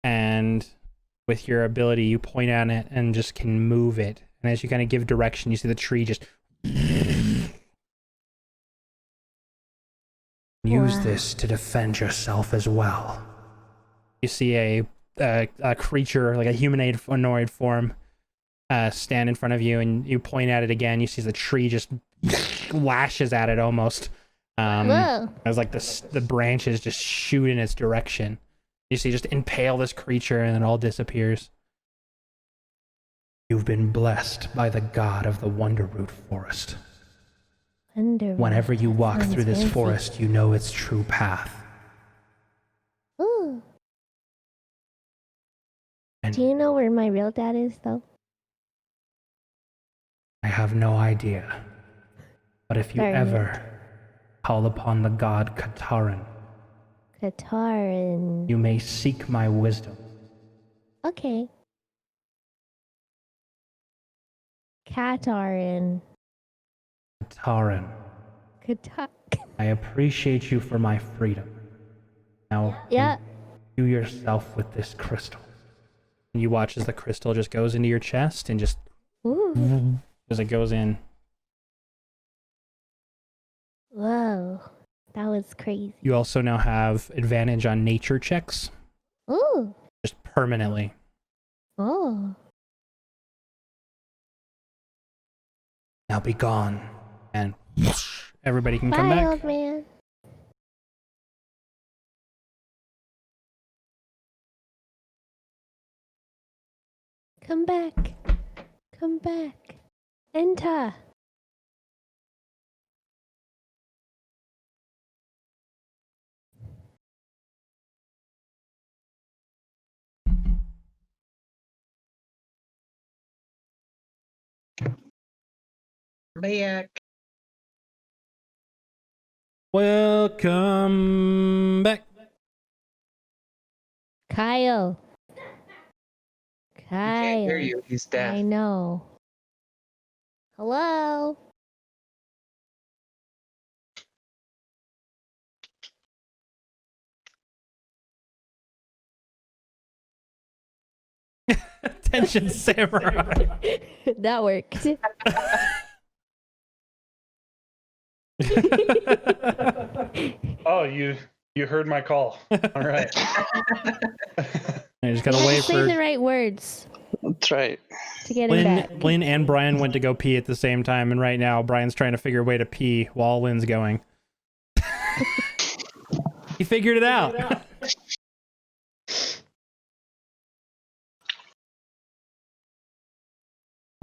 and with your ability, you point at it and just can move it. And as you kind of give direction, you see the tree just use this to defend yourself as well. You see a creature, like a humanoid form, stand in front of you, and you point at it again. You see the tree just lashes at it almost. Whoa. As like the branches just shoot in its direction. You see just impale this creature, and it all disappears. You've been blessed by the god of the Wonderroot Forest. Whenever you walk through this forest, you know its true path. Ooh. And Do you know where my real dad is, though? I have no idea. But if you Darn ever call upon the god Katarin, Katarin. you may seek my wisdom. Okay. Katarin. Katarin, I appreciate you for my freedom. Now, Yeah. do yourself with this crystal. And you watch as the crystal just goes into your chest and just Ooh. as it goes in. Whoa. That was crazy. You also now have advantage on nature checks, Ooh. just permanently. Oh. Now be gone, and everybody can come Bye, back. old man. Come back. Come back. Enter. Back. Welcome back. Kyle. Can't hear Kyle. you. He's deaf. I know. Hello? Attention, samurai. That worked. Oh, you heard my call. All right. I just gotta You had wait to say for the right words That's right. to get him back. Lynn and Brian went to go pee at the same time, and right now Brian's trying to figure a way to pee while Lynn's going. He figured it out.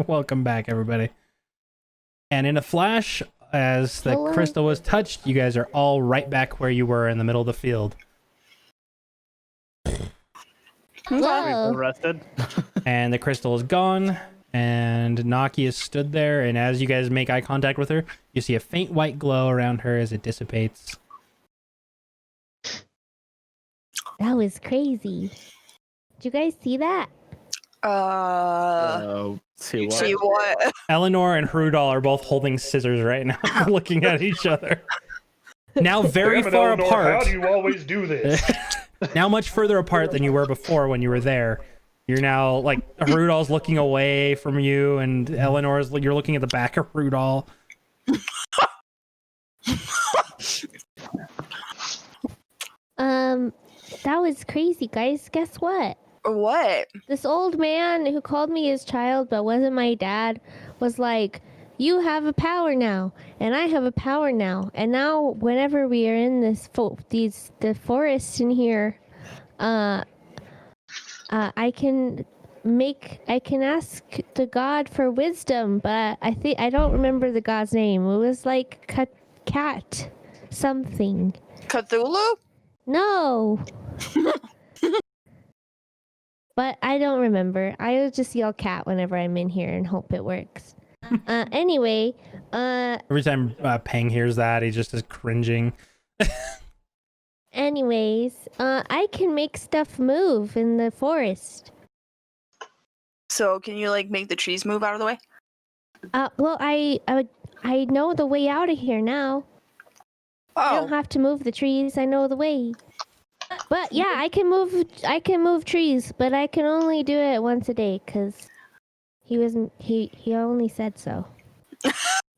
Welcome back, everybody. And in a flash, as the Hello. crystal was touched, you guys are all right back where you were in the middle of the field. Whoa. Arrested. And the crystal is gone, and Naki is stood there, and as you guys make eye contact with her, you see a faint white glow around her as it dissipates. That was crazy. Did you guys see that? See what? See what? Eleanor and Hrudal are both holding scissors right now, looking at each other. Now very Damn it, far Eleanor, apart. How do you always do this? Now much further apart than you were before when you were there. You're now, like, Hrudal's looking away from you, and Eleanor's, you're looking at the back of Hrudal. That was crazy, guys. Guess what? What? This old man who called me his child but wasn't my dad was like, you have a power now, and I have a power now, and now whenever we are in this the forest in here, I can ask the god for wisdom, but I don't remember the god's name. It was like cat something. Cthulhu? No. But I don't remember. I would just yell cat whenever I'm in here and hope it works. Anyway, Every time Peng hears that, he just is cringing. anyways, I can make stuff move in the forest. So can you like make the trees move out of the way? Well, I know the way out of here now. I don't Oh, have to move the trees. I know the way. But yeah, I can move trees, but I can only do it once a day because he only said so.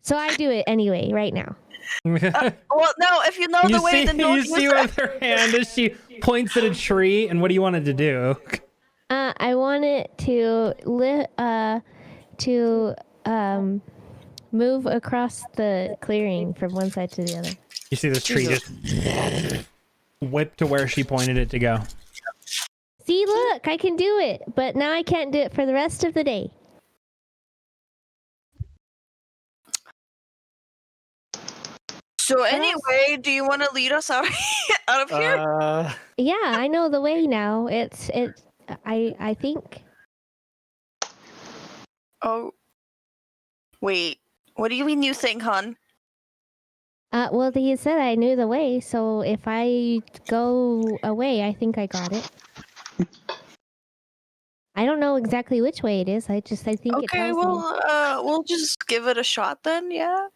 So I do it anyway right now. well, no. If you know the way, then don't you see with her hand as she points at a tree, and what do you want it to do? I want it to move across the clearing from one side to the other. You see this tree just whip to where she pointed it to go. See, look, I can do it, but now I can't do it for the rest of the day. So anyway, do you want to lead us out of here? Yeah, I know the way now. I think. Oh, wait. What do you mean you think, hon? Well, he said I knew the way, so if I go away, I think I got it. I don't know exactly which way it is. I think it Okay, tells me. well, we'll just give it a shot then. Yeah.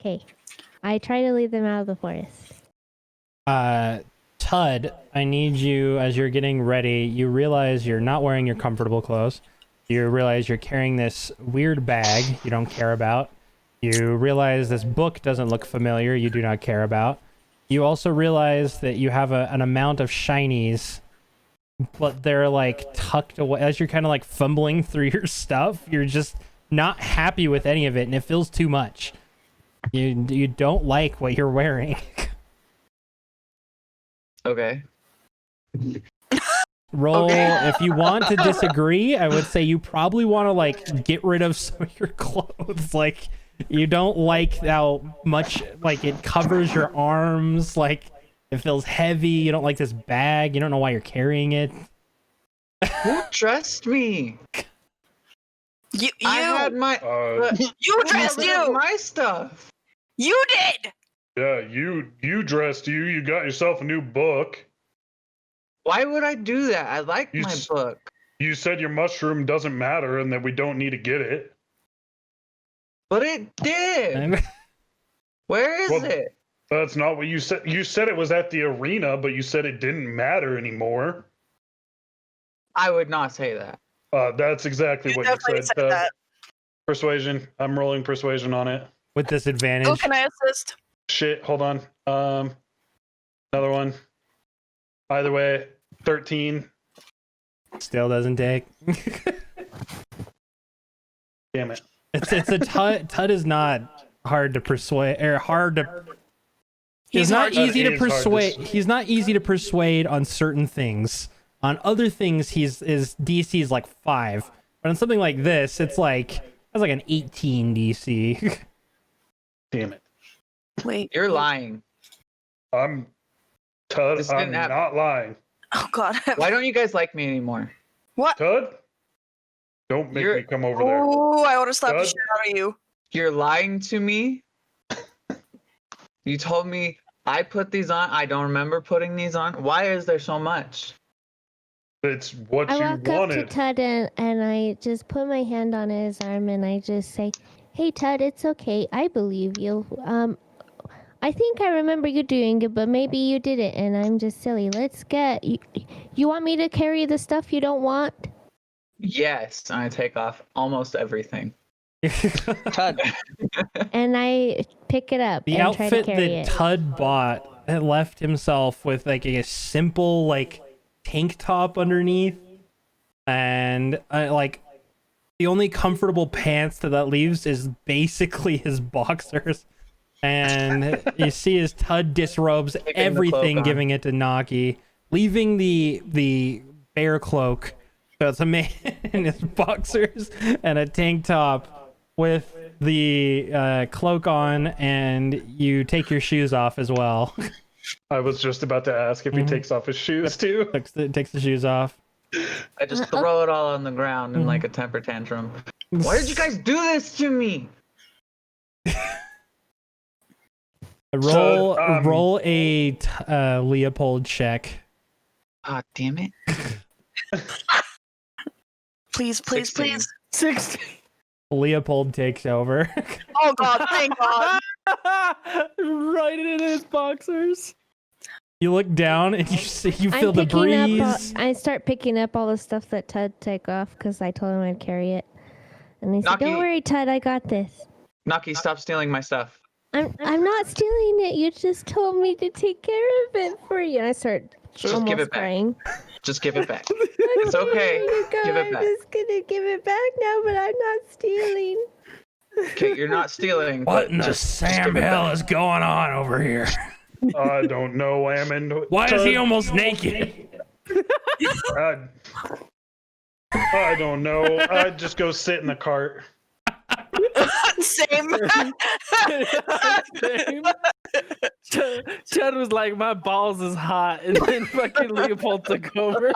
Okay. I try to lead them out of the forest. Tud, I need you, as you're getting ready, you realize you're not wearing your comfortable clothes. You realize you're carrying this weird bag you don't care about. You realize this book doesn't look familiar, you do not care about. You also realize that you have an amount of shinies, but they're like tucked away. As you're kind of like fumbling through your stuff, you're just not happy with any of it, and it feels too much. You don't like what you're wearing. Okay. Roll. Okay. If you want to disagree, I would say you probably want to like get rid of some of your clothes. Like, you don't like how much like it covers your arms, like it feels heavy. You don't like this bag. You don't know why you're carrying it. Who dressed me? I had my. You dressed I had you. my stuff. You did. Yeah, you dressed you. You got yourself a new book. Why would I do that? I like You my s- book. You said your mushroom doesn't matter and that we don't need to get it. But it did. Where is Well, it? That's not what you said. You said it was at the arena, but you said it didn't matter anymore. I would not say that. That's exactly You what definitely you said. said that. Persuasion. I'm rolling persuasion on it. With disadvantage. Oh, can I assist? Shit, hold on. Another one. Either way, 13. Still doesn't take. Damn it. It's a Tud is not hard to persuade or hard to. He's not easy to persuade. He's not easy to persuade on certain things. On other things, his DC is like 5. But on something like this, it's like that's like an 18 DC. Damn it. Wait. You're lying. I'm Tud. This I'm didn't happen. not lying. Oh God. Why don't you guys like me anymore? What? Tud? Don't make me come over there. Oh, I want to slap the Doug? shit out of you. You're lying to me. You told me I put these on. I don't remember putting these on. Why is there so much? It's what I you walk up to wanted. Tud and I just put my hand on his arm and I just say, "Hey Tud, it's okay. I believe you. I think I remember you doing it, but maybe you didn't, and I'm just silly. Let's get. You want me to carry the stuff you don't want?" Yes, and I take off almost everything. Tud, And I pick it up The and try to outfit carry that it. Tud bought had left himself with like a simple like tank top underneath, and like the only comfortable pants that leaves is basically his boxers. And you see his Tud disrobes the everything, cloak on. giving it to Naki, leaving the bear cloak. So it's a man in his boxers and a tank top with the cloak on, and you take your shoes off as well. I was just about to ask if he takes off his shoes too. Takes the shoes off. I just throw it all on the ground in like a temper tantrum. Why did you guys do this to me? Roll a Leopold check. Ah, damn it. Please, 16. 16. Leopold takes over. Oh God, thank God. Right in his boxers. You look down and you feel the breeze. I start picking up all the stuff that Tud take off because I told him I'd carry it. And he said, Naki. "Don't worry, Tud, I got this." Naki, stop stealing my stuff. I'm not stealing it. You just told me to take care of it for you. And I start Just almost give it back. crying. Just give it back. It's okay. Give it I'm back. just gonna give it back now, but I'm not stealing. Okay, you're not stealing. What but in the just Sam give it hell back. is going on over here? I don't know, Ammon. Why is he almost naked? I don't know. I'd just go sit in the cart. Same. Same. Chad was like, my balls is hot, and then fucking Leopold took over.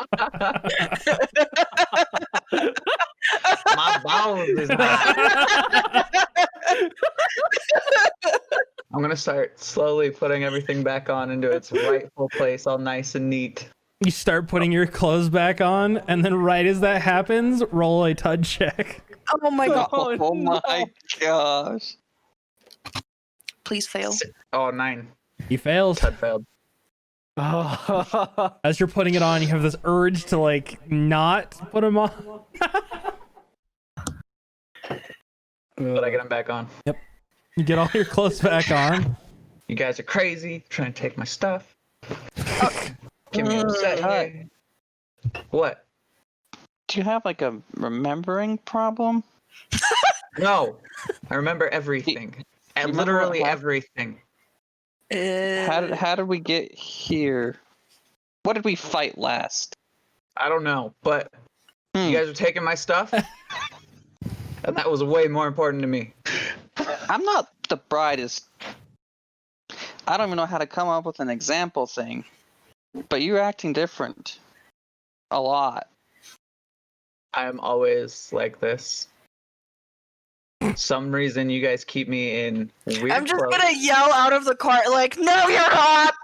My balls is hot. I'm gonna start slowly putting everything back on into its rightful place, all nice and neat. You start putting your clothes back on, and then right as that happens, roll a Tud check. Oh my God. Oh my gosh. Please fail. Oh, 9. He fails. Tud failed. Oh. As you're putting it on, you have this urge to like not put them on. But I get them back on. You get all your clothes back on. You guys are crazy, trying to take my stuff. Get me upset here. What? Do you have like a remembering problem? No. I remember everything. And remember literally what happened? everything. How did we get here? What did we fight last? I don't know, but you guys are taking my stuff. And that was way more important to me. I'm not the brightest. I don't even know how to come up with an example thing. But you're acting different. A lot. I am always like this. Some reason you guys keep me in weird I'm just clothes. gonna yell out of the cart like, "No, you're not!"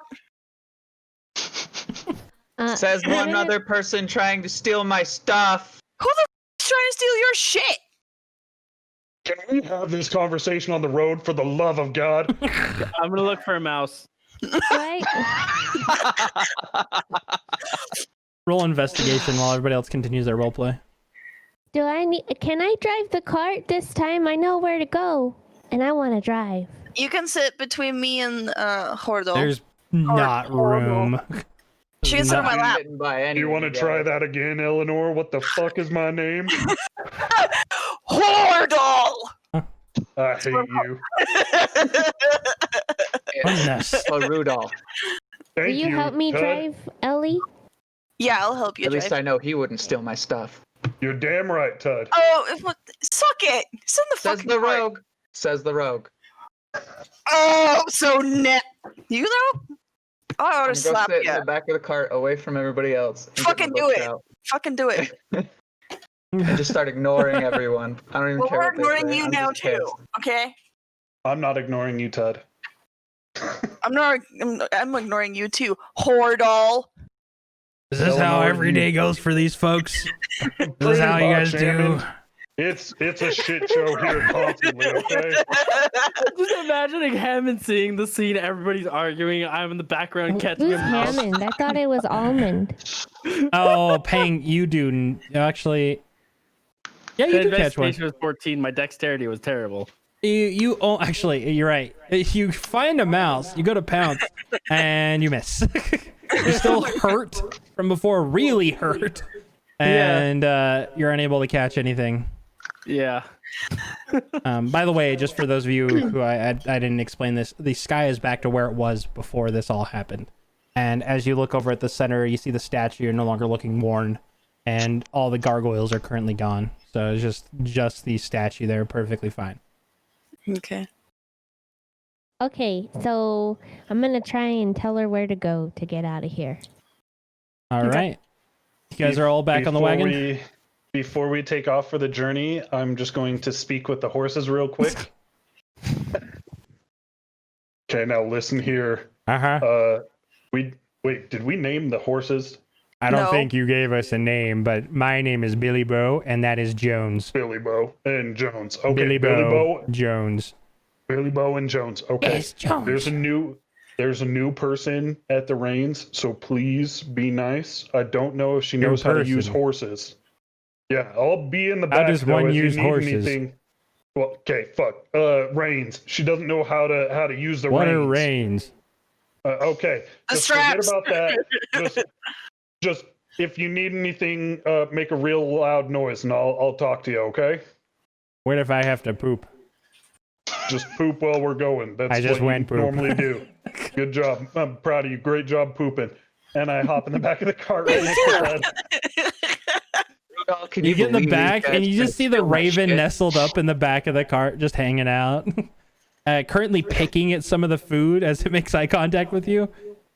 Says one other person trying to steal my stuff. Who the f- is trying to steal your shit? Can we have this conversation on the road for the love of God? I'm gonna look for a mouse. Right? Roll investigation while everybody else continues their roleplay. Can I drive the cart this time? I know where to go, and I want to drive. You can sit between me and Hordo. There's not room. She can sit on my lap. Didn't buy any Do you want to of you try guys. that again, Eleanor? What the fuck is my name? Hordle! I hate you. Goodness. Oh, Rudolph. Thank Will you help me Tud. drive, Ellie? Yeah, I'll help you. At least drive. I know he wouldn't steal my stuff. You're damn right, Tud. Oh, suck it! Send the Says fucking the cart. rogue. Says the rogue. Oh, so net. You know? I ought I'm to gonna slap go sit in you. the back of the cart away from everybody else. and get my Fucking do books it. out Fucking do it. And just start ignoring everyone. I don't even Well, care we're what they ignoring say. you I'm now just too. pissed. Okay? I'm not ignoring you, Tud. I'm ignoring you too. Hordle. Is this how Eleanor, every you- day goes for these folks? Is this Pretty how you guys much, do? Ammon. It's a shit show here constantly, okay? Just imagining Hammond seeing the scene, everybody's arguing. I'm in the background catching Who's a mouse. Hammond? I thought it was Almond. Oh, Pang, you do. Actually, yeah, The you do catch one. investigation was 14. My dexterity was terrible. Actually, you're right. You find a mouse, you go to pounce, and you miss. You're still hurt from before, really hurt, and you're unable to catch anything. Yeah. By the way, just for those of you who I didn't explain this, the sky is back to where it was before this all happened. And as you look over at the center, you see the statue. You're no longer looking worn, and all the gargoyles are currently gone. So it's just the statue there, perfectly fine. Okay. Okay, so I'm gonna try and tell her where to go to get out of here. All Okay. right. You guys are all back on the wagon? Before we take off for the journey, I'm just going to speak with the horses real quick. Okay, now listen here. Uh-huh. Did we name the horses? I don't No. think you gave us a name, but my name is Billy Bo, and that is Jones. Billy Bo and Jones. Okay, Billy Bo Jones. Billy Bo and Jones. Okay. Yes, Jones. There's a new person at the reins, so please be nice. I don't know if she New knows how to use person. horses. Yeah, I'll be in the How back. does though, one if you use need horses? anything. Well, okay, fuck. Reins. She doesn't know how to use the What reins. are reins? Okay. The Just forget straps. about that. Just if you need anything, make a real loud noise, and I'll talk to you. Okay? What if I have to poop? Just poop while we're going. That's I just what went you poop. normally do. Good job. I'm proud of you. Great job pooping. And I hop in the back of the car right next to that. Rudolph, can You get in the believe back, these and guys you just see the steal my raven shit? nestled up in the back of the cart, just hanging out. Currently picking at some of the food as it makes eye contact with you,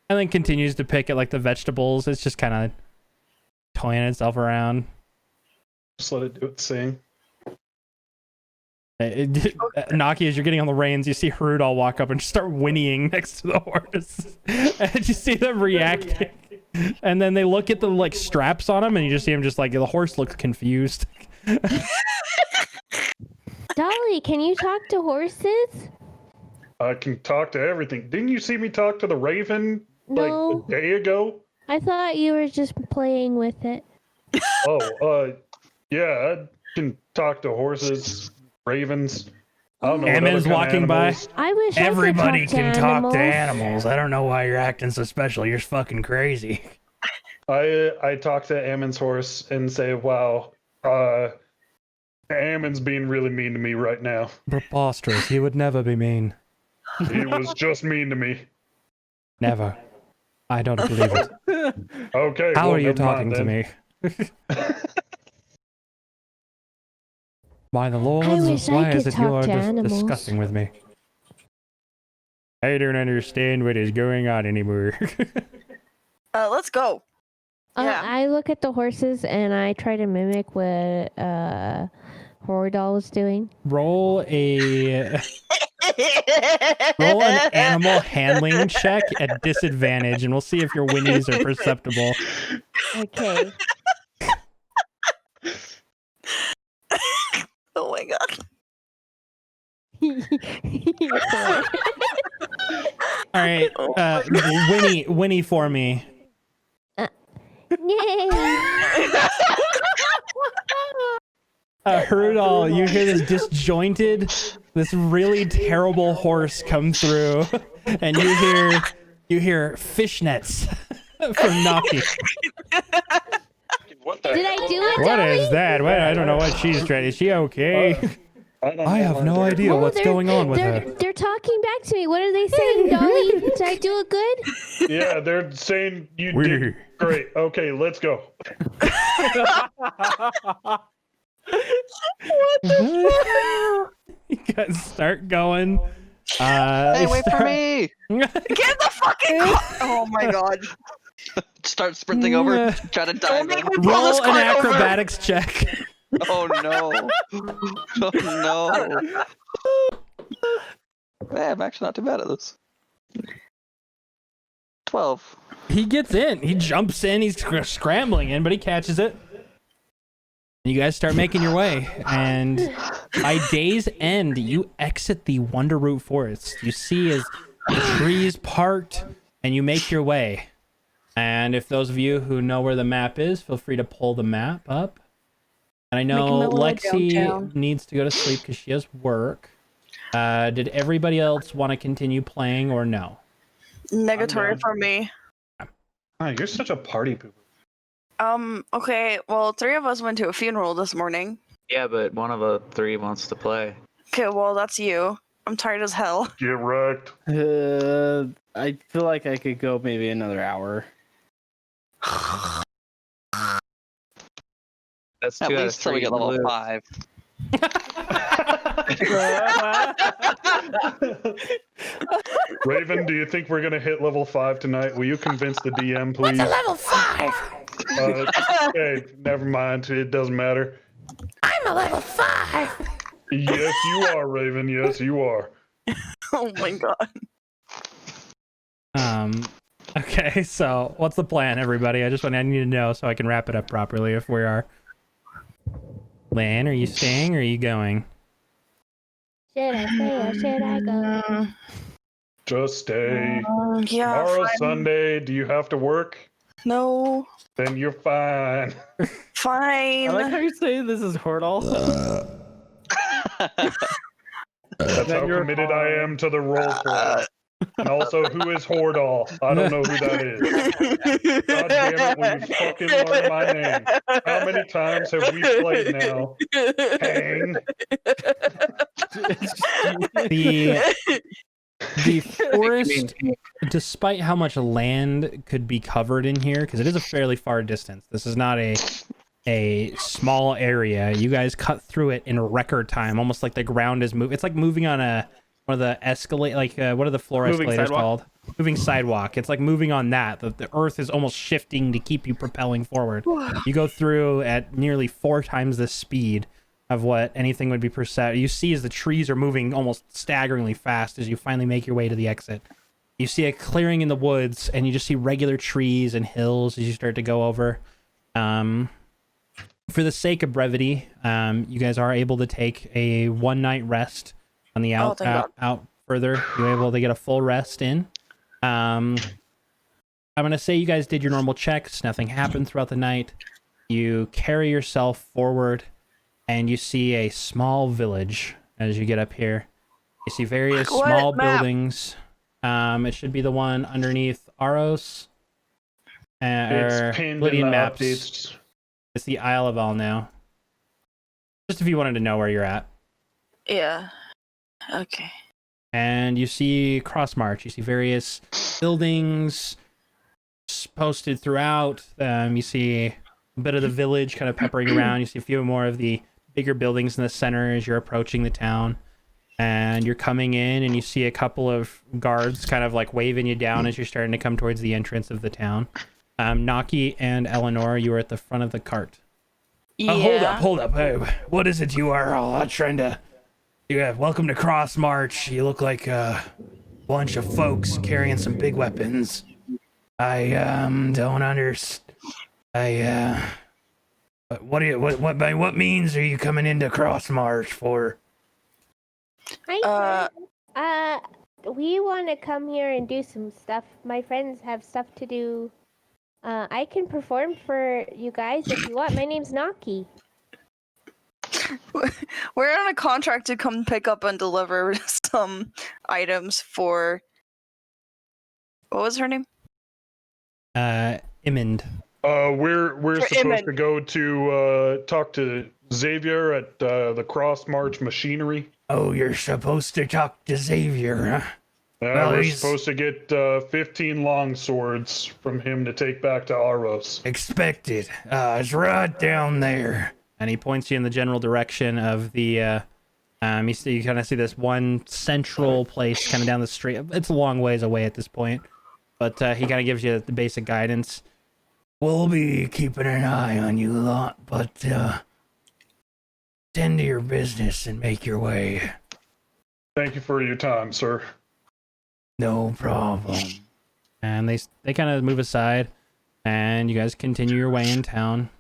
and then continues to pick at like the vegetables. It's just kind of toying itself around. Just let it do its thing. Naki, as you're getting on the reins, you see Harudal walk up and just start whinnying next to the horse. And you see them reacting. And then they look at the like straps on him, and you just see him just like the horse looks confused. Dolly, can you talk to horses? I can talk to everything. Didn't you see me talk to the raven like No. a day ago? I thought you were just playing with it. Yeah, I can talk to horses, ravens. I don't know. what Ammon's other kind of walking by. animals. I wish Everybody I could can talk talk to animals. animals. I don't know why you're acting so special. You're fucking crazy. I talk to Ammon's horse and say, "Wow, Ammon's being really mean to me right now. Preposterous. He would never be mean. He was just mean to me." Never. I don't believe it. Okay. How well, are you never talking mind to then. me? By the I lords, wish I why is could it you talk are to animals. discussing with me? I don't understand what is going on anymore. Let's go. Yeah. I look at the horses and I try to mimic what Horridal was doing. Roll an animal handling check at disadvantage, and we'll see if your whinnies are perceptible. Okay. Oh my god. All right, whinny for me. Yay! Harudal, you hear this disjointed, this really terrible horse come through, and you hear fishnets from Naki. What the Did I do it, What Dolly? is that? What, I don't know what she's trying. Is she okay? I have no idea Oh, what's going on with her. They're talking back to me. What are they saying, Dolly? Did I do it good? Yeah, they're saying you We- did great. Okay, let's go. You guys start going. Hey, wait for me! Get the fucking car. Oh my god. Start sprinting over, try to dive make in. me pull this Roll an cart over. acrobatics check. Oh no! Oh no! Hey, I'm actually not too bad at this. 12. He gets in. He jumps in. He's scrambling in, but he catches it. You guys start making your way, and by day's end, you exit the Wonder Root Forest. You see as the trees part, and you make your way. And if those of you who know where the map is, feel free to pull the map up. And I know Making my way Lexi downtown. needs to go to sleep because she has work. Did everybody else want to continue playing or no? Negatory down. for me. Oh, you're such a party pooper. Okay, well, 3 of us went to a funeral this morning. Yeah, but one of the 3 wants to play. Okay, well, that's you. I'm tired as hell. Get wrecked. I feel like I could go maybe another hour. That's At 2 out of least till we 3 get level blue. 5. Raven, do you think we're gonna hit level 5 tonight? Will you convince the DM, please? What's a level 5? Okay, never mind. It doesn't matter. I'm a level 5. Yes, you are, Raven. Yes, you are. Oh my god. Okay, so what's the plan, everybody? I need to know so I can wrap it up properly if we are. Lan, are you staying or are you going? Should I stay or should I go? Just stay. Yeah. Tomorrow's Fine. Sunday. Do you have to work? No. Then you're fine. Fine. I like how you say this is Hordal. That's how committed I am to the roleplay. And also, who is Hordal? I don't know who that is. God damn it, will you fucking learn my name? How many times have we played now? Hang. The forest, despite how much land could be covered in here, because it is a fairly far distance. This is not a small area. You guys cut through it in record time, almost like the ground is moving. It's like moving on one of the escalate, like what are the floor Moving escalators sidewalk? called? Moving sidewalk. It's like moving on that. The earth is almost shifting to keep you propelling forward. You go through at nearly 4 times the speed of what anything would be per second. You see as the trees are moving almost staggeringly fast as you finally make your way to the exit. You see a clearing in the woods, and you just see regular trees and hills as you start to go over. For the sake of brevity, you guys are able to take a 1-night rest on the out further. You're able to get a full rest in. I'm gonna say you guys did your normal checks. Nothing happened throughout the night. You carry yourself forward, and you see a small village as you get up here. You see various small buildings. It should be the one underneath Aros. It's pinned in Lydian the maps. updates. It's the Isle of All now. Just if you wanted to know where you're at. Yeah. Okay. And you see cross march. You see various buildings posted throughout. You see a bit of the village kind of peppering around. You see a few more of the bigger buildings in the center as you're approaching the town. And you're coming in and you see a couple of guards kind of like waving you down as you're starting to come towards the entrance of the town. Naki and Eleanor, you are at the front of the cart. Yeah. Hold up. Hey, what is it you are all trying to... Yeah, welcome to Cross March. You look like a bunch of folks carrying some big weapons. I don't understand. What by what means are you coming into Cross March for? Hi, friend. We want to come here and do some stuff. My friends have stuff to do. I can perform for you guys if you want. My name's Naki. We're on a contract to come pick up and deliver some items for. What was her name? Imond. We're For supposed Emmett. to go to talk to Xavier at the Cross March Machinery. Oh, you're supposed to talk to Xavier, huh? Well, we're he's- supposed to get 15 long swords from him to take back to Aros. Expected. It's right down there. And he points you in the general direction of the, you kind of see this one central place kind of down the street. It's a long ways away at this point, but he kind of gives you the basic guidance. We'll be keeping an eye on you lot, but tend to your business and make your way. Thank you for your time, sir. No problem. And they kind of move aside, and you guys continue your way in town.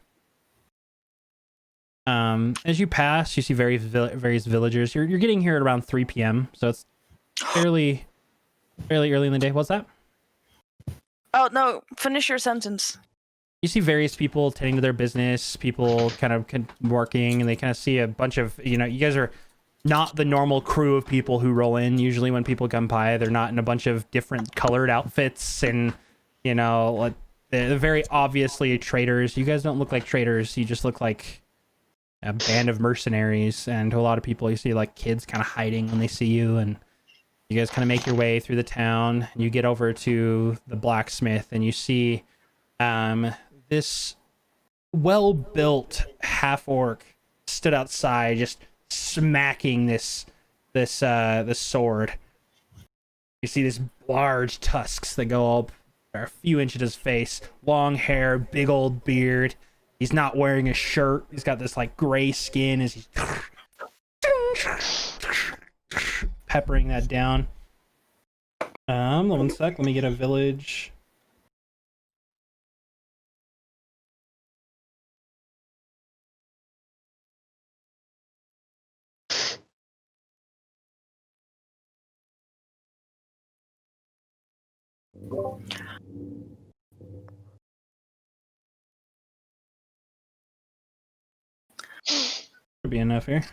As you pass, you see various villagers. You're getting here at around 3 p.m., so it's fairly early in the day. What's that? Oh no! Finish your sentence. You see various people tending to their business, people kind of working, and they kind of see a bunch of, you guys are not the normal crew of people who roll in. Usually when people come by, they're not in a bunch of different colored outfits and, like they're very obviously traders. You guys don't look like traders. You just look like a band of mercenaries. And to a lot of people, you see like kids kind of hiding when they see you, and you guys kind of make your way through the town, and you get over to the blacksmith, and you see this well-built half-orc stood outside, just smacking this sword. You see these large tusks that go up a few inches his face, long hair, big old beard. He's not wearing a shirt. He's got this like gray skin as he's peppering that down. One sec. Let me get a village. Should be enough here.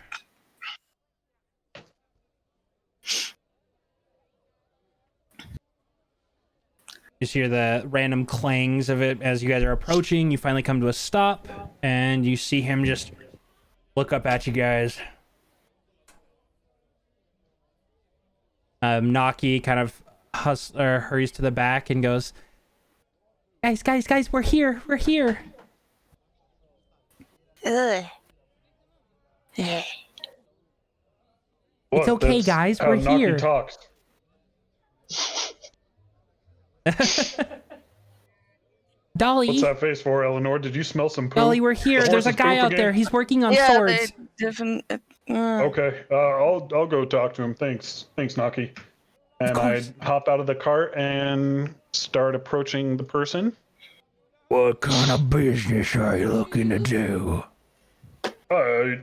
You just hear the random clangs of it as you guys are approaching. You finally come to a stop, and you see him just look up at you guys. Naki kind of hurries to the back and goes, guys, we're here. Ugh. It's okay, That's guys, how we're Naki here. Talks. Dolly, What's that face for, Eleanor? Did you smell some poop? Dolly, we're here. The There's a horse's guy poop out again? there. He's working on Yeah, swords. they different. Okay, I'll go talk to him. Thanks, Naki. And I hop out of the cart and start approaching the person. What kind of business are you looking to do? Are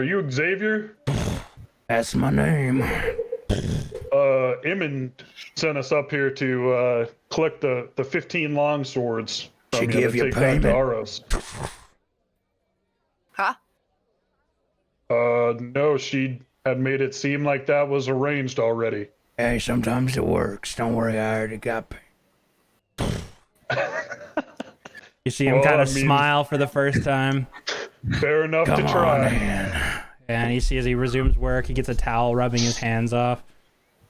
you Xavier? That's my name. Eamon sent us up here to collect the 15 long swords from She you give to you take back to payment? Aros. Huh? No, she had made it seem like that was arranged already. Hey, sometimes it works. Don't worry, I already got paid. You see him Well, kind of I mean- smile for the first time. Fair enough Come to on, try. man. And you see as he resumes work, he gets a towel rubbing his hands off.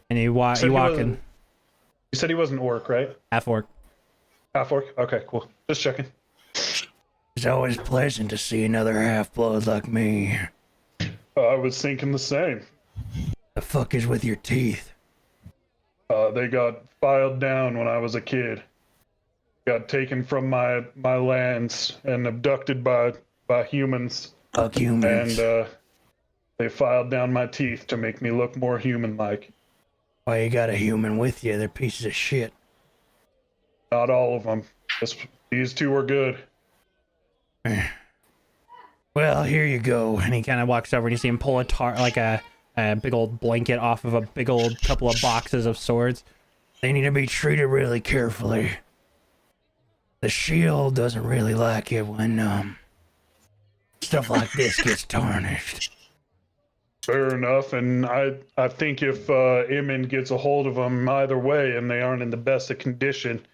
And you Said he walk in. wasn't- You said he wasn't orc, right? Half orc. Half orc? Okay, cool. Just checking. It's always pleasant to see another half-blood like me. I was thinking the same. The fuck is with your teeth? They got filed down when I was a kid. Got taken from my lands and abducted by humans. Fuck humans. And they filed down my teeth to make me look more human-like. Why you got a human with you? They're pieces of shit. Not all of them. These two are good. Well, here you go. And he kind of walks over and you see him pull a big old blanket off of a big old couple of boxes of swords. They need to be treated really carefully. The shield doesn't really like it when stuff like this gets tarnished. Fair enough, and I think if Eamon gets a hold of them either way and they aren't in the best of condition,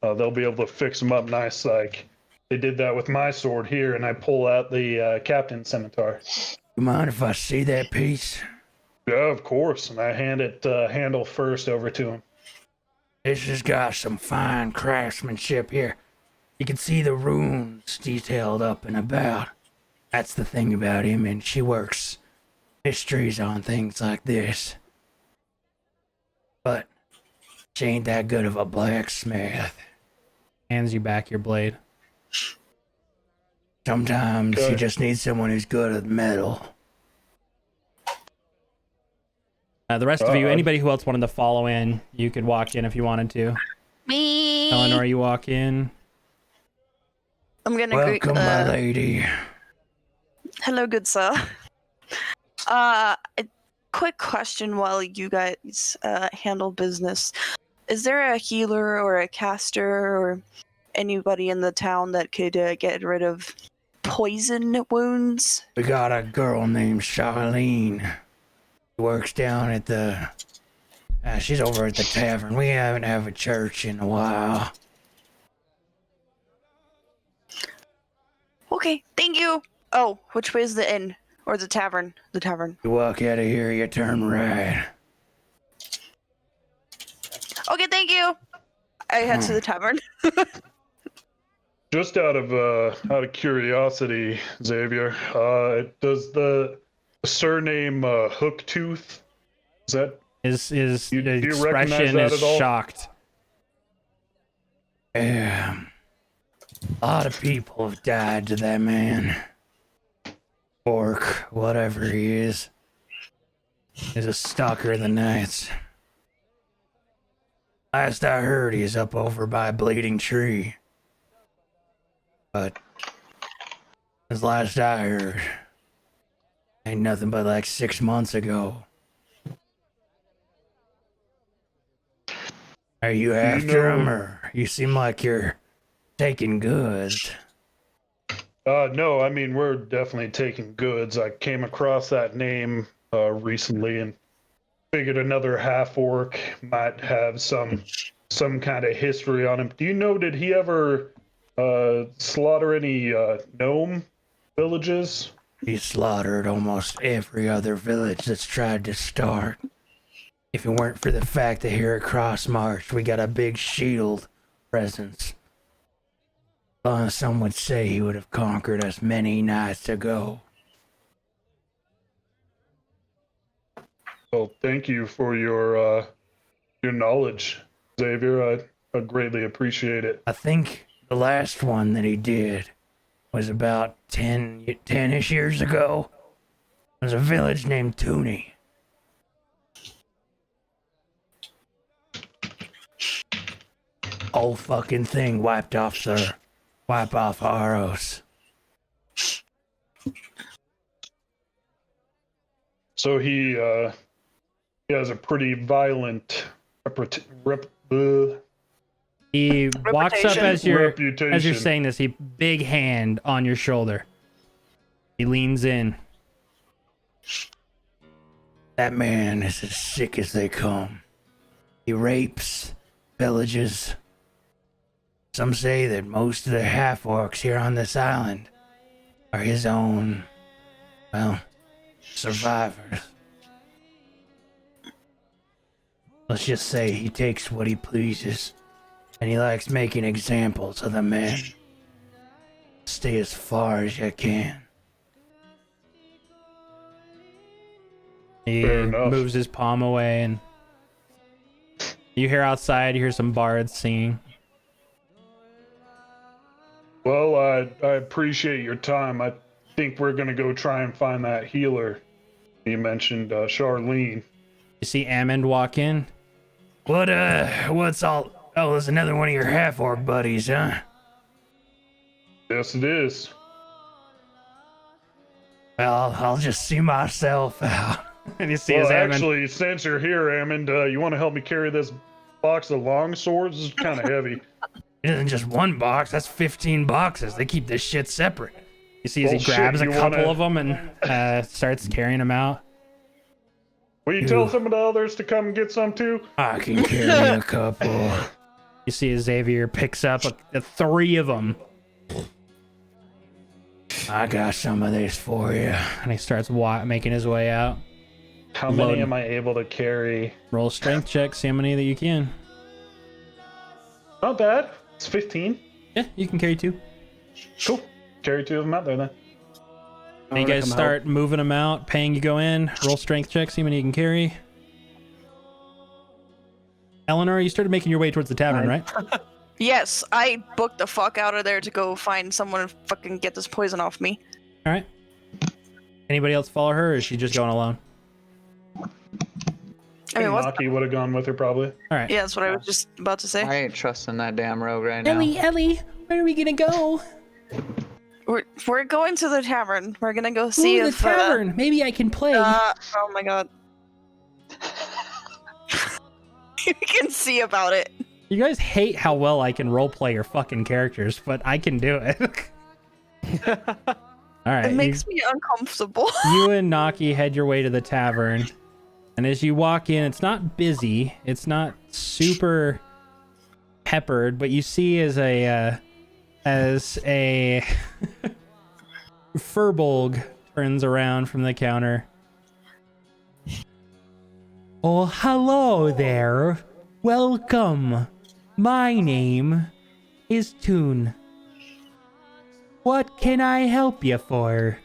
they'll be able to fix them up nice like they did that with my sword here, and I pull out the captain's scimitar. You mind if I see that piece? Yeah, of course, and I hand it handle first over to him. This has got some fine craftsmanship here. You can see the runes detailed up and about. That's the thing about him, and she works mysteries on things like this. But she ain't that good of a blacksmith. Hands you back your blade. Sometimes you Good. just need someone who's good at metal. The rest of you, anybody who else wanted to follow in, you could walk in if you wanted to. Me. Eleanor, you walk in. I'm gonna Welcome, my lady. Hello, good sir. A quick question while you guys handle business. Is there a healer or a caster or anybody in the town that could get rid of poison wounds? We got a girl named Charlene. She works down at the... she's over at the tavern. We haven't had a church in a while. Okay, thank you. Oh, which way is the inn? Or the tavern? The tavern. You walk out of here, you turn right. Okay, thank you. I head to the tavern. Just out of curiosity, Xavier, does the surname Hooktooth. Is that His do you recognize expression that is at all? shocked. A lot of people have died to that man. Orc, whatever he is a stalker of the nights. Last I heard, he's up over by a bleeding tree. But as last I heard, ain't nothing but like 6 months ago. Are you after him, or you seem like you're taking goods? No, I mean, we're definitely taking goods. I came across that name recently and figured another half orc might have some kind of history on him. Do you know, did he ever slaughter any gnome villages? He slaughtered almost every other village that's tried to start. If it weren't for the fact that here at Crossmarsh we got a big shield presence, some would say he would have conquered us many nights ago. Well, thank you for your knowledge, Xavier. I greatly appreciate it. I think the last one that he did was about 10-ish years ago. There's a village named Tooney. Whole fucking thing wiped off, sir. Wipe off Aros. So he has a pretty violent He walks up as you're reputation. saying this. He big hand on your shoulder. He leans in. That man is as sick as they come. He rapes villages. Some say that most of the half-orcs here on this island are his own, well, survivors. Let's just say he takes what he pleases, and he likes making examples of the men. Stay as far as you can. He Fair enough. moves his palm away, and you hear outside. You hear some bards singing. Well, I appreciate your time. I think we're gonna go try and find that healer. You mentioned Charlene. You see Ammon walk in. What's all... Oh, there's another one of your half-orc buddies, huh? Yes, it is. Well, I'll just see myself out. And you see Well, Ammon. actually, since you're here, Ammon, you want to help me carry this box of long swords? It's kind of heavy. It isn't just one box, that's 15 boxes. They keep this shit separate. You see as he Well, shit, grabs a you couple wanna- of them and starts carrying them out. Will you tell some of the others to come and get some too? I can carry a couple. You see Xavier picks up three of them, I got some of this for you. and he starts making his way out. How Load. many am I able to carry? Roll a strength check, see how many that you can. Not bad. It's 15. Yeah, you can carry 2. Cool. Carry 2 of them out there then. And you guys start moving them out. Paying, you go in. Roll strength check, see how many you can carry. Eleanor, you started making your way towards the tavern, right? Yes, I booked the fuck out of there to go find someone and fucking get this poison off me. All right. Anybody else follow her, or is she just going alone? I mean, what's, Naki would have gone with her probably. All right. yeah, that's what I was just about to say. I ain't trusting that damn rogue right now. Ellie, where are we gonna go? We're going to the tavern. We're gonna go see Ooh, the if tavern. Maybe I can play. oh my god. You can see about it. You guys hate how well I can roleplay your fucking characters, but I can do it. All right. It makes me uncomfortable. You and Naki head your way to the tavern, and as you walk in, it's not busy. It's not super peppered, but you see as a Furbolg turns around from the counter. Oh, hello there. Welcome. My name is Toon. What can I help you for?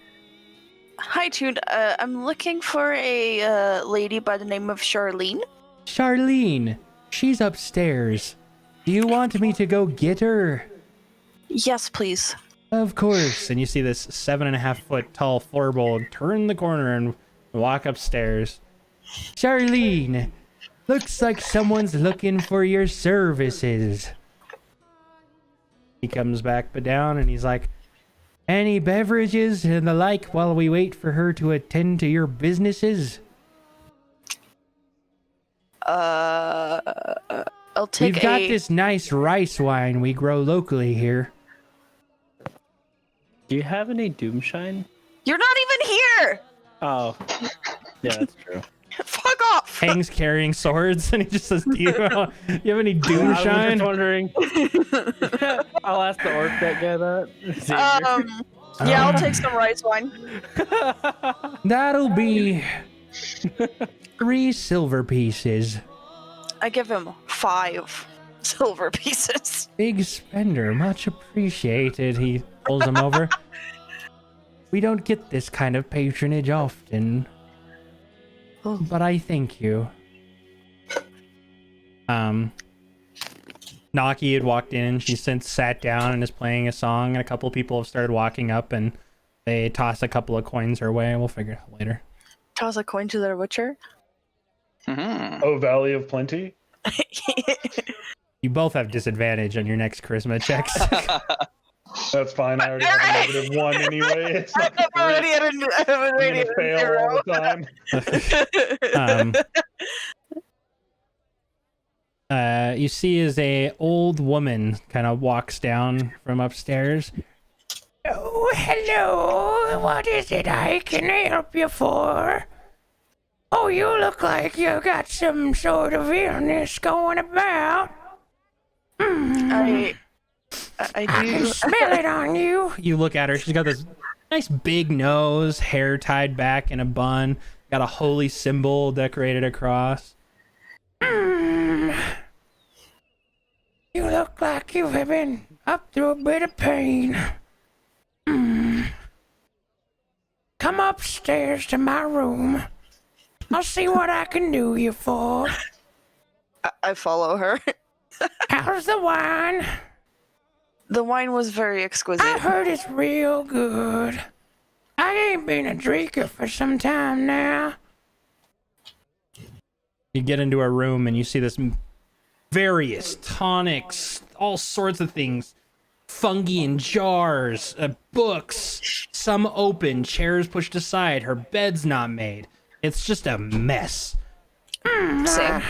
Hi, Toon. I'm looking for a lady by the name of Charlene. Charlene, she's upstairs. Do you want me to go get her? Yes, please. Of course. And you see this 7.5-foot tall floorboard turn the corner and walk upstairs. Charlene, looks like someone's looking for your services. He comes back but down and he's like, any beverages and the like while we wait for her to attend to your businesses? I'll take We've got this nice rice wine we grow locally here. Do you have any Doomshine? You're not even here! Oh, yeah, that's true. Fuck off! Hangs carrying swords and he just says, do you have any doom I was shine? just wondering. I'll ask the orc that guy that. Yeah, I'll take some rice wine. That'll be 3 silver pieces. I give him 5 silver pieces. Big spender, much appreciated. He pulls him over. We don't get this kind of patronage often, but I thank you. Naki had walked in. She since sat down and is playing a song, and a couple of people have started walking up, and they toss a couple of coins her way. We'll figure it out later. Toss a coin to their witcher. Oh, Valley of Plenty? You both have disadvantage on your next charisma checks. That's fine. I already have a -1 anyway. It's not I'm already at I'm gonna fail all the time. You see as a old woman kind of walks down from upstairs. Oh, hello. What is it I can help you for? Oh, you look like you got some sort of illness going about. I I do. can smell it on you. You look at her. She's got this nice big nose, hair tied back in a bun, got a holy symbol decorated across. You look like you have been up through a bit of pain. Come upstairs to my room. I'll see what I can do you for. I follow her. How's the wine? The wine was very exquisite. I heard it's real good. I ain't been a drinker for some time now. You get into a room and you see this various tonics, all sorts of things, fungi in jars, books, some open, chairs pushed aside, her bed's not made. It's just a mess. Same.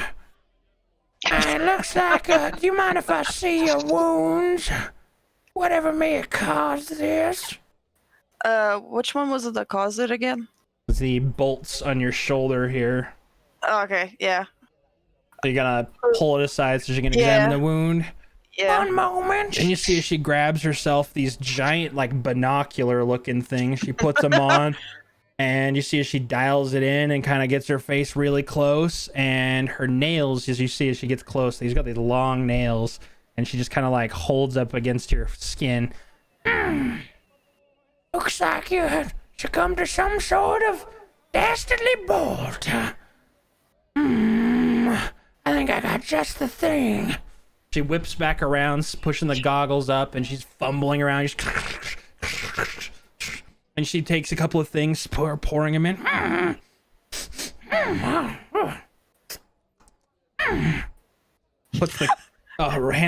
It looks like, do you mind if I see your wounds? Whatever may have caused this. Which one was it that caused it again? The bolts on your shoulder here. Oh, okay, yeah. So you're gonna pull it aside so she can examine the wound. Yeah. One moment. And you see as she grabs herself these giant, like, binocular-looking things. She puts them on, and you see as she dials it in and kind of gets her face really close, and her nails, as you see as she gets close, she's got these long nails, and she just kind of, like, holds up against your skin. Looks like you had succumbed to some sort of dastardly bolt. I think I got just the thing. She whips back around, pushing the goggles up, and she's fumbling around. And she takes a couple of things, pouring them in. Hands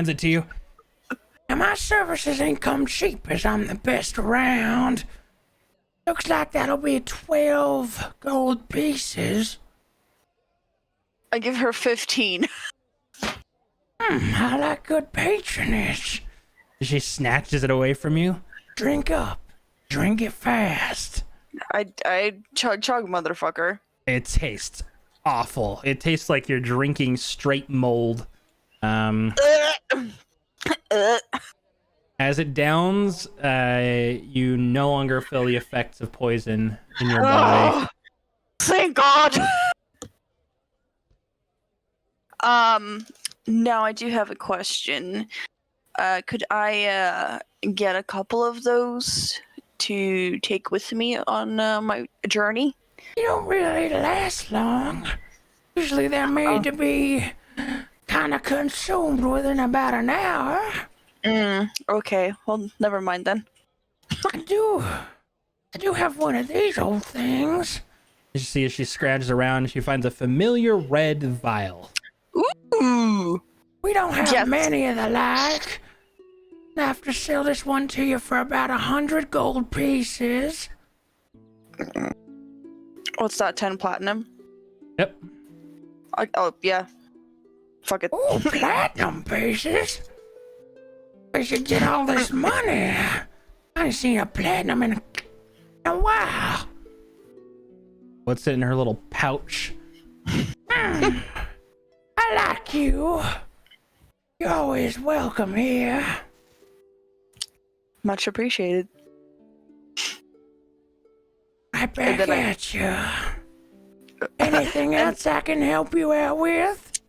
it to you. Now my services ain't come cheap as I'm the best around. Looks like that'll be 12 gold pieces. I give her 15. I like good patronage. She snatches it away from you. Drink up. Drink it fast. I chug, motherfucker. It tastes awful. It tastes like you're drinking straight mold. As it downs, you no longer feel the effects of poison in your body. Thank God. Now I do have a question. Could I get a couple of those to take with me on my journey? You don't really last long. Usually they're made to be kind of consumed within about an hour. Okay. Well, never mind then. I do have one of these old things. You see as she scratches around, she finds a familiar red vial. Ooh. We don't have Yes. many of the like. I have to sell this one to you for about 100 gold pieces. What's that? 10 platinum? Yep. Oh yeah. Fuck it. Oh, platinum pieces? We should get all this money. I ain't seen a platinum in a while. What's in her little pouch? I like you. You're always welcome here. Much appreciated. Right back then at you. Anything else I can help you out with?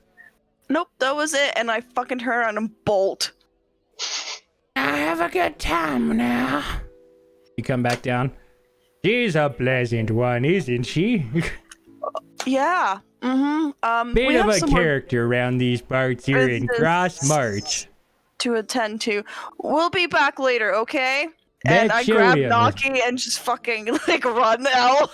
Nope, that was it, and I fucking turn around and bolt. Now have a good time now. You come back down. She's a pleasant one, isn't she? Yeah. Bit we of have a some more character around these parts here in business Cross March. to attend to. We'll be back later, okay? That And I show grab ya. Naki and just fucking like run out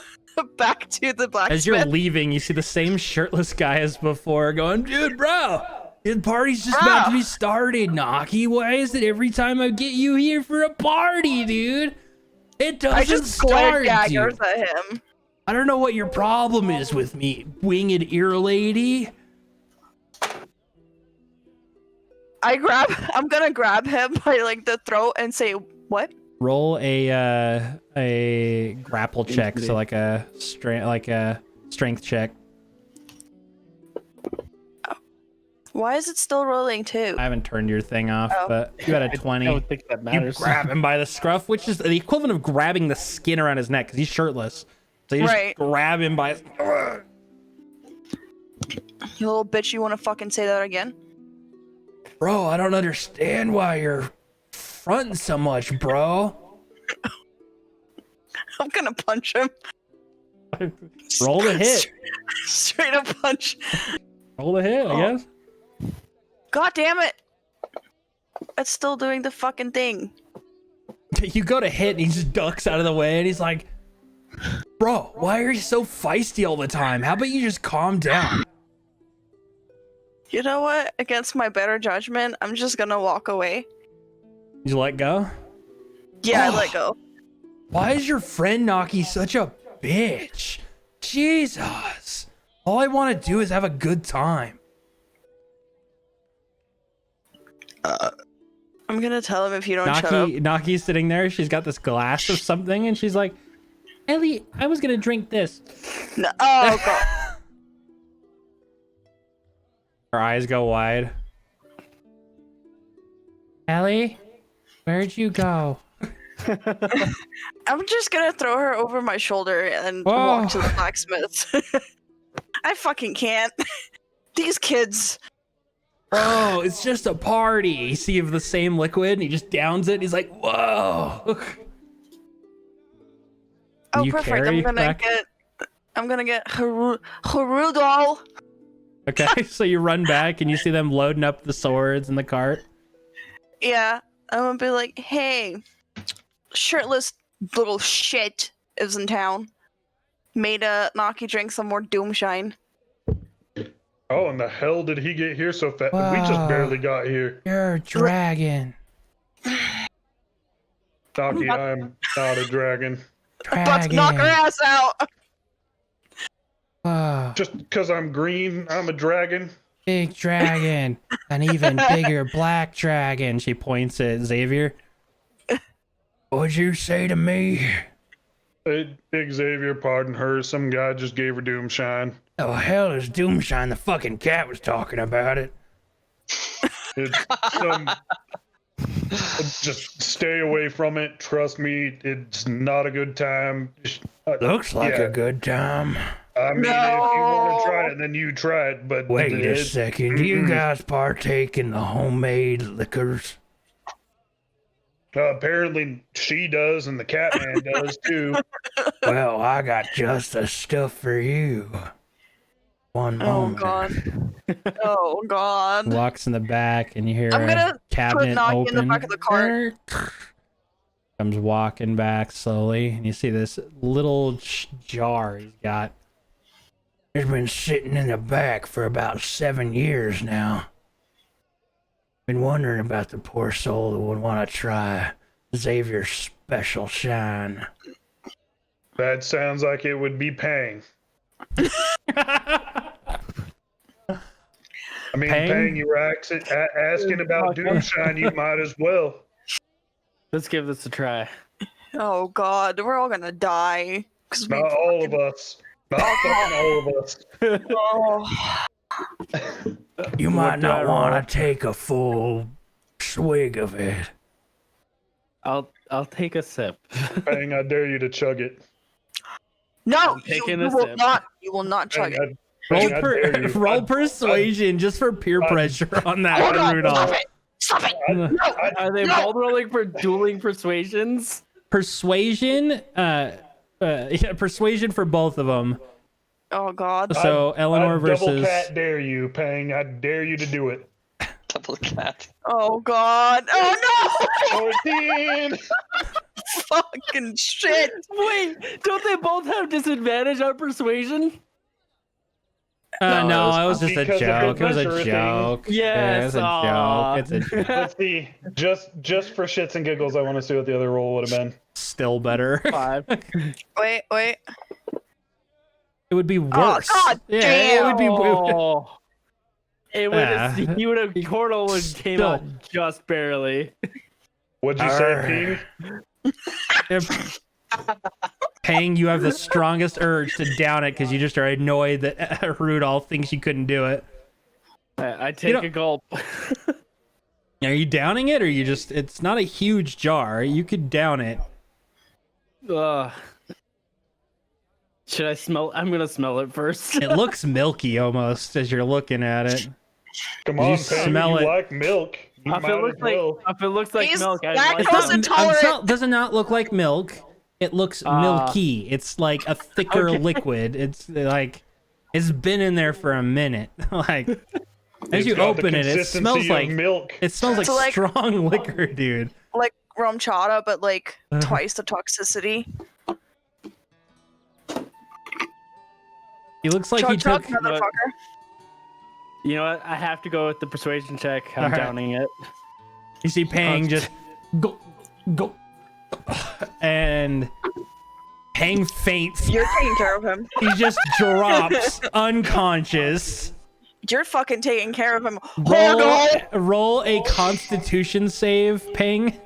back to the As you're blacksmith. leaving, you see the same shirtless guy as before going, dude, bro, the party's just about to be started, Naki. Why is it every time I get you here for a party, dude? It doesn't I just glared start, daggers dude. at him. I don't know what your problem is with me, winged ear lady. I'm gonna grab him by like the throat and say, "What?" Roll a grapple check, so like a strength check. Why is it still rolling too? I haven't turned your thing off, Oh. but you got a 20. I don't think that You matters. grab him by the scruff, which is the equivalent of grabbing the skin around his neck because he's shirtless. So you just Right. grab him by his... You little bitch! You want to fucking say that again? Bro, I don't understand why you're fronting so much, bro. I'm gonna punch him. Roll the hit. Straight up punch. Roll the hit, I guess. God damn it! It's still doing the fucking thing. You go to hit and he just ducks out of the way and he's like, bro, why are you so feisty all the time? How about you just calm down? You know what? Against my better judgment, I'm just gonna walk away. You let go? Yeah, I Oh. let go. Why is your friend Naki such a bitch? Jesus. All I want to do is have a good time. I'm gonna tell him if you don't shut up. Naki's sitting there. She's got this glass of something, and she's like, Ellie, I was going to drink this. No, oh god. Her eyes go wide. Ellie, where'd you go? I'm just gonna throw her over my shoulder and walk to the blacksmith. I fucking can't. These kids. Bro, it's just a party. You see of the same liquid, and he just downs it. And he's like, whoa. Oh, You perfect. carry back? I'm gonna get Harudol. Okay, so you run back, and you see them loading up the swords in the cart. Yeah, I'm gonna be like, hey, shirtless little shit is in town. Made Naki drink some more Doomshine. Oh, and the hell did he get here so fast? We Wow. just barely got here. You're a dragon. Naki, I'm not a dragon. About to knock her ass out. Whoa. Just because I'm green, I'm a dragon. Big dragon. An even bigger black dragon. She points at Xavier. What'd you say to me? Big Xavier, pardon her. Some guy just gave her Doomshine. Oh, hell is Doomshine? The fucking cat was talking about it. It's just stay away from it. Trust me, it's not a good time. Looks like Yeah. a good time. I mean, if you want to try it, then you try it. But Wait a it- second. Do you guys partake in the homemade liquors? Apparently she does, and the Catman does too. Well, I got just the stuff for you. One Oh moment. god. Oh god. Walks in the back, and you hear I'm gonna a cabinet Nagi open. in the back of the cart. Comes walking back slowly, and you see this little jar he's got. It's been sitting in the back for about 7 years now. Been wondering about the poor soul that would want to try Xavier's special shine. That sounds like it would be Pang. I mean, Pang, you were asking about Doomshine, you might as well. Let's give this a try. Oh god, we're all gonna die. Not all of us. Not fucking all of us. Oh. You might not want to take a full swig of it. I'll take a sip. Pang, I dare you to chug it. No, I'm taking you a will sip. not. You will not chug Pang, it. Roll persuasion just for peer pressure on that, Hold on, Rudolph. Stop it! No! Are they both rolling for dueling persuasions? Persuasion, yeah, persuasion for both of them. Oh god. So Eleanor I double versus. cat dare you, Pang. I dare you to do it. Double cat. Oh god. Oh 14. no! Fucking shit. Wait, don't they both have disadvantage on persuasion? No, it was just a because of joke. It was a adventure thing. joke. Yes, Yeah, it was a aw. joke. It's a joke. Let's see. Just for shits and giggles, I want to see what the other roll would have been. Still better. 5. Wait. It would be worse. God yeah, damn. it would be. Oh. It would Yeah. have, you would have, Portal would came Still. out just barely. What'd you say, Ping? If, Pang, you have the strongest urge to down it because you just are annoyed that Rudolph thinks you couldn't do it. I take know- a gulp. Are you downing it, or you just? It's not a huge jar. You could down it. Ugh. Should I smell? I'm gonna smell it first. It looks milky almost as you're looking at it. Come You on, Pang. smell You it. like milk. You If might it as looks like, well. if it looks like He's milk, I lactose like it. intolerant. Does it not look like milk? It looks milky. It's like a thicker liquid. It's like it's been in there for a minute. Like as It's you got the open it, it consistency smells of like milk. it smells like So, like- strong liquor, dude. Like rum chata, but like twice the toxicity. He looks like he Chug, took. motherfucker. You know what? I have to go with the persuasion check. I'm Alright. downing it. You see Pang just go, and Pang faints. You're taking care of him. He just drops unconscious. You're fucking taking care of him. Roll a Constitution save, Pang.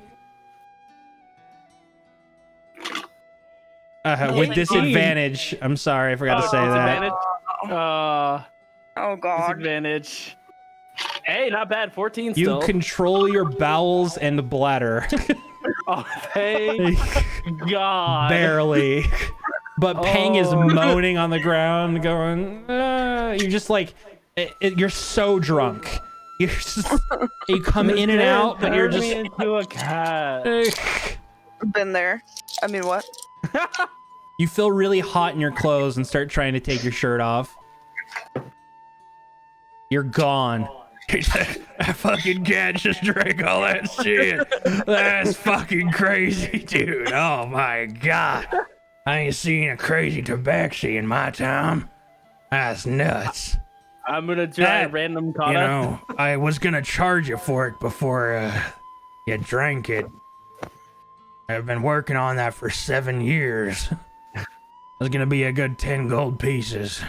With disadvantage. I'm sorry, I forgot to say that. Disadvantage. Oh god. Disadvantage. Hey, not bad. 14 You still. control your bowels and bladder. Oh, thank God. Barely. But Pang is Oh. moaning on the ground, going, you're just like, you're so drunk. You're just, you come in and out, but you're Turn just. me into a cat. Been there. I mean, what? You feel really hot in your clothes and start trying to take your shirt off. You're gone. That fucking cat just drank all that shit. That's fucking crazy, dude. Oh my god. I ain't seen a crazy tabaxi in my time. That's nuts. I'm gonna try That- random You kata. know, I was gonna charge you for it before you drank it. I've been working on that for 7 years. It's gonna be a good 10 gold pieces.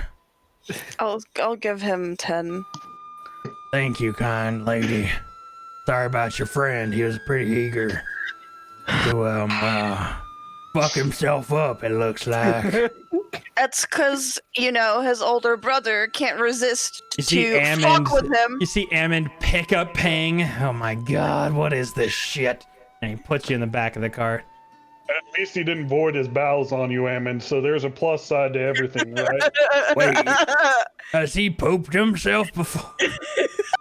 I'll give him 10. Thank you, kind lady. Sorry about your friend. He was pretty eager to fuck himself up, it looks like. That's because, you know, his older brother can't resist You see to Ammon. fuck with him. You see Ammon pick up Pang. Oh my god, what is this shit? And he puts you in the back of the cart. At least he didn't void his bowels on you, Ammon, so there's a plus side to everything, right? Wait, has he pooped himself before?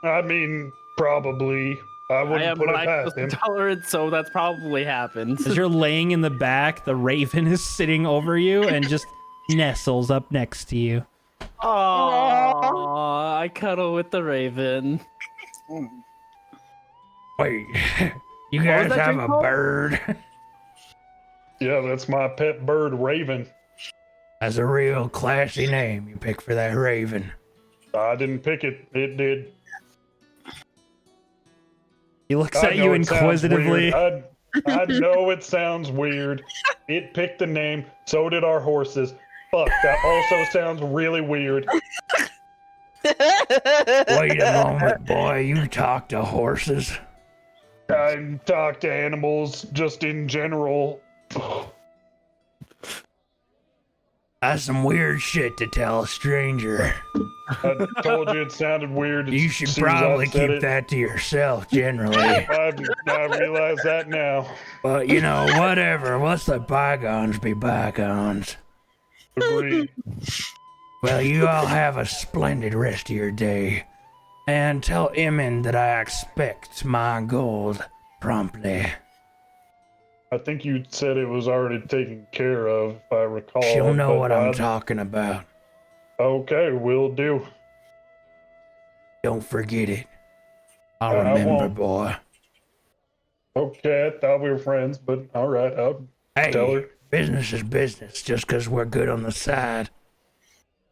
I mean, probably. I I wouldn't am put it lactose past him. intolerant, so that's probably happened. As you're laying in the back, the raven is sitting over you and just nestles up next to you. Oh, I cuddle with the raven. Wait, you What was guys that have drink a called? bird? Yeah, that's my pet bird, Raven. That's a real classy name you pick for that raven. I didn't pick it. It did. He looks I at know you it sounds inquisitively. weird. I know it sounds weird. It picked the name. So did our horses. Fuck, that also sounds really weird. Wait a moment, boy. You talk to horses? I talk to animals just in general. That's some weird shit to tell a stranger. I told you it sounded weird. You as should soon as I probably said keep it. that to yourself, generally. I realize that now. But, you know, whatever. Let's let bygones be bygones. Agreed. Well, you all have a splendid rest of your day. And tell Emin that I expect my gold promptly. I think you said it was already taken care of, if I recall. She'll know but what I'm talking about. Okay, will do. Don't forget it. I'll I remember, won't. boy. Okay, I thought we were friends, but all right, I'll Hey, tell her. business is business, just 'cause we're good on the side.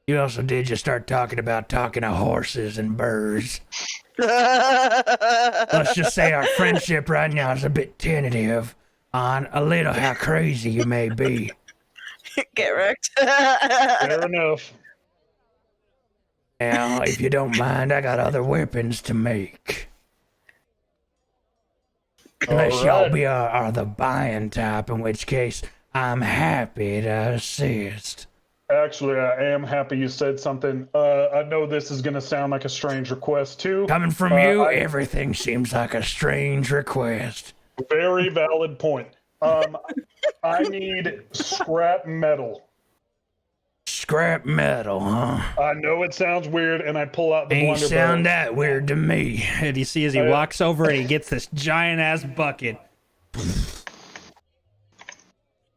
You also did just start talking about talking to horses and birds. Let's just say our friendship right now is a bit tentative on a little how crazy you may be. Get wrecked. Fair enough. Now, if you don't mind, I got other weapons to make. Unless y'all Alright. are the buying type, in which case I'm happy to assist. Actually, I am happy you said something. I know this is going to sound like a strange request, too. Coming from you, I- everything seems like a strange request. Very valid point. I need scrap metal. Scrap metal, huh? I know it sounds weird, and I pull out the Ain't blunderbuss. sound that weird to me. And you see as he walks over and he gets this giant ass bucket.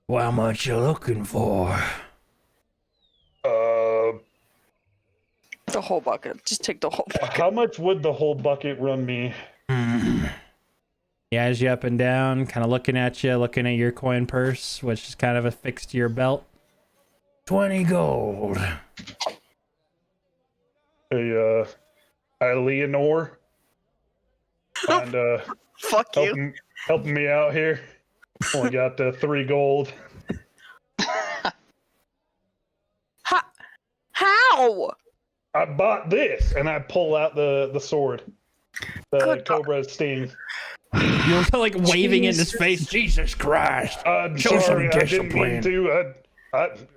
Well, how much you looking for? The whole bucket. Just take the whole bucket. How much would the whole bucket run me? He has you up and down, kind of looking at you, looking at your coin purse, which is kind of affixed to your belt. 20 gold. Hey, Leonore. And, Fuck you. helping me out here. Only got 3 gold. How? I bought this, and I pull out the sword. The Good God. Cobra Sting. You're like waving it in his face. Jesus Christ. I'm Show some sorry, I didn't discipline. mean to.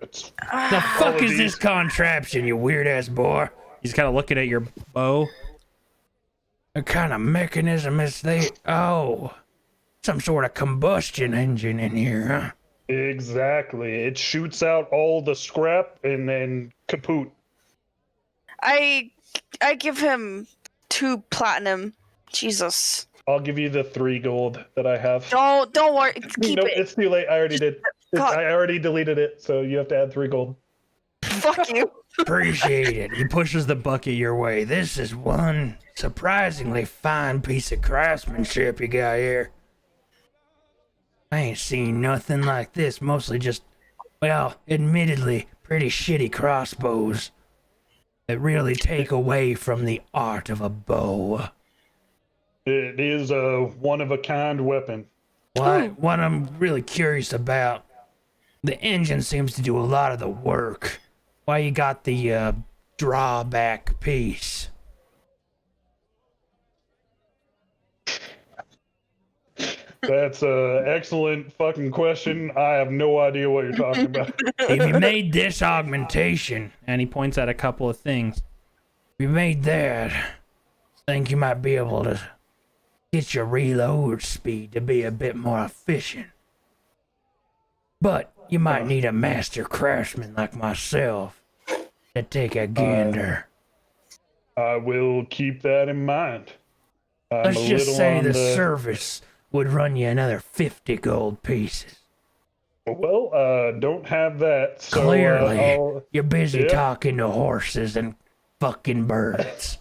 It's, The fuck is Apologies. this contraption, you weird ass boy? He's kind of looking at your bow. What kind of mechanism is they? Oh, some sort of combustion engine in here, huh? exactly. It shoots out all the scrap and then kaput. I give him 2 platinum. Jesus. I'll give you the 3 gold that I have. Don't worry. Keep Nope, it. it's too late. I already did. God. I already deleted it, so you have to add 3 gold. Fuck you. Appreciate it. He pushes the bucket your way. This is one surprisingly fine piece of craftsmanship you got here. I ain't seen nothing like this. Mostly just, well, admittedly, pretty shitty crossbows that really take away from the art of a bow. It is a one-of-a-kind weapon. What I'm really curious about, the engine seems to do a lot of the work. Why you got the drawback piece? That's a excellent fucking question. I have no idea what you're talking about. If you made this augmentation, And he points at a couple of things. if you made that, I think you might be able to get your reload speed to be a bit more efficient. But you might need a master craftsman like myself to take a gander. I will keep that in mind. I'm Let's a just little say on the service would run you another 50 gold pieces. Well, don't have that. So, Clearly, I'll... you're busy yeah. talking to horses and fucking birds.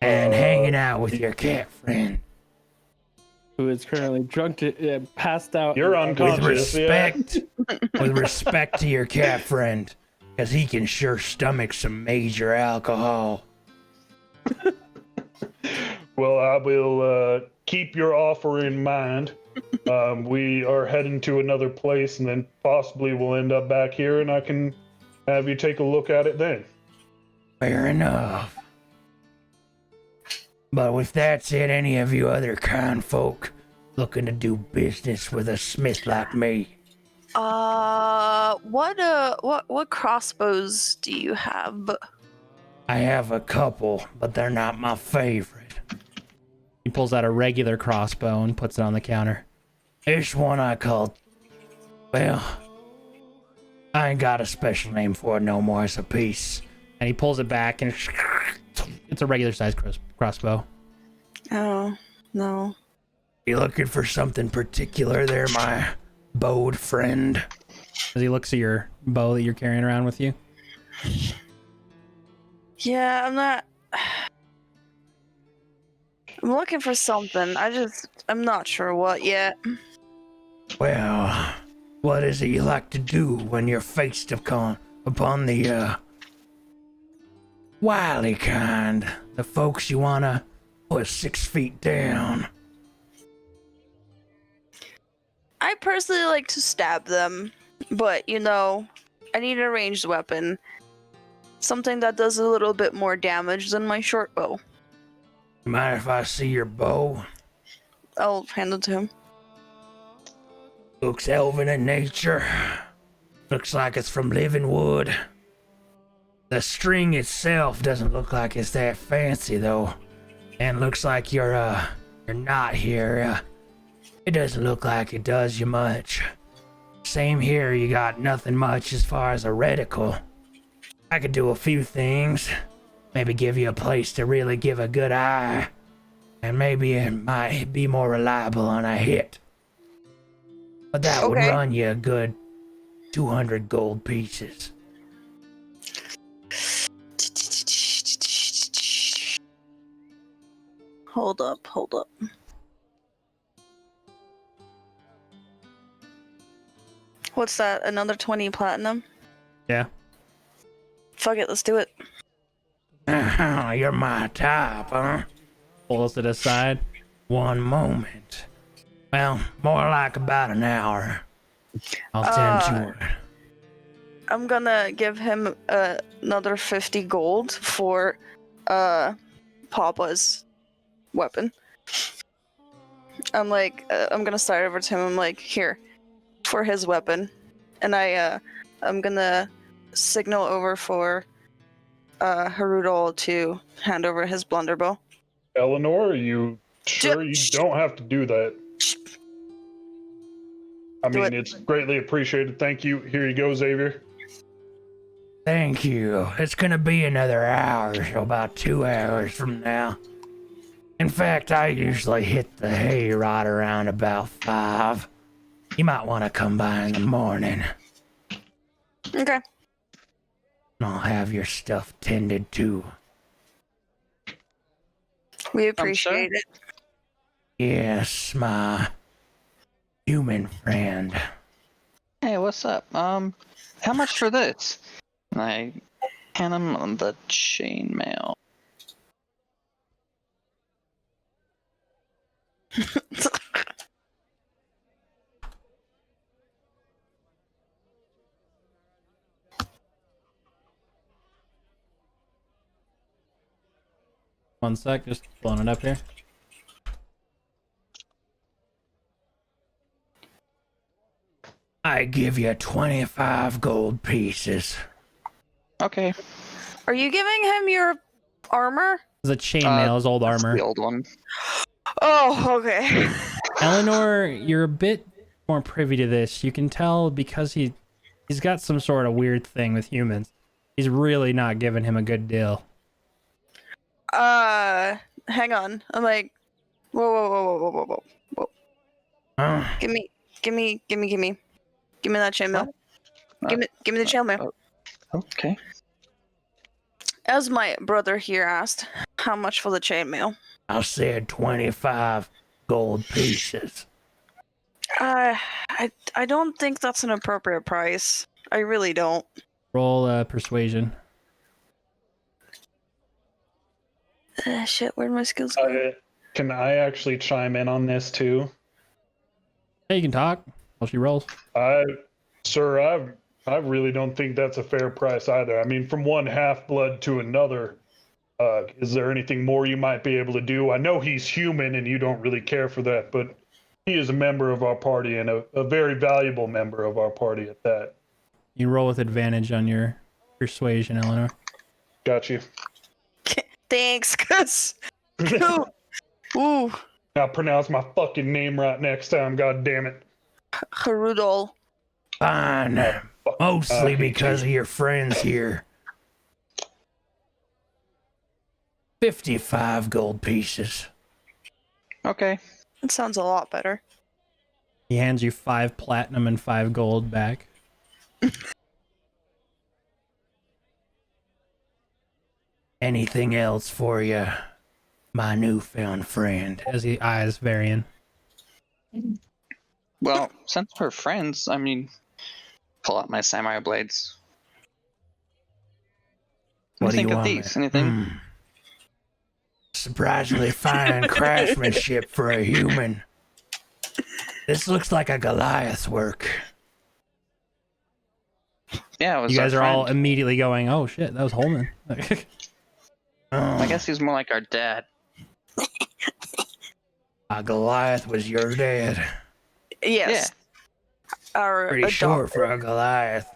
And hanging out with your cat friend. Who is currently drunk to passed out. You're With unconscious. respect, with respect to your cat friend, because he can sure stomach some major alcohol. Well, I will keep your offer in mind. We are heading to another place, and then possibly we'll end up back here, and I can have you take a look at it then. Fair enough. But if that's it, any of you other kind folk looking to do business with a smith like me? What crossbows do you have? I have a couple, but they're not my favorite. He pulls out a regular crossbow and puts it on the counter. This one I call... Well, I ain't got a special name for it no more. It's a piece. And he pulls it back, and it's a regular sized crossbow. Oh, no. You looking for something particular there, my bowed friend? As he looks at your bow that you're carrying around with you. Yeah, I'm looking for something. I'm not sure what yet. Well, what is it you like to do when you're faced upon the, wily kind? The folks you wanna put 6 feet down? I personally like to stab them, but I need a ranged weapon. Something that does a little bit more damage than my short bow. Mind if I see your bow? I'll hand it to him. Looks elven in nature. Looks like it's from living wood. The string itself doesn't look like it's that fancy though. And looks like you're not here. It doesn't look like it does you much. Same here, you got nothing much as far as a reticle. I could do a few things. Maybe give you a place to really give a good eye. And maybe it might be more reliable on a hit. But that would run you a good 200 gold pieces. Hold up. What's that? Another 20 platinum? Yeah. Fuck it, let's do it. You're my type, huh? Pulls it aside. One moment. Well, more like about an hour. I'll tend to it. I'm gonna give him another 50 gold for Papa's weapon. I'm gonna start over to him. I'm like, here, for his weapon. And I'm gonna signal over for Harudol to hand over his blunderbow. Eleanor, are you sure you don't have to do that? I mean, it's greatly appreciated. Thank you. Here you go, Xavier. Thank you. It's gonna be another hour, so about 2 hours from now. In fact, I usually hit the hay right around about 5. You might want to come by in the morning. Okay. I'll have your stuff tended to. We appreciate it. Yes, my human friend. Hey, what's up? How much for this? And I hand him on the chainmail. One sec, just pulling it up here. I give you 25 gold pieces. Okay. Are you giving him your armor? The chainmail is old That's armor. the old one. Oh, okay. Eleanor, you're a bit more privy to this. You can tell because he's got some sort of weird thing with humans. He's really not giving him a good deal. hang on. I'm like, whoa. Give me that chainmail. Give me the chainmail. Okay. As my brother here asked, how much for the chainmail? I said 25 gold pieces. I don't think that's an appropriate price. I really don't. Roll persuasion. Shit, where'd my skills go? Can I actually chime in on this too? Hey, you can talk while she rolls. Sir, I really don't think that's a fair price either. I mean, from one half-blood to another, is there anything more you might be able to do? I know he's human and you don't really care for that, but he is a member of our party and a very valuable member of our party at that. You roll with advantage on your persuasion, Eleanor. Got you. Thanks, cuz. Ooh. Now pronounce my fucking name right next time, god damn it. Harudol. Fine. Mostly because of your friends here. 55 gold pieces. Okay. That sounds a lot better. He hands you 5 platinum and 5 gold back. Anything else for you, my newfound friend? As the eyes varying. Well, since we're friends, I mean, pull out my samurai blades. What do think you of want? these? Anything? Surprisingly fine craftsmanship for a human. This looks like a Goliath's work. Yeah, it was You guys our are friend. all immediately going, oh shit, that was Holman. I guess he's more like our dad. A Goliath was your dad. Yes. Our Pretty short for a Goliath.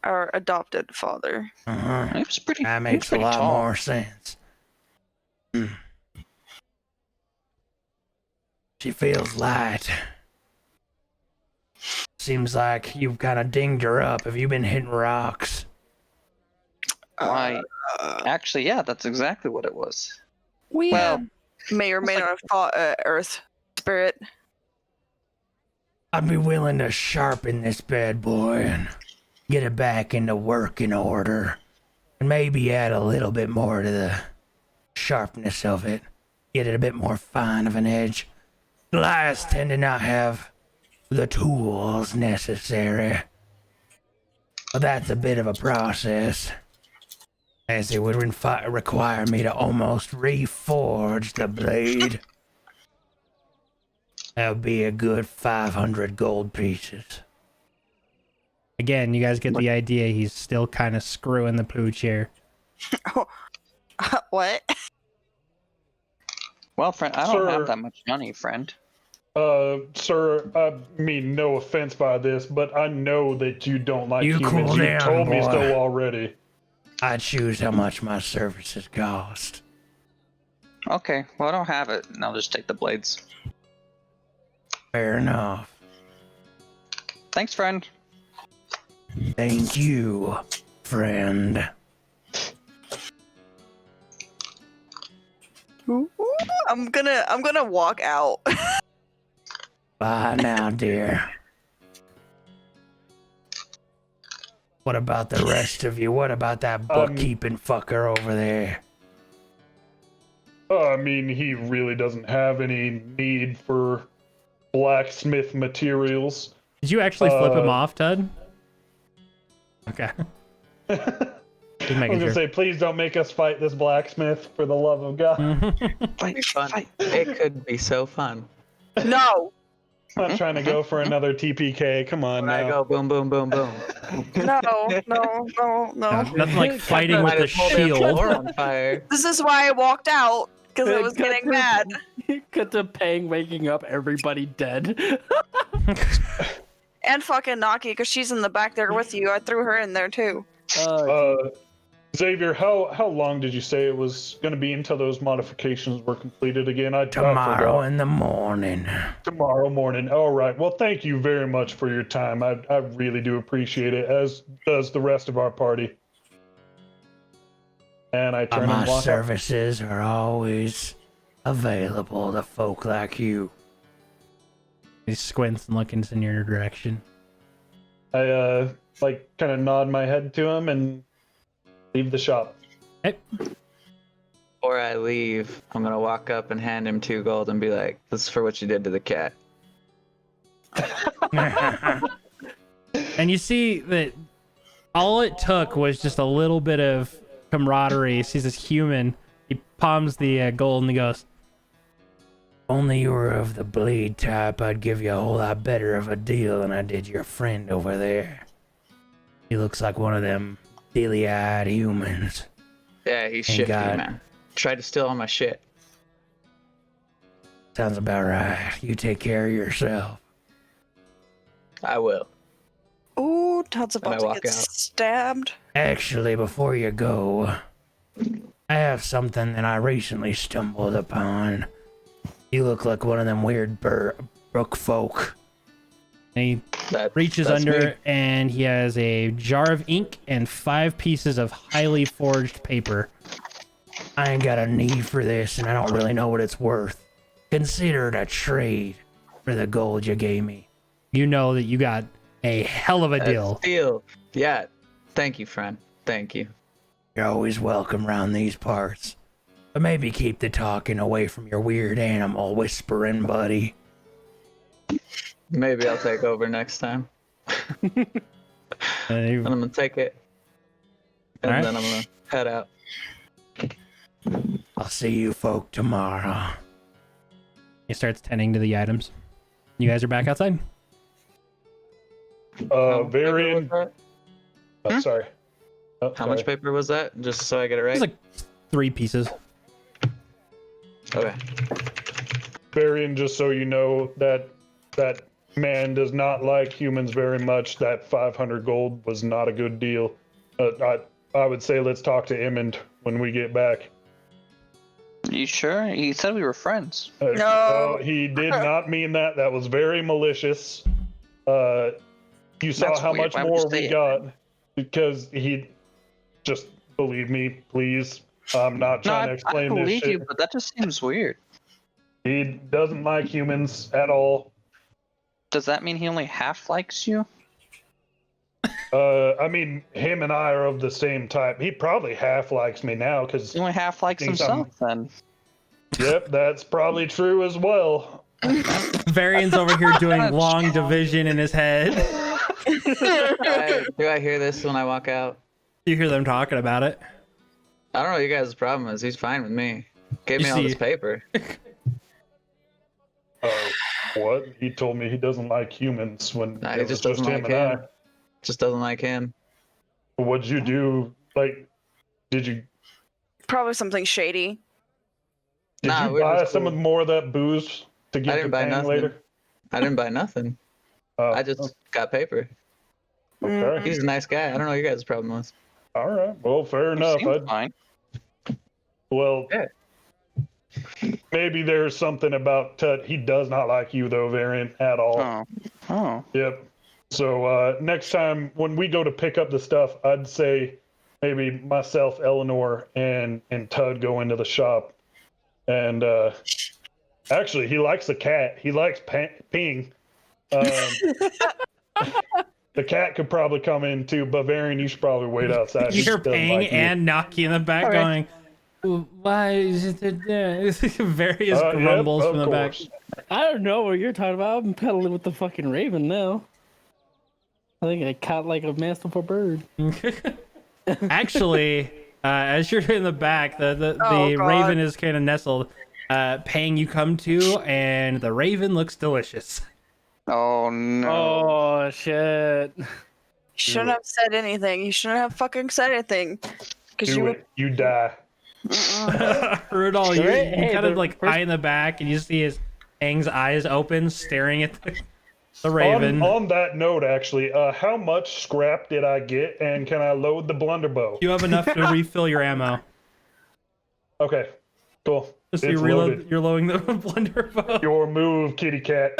Our adopted father. Uh-huh. He was pretty. That he was makes a pretty lot tall. more sense. She feels light. Seems like you've kind of dinged her up. Have you been hitting rocks? Why? Actually, yeah, that's exactly what it was. We Well, may or may not have fought Earth Spirit. I'd be willing to sharpen this bad boy and get it back into working order. And maybe add a little bit more to the sharpness of it. Get it a bit more fine of an edge. Goliaths tend to not have the tools necessary. But that's a bit of a process, as it would require me to almost reforge the blade. That would be a good 500 gold pieces. Again, you guys get the idea. He's still kind of screwing the pooch here. What? Well, friend, I don't Sir. have that much money, friend. Sir, I mean no offense by this, but I know that you don't like You humans. cool You down, told me boy. so already. I choose how much my services cost. Okay, well, I don't have it, and I'll just take the blades. Fair enough. Thanks, friend. Thank you, friend. I'm gonna walk out. Bye now, dear. What about the rest of you? What about that bookkeeping fucker over there? I mean, he really doesn't have any need for blacksmith materials. Did you actually flip him off, Tud? Okay. Just I making was gonna sure. say, please don't make us fight this blacksmith for the love of God. Fight, Fun. fight. It could be so fun. No. I'm not trying to go for another TPK. Come on When I now. go boom, boom, boom, boom. No. Nothing like fighting with Might the have pulled the shield. floor on fire. This is why I walked out, because I was Cut getting to- mad. Cut to Pang waking up, everybody dead. And fucking Naki, because she's in the back there with you. I threw her in there too. Xavier, how long did you say it was going to be until those modifications were completed again? I Tomorrow forgot. in the morning. Tomorrow morning. All right. Well, thank you very much for your time. I really do appreciate it, as does the rest of our party. And I turn My and walk out. services are always available to folk like you. He squints and looks in your direction. I like kind of nod my head to him and leave the shop. Hey. Before I leave, I'm gonna walk up and hand him 2 gold and be like, "This is for what you did to the cat." And you see that all it took was just a little bit of camaraderie. He sees this human. He palms the gold and he goes, Only you were of the blade type, I'd give you a whole lot better of a deal than I did your friend over there. He looks like one of them steely-eyed humans. Yeah, he's Thank shifty, God. man. Tried to steal all my shit. Sounds about right. You take care of yourself. I will. Ooh, Todd's And I about to walk get out. stabbed. Actually, before you go, I have something that I recently stumbled upon. You look like one of them weird brook folk. and he That reaches that's under me. and he has a jar of ink and 5 pieces of highly forged paper. I ain't got a need for this, and I don't really know what it's worth. Consider it a trade for the gold you gave me. You know that you got a hell of a deal. Deal. Yeah. Thank you, friend. Thank you. You're always welcome round these parts. But maybe keep the talking away from your weird animal whispering, buddy. Maybe I'll take over next time. And And I'm gonna take it. And Alright. then I'm gonna head out. I'll see you folk tomorrow. he starts tending to the items. You guys are back outside? Varian. Oh, sorry. Oh, How much paper was that? Just so I get it right? It's like 3 pieces. Okay. Varian, just so you know, that man does not like humans very much. That 500 gold was not a good deal. I would say let's talk to Emmond when we get back. You sure? He said we were friends. No. He did not mean that. That was very malicious. You saw That's how weird. much Why would you more say we it? got because he just believe me, please. I'm not No, trying to I explain this believe shit. you, but that just seems weird. He doesn't like humans at all. Does that mean he only half likes you? I mean, him and I are of the same type. He probably half likes me now because, He only half likes Thinks himself then. yep, that's probably true as well. Varian's over here doing long division in his head. Do I hear this when I walk out? You hear them talking about it. I don't know what you guys' problem is. He's fine with me. Gave You me all see- this paper. What? He told me he doesn't like humans when Nah, it he was just just doesn't him like and him. Just doesn't like him. I. What'd you do? Like, did you Probably something shady. Nah, we're buy just some cool. more of that booze to I get didn't the buy pang nothing. later? I didn't buy nothing. I just got paper. Okay. He's a nice guy. I don't know what your guys' problem was. All right. Well, fair He enough. seemed fine. Well, Yeah. maybe there's something about Tut. He does not like you, though, Varian, at all. Oh. Oh. Yep. So next time when we go to pick up the stuff, I'd say maybe myself, Eleanor, and Tud go into the shop. And actually, he likes the cat. He likes peeing. The cat could probably come in too, but Varian, you should probably wait outside. You He hear doesn't Pang like you. and Naki in the back Okay. going, why is it there? Various Yep, grumbles of from the back. course. I don't know what you're talking about. I'm pedaling with the fucking raven now. I think I caught like a masterful bird. Actually, as you're in the back, the Oh, God. raven is kind of nestled. Pang, you come to, and the raven looks delicious. Oh no. Oh shit! You shouldn't have said anything. You shouldn't have fucking said anything. Because Do you it. You die. Rudolph, you Hey, kind of the like first- eye in the back, and you see his Pang's eyes open, staring at the raven. On that note, actually, how much scrap did I get, and can I load the blunderbow? You have enough to refill your ammo. Okay, cool. So It's loaded. you're loading the blunderbow. Your move, kitty cat.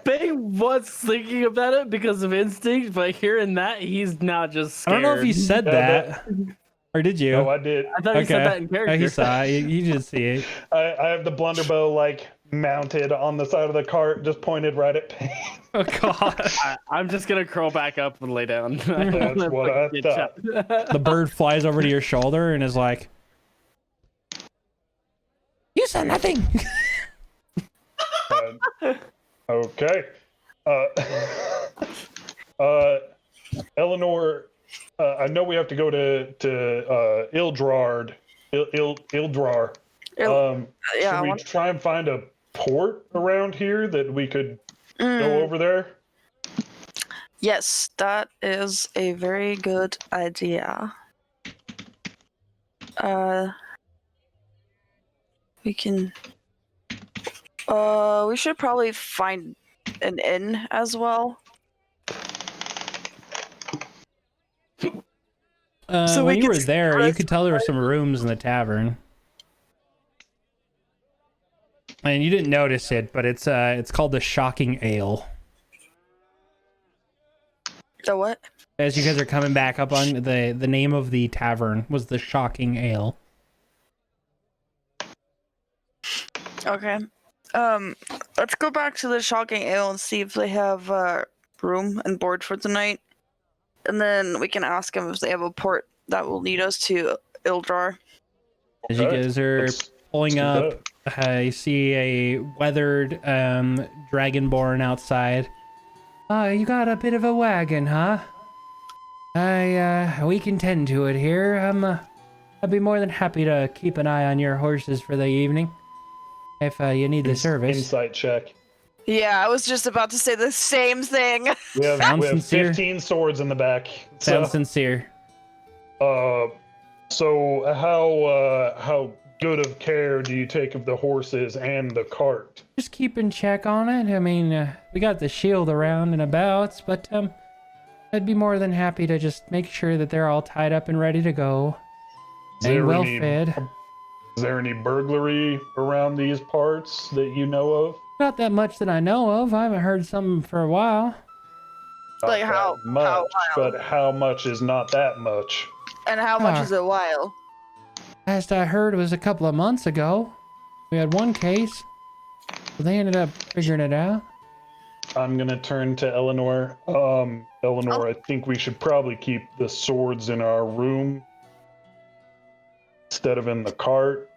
Bang was thinking about it because of instinct, but hearing that, he's not just I scared. don't know if he said Yeah, that. Or did you? No, I did. I thought you said that in character. Oh, he saw it. You did see it. I have the blunderbow like mounted on the side of the cart, just pointed right at Payne. Oh god. I'm just gonna curl back up and lay down. That's what I thought. The bird flies over to your shoulder and is like, "You said nothing." Okay. Eleanor, I know we have to go to Ildrar. Ildrar. Yeah, Should we try and find a port around here that we could go over there? Yes, that is a very good idea. We can. We should probably find an inn as well. So when we you could were there, you rest could tell there were some rooms in the tavern. And you didn't notice it, but it's called the Shocking Ale. The what? As you guys are coming back up on the name of the tavern was the Shocking Ale. Okay. Let's go back to the Shocking Ale and see if they have room and board for tonight. And then we can ask them if they have a port that will lead us to Ildrar. As you guys are pulling up, you see a weathered dragonborn outside. Oh, you got a bit of a wagon, huh? We can tend to it here. I'd be more than happy to keep an eye on your horses for the evening. If you need the service. Insight check. Yeah, I was just about to say the same thing. We have Sounds sincere. 15 swords in the back. Sounds sincere. So how good of care do you take of the horses and the cart? Just keep in check on it. I mean, we got the shield around and about, but I'd be more than happy to just make sure that they're all tied up and ready to go. And well fed. Is there any burglary around these parts that you know of? Not that much that I know of. I haven't heard something for a while. Like Not how that much, how wild? but how much is not that much? And how much is a while? Last I heard was a couple of months ago. We had one case. But they ended up figuring it out. I'm gonna turn to Eleanor. Eleanor, I think we should probably keep the swords in our room instead of in the cart.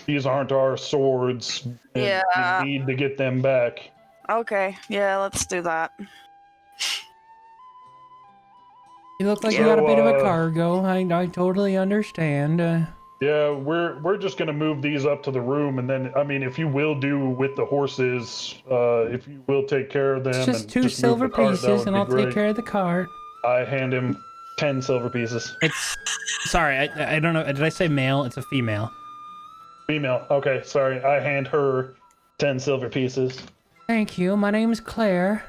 These aren't our swords. And Yeah. we need to get them back. Okay, yeah, let's do that. You look like you got a bit of a cargo. I totally understand. Yeah, we're just gonna move these up to the room, and then I mean, if you will do with the horses, if you will take care of them, It's just and two move silver the cart, that pieces, would and be I'll great. take care of the cart. I hand him 10 silver pieces. It's sorry, I don't know. Did I say male? It's a female. Female. Okay, sorry. I hand her 10 silver pieces. Thank you. My name's Claire.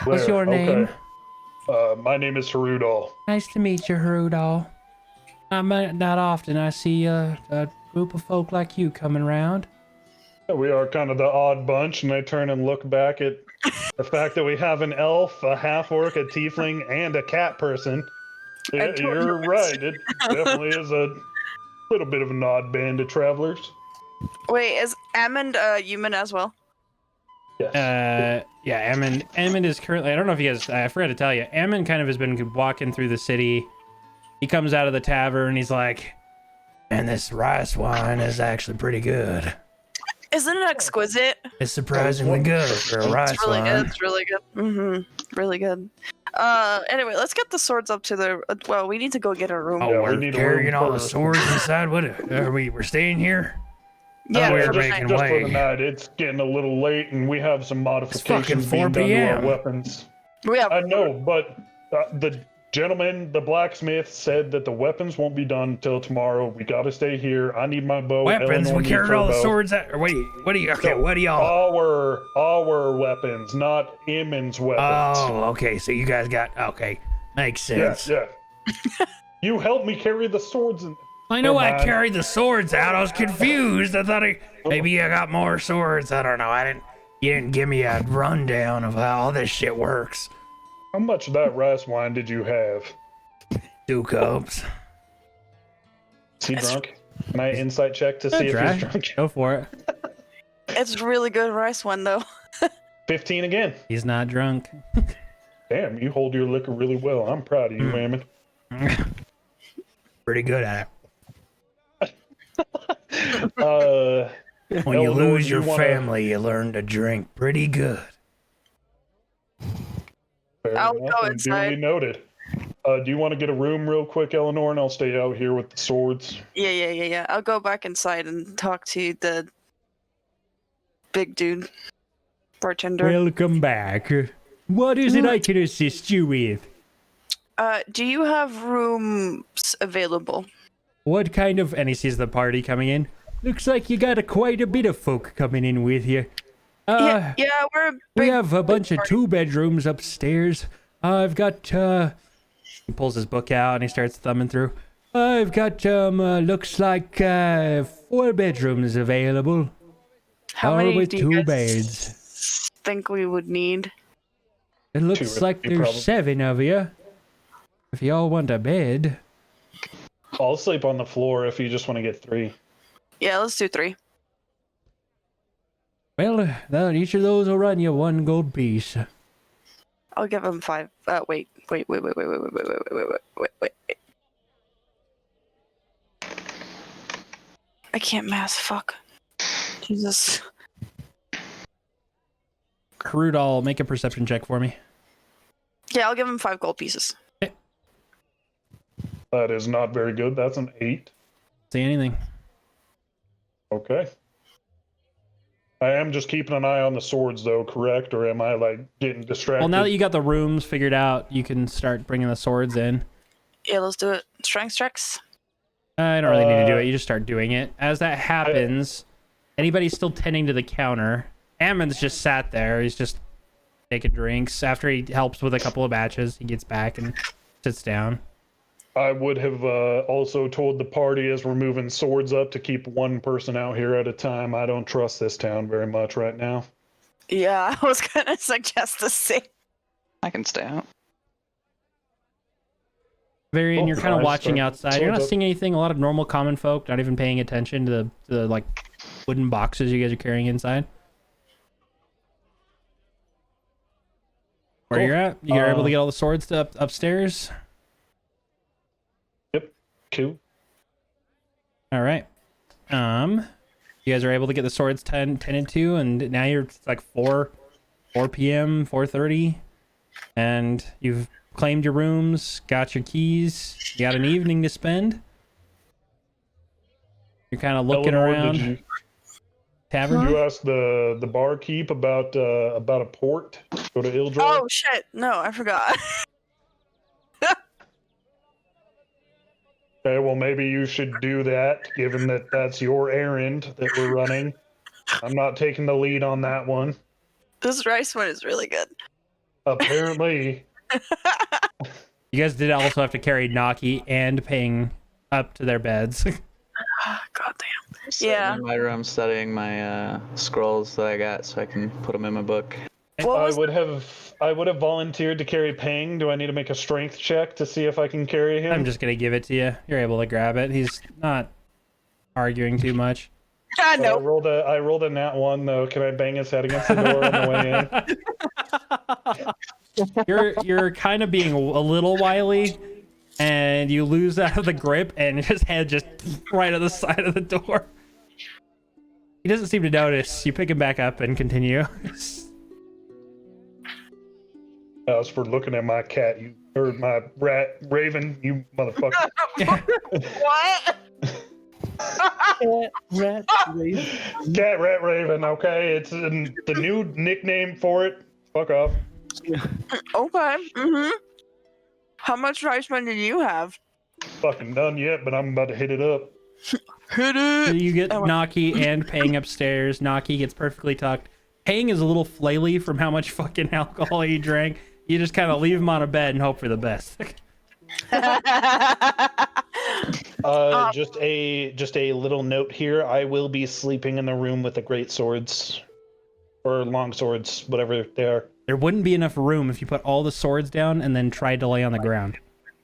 What's Claire, your name? okay. My name is Harudal. Nice to meet you, Harudal. Not often I see a group of folk like you coming round. We are kind of the odd bunch, and I turn and look back at the fact that we have an elf, a half-orc, a tiefling, and a cat person. Yeah, you're right. It definitely is a little bit of an odd band of travelers. Wait, is Ammon human as well? Yes. Yeah, Ammon is currently, I don't know if you guys, I forgot to tell you, Ammon kind of has been walking through the city. He comes out of the tavern, he's like, And this rice wine is actually pretty good. Isn't it exquisite? It's surprisingly good for a rice It's really wine. good. It's really good. Really good. Anyway, let's get the swords up to the. Well, we need to go get a room. Oh, Yeah, we we're need a carrying room all the first. swords inside. What are we? We're staying here. Yeah, we're for the making night. Just for way. the night. It's getting a little late, and we have some modifications 4 being done to our p.m. weapons. We have. I know, but the gentleman, the blacksmith, said that the weapons won't be done till tomorrow. We got to stay here. I need my bow. Weapons. Eleanor We needs carried her all the bow. swords. Wait. What do you? Okay. What do y'all? Our weapons, not Eamon's weapons. Oh, okay. So you guys got. Okay. Makes yeah, sense. yeah. You helped me carry the swords. I know Come I on. carried the swords out. I was confused. I thought maybe I got more swords. I don't know. You didn't give me a rundown of how all this shit works. How much of that rice wine did you have? 2 cups. Is he drunk? Can I insight check to see if Try. he's drunk? Go for it. It's really good rice one though. 15 again. He's not drunk. Damn, you hold your liquor really well. I'm proud of you, Raymond. Pretty good at it. When you Eleanor, lose do your you wanna- family, you learn to drink pretty good. Fair I'll enough, go and inside. duly noted. Do you want to get a room real quick, Eleanor, and I'll stay out here with the swords? Yeah. I'll go back inside and talk to the big dude, bartender. Welcome back. What is it I can assist you with? Do you have rooms available? What kind of... And he sees the party coming in. Looks like you got quite a bit of folk coming in with you. Yeah, we're a big, We have a bunch of party. 2-bedrooms upstairs. I've got, He pulls his book out and he starts thumbing through. I've got, looks like, 4 bedrooms available. How All many with do 2 you guys beds. think we would need? It looks would like be there's probably- 7 of you. If y'all want a bed. I'll sleep on the floor if you just want to get 3. Yeah, let's do 3. Well, each of those will run you 1 gold piece. I'll give him 5. Wait. I can't math. Fuck. Jesus. Crudal, make a perception check for me. Yeah, I'll give him 5 gold pieces. That is not very good. That's an 8. See anything? Okay. I am just keeping an eye on the swords, though, correct? Or am I, like, getting distracted? Well, now that you got the rooms figured out, you can start bringing the swords in. Yeah, let's do it. Strength checks. I don't really need to do it. You just start doing it. As that happens, anybody's still tending to the counter. Ammon's just sat there. He's just taking drinks. After he helps with a couple of batches, he gets back and sits down. I would have also told the party as we're moving swords up to keep 1 person out here at a time. I don't trust this town very much right now. Yeah, I was gonna suggest the same. I can stay out. Varian, Cool. you're kind of I watching start outside. You're not swords up. seeing anything. A lot of normal common folk, not even paying attention to the like wooden boxes you guys are carrying inside. Where Cool. you're at? You're able to get all the swords to upstairs? Yep. Cool. All right. You guys are able to get the swords tended to, and now you're like 4 p.m., 4:30, and you've claimed your rooms, got your keys, you got an evening to spend. You're kind of looking Eleanor, around. Did you, Tavern. you ask the barkeep about a port? Go to Ildra? Oh shit! No, I forgot. Okay, well, maybe you should do that, given that that's your errand that we're running. I'm not taking the lead on that one. This rice one is really good. Apparently, You guys did also have to carry Naki and Ping up to their beds. God damn. Sitting Yeah. in my room studying my scrolls that I got so I can put them in my book. What was I would have volunteered to carry Pang. Do I need to make a strength check to see if I can carry him? I'm just gonna give it to you. You're able to grab it. He's not arguing too much. I But know. I rolled a nat 1 though. Can I bang his head against the door on the way in? You're kind of being a little wily, and you lose out of the grip, and his head just right on the side of the door. He doesn't seem to notice. You pick him back up and continue. As for looking at my cat, you or my raven, you motherfucker. What? Cat, rat, raven. Okay, it's the new nickname for it. Fuck off. Okay. Mm-hmm. How much rice money do you have? Fucking done yet, but I'm about to hit it up. Hit it. You get Oh. Naki and Pang upstairs. Naki gets perfectly tucked. Pang is a little flaily from how much fucking alcohol he drank. You just kind of leave him on a bed and hope for the best. Just a little note here. I will be sleeping in the room with the great swords, or long swords, whatever they are. There wouldn't be enough room if you put all the swords down and then tried to lay on the ground.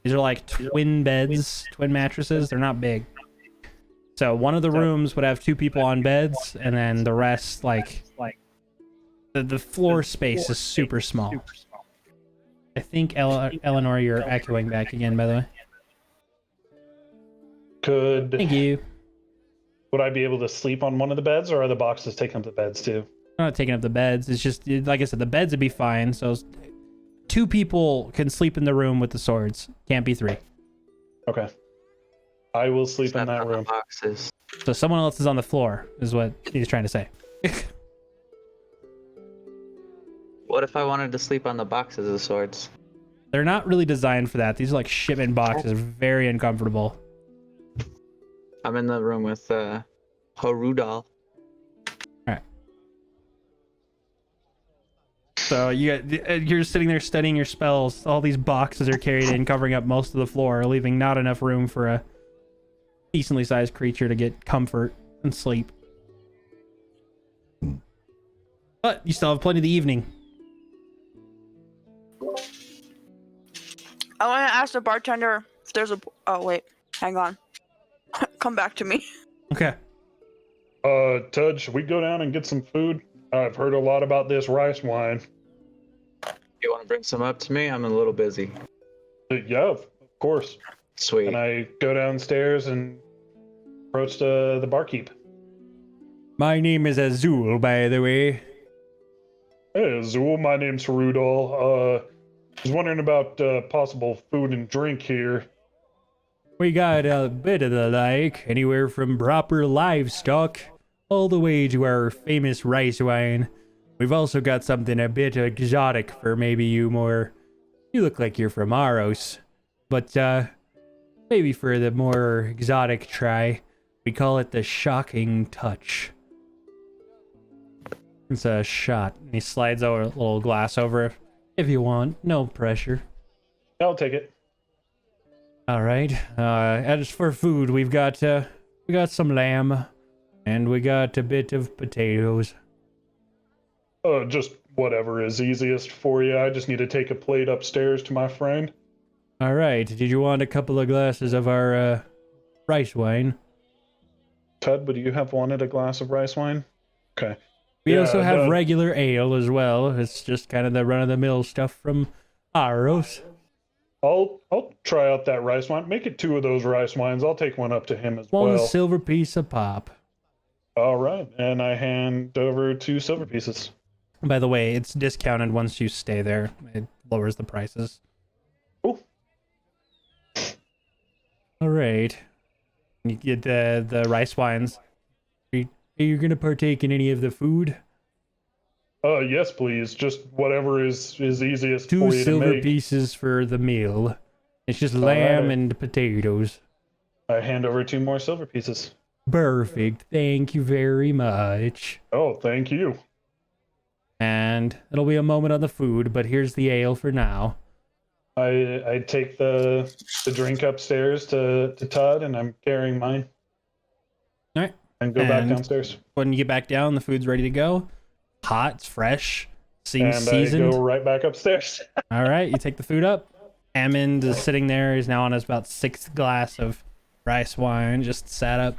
These are like twin beds, twin mattresses. They're not big. So one of the rooms would have 2 people on beds, and then the rest, like the floor space is super small. I think Eleanor, you're echoing back again, by the way. Thank you. Would I be able to sleep on one of the beds, or are the boxes taking up the beds too? I'm not taking up the beds. It's just, like I said, the beds would be fine. So 2 people can sleep in the room with the swords. Can't be 3. Okay. I will sleep in Step that on the room. boxes. So someone else is on the floor, is what he's trying to say. What if I wanted to sleep on the boxes of swords? They're not really designed for that. These are like shipment boxes, very uncomfortable. I'm in the room with Horudal. So you're sitting there studying your spells. All these boxes are carried in, covering up most of the floor, leaving not enough room for a decently sized creature to get comfort and sleep. But you still have plenty of the evening. I want to ask the bartender if there's a. Oh wait, hang on. Come back to me. Okay. Tud, should we go down and get some food? I've heard a lot about this rice wine. You want to bring some up to me? I'm a little busy. Yeah, of course. Sweet. And I go downstairs and approach the barkeep. My name is Azul, by the way. Hey, Azul, my name's Rudol. I was wondering about possible food and drink here. We got a bit of the like, anywhere from proper livestock all the way to our famous rice wine. We've also got something a bit exotic for maybe you more. You look like you're from Aros, but maybe for the more exotic try, we call it the shocking touch. It's a shot. And he slides over a little glass over if you want. No pressure. I'll take it. All right. As for food, we got some lamb, and we got a bit of potatoes. Just whatever is easiest for you. I just need to take a plate upstairs to my friend. All right. Did you want a couple of glasses of our rice wine? Tud, would you have wanted a glass of rice wine? Okay. We Yeah, also have no. regular ale as well. It's just kind of the run-of-the-mill stuff from Aros. I'll try out that rice wine. Make it 2 of those rice wines. I'll take one up to him as One well. silver piece a pop. All right, and I hand over 2 silver pieces. By the way, it's discounted once you stay there. It lowers the prices. Cool. All right. You get the rice wines. Are you going to partake in any of the food? Yes, please. Just whatever is easiest 2 for you to silver make. pieces for the meal. It's just All lamb right. and potatoes. I hand over 2 more silver pieces. Perfect. Thank you very much. Oh, thank you. And it'll be a moment on the food, but here's the ale for now. I take the drink upstairs to Todd, and I'm carrying mine. All right. And go back And downstairs. When you get back down, the food's ready to go. Hot, it's fresh, seems And seasoned. I go right back upstairs. All right, you take the food up. Hammond is sitting there. He's now on his about 6th glass of rice wine, just sat up.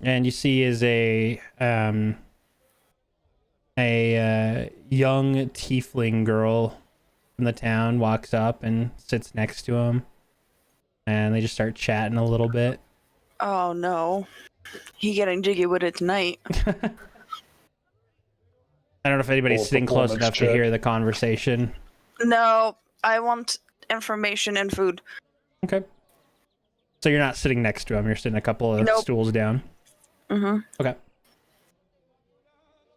And you see is a young tiefling girl from the town walks up and sits next to him. And they just start chatting a little bit. Oh no. He getting jiggy with it tonight. I don't know if anybody's Roll a sitting close performance enough to check. hear the conversation. No, I want information and food. Okay. So you're not sitting next to him. You're sitting a couple of Nope. stools down. Mm-hmm. Okay.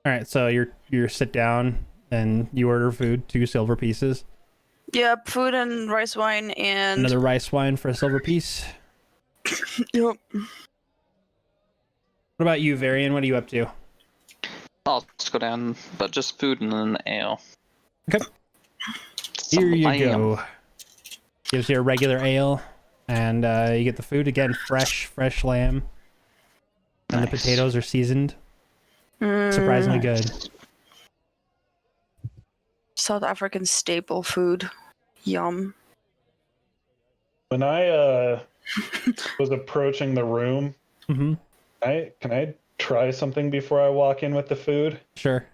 All right. So you're sit down and you order food, 2 silver pieces. Yep, food and rice wine and Another rice wine for a silver piece. Yep. What about you, Varian? What are you up to? I'll just go down, but just food and then ale. Okay. Some Here you lamb. go. Gives you a regular ale, and you get the food again, fresh lamb, and the Nice. potatoes are seasoned. Surprisingly good. South African staple food. Yum. When I was approaching the room, Mm-hmm. can I try something before I walk in with the food? Sure.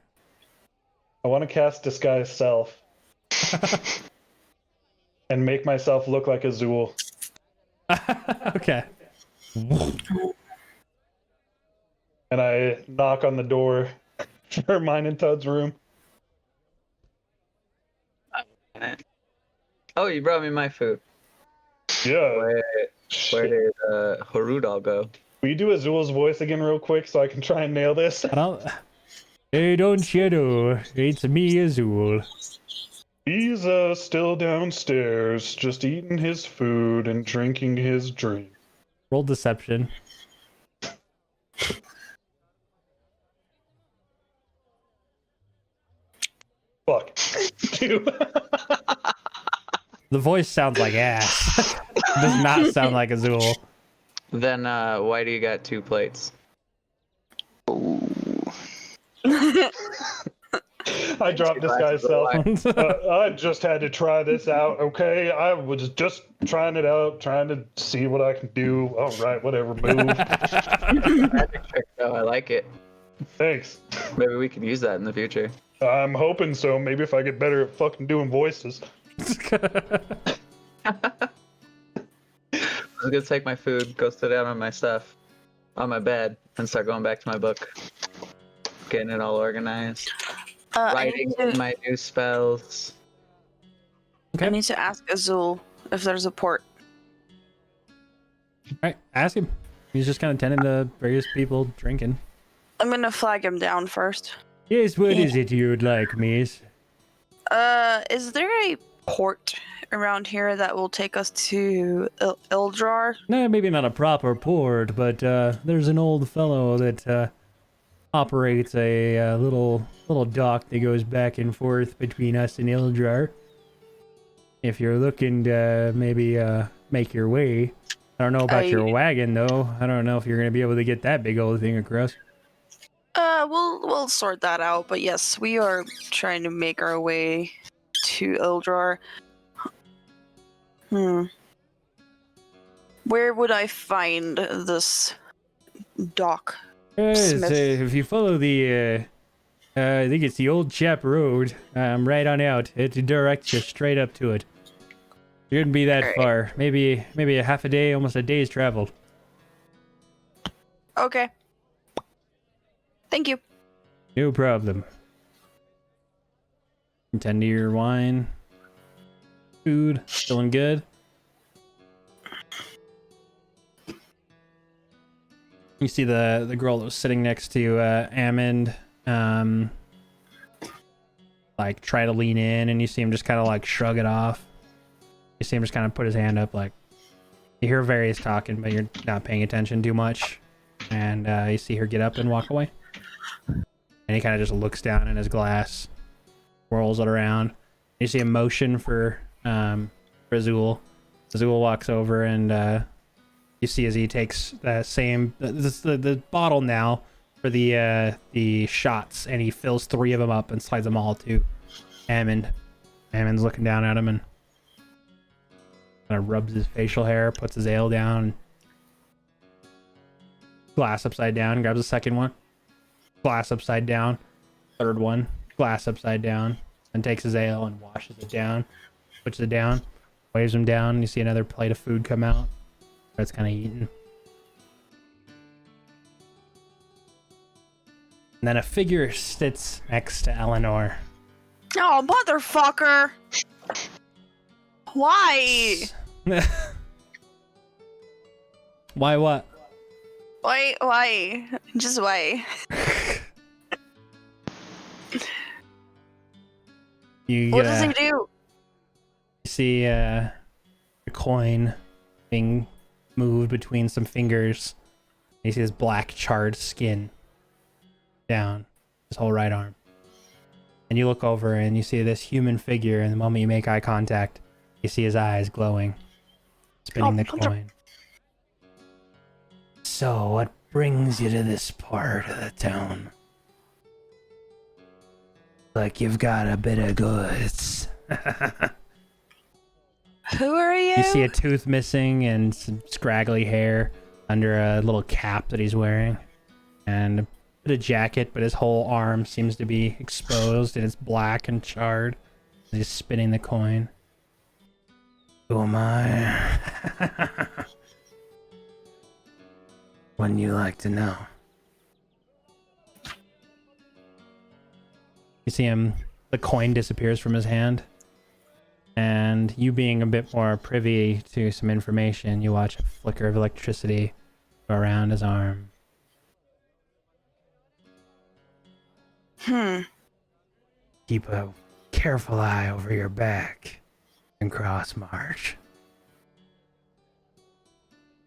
I want to cast Disguise Self and make myself look like Azul. Okay. And I knock on the door for mine and Toad's room. Oh, you brought me my food. Yeah. Where did Harudal go? Will you do Azul's voice again real quick so I can try and nail this? I don't. Hey, don't you know? It's me, Azul. He's still downstairs, just eating his food and drinking his drink. Roll deception. Fuck. Dude. The voice sounds like ass. Does not sound like Azul. Then why do you got 2 plates? I dropped Disguise Self. I just had to try this out, okay? I was just trying it out, trying to see what I can do. All right, whatever, move. Magic trick, though. I like it. Thanks. Maybe we could use that in the future. I'm hoping so. Maybe if I get better at fucking doing voices. I'm gonna take my food, go sit down on my stuff, on my bed, and start going back to my book. Getting it all organized. Writing my new spells. I need to ask Azul if there's a port. Alright, ask him. He's just kind of tending to various people drinking. I'm gonna flag him down first. Yes, what is it you'd like, miss? Is there a port around here that will take us to Ildrar? No, maybe not a proper port, but there's an old fellow that operates a little dock that goes back and forth between us and Ildrar. If you're looking to maybe make your way. I don't know about your wagon, though. I don't know if you're going to be able to get that big old thing across. We'll sort that out, but yes, we are trying to make our way to Ildrar. Where would I find this dock? If you follow the, I think it's the Old Chap Road, right on out. It directs you straight up to it. It shouldn't be that far. Maybe a half a day, almost a day's travel. Okay. Thank you. No problem. Tend to your wine. Food. Feeling good. You see the girl that was sitting next to Amond, like try to lean in, and you see him just kind of like shrug it off. You see him just kind of put his hand up, like you hear Various talking, but you're not paying attention too much. And you see her get up and walk away. And he kind of just looks down in his glass, whirls it around. You see a motion for Azul. Azul walks over, and you see as he takes the same the bottle now for the shots, and he fills 3 of them up and slides them all to Amond. Amond's looking down at him and kind of rubs his facial hair, puts his ale down, glass upside down, grabs a second one. Glass upside down, 3rd one, glass upside down, and takes his ale and washes it down, puts it down, waves him down, and you see another plate of food come out. That's kind of eaten. And then a figure sits next to Eleanor. Oh, motherfucker! Why? Why what? Why? Just why? What does he do? You see a coin being moved between some fingers. You see his black charred skin down his whole right arm. And you look over and you see this human figure, and the moment you make eye contact, you see his eyes glowing, spinning the coin. So, what brings you to this part of the town? Like you've got a bit of goods. Who are you? You see a tooth missing and some scraggly hair under a little cap that he's wearing. And a bit of jacket, but his whole arm seems to be exposed and it's black and charred. He's spinning the coin. Who am I? Wouldn't you like to know? You see him, the coin disappears from his hand. And you being a bit more privy to some information, you watch a flicker of electricity go around his arm. Keep a careful eye over your back and cross march.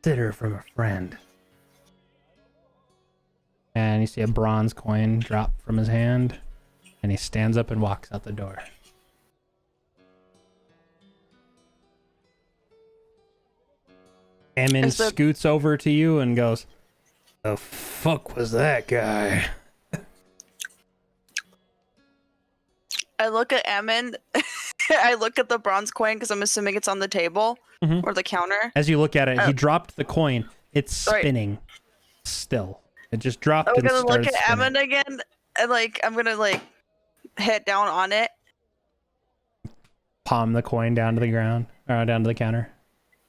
Consider from a friend. And you see a bronze coin drop from his hand. And he stands up and walks out the door. Ammon scoots over to you and goes, The fuck was that guy? I look at Ammon. I look at the bronze coin because I'm assuming it's on the table or the counter. As you look at it, he dropped the coin. It's spinning still. It just dropped I'm and gonna started look at spinning. Ammon again and I'm gonna head down on it. Palm the coin down to the ground, or down to the counter.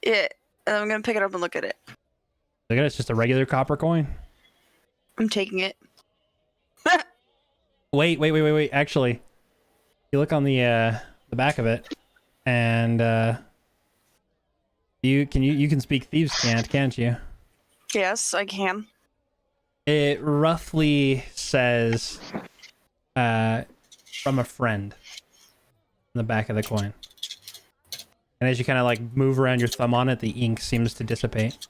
Yeah, and I'm gonna pick it up and look at it. Look at it, it's just a regular copper coin. I'm taking it. Wait. Actually, you look on the back of it, and you can speak thieves' cant, can't you? Yes, I can. It roughly says, from a friend, on the back of the coin. And as you kind of move around your thumb on it, the ink seems to dissipate.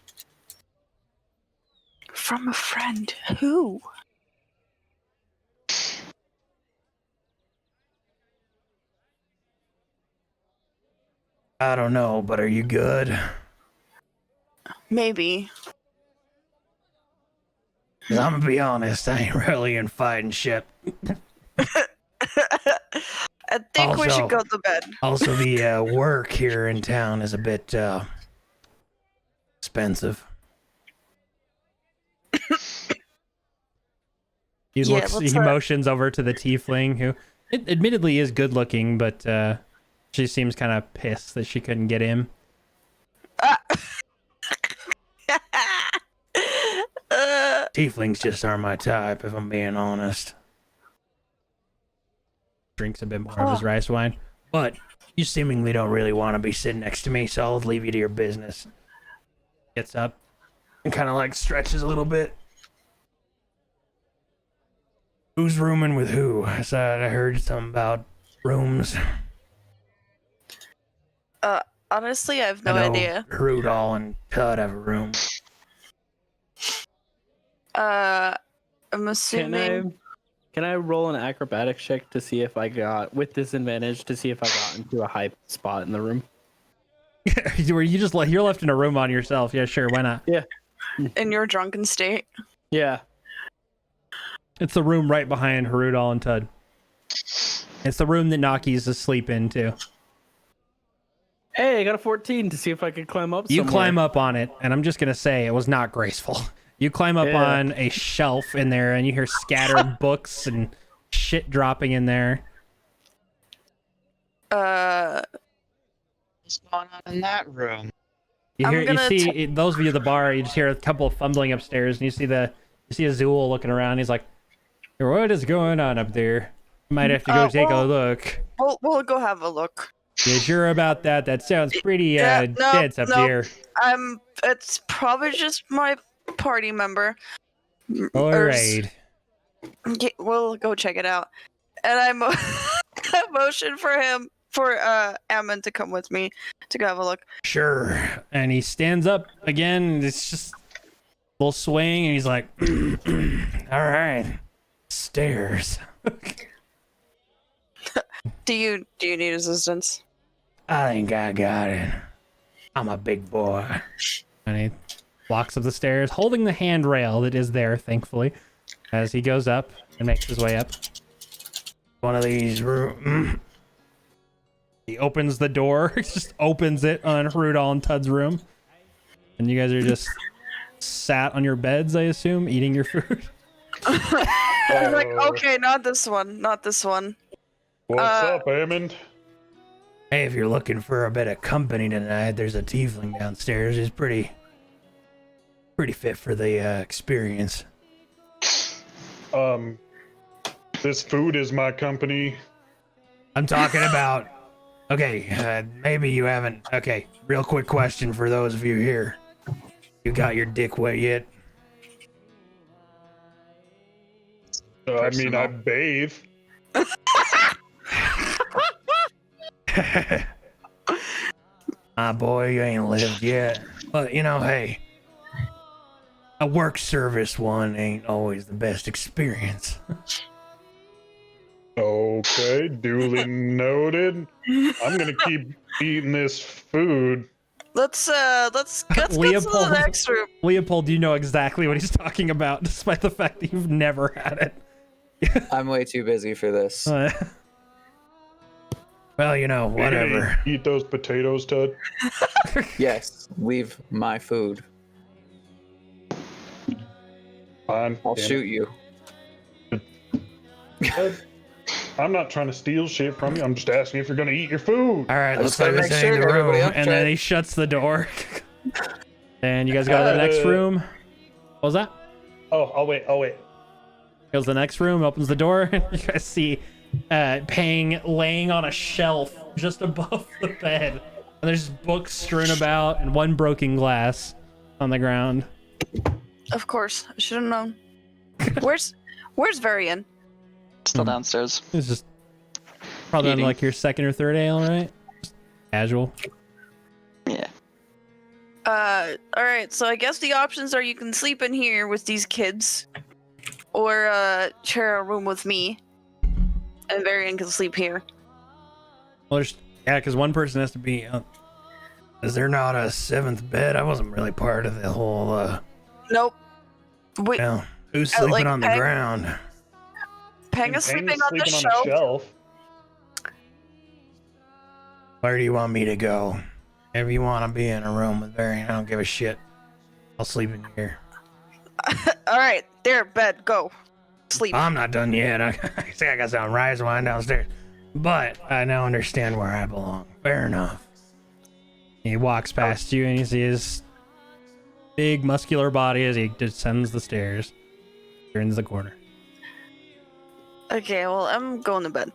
From a friend. Who? I don't know, but are you good? Maybe. 'Cause I'm gonna be honest, I ain't really in fighting shit. I think we should Also- go to bed. Also, the work here in town is a bit expensive. He Yeah, looks, let's, he motions over to the tiefling, who admittedly is good looking, but she seems kind of pissed that she couldn't get him. Tieflings just aren't my type, if I'm being honest. Drinks a bit more of his rice wine. But you seemingly don't really want to be sitting next to me, so I'll leave you to your business. Gets up. And kind of stretches a little bit. Who's rooming with who? I heard something about rooms. Honestly, I have no I know idea. Rudol and Todd have a room. I'm assuming. Can I roll an acrobatics check to see if I got, with disadvantage, to see if I got into a high spot in the room? You're left in a room on yourself. Yeah, sure, why not? Yeah. In your drunken state. Yeah. It's the room right behind Harudal and Tud. It's the room that Naki's asleep in, too. Hey, I got a 14 to see if I could climb up You somewhere. climb up on it, and I'm just going to say it was not graceful. You climb up on a shelf in there, and you hear scattered books and shit dropping in there. What's going on in that room? You see those of you at the bar, you just hear a couple of fumbling upstairs, and you see Azul looking around. He's like, "What is going on up there? Might have to go take a look." We'll go have a look. You sure about that? That sounds pretty dense up here. It's probably just my party member. All right. Yeah, we'll go check it out. And I motion for Ammon to come with me to go have a look. Sure. And he stands up again. And it's just a little swing, and he's like, All right. Stairs. Do you need assistance? I think I got it. I'm a big boy. and he walks up the stairs, holding the handrail that is there, thankfully, as he goes up and makes his way up. One of these rooms. He opens the door, just opens it on Rudol and Tud's room. And you guys are just sat on your beds, I assume, eating your food. I'm like, okay, not this one, not this one. What's up, Hammond? Hey, if you're looking for a bit of company tonight, there's a tiefling downstairs. He's pretty fit for the experience. This food is my company. I'm talking about. Okay, maybe you haven't. Okay, real quick question for those of you here. You got your dick wet yet? I mean, I bathe. Boy, you ain't lived yet. But, you know, hey, a work service one ain't always the best experience. Okay, duly noted. I'm gonna keep eating this food. Let's go to the next room. Leopold, you know exactly what he's talking about, despite the fact that you've never had it. I'm way too busy for this. Well, you know, whatever. Eat those potatoes, Tud. Yes, leave my food. Fine. I'll damn shoot you. it. I'm not trying to steal shit from you. I'm just asking if you're gonna eat your food. All right, let's gotta go make this sure in the room. everybody else And then he shuts the door. And you guys go to the next room. What was that? Oh, I'll wait. Goes to the next room, opens the door. You guys see Pang laying on a shelf just above the bed. And there's books strewn about and one broken glass on the ground. Of course, I should have known. Where's Varian? Still downstairs. It's just probably on Eating. like your second or third ale, right? Just casual. Yeah. Alright, so I guess the options are you can sleep in here with these kids, or share a room with me, and Varian can sleep here. Well, yeah, because one person has to be. Is there not a seventh bed? I wasn't really part of the whole. Nope. Wait, You know, who's like, sleeping on the Peg- ground? Pang is sleeping on the shelf. Where do you want me to go? If you want to be in a room with Varian, I don't give a shit. I'll sleep in here. Alright, there, bed, go. Sleep. I'm not done yet. I see I got some rice wine downstairs. But I now understand where I belong. Fair enough. He walks past you and you see his big muscular body as he descends the stairs. Turns the corner. Okay, well, I'm going to bed.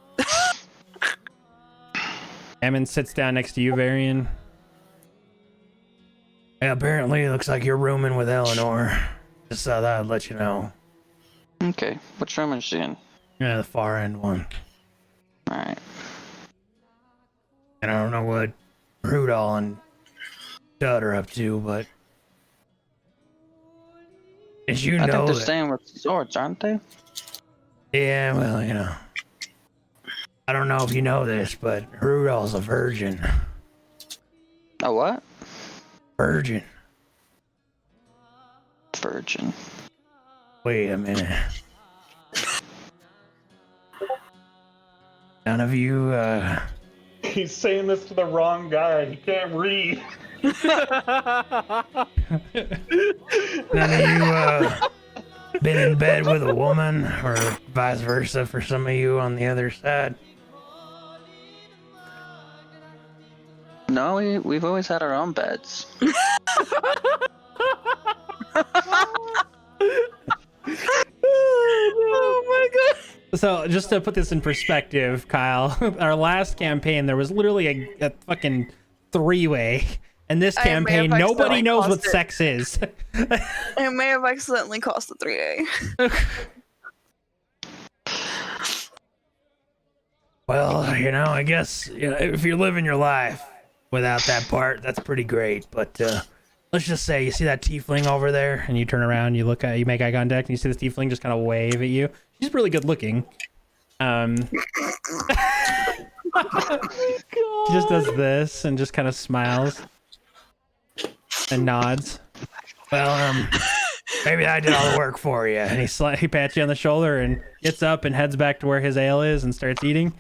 Ammon sits down next to you, Varian. Yeah, apparently it looks like you're rooming with Eleanor. Just thought I'd let you know. Okay. Which room is she in? Yeah, the far end one. Alright. And I don't know what Rudolph and Dud are up to, but as you I know, think they're that- staying with swords, aren't they? yeah, well, you know, I don't know if you know this, but Rudolph's a virgin. A what? Virgin. Virgin. Wait a minute. None of you, He's saying this to the wrong guy. He can't read. none of you, been in bed with a woman, or vice versa for some of you on the other side? No, we've always had our own beds. Oh my god. So, just to put this in perspective, Kyle, our last campaign, there was literally a fucking three-way. And this I may campaign, have nobody accidentally knows what caused it. sex is. I may have accidentally cost the 3A. Well, you know, I guess if you're living your life without that part, that's pretty great. But let's just say you see that tiefling over there, And you turn around, you look at, you make eye contact, and you see this tiefling just kind of wave at you. She's really good looking. She just does this and just kind of smiles and nods. well, Maybe I did all the work for you. And he pats you on the shoulder and gets up and heads back to where his ale is and starts eating.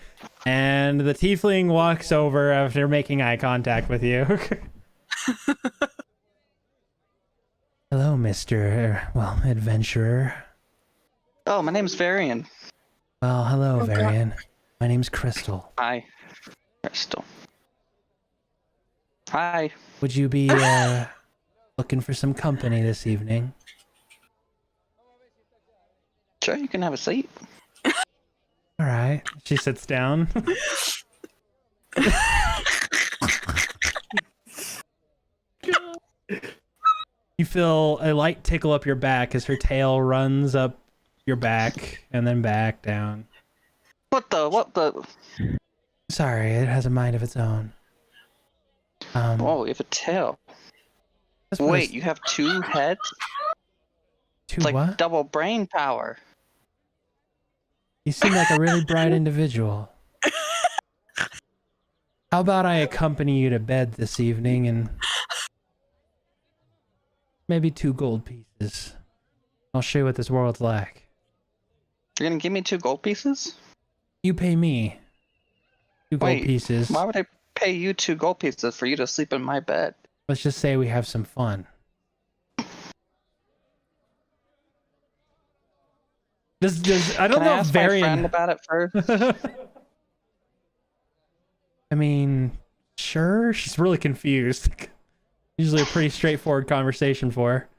And the tiefling walks over after making eye contact with you. Hello, Mr. Adventurer. Oh, my name's Varian. Well, hello, Varian. My name's Crystal. Hi, Crystal. Hi. Would you be looking for some company this evening? Sure, you can have a seat. All right. She sits down. You feel a light tickle up your back as her tail runs up your back and then back down. What the? Sorry, it has a mind of its own. Oh, you have a tail. Wait, you have 2 heads? Two It's like what? double brain power. You seem like a really bright individual. How about I accompany you to bed this evening and maybe 2 gold pieces. I'll show you what this world's like. You're gonna give me 2 gold pieces? You pay me 2 gold Wait, pieces. Why would I pay you 2 gold pieces for you to sleep in my bed? Let's just say we have some fun. I don't Can know I if ask my friend Varian. about it first? I mean, sure. She's really confused. Usually a pretty straightforward conversation for her.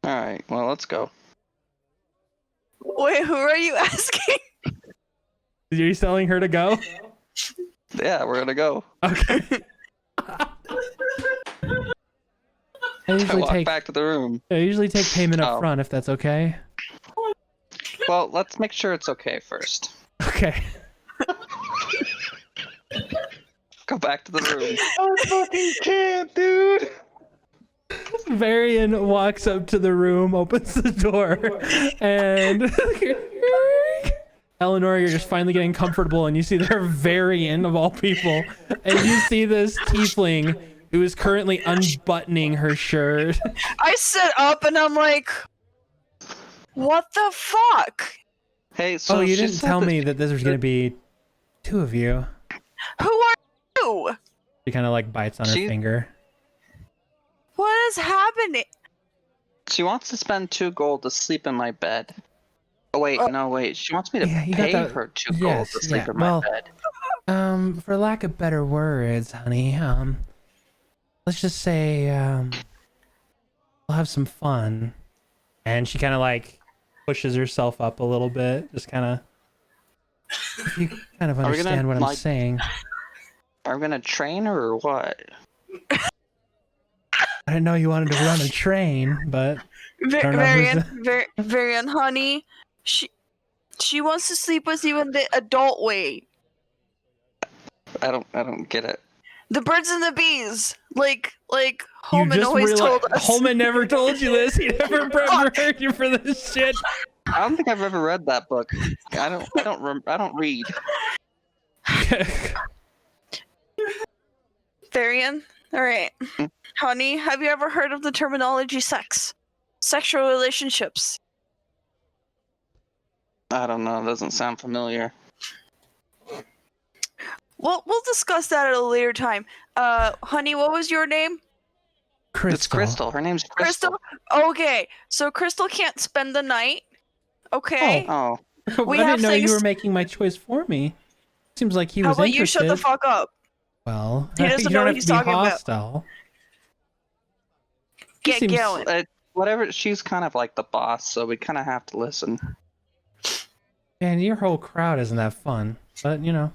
All right, well, let's go. Wait, who are you asking? Are you telling her to go? Yeah, we're gonna go. Okay. I I usually walk take back to the room. payment up Oh. front if that's okay. Well, let's make sure it's okay first. Okay. Go back to the room. I fucking can't, dude. Varian walks up to the room, opens the door, and Eleanor, you're just finally getting comfortable, and you see their Varian of all people, and you see this tiefling who is currently unbuttoning her shirt. I sit up and I'm like, what the fuck? Hey, so Oh, you she didn't said tell that- me that this was gonna be 2 of you. Who are you? She kind of like bites on her She- finger. What is happening? She wants to spend 2 gold to sleep in my bed. Oh wait, no wait. She wants me to Yeah, you got pay that- her 2 gold yes, to sleep yeah, in my well- bed. For lack of better words, honey, let's just say, we'll have some fun. And she kind of like pushes herself up a little bit, just kind of. If you kind of Are we gonna, understand what I'm like- saying. Are we gonna train her or what? I didn't know you wanted to run a train, but don't know who's Varian, honey, she wants to sleep with you in the adult way. I don't get it. The birds and the bees, like you Holman just always realized told us. Holman never told you this. He never prepared you for this shit. I don't think I've ever read that book. I don't read. Varian, all right, honey, have you ever heard of the terminology sex, sexual relationships? I don't know. It doesn't sound familiar. Well, we'll discuss that at a later time. Honey, what was your name? It's Crystal. Her name's Crystal. Crystal? Okay, so Crystal can't spend the night. Okay. Oh, We I have didn't know you things- were making my choice for me. Seems like he How was about interested. you shut the fuck up? Well, He doesn't you know don't what have he's to be talking about. hostile. Get seems- going. whatever. She's kind of like the boss, so we kind of have to listen. Man, your whole crowd isn't that fun. But, you know,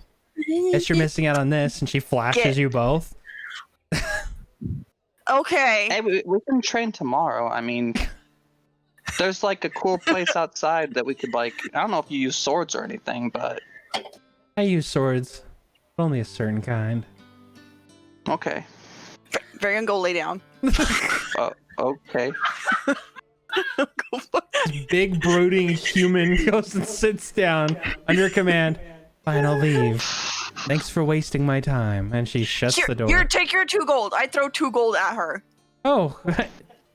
guess you're missing out on this, and she flashes Get- you both. Okay. Hey, we can train tomorrow. I mean, there's like a cool place outside that we could like. I don't know if you use swords or anything, but I use swords, but only a certain kind. okay. Varian, go lay down. Okay. Big brooding human goes and sits down under command. Fine, I'll leave. Thanks for wasting my time. And she shuts Here, the door. here, take your 2 gold. I throw 2 gold at her. Oh,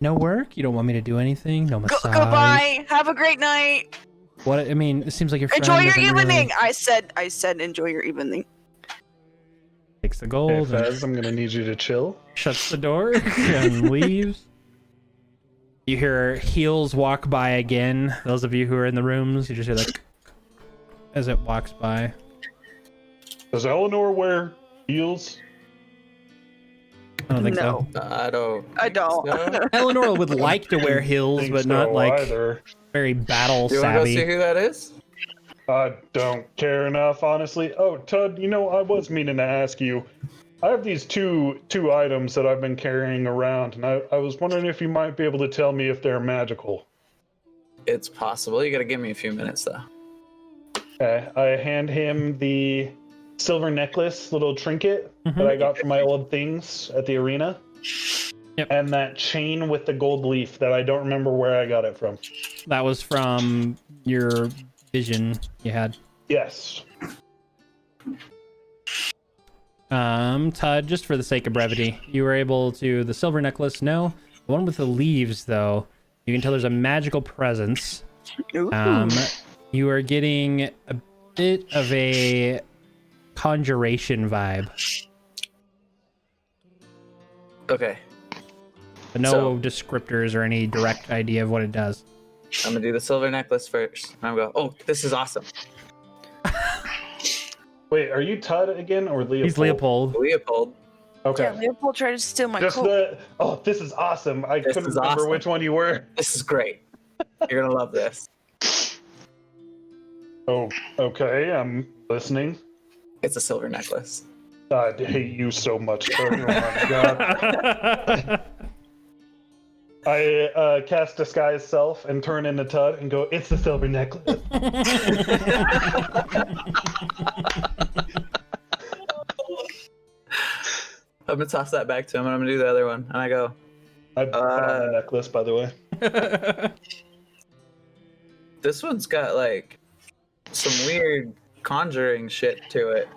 No work? You don't want me to do anything? No massage? Goodbye. Have a great night. What? I mean, it seems like your friend Enjoy your doesn't evening. really... I said enjoy your evening. Takes the Hey, gold and Fez, I'm gonna need you to chill. shuts the door and leaves. You hear heels walk by again. Those of you who are in the rooms, you just hear like as it walks by. Does Eleanor wear heels? I don't think No. so. I don't. I don't. So. Eleanor would like to wear heels, Think but not so like either. very battle You want to go see savvy. who that is? I don't care enough, honestly. Oh, Tud, you know, I was meaning to ask you. I have these two items that I've been carrying around, and I was wondering if you might be able to tell me if they're magical. It's possible. You gotta give me a few minutes though. Okay, I hand him the silver necklace, little trinket that I got from my old things at the arena. Yep. And that chain with the gold leaf that I don't remember where I got it from. That was from your vision you had. Yes. Todd, just for the sake of brevity, you were able to... The silver necklace, no. The one with the leaves, though, you can tell there's a magical presence. Ooh. You are getting a bit of a conjuration vibe, Okay, but no So- descriptors or any direct idea of what it does. I'm gonna do the silver necklace first. I'm gonna go. Oh, this is awesome. Wait, are you Tud again or Leopold? He's Leopold. Leopold. Okay. Yeah, Leopold tried to steal my Just coat. the... Oh, this is awesome. I This couldn't is remember awesome. which one you were. This is great. You're gonna love this. Oh, okay. I'm listening. It's a silver necklace. I hate you so much, Tud. Oh my god. I cast Disguise Self and turn into Tud and go, it's the silver necklace. I'm gonna toss that back to him, and I'm gonna do the other one. And I go, I put on the necklace, by the way. this one's got like some weird conjuring shit to it.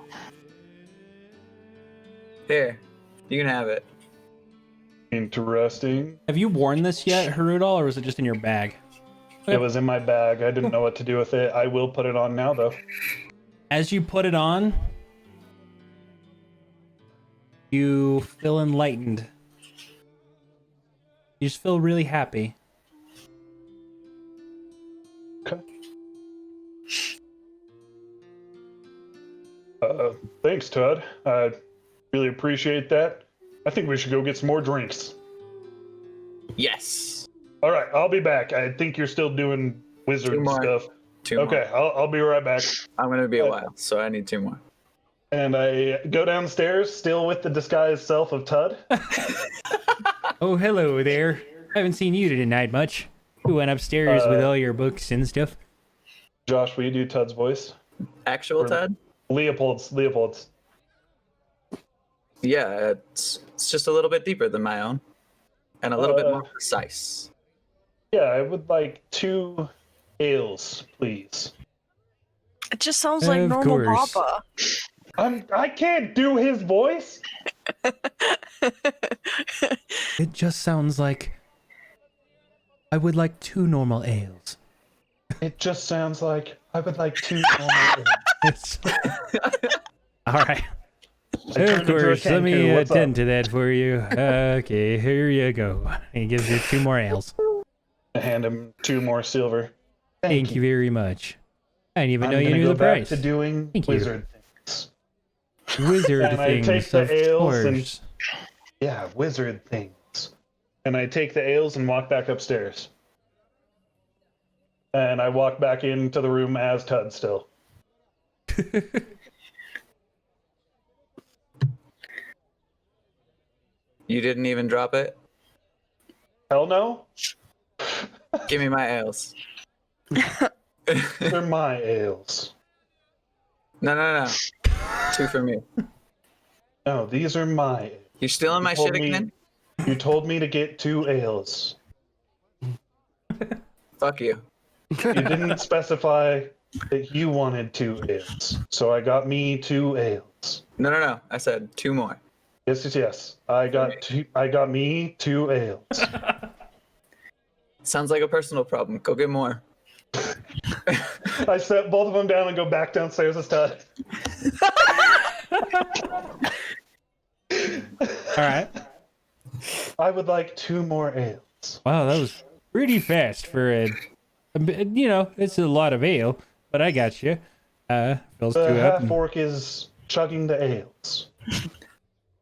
Here, you can have it. Interesting. Have you worn this yet, Harudal, or was it just in your bag? It was in my bag. I didn't know what to do with it. I will put it on now, though. As you put it on, you feel enlightened. You just feel really happy. Okay. Thanks, Tud. I really appreciate that. I think we should go get some more drinks. Yes. All right, I'll be back. I think you're still doing wizard Two more. stuff. Two Okay, I'll be right back. more. I'm gonna be a while, so I need two more. And I go downstairs, still with the disguised self of Tud. Oh, hello there. I haven't seen you tonight much. You went upstairs with all your books and stuff. Josh, will you do Tud's voice? Actual Ted? Leopold's. Yeah, it's just a little bit deeper than my own, and a little bit more precise. Yeah, I would like 2 ales, please. It just sounds like Of normal course. Papa. I can't do his voice. It just sounds like I would like 2 normal ales. It just sounds like I would like 2 normal ales. It's... All right. I turned Of into a course, let me Kenku. What's attend up? to that for you. Okay, here you go. He gives you 2 more ales. I hand him 2 more silver. Thank you very much. I didn't even know I'm you gonna knew go the back price. to doing Thank you. wizard things. Wizard And I things, take the of ales and- course. Yeah, wizard things. And I take the ales and walk back upstairs. And I walk back into the room as Tud still. You didn't even drop it? Hell no. Give me my ales. They're my ales. No. 2 for me. No, these are my. You stealing my told shit me- again? You told me to get 2 ales. Fuck you. You didn't specify that you wanted 2 ales. So I got me 2 ales. No. I said 2 more. Yes. I got me 2 ales. Sounds like a personal problem. Go get more. I set both of them down and go back downstairs instead. All right. I would like 2 more ales. Wow, that was pretty fast for it's a lot of ale, but I got you. Fills The two up. half orc is chugging the ales.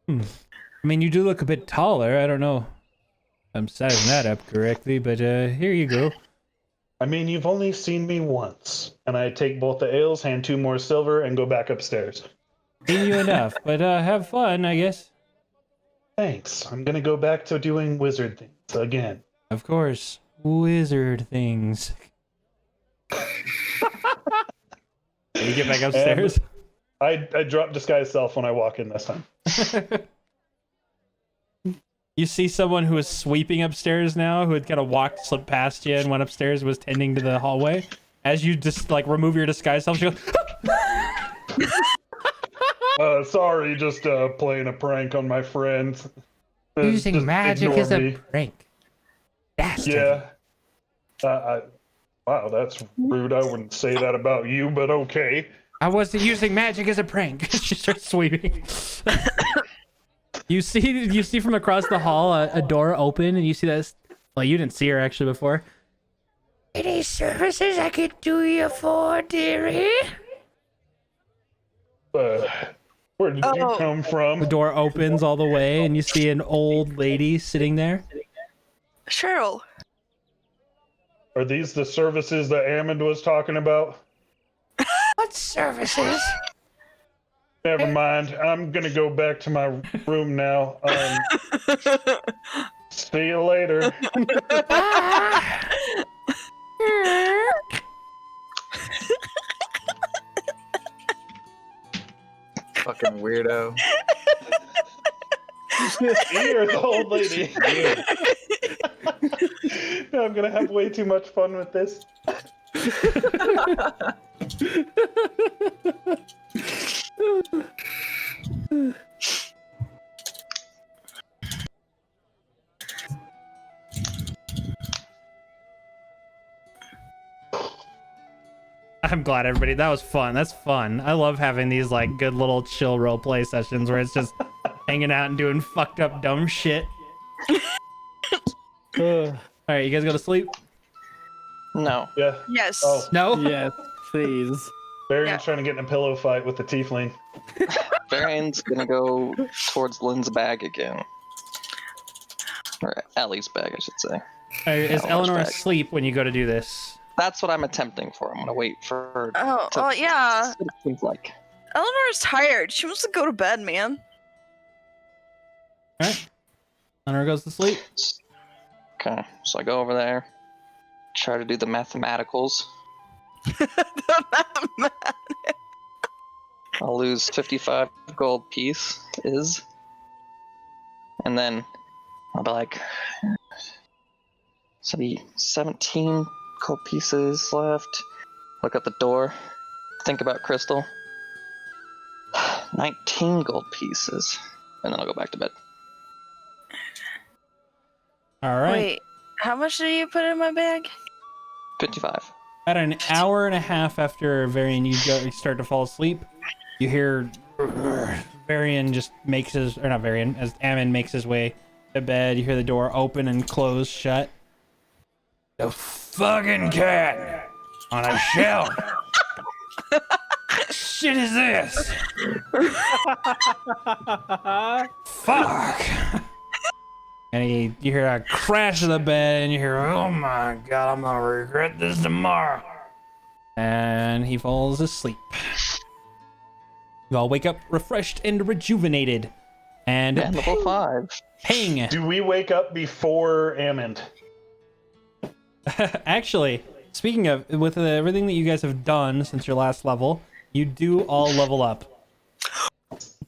I mean, you do look a bit taller. I don't know. I'm sizing that up correctly, but here you go. I mean, you've only seen me once. And I take both the ales, hand 2 more silver, and go back upstairs. Seen you enough, but have fun, I guess. Thanks. I'm gonna go back to doing wizard things again. Of course, wizard things. You get back upstairs. I drop disguise self when I walk in this time. You see someone who is sweeping upstairs now, who had kind of slipped past you and went upstairs, was tending to the hallway. As you just like remove your disguise self, she goes, sorry, just playing a prank on my friend. Using Just magic ignore is a me. prank. Dastardly. Yeah. Wow, that's rude. I wouldn't say that about you, but okay. I wasn't using magic as a prank. she starts sweeping. You see from across the hall a door open, and you see that. Well, you didn't see her actually before. Any services I could do you for, dearie? Where did you come The from? door opens all the way, and you see an old lady sitting there. Cheryl. Are these the services that Ammon was talking about? What services? Never mind. I'm gonna go back to my room now. See you later. Fucking weirdo. You're the old lady. I'm gonna have way too much fun with this. I'm glad everybody. That was fun. That's fun. I love having these like good little chill role play sessions where it's just hanging out and doing fucked up dumb shit. All right, you guys go to sleep? No. Yeah. Yes. Oh, No. Yes, please. Varian's trying to get in a pillow fight with the tiefling. Varian's gonna go towards Lynn's bag again. Or Ellie's bag, I should say. All right, is Eleanor's Eleanor bag. asleep when you go to do this? That's what I'm attempting for. I'm gonna wait for her Oh, to oh yeah. see what it seems like. Eleanor's tired. She wants to go to bed, man. All right. Eleanor goes to sleep. Okay, so I go over there, try to do the mathematicals. I'll lose 55 gold pieces. And then I'll be like, so be 17 gold pieces left. Look at the door. Think about Crystal. 19 gold pieces. And then I'll go back to bed. All right. Wait, how much did you put in my bag? 55. About an hour and a half after Varian, you start to fall asleep. You hear Varian just makes his, or not Varian, as Ammon makes his way to bed. You hear the door open and close shut. The fucking cat on a shelf. Shit is this? Fuck. And you hear a crash of the bed, and you hear, oh my god, I'm gonna regret this tomorrow. And he falls asleep. You all wake up refreshed and rejuvenated. And And level 5. ping! Do we wake up before Ammon? Actually, speaking of, with everything that you guys have done since your last level, you do all level up.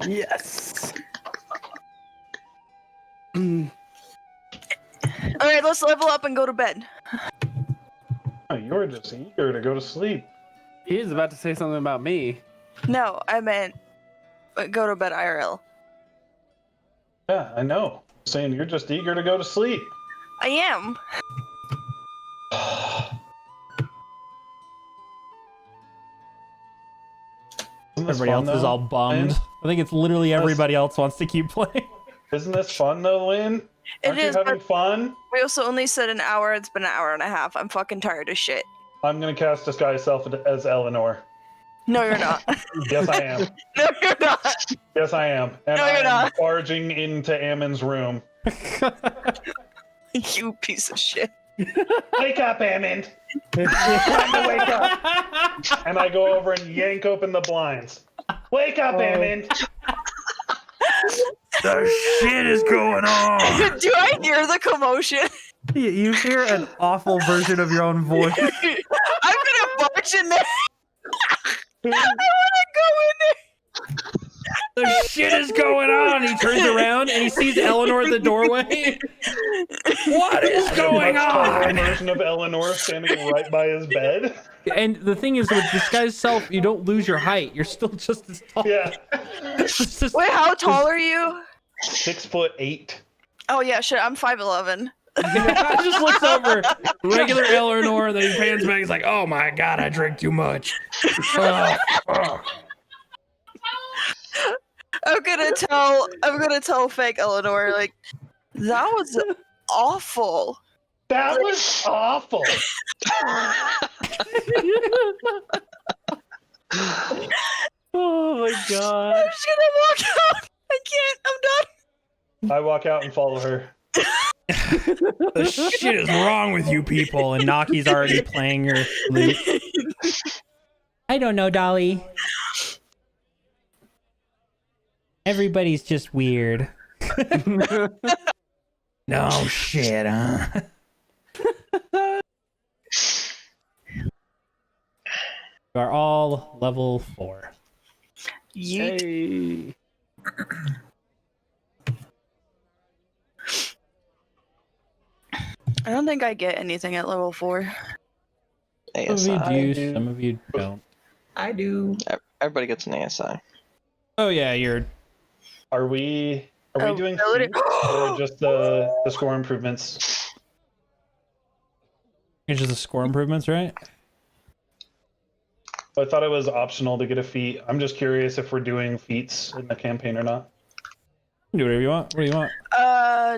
Yes. All right, let's level up and go to bed. Oh, you're just eager to go to sleep. He was about to say something about me. No, I meant go to bed IRL. Yeah, I know. I'm saying you're just eager to go to sleep. I am. Isn't this Everybody fun, else is though, all bummed. Lynn? I think it's literally everybody else wants to keep playing. Isn't this fun though, Lynn? It Aren't is, you having but fun? we also only said an hour. It's been an hour and a half. I'm fucking tired of shit. I'm gonna cast disguise self as Eleanor. No, you're not. Yes, I am. No, you're not. Yes, I am. And No, you're I'm not. barging into Ammon's room. You piece of shit. Wake up, Ammon! Time to wake up! And I go over and yank open the blinds. Wake up, Ammon! The shit is going on. Do I hear the commotion? You hear an awful version of your own voice. I'm gonna barge in there. I wanna go in there. The shit is going on. He turns around and he sees Eleanor at the doorway. What is going Much taller on? version of Eleanor standing right by his bed. And the thing is, with disguise self, you don't lose your height. You're still just as tall. Yeah. It's just- Wait, how tall are you? 6'8". Oh yeah, shit. I'm 5'11". He just looks over, regular Eleanor, then he pans back. He's like, "Oh my god, I drink too much." Oh, fuck. I'm gonna tell fake Eleanor, like, that was awful. That was awful. Oh my god. I'm just gonna walk out. I can't. I'm done. I walk out and follow her. The shit is wrong with you people. And Naki's already playing her lute. I don't know, Dolly. Everybody's just weird. No shit, huh? You are all level 4. Yeet. Hey. I don't think I get anything at level 4. Some of you ASI. do, some of you don't. I do. Everybody gets an ASI. Oh yeah, you're. Are we doing Ability- feats or just the score improvements? It's just the score improvements, right? I thought it was optional to get a feat. I'm just curious if we're doing feats in the campaign or not. Do whatever you want. What do you want?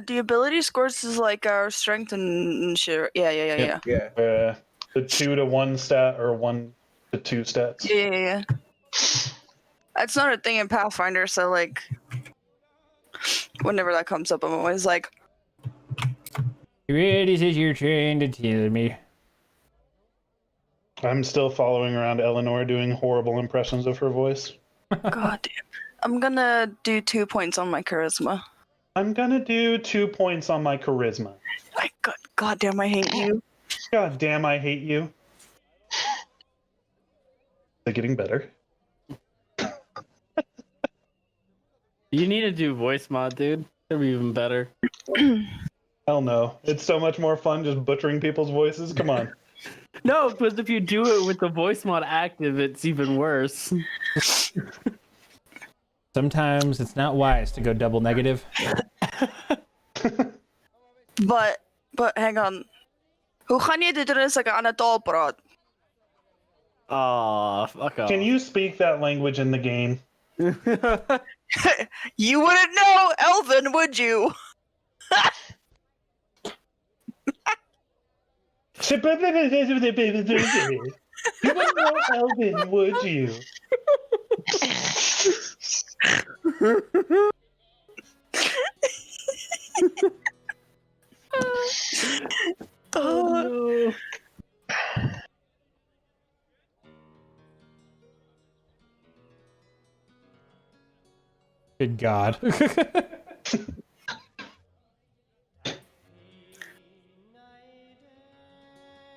The ability scores is like our strength and shit. Yeah. Yep. Yeah. The 2 to 1 stat or 1 to 2 stats. Yeah. That's not a thing in Pathfinder, so like, whenever that comes up, I'm always like, This is your turn to tell me. I'm still following around Eleanor doing horrible impressions of her voice. God damn. I'm gonna do 2 points on my charisma. I'm gonna do 2 points on my charisma. God damn, I hate you. God damn, I hate you. They're getting better. You need to do voice mod, dude. It'll be even better. Hell no. It's so much more fun just butchering people's voices. Come on. No, because if you do it with the voice mod active, it's even worse. Sometimes it's not wise to go double negative. But hang on. Hoe gaan jy dit doen as ek 'n ander taal praat? Aw, fuck off. Can you speak that language in the game? You wouldn't know Elven, would you? You wouldn't know Elvin, would you? Oh, no. Good God. I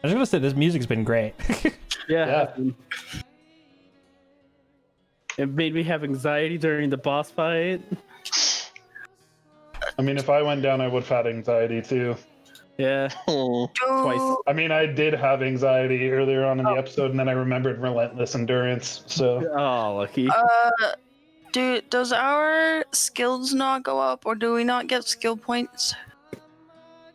was gonna say this music's been great. Yeah. It made me have anxiety during the boss fight. I mean, if I went down, I would have had anxiety too. Yeah, twice. I mean, I did have anxiety earlier on in the episode, and then I remembered relentless endurance. So Oh, lucky. Does our skills not go up, or do we not get skill points?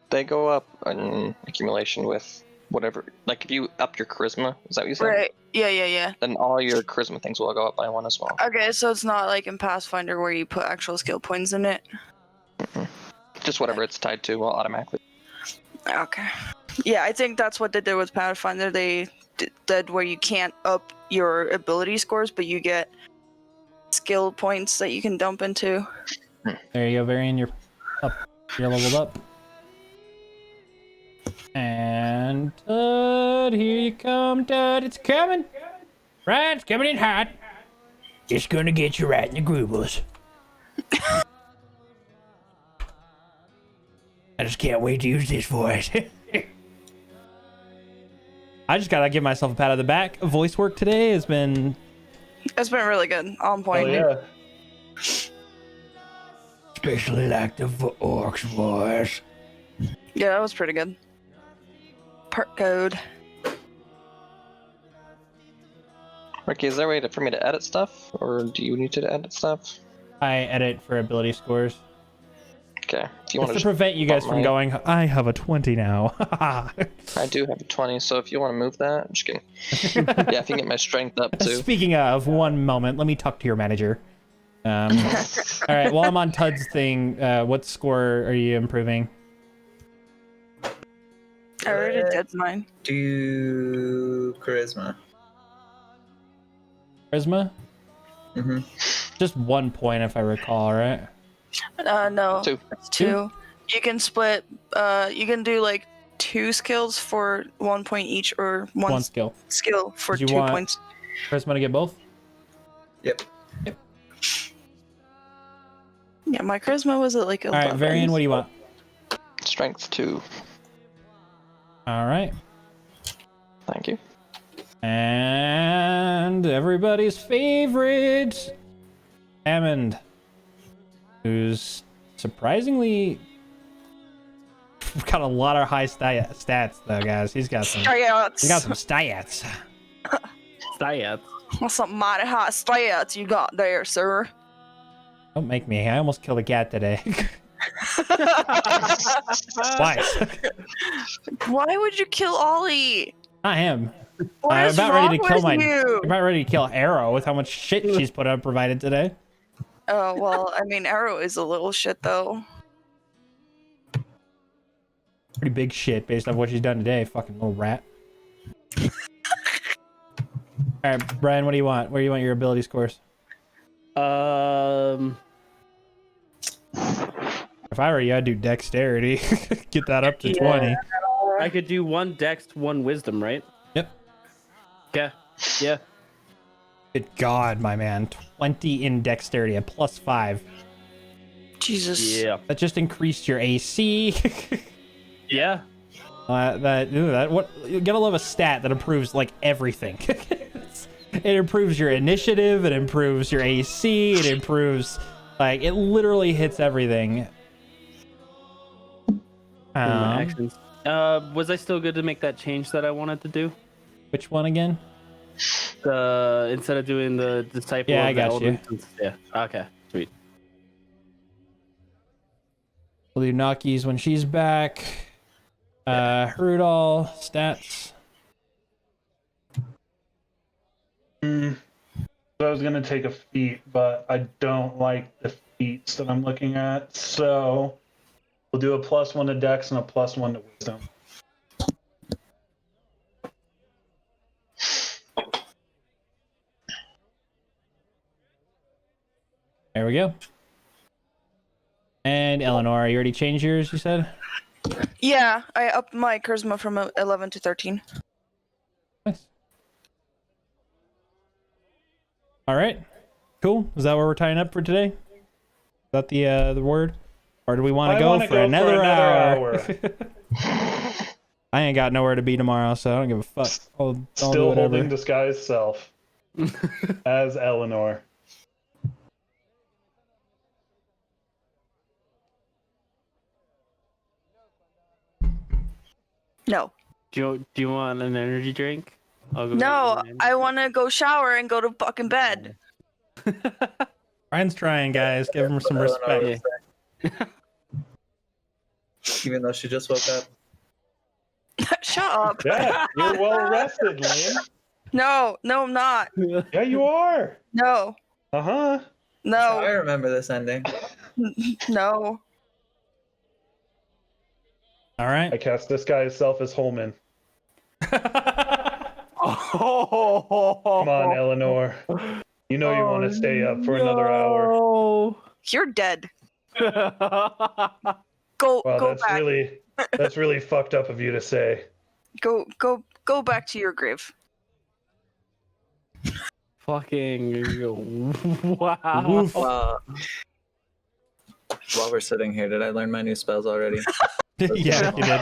They go up in accumulation with whatever. Like if you up your charisma, is that what you said? Right. Yeah. Then all your charisma things will go up by 1 as well. Okay, so it's not like in Pathfinder where you put actual skill points in it. Just whatever it's tied to will automatically. Okay. Yeah, I think that's what they did with Pathfinder. They did where you can't up your ability scores, but you get skill points that you can dump into. There you go, Varian. You're up. You're leveled up. And Todd, here you come, Todd. It's coming. Right, it's coming in hot. It's gonna get you right in the groobles. I just can't wait to use this voice. I just gotta give myself a pat on the back. Voice work today has been... It's been really good. On point. Oh, yeah. Especially like the orc's voice. Yeah, that was pretty good. Part code. Ricky, is there a way for me to edit stuff, or do you need to edit stuff? I edit for ability scores. Okay. If you want to prevent you guys from going, I have a 20 now. I do have a 20, so if you want to move that, I'm just kidding. Yeah, if you can get my strength up too. Speaking of, one moment, let me talk to your manager. All right, while I'm on Tud's thing, what score are you improving? I already did mine. Do charisma. Charisma? Mm-hmm. Just 1 point if I recall, right? No. 2. It's 2. You can split, you can do like 2 skills for 1 point each, or one skill for Did 2 you want points. Charisma to get both? Yep. Yeah, my charisma was at like 11. All right, Varian, what do you want? Strength 2. All right. Thank you. And everybody's favorite, Hammond, who's surprisingly got a lot of high stats, though, guys. He's got some stats. Stats. What's some mighty high stats you got there, sir? Don't make me. I almost killed a cat today. Twice. Why would you kill Ollie? I am. What I'm is about wrong ready to kill with you? I'm about ready to kill Arrow with how much shit she's provided today. Oh, well, I mean, Arrow is a little shit, though. Pretty big shit based on what she's done today. Fucking little rat. All right, Brian, what do you want? Where do you want your ability scores? If I were you, I'd do dexterity. Get that up to 20. I could do 1 dex, 1 wisdom, right? Yep. Okay. Yeah. Good God, my man. 20 in dexterity, a +5. Jesus. Yeah. That just increased your AC. Yeah. You gotta love a stat that improves like everything. It improves your initiative, it improves your AC, it improves, like, it literally hits everything. Actions. Was I still good to make that change that I wanted to do? Which one again? Instead of doing the disciple. Yeah, of I got the you. Yeah. Okay. Sweet. We'll do Naki's when she's back. Hrudal, stats. So I was gonna take a feat, but I don't like the feats that I'm looking at. So we'll do a +1 to Dex and a +1 to Wisdom. There we go. And Eleanor, you already changed yours, you said? Yeah, I upped my charisma from 11 to 13. Nice. All right. Cool. Is that where we're tying up for today? Is that the word? Or do we want to go for another hour? I ain't got nowhere to be tomorrow, so I don't give a fuck. I'll do Still whatever. holding disguised self as Eleanor. No. Do you want an energy drink? I'll go No, get an I want to go shower and go to fucking bed. Ryan's trying, guys. Give him some respect. Even though she just woke up. Shut up. Yeah, you're well rested, Lynn. No, I'm not. Yeah, you are. No, Uh-huh. I no, remember this ending. no. All I right. cast disguise self as Holman. Come on, Eleanor. You know you want to stay up for another hour. You're dead. hour. Go Wow, go back. that's really fucked up of you to say. Go back to your grave. Fucking wow. Woof. While we're sitting here, did I learn my new spells already? Yeah, you did.